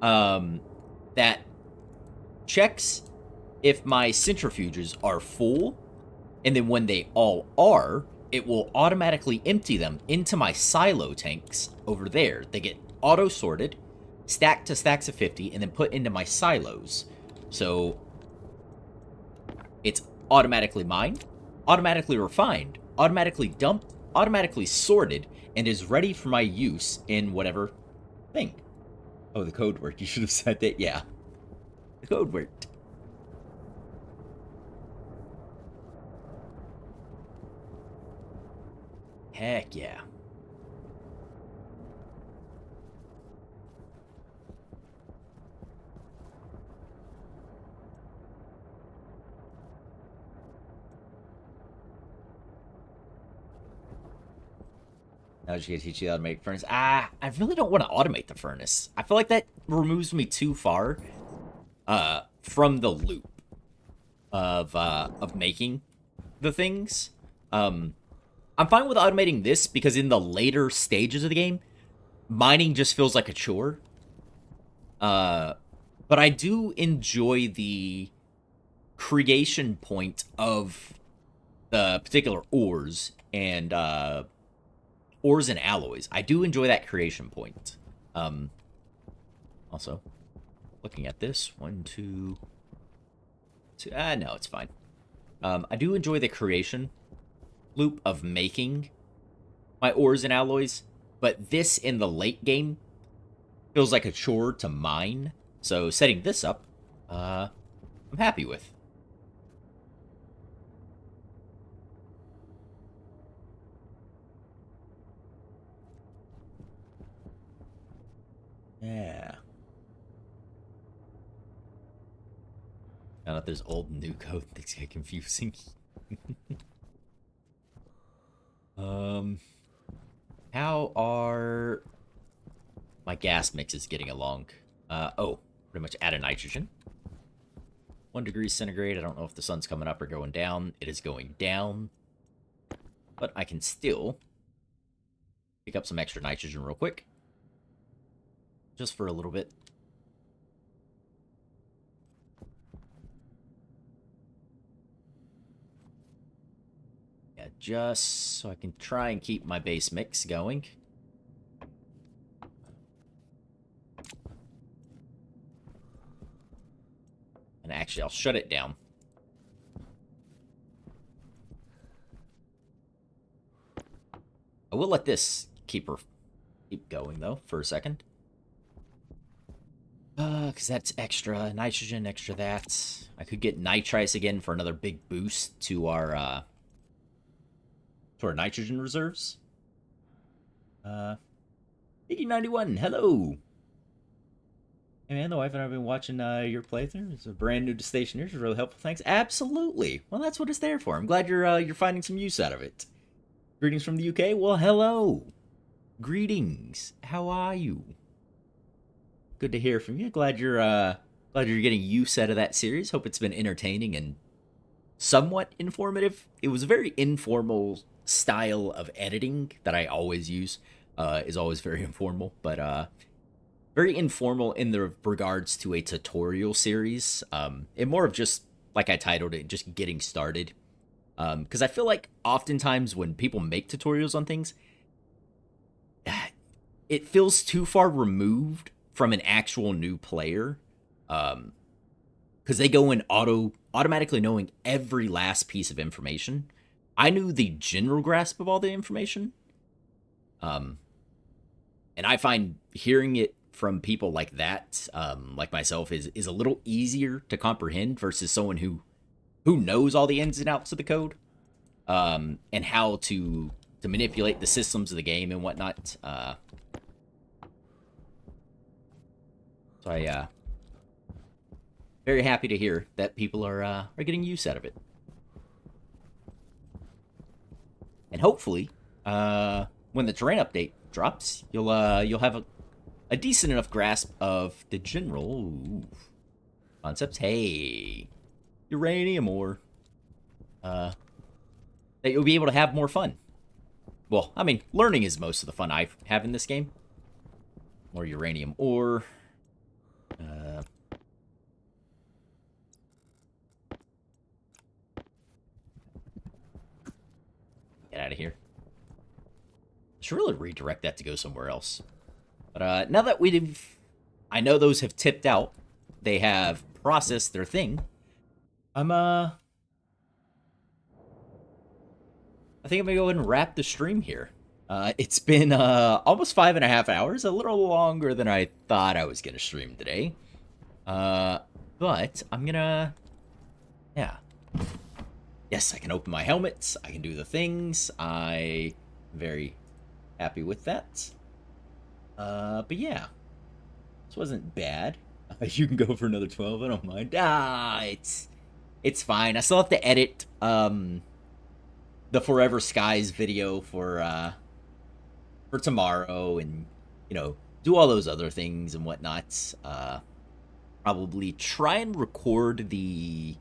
that checks if my centrifuges are full, and then when they all are, it will automatically empty them into my silo tanks over there. They get auto-sorted, stacked to stacks of 50, and then put into my silos. So it's automatically mined, automatically refined, automatically dumped, automatically sorted, and is ready for my use in whatever thing. Oh, the code worked. You should have said that. Yeah. The code worked. Heck yeah. Now just gonna teach you how to make furnace. I really don't want to automate the furnace. I feel like that removes me too far from the loop of making the things. I'm fine with automating this because in the later stages of the game, mining just feels like a chore. But I do enjoy the creation point of the particular ores and alloys. I do enjoy that creation point. Also, looking at this, 1, 2, 2. No, it's fine. I do enjoy the creation loop of making my ores and alloys, but this in the late game feels like a chore to mine. So setting this up, I'm happy with. Yeah. Now that there's old and new code, things get confusing. How are my gas mixes getting along? Oh, pretty much add a nitrogen. 1 degree centigrade. I don't know if the sun's coming up or going down. It is going down. But I can still pick up some extra nitrogen real quick. Just for a little bit. Yeah, just so I can try and keep my base mix going. And actually, I'll shut it down. I will let this keep going, though, for a second. Because that's extra nitrogen, extra that. I could get nitrice again for another big boost to our nitrogen reserves. 8091, hello! Hey man, the wife and I have been watching your playthrough. It's a brand new to Stationeers. It's really helpful. Thanks. Absolutely. Well, that's what it's there for. I'm glad you're finding some use out of it. Greetings from the UK. Well, hello. Greetings. How are you? Good to hear from you. Glad you're getting use out of that series. Hope it's been entertaining and somewhat informative. It was a very informal style of editing that I always use. Is always very informal, but very informal in the regards to a tutorial series. And more of just, like I titled it, just getting started. Because I feel like oftentimes when people make tutorials on things, it feels too far removed from an actual new player. Because they go in automatically knowing every last piece of information. I knew the general grasp of all the information. And I find hearing it from people like that, like myself, is a little easier to comprehend versus someone who knows all the ins and outs of the code, and how to manipulate the systems of the game and whatnot. So I very happy to hear that people are getting use out of it, and hopefully, when the terrain update drops, you'll have a decent enough grasp of the general concepts. Hey, uranium ore. That you'll be able to have more fun. Well, I mean, learning is most of the fun I have in this game. More uranium ore. Get out of here. Should really redirect that to go somewhere else. But now that I know those have tipped out. They have processed their thing. I think I'm gonna go ahead and wrap the stream here. It's been almost 5.5 hours, a little longer than I thought I was gonna stream today. But I'm gonna, yeah. Yes, I can open my helmets. I can do the things. I'm very happy with that. But yeah, this wasn't bad. You can go for another 12. I don't mind. It's fine. I still have to edit the Forever Skies video for tomorrow, and do all those other things and whatnot. Probably try and record the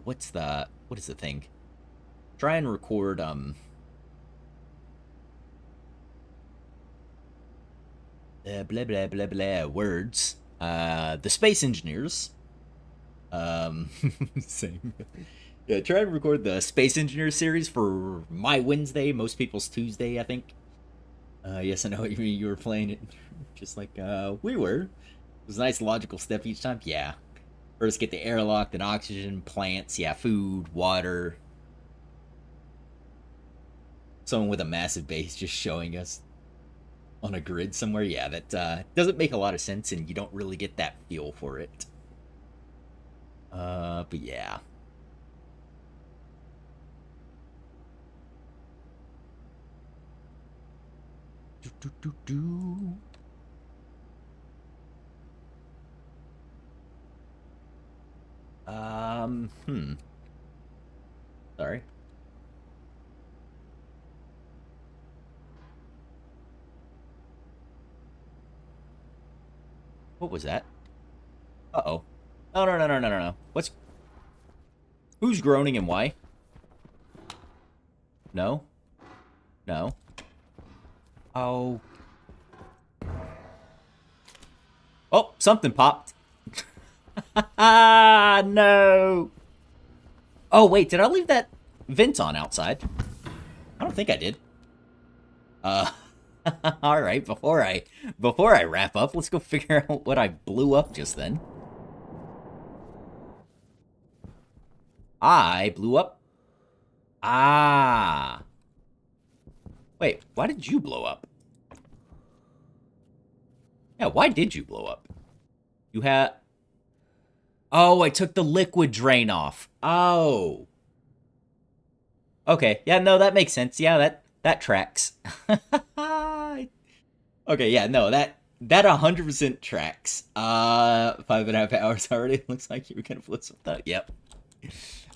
what is the thing? Try and record blah blah blah blah words. The Space Engineers. Same. Yeah, try and record the Space Engineers series for my Wednesday, most people's Tuesday, I think. Yes, I know what you mean. You were playing it just like we were. It was a nice logical step each time. Yeah. First get the airlock, then oxygen, plants, yeah, food, water. Someone with a massive base just showing us on a grid somewhere. Yeah, that doesn't make a lot of sense, and you don't really get that feel for it. But yeah. Sorry. What was that? Uh-oh. Oh, no, no, no, no, no, no. Who's groaning and why? No? No? Oh. Oh, something popped. Ah, no. Oh, wait, did I leave that vent on outside? I don't think I did. All right, before I wrap up, let's go figure out what I blew up just then. I blew up. Ah. Wait, why did you blow up? Yeah, why did you blow up? You had... Oh, I took the liquid drain off. Oh. Okay, yeah, no, that makes sense. Yeah, that tracks. Okay, yeah, no, that 100% tracks. 5.5 hours already. Looks like you were gonna flip something up. Yep.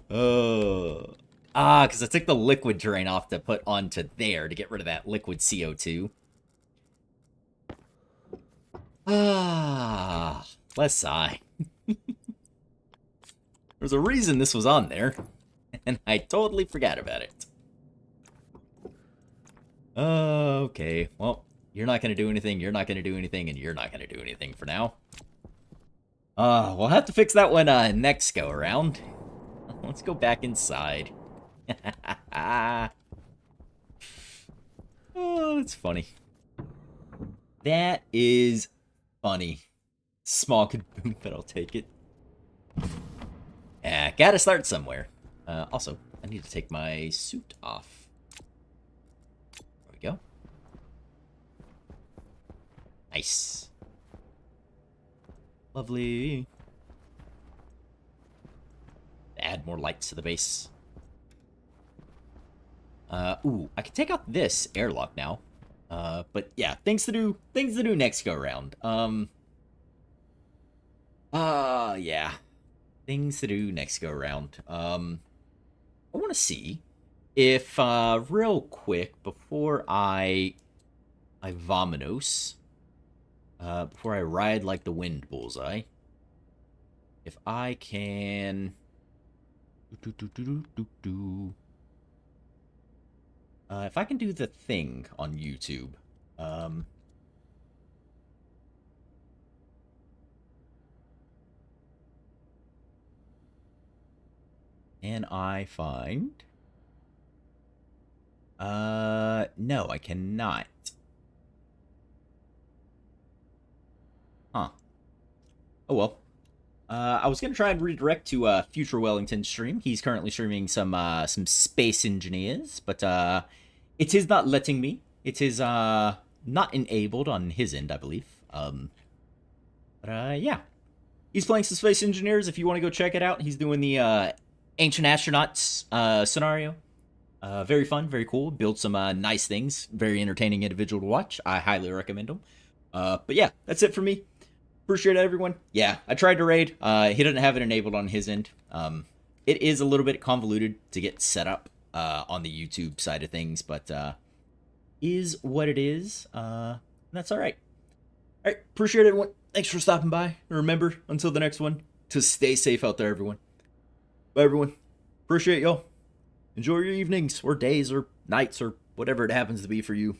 Oh. Because I took the liquid drain off to put onto there to get rid of that liquid CO2. Let's sigh. There's a reason this was on there, and I totally forgot about it. Okay, well, you're not going to do anything, you're not going to do anything, and you're not going to do anything for now. We'll have to fix that one next go around. Let's go back inside. Oh, it's funny. That is funny. Small could boom, but I'll take it. Yeah, gotta start somewhere. Also, I need to take my suit off. There we go. Nice. Lovely. Add more lights to the base. Ooh, I can take out this airlock now. But yeah, things to do next go around. Yeah. Things to do next go around. I want to see if, real quick, before I vominos, before I ride like the wind bullseye, if I can... if I can do the thing on YouTube, can I find? No, I cannot. Huh. Oh well. I was gonna try and redirect to Future Wellington's stream. He's currently streaming some Space Engineers, but it is not letting me. It is not enabled on his end, I believe. But yeah, he's playing some Space Engineers. If you want to go check it out, he's doing the Ancient Astronauts scenario. Very fun, very cool. Build some nice things. Very entertaining individual to watch. I highly recommend him. But yeah, that's it for me. Appreciate it, everyone. Yeah, I tried to raid. He doesn't have it enabled on his end. It is a little bit convoluted to get set up on the YouTube side of things, but is what it is. That's all right. All right, appreciate it, everyone. Thanks for stopping by. Remember, until the next one, to stay safe out there, everyone. Bye, everyone. Appreciate y'all. Enjoy your evenings or days or nights or whatever it happens to be for you.